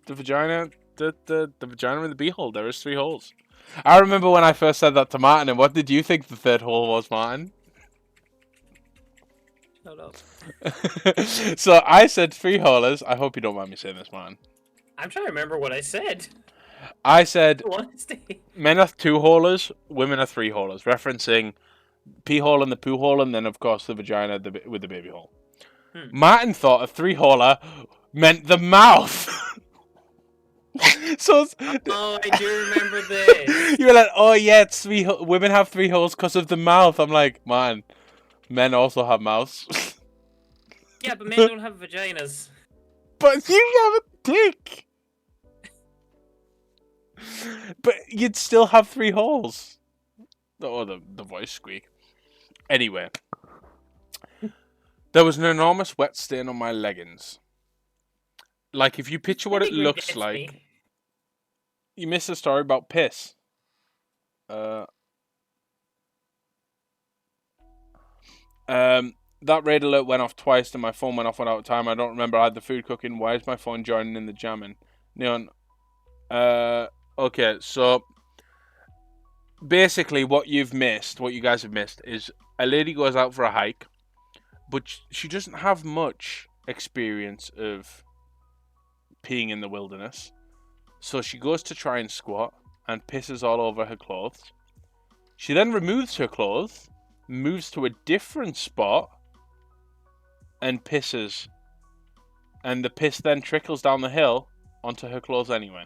the vagina, the vagina and the beehole, there is three holes. I remember when I first said that to Martin, and what did you think the third hole was, Martin? Shut up. So I said three holers. I hope you don't mind me saying this, Martin. I'm trying to remember what I said. I said Honesty. men are two holers, women are three holers, referencing pee hole and the poo hole, and then of course the vagina with the baby hole. Martin thought a three holer meant the mouth. So oh, I do remember this. You were like, oh yeah, it's women have three holes because of the mouth. I'm like, man, men also have mouths. Yeah, but men don't have vaginas. But you have a dick. But you'd still have three holes. Oh, the voice squeak. Anyway, there was an enormous wet stain on my leggings. Like, if you picture what it looks like, you missed a story about piss. That raid alert went off twice, and my phone went off without time. I don't remember I had the food cooking. Why is my phone joining in the jamming? Neon. Okay, so basically what you guys have missed, is a lady goes out for a hike, but she doesn't have much experience of peeing in the wilderness. So she goes to try and squat and pisses all over her clothes. She then removes her clothes, moves to a different spot, and pisses. And the piss then trickles down the hill onto her clothes anyway.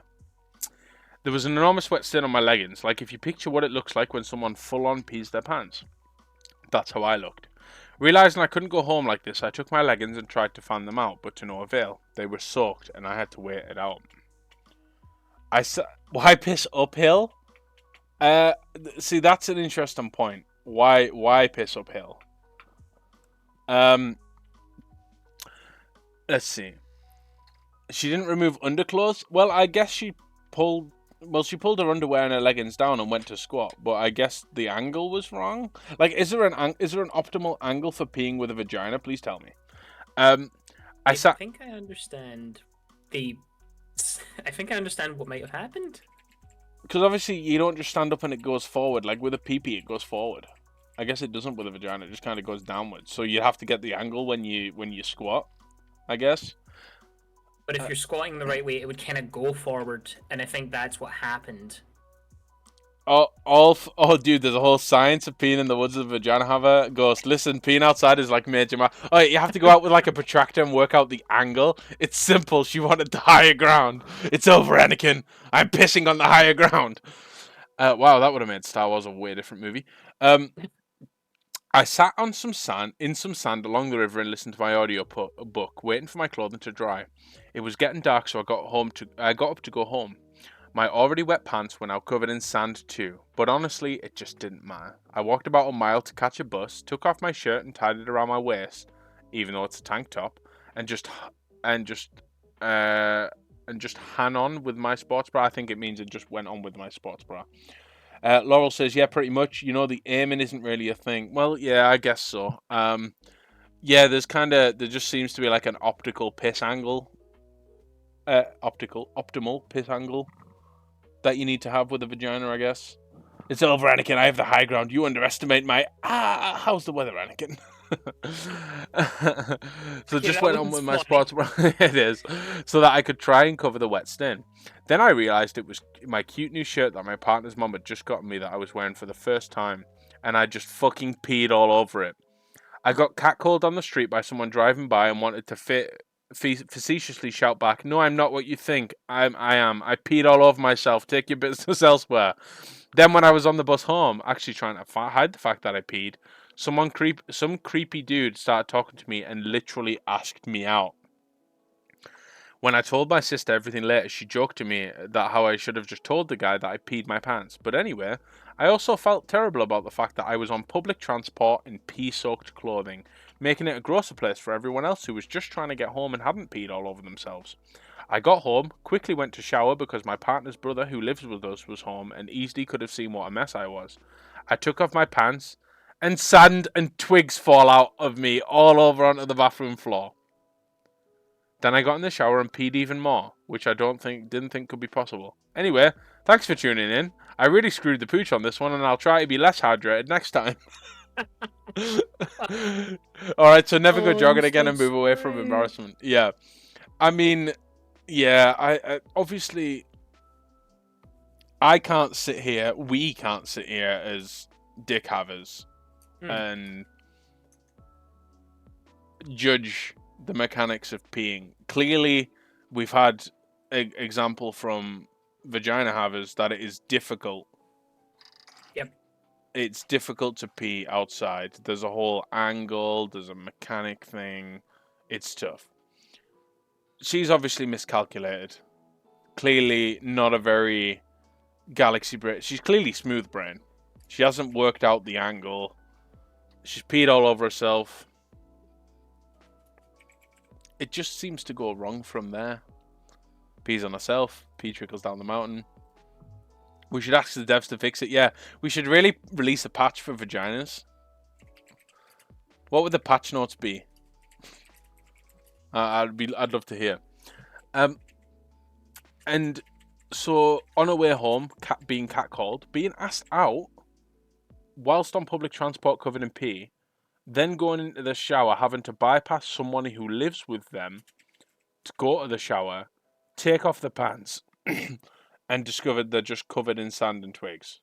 There was an enormous wet stain on my leggings. Like, if you picture what it looks like when someone full-on pees their pants. That's how I looked. Realising I couldn't go home like this, I took my leggings and tried to fan them out, but to no avail. They were soaked, and I had to wait it out. Why piss uphill? See, that's an interesting point. Why piss uphill? Let's see. She didn't remove underclothes. Well, I guess she pulled her underwear and her leggings down and went to squat. But I guess the angle was wrong. Like, is there an optimal angle for peeing with a vagina? Please tell me. I think I understand what might have happened. Because obviously you don't just stand up and it goes forward. Like with a pee-pee, it goes forward. I guess it doesn't with a vagina. It just kind of goes downwards. So you have to get the angle when you squat, I guess. But if you're squatting the right way, it would kind of go forward, and I think that's what happened. Oh, dude, there's a whole science of peeing in the woods of the vagina. Have a ghost. Listen, peeing outside is like major math. Oh, you have to go out with like a protractor and work out the angle. It's simple. She wanted the higher ground. It's over, Anakin. I'm pissing on the higher ground. Wow, that would have made Star Wars a way different movie. I sat on some sand along the river and listened to my audio book, waiting for my clothing to dry. It was getting dark, so I got up to go home. My already wet pants were now covered in sand too, but honestly, it just didn't matter. I walked about a mile to catch a bus, took off my shirt and tied it around my waist, even though it's a tank top, and just hang on with my sports bra. I think it means it just went on with my sports bra. Laurel says, yeah, pretty much. You know, the aiming isn't really a thing. Well, yeah, I guess so. Yeah, there just seems to be like an optimal piss angle that you need to have with a vagina, I guess. It's over, Anakin. I have the high ground. You underestimate my... how's the weather, Anakin? So just went on with my sports bra. It is. So that I could try and cover the wet stain. Then I realised it was my cute new shirt that my partner's mum had just gotten me that I was wearing for the first time. And I just fucking peed all over it. I got catcalled on the street by someone driving by and wanted to facetiously shout back, "No, I'm not what you think. I am. I peed all over myself. Take your business elsewhere." Then when I was on the bus home, actually trying to hide the fact that I peed, some creepy dude started talking to me and literally asked me out. When I told my sister everything later, she joked to me that how I should have just told the guy that I peed my pants. But anyway, I also felt terrible about the fact that I was on public transport in pee-soaked clothing. making it a grosser place for everyone else who was just trying to get home and hadn't peed all over themselves. I got home, quickly went to shower because my partner's brother who lives with us was home and easily could have seen what a mess I was. I took off my pants and sand and twigs fall out of me all over onto the bathroom floor. Then I got in the shower and peed even more, which I didn't think could be possible. Anyway, thanks for tuning in. I really screwed the pooch on this one and I'll try to be less hydrated next time. Alright, so never go jogging again and move away from embarrassment. Yeah. I mean, yeah, I obviously I can't sit here, we can't sit here as dick havers and judge the mechanics of peeing. Clearly, we've had an example from vagina havers that it is difficult. Yep. It's difficult to pee outside. There's a whole angle, there's a mechanic thing. It's tough. She's obviously miscalculated. Clearly not a very galaxy brain. She's clearly smooth brain. She hasn't worked out the angle. She's peed all over herself. It just seems to go wrong from there. Pees on herself. Pee trickles down the mountain. We should ask the devs to fix it. Yeah, we should really release a patch for vaginas. What would the patch notes be? I'd love to hear. And so on her way home, being catcalled, being asked out whilst on public transport covered in pee, then going into the shower, having to bypass someone who lives with them to go to the shower, take off the pants, and discovered they're just covered in sand and twigs.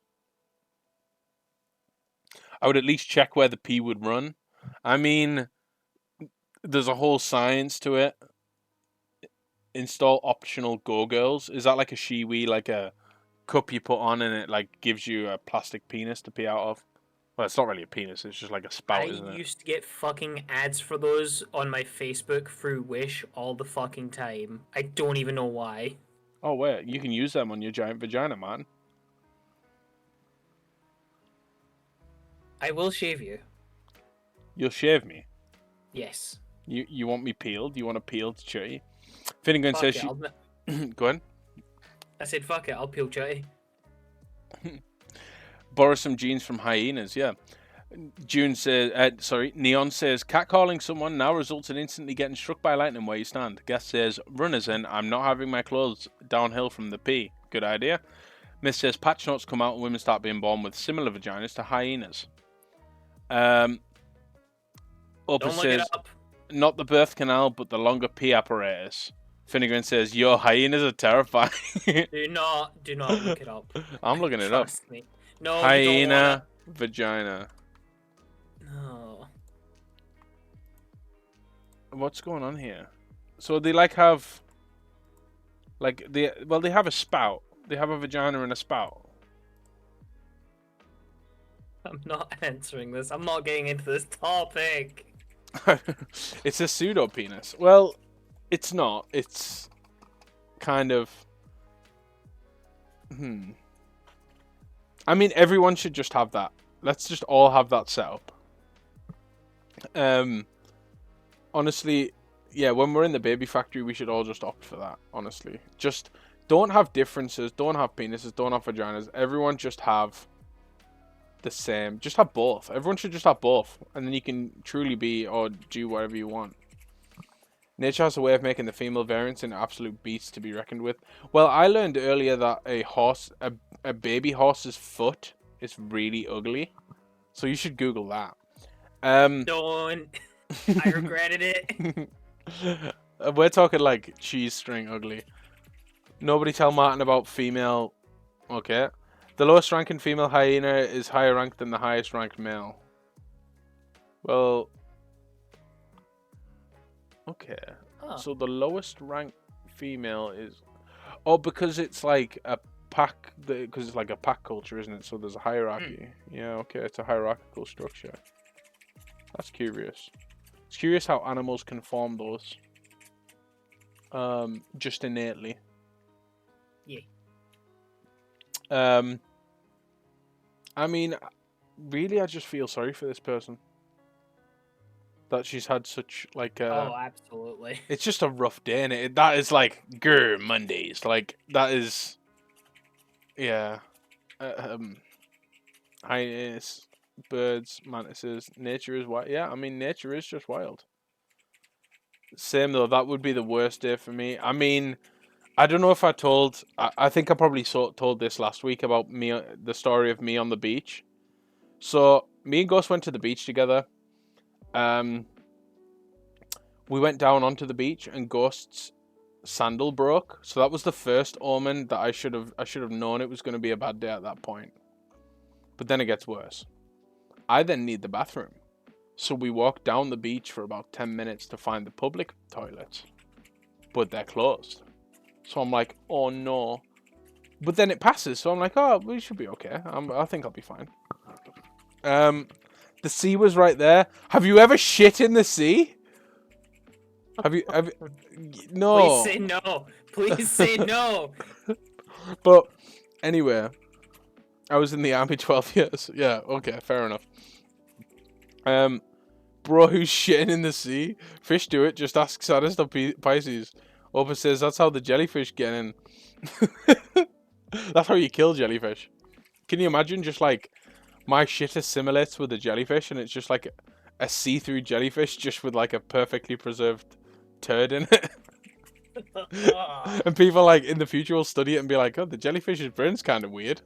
I would at least check where the pee would run. I mean, there's a whole science to it. Install optional go-girls. Is that like a shiwi, like a cup you put on and it like gives you a plastic penis to pee out of? Well, it's not really a penis, it's just like a spout, isn't it? I used to get fucking ads for those on my Facebook through Wish all the fucking time. I don't even know why. Oh, wait, you can use them on your giant vagina, man. I will shave you. You'll shave me? Yes. You want me peeled? You want a peeled chutty? Finnegan says she... Go on. I said, fuck it, I'll peel chutty. Borrow some jeans from hyenas, yeah. June says, Neon says, catcalling someone now results in instantly getting struck by lightning where you stand. Guest says, runners in, I'm not having my clothes downhill from the pee. Good idea. Miss says, patch notes come out and women start being born with similar vaginas to hyenas. Opa says, not the birth canal, but the longer pee apparatus. Finnegan says, yo, hyenas are terrifying. Do not look it up. I'm looking it up. Trust me. No, hyena vagina. No. What's going on here? So they like have, like they have a spout. They have a vagina and a spout. I'm not answering this. I'm not getting into this topic. It's a pseudo penis. Well, it's not. It's kind of. I mean, everyone should just have that. Let's just all have that set up. Honestly, yeah, when we're in the baby factory, we should all just opt for that, honestly. Just don't have differences, don't have penises, don't have vaginas. Everyone just have the same. Just have both. Everyone should just have both. And then you can truly be or do whatever you want. Nature has a way of making the female variants into absolute beasts to be reckoned with. Well, I learned earlier that a baby horse's foot is really ugly. So you should Google that. Don't. I regretted it. We're talking like cheese string ugly. Nobody tell Martin about female. Okay. The lowest ranking female hyena is higher ranked than the highest ranked male. Well. Okay. Huh. So the lowest ranked female is. Oh, because it's like a pack. Because it's like a pack culture, isn't it? So there's a hierarchy. Yeah, okay. It's a hierarchical structure. That's curious. It's curious how animals can form those. Just innately. Yeah. I mean, really, I just feel sorry for this person. that she's had such like Oh, absolutely. it's just a rough day, and that is like grr Mondays. Like that is, yeah. Hyenas, birds, mantises. Nature is wild. Yeah, I mean nature is just wild. Same though. That would be the worst day for me. I mean, I don't know if I told. I think I probably told this last week about me, the story of me on the beach. So me and Gus went to the beach together. We went down onto the beach, and Ghost's sandal broke. So that was the first omen that I should have known it was going to be a bad day at that point. But then it gets worse. I then need the bathroom. So we walk down the beach for about 10 minutes to find the public toilets. But they're closed. So I'm like, oh no. But then it passes, so I'm like, oh, we should be okay. I think I'll be fine. The sea was right there. Have you ever shit in the sea? Have you no. Please say no. Please say no. But anyway, I was in the army 12 years. Yeah, okay, fair enough. Bro, who's shitting in the sea? Fish do it, just ask Saddest of Pisces. Opa says that's how the jellyfish get in. That's how you kill jellyfish. Can you imagine just like my shit assimilates with a jellyfish and it's just like a see-through jellyfish just with like a perfectly preserved turd in it? And people like in the future will study it and be like, oh, the jellyfish's brain's kind of weird.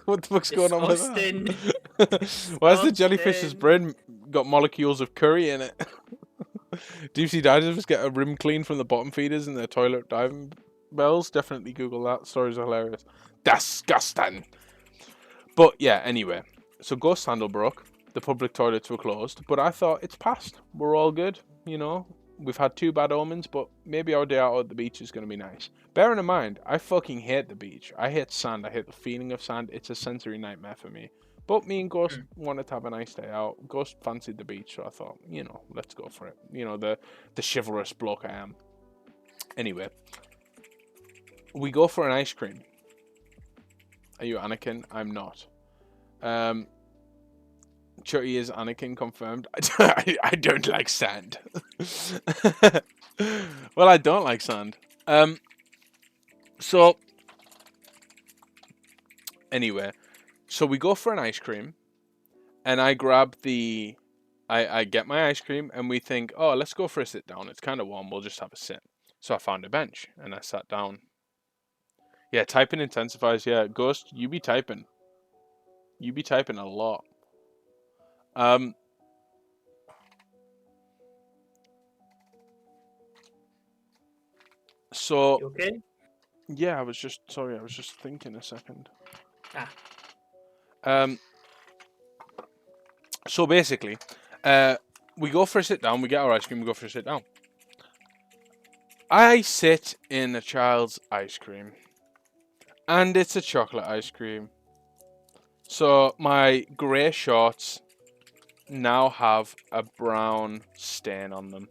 What the fuck's going on with that? Why has the jellyfish's brain got molecules of curry in it? Deep sea divers get a rim clean from the bottom feeders in their toilet diving bells. Definitely Google that. Stories are hilarious. Disgusting. But yeah, anyway. So Ghost Sandal broke. The public toilets were closed. But I thought, it's past. We're all good. You know, we've had 2 bad omens, but maybe our day out at the beach is going to be nice. Bearing in mind, I fucking hate the beach. I hate sand. I hate the feeling of sand. It's a sensory nightmare for me. But me and Ghost wanted to have a nice day out. Ghost fancied the beach, so I thought, you know, let's go for it. You know, the chivalrous bloke I am. Anyway, we go for an ice cream. Are you Anakin? I'm not. Chutty is Anakin confirmed. I don't like sand. Well, I don't like sand. So, anyway. So we go for an ice cream, and I grab I get my ice cream, and we think, oh, let's go for a sit down. It's kind of warm. We'll just have a sit. So I found a bench, and I sat down. Yeah, typing intensifies. Yeah, Ghost, you be typing. You be typing a lot. So, You okay? yeah, I was just thinking a second. Ah. So basically, we go for a sit down, we get our ice cream, we go for a sit down. I sit in a child's ice cream, and it's a chocolate ice cream. So my grey shorts now have a brown stain on them.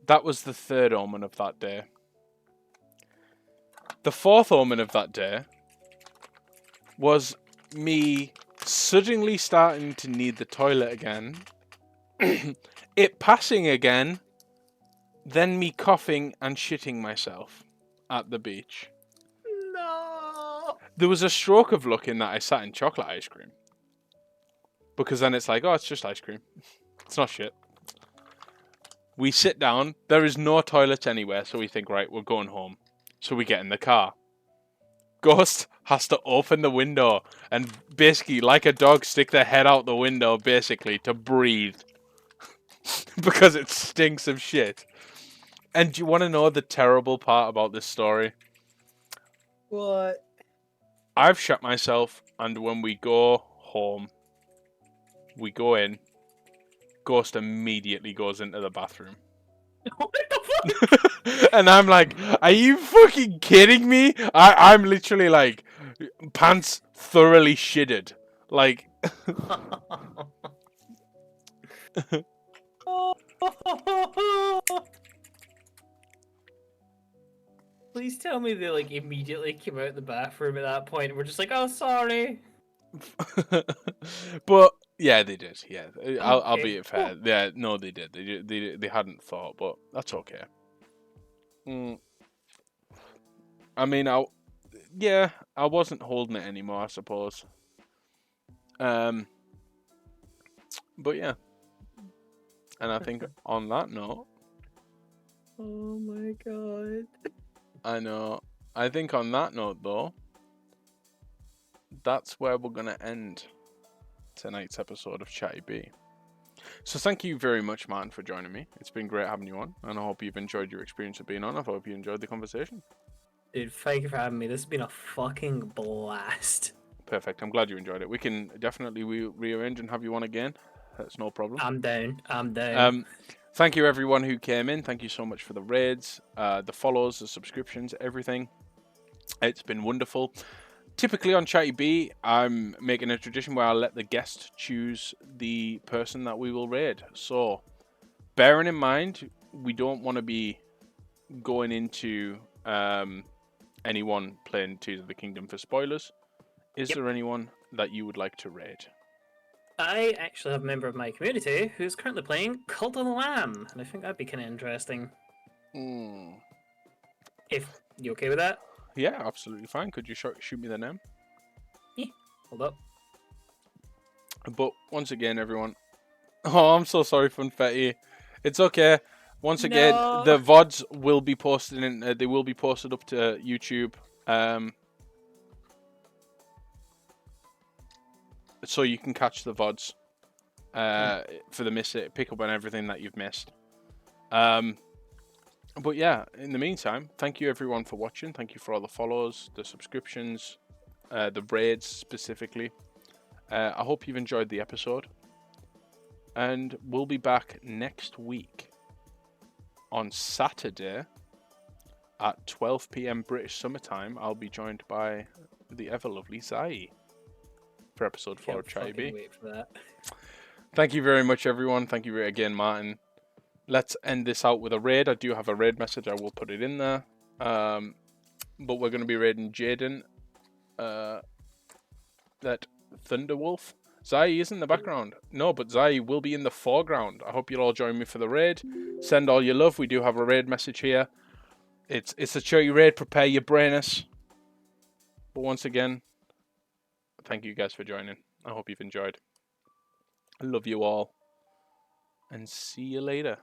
That was the 3rd omen of that day. The 4th omen of that day was me suddenly starting to need the toilet again, it passing again, then me coughing and shitting myself at the beach. No. There was a stroke of luck in that I sat in chocolate ice cream. Because then it's like, oh, it's just ice cream. It's not shit. We sit down, there is no toilet anywhere, so we think, right, we're going home. So we get in the car. Ghost has to open the window and basically, like a dog, stick their head out the window, basically, to breathe. Because it stinks of shit. And do you want to know the terrible part about this story? What? I've shut myself, and when we go home, we go in, Ghost immediately goes into the bathroom. What the fuck? And I'm like, are you fucking kidding me? I'm literally like, pants thoroughly shitted. Like... Please tell me they like immediately came out the bathroom at that point and we're just like, oh, sorry. But Yeah, they did. Yeah, I'll Okay, be fair. Yeah, no, they did. They hadn't thought, but that's okay. I mean, I wasn't holding it anymore, I suppose. But yeah, and I think on that note, Oh my god. I know. I think on that note, though, that's where we're gonna end tonight's episode of Chattybee. So thank you very much, man, for joining me. It's been great having you on, and I hope you've enjoyed your experience of being on. I hope you enjoyed the conversation. Dude, thank you for having me. This has been a fucking blast. Perfect. I'm glad you enjoyed it. We can definitely rearrange and have you on again. That's no problem. I'm down. Thank you everyone who came in. Thank you so much for the raids, the follows, the subscriptions, everything. It's been wonderful. Typically on Chattybee, I'm making a tradition where I'll let the guest choose the person that we will raid. So, bearing in mind, we don't want to be going into anyone playing Tears of the Kingdom for spoilers. Is there anyone that you would like to raid? I actually have a member of my community who's currently playing Cult of the Lamb, and I think that'd be kind of interesting. If you okay with that? Yeah, absolutely fine. Could you shoot me the name? Yeah, hold up. But once again, everyone. Oh, I'm so sorry, Funfetti. It's okay. Once again, the VODs will be posted in. They will be posted up to YouTube. So you can catch the VODs for the pick up on everything that you've missed. But yeah, in the meantime, thank you everyone for watching. Thank you for all the follows, the subscriptions, the raids specifically. I hope you've enjoyed the episode. And we'll be back next week on Saturday at 12 p.m. British summertime. I'll be joined by the ever lovely Zai for episode 4 of Chattybee. Wait for that. Thank you very much, everyone. Thank you again, Martin. Let's end this out with a raid. I do have a raid message. I will put it in there. But we're going to be raiding Jaden. That Thunderwolf. Zai is in the background. No, but Zai will be in the foreground. I hope you'll all join me for the raid. Send all your love. We do have a raid message here. It's a cherry raid. Prepare your brainers. But once again, thank you guys for joining. I hope you've enjoyed. I love you all. And see you later.